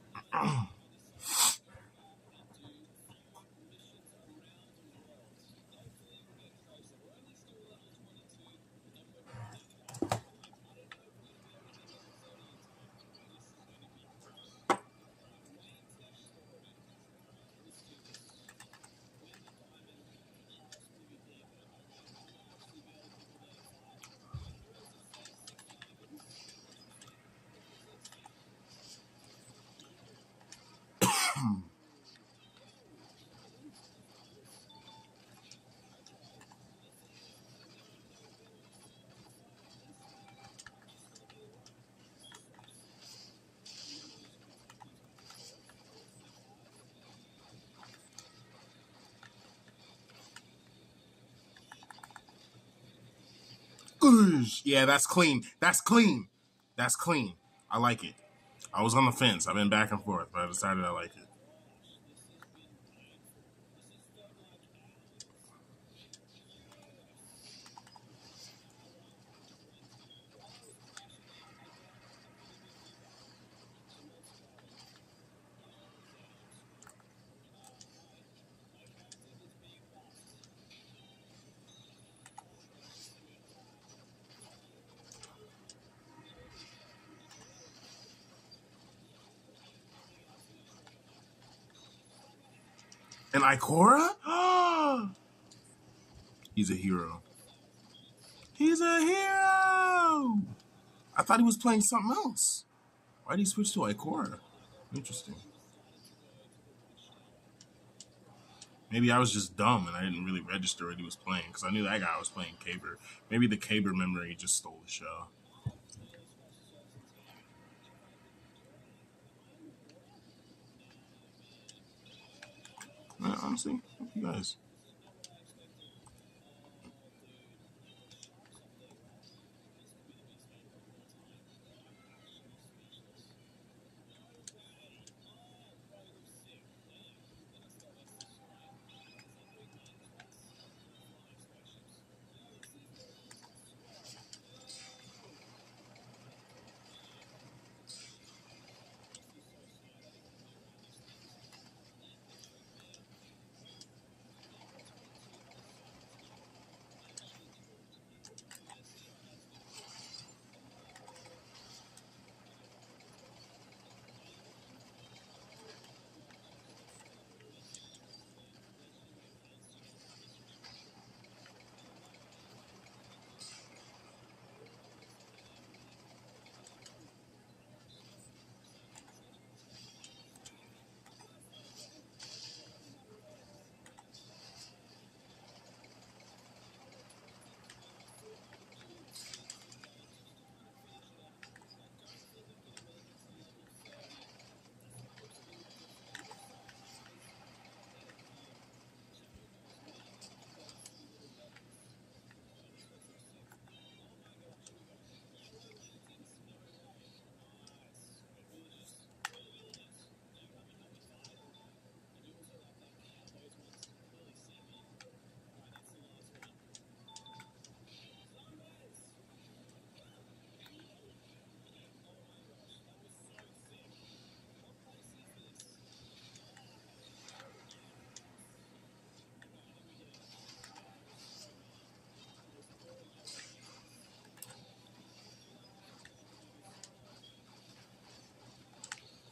Yeah, that's clean. That's clean. That's clean. I like it. I was on the fence. I've been back and forth, but I decided I like it. And Ikora? He's a hero. He's a hero! I thought he was playing something else. Why did he switch to Ikora? Interesting. Maybe I was just dumb and I didn't really register what he was playing because I knew that guy was playing Caber. Maybe the Caber memory just stole the show. Honestly, you guys.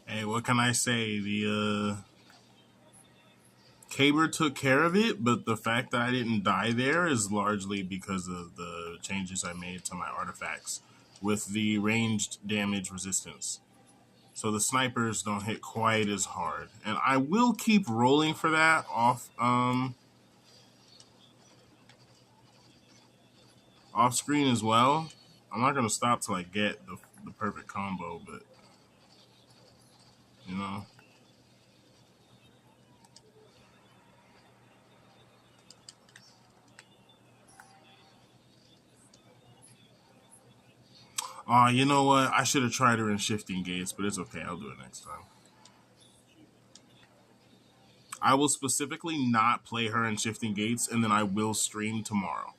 Hey, what can I say? The Caber took care of it, but the fact that I didn't die there is largely because of the changes I made to my artifacts with the ranged damage resistance. So the snipers don't hit quite as hard. And I will keep rolling for that off screen as well. I'm not gonna stop till I get the perfect combo, but you know. You know what? I should have tried her in shifting gates, but it's okay. I'll do it next time. I will specifically not play her in shifting gates, and then I will stream tomorrow.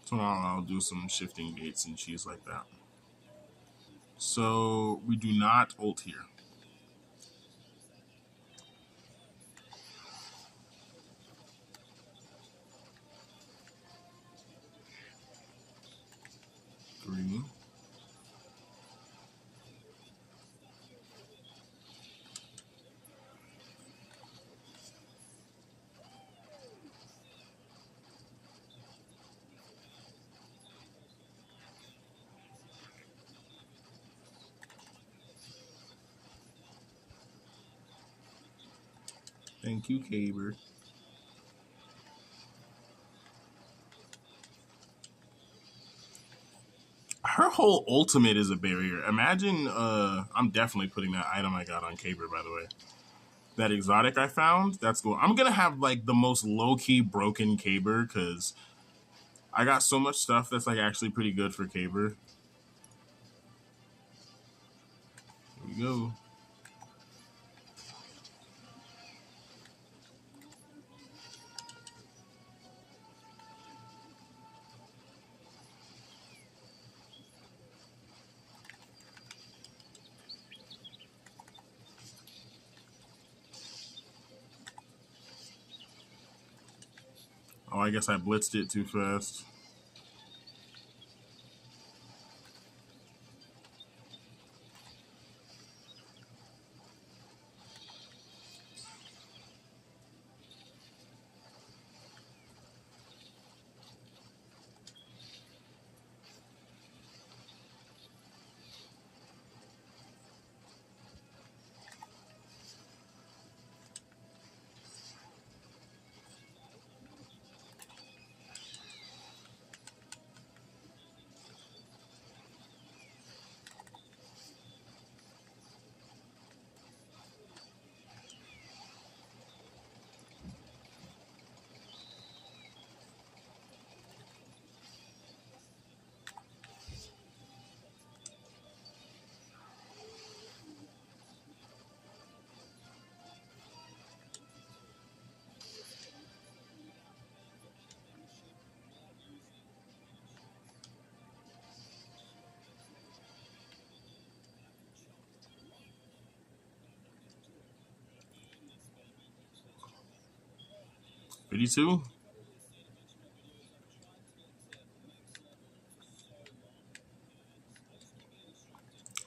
Tomorrow I'll do some shifting gates and cheese like that. So we do not ult here. Three. Thank you, Caber. Her whole ultimate is a barrier. Imagine, I'm definitely putting that item I got on Caber, by the way. that exotic I found. That's cool. I'm gonna have like the most low key broken caber because I got so much stuff that's like actually pretty good for caber. Here we go. Oh, I guess I blitzed it too fast. $52.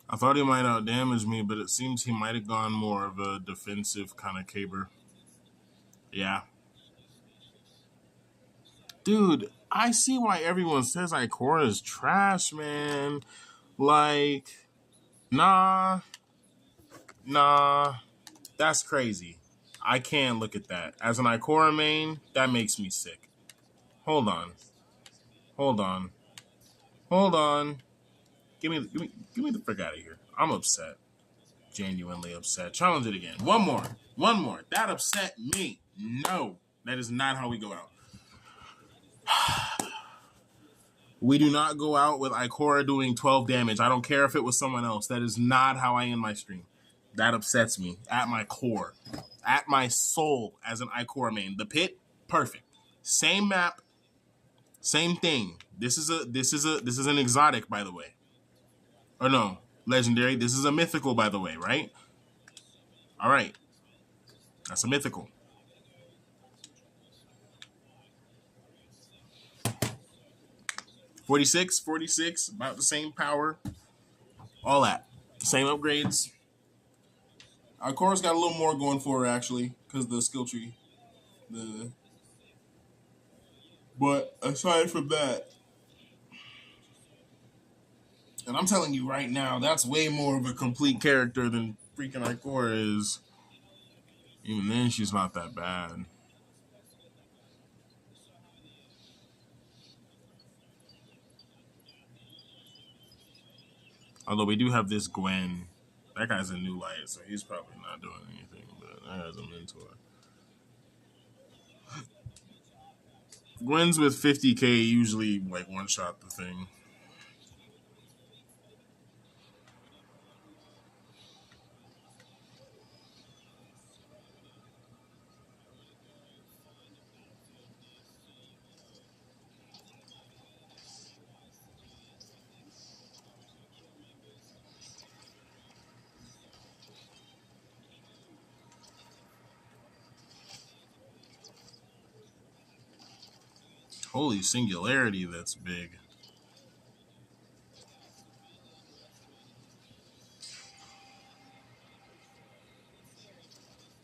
I thought he might outdamage me, but it seems he might have gone more of a defensive kind of caber. Yeah. Dude, I see why everyone says Ikora is trash, man. Like, nah, nah, that's crazy. I can't look at that. As an Ikora main, that makes me sick. Hold on. Hold on. Hold on. Give me the frick out of here. I'm upset. Genuinely upset. Challenge it again. One more. One more. That upset me. No. That is not how we go out. We do not go out with Ikora doing 12 damage. I don't care if it was someone else. That is not how I end my stream. That upsets me at my core, at my soul as an Ikora main. The pit, perfect. Same map, same thing. This is an exotic, by the way. Or no, legendary. This is a mythical, by the way, right? All right. That's a mythical. 46, about the same power. All that. Same upgrades. Ikora's got a little more going for her, actually, because the skill tree. But aside from that, and I'm telling you right now, that's way more of a complete character than freaking Ikora is. Even then, she's not that bad. Although we do have this Gwen. That guy's a new light, so he's probably not doing anything, but that guy's a mentor. Gwen's with 50k usually like one shot the thing. Holy singularity, that's big.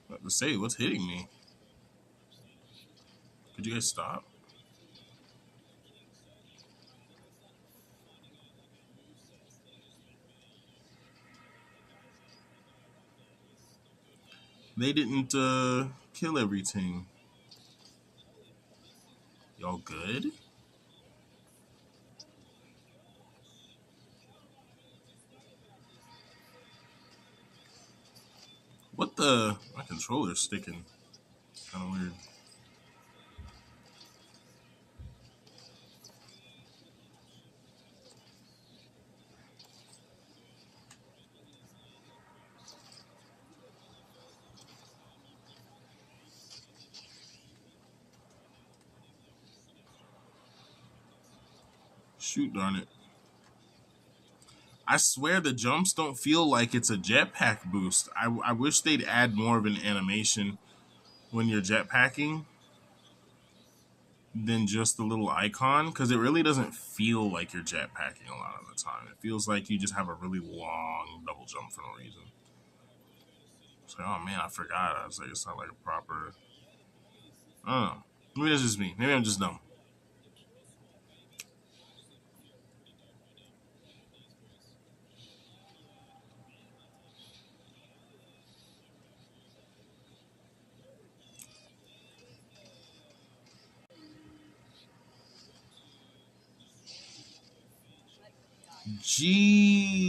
What to say? What's hitting me? Could you guys stop? They didn't kill everything. Y'all good? What the the... My controller's sticking. Kind of weird. Shoot, darn it. I swear the jumps don't feel like it's a jetpack boost. I wish they'd add more of an animation when you're jetpacking than just the little icon, because it really doesn't feel like you're jetpacking a lot of the time. It feels like you just have a really long double jump for no reason. It's like, oh man, I forgot. I was like, it's not like a proper... I don't know. Maybe that's just me. Maybe I'm just dumb. Jeez.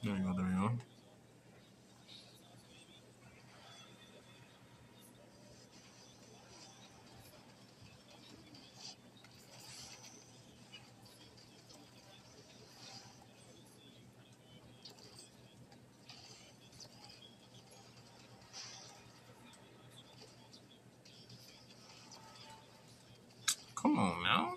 There we go, there we go. Come on now.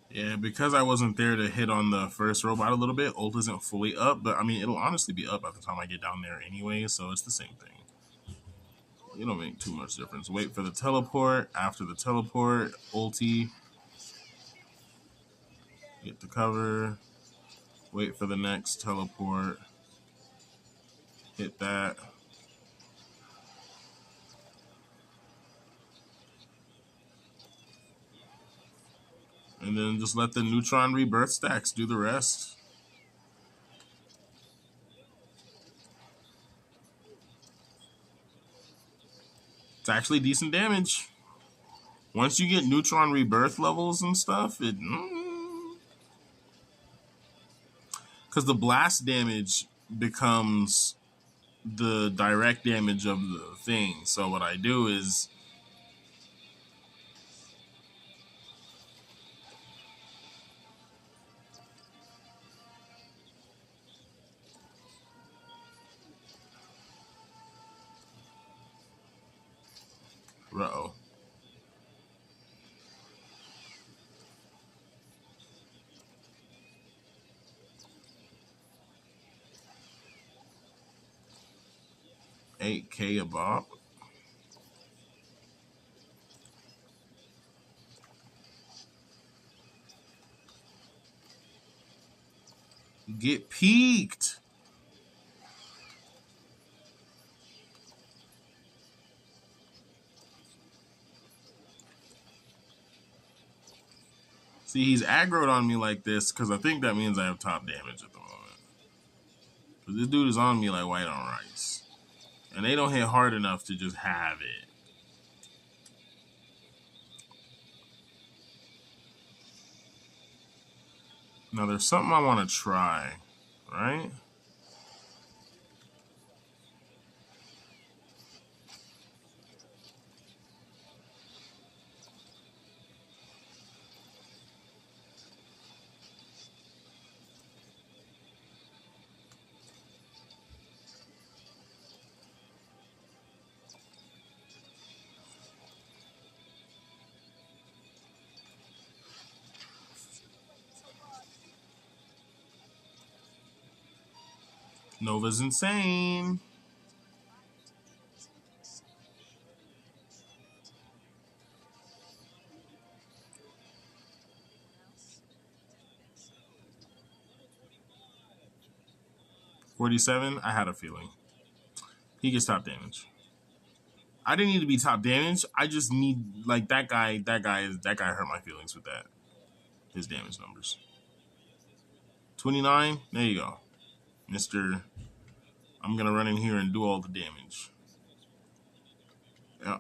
Yeah, because I wasn't there to hit on the first robot a little bit, ult isn't fully up, but I mean, it'll honestly be up at the time I get down there anyway, so it's the same thing. It don't make too much difference. Wait for the teleport. After the teleport, ulti. Get the cover. Wait for the next teleport. Hit that. And then just let the neutron rebirth stacks do the rest. It's actually decent damage. Once you get neutron rebirth levels and stuff, it... Because the blast damage becomes the direct damage of the thing. So what I do is... Uh-oh. $8K a bop. Get peaked. See, he's aggroed on me like this because I think that means I have top damage at the moment. But this dude is on me like white on rice. And they don't hit hard enough to just have it. Now, there's something I want to try, right? Nova's insane. $47. I had a feeling he gets top damage. I didn't need to be top damage. I just need like that guy. That guy hurt my feelings with that. His damage numbers. 29. There you go, Mister. I'm gonna run in here and do all the damage. Yeah.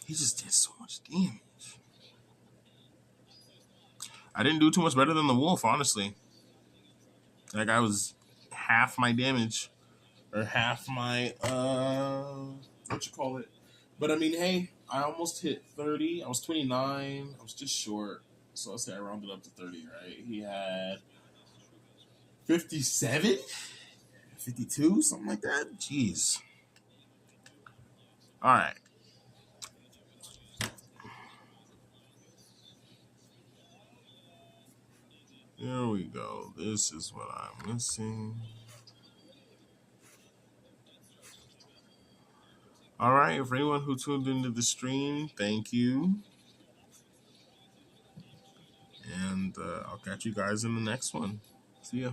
He just did so much damage. I didn't do too much better than the wolf, honestly. That guy was half my damage. Or half my, what you call it. But I mean, hey, I almost hit 30. I was 29. I was just short. So let's say I rounded up to 30, right? He had 57? 52? Something like that? Jeez. All right. Here we go. This is what I'm missing. All right. For anyone who tuned into the stream, thank you. And I'll catch you guys in the next one. See ya.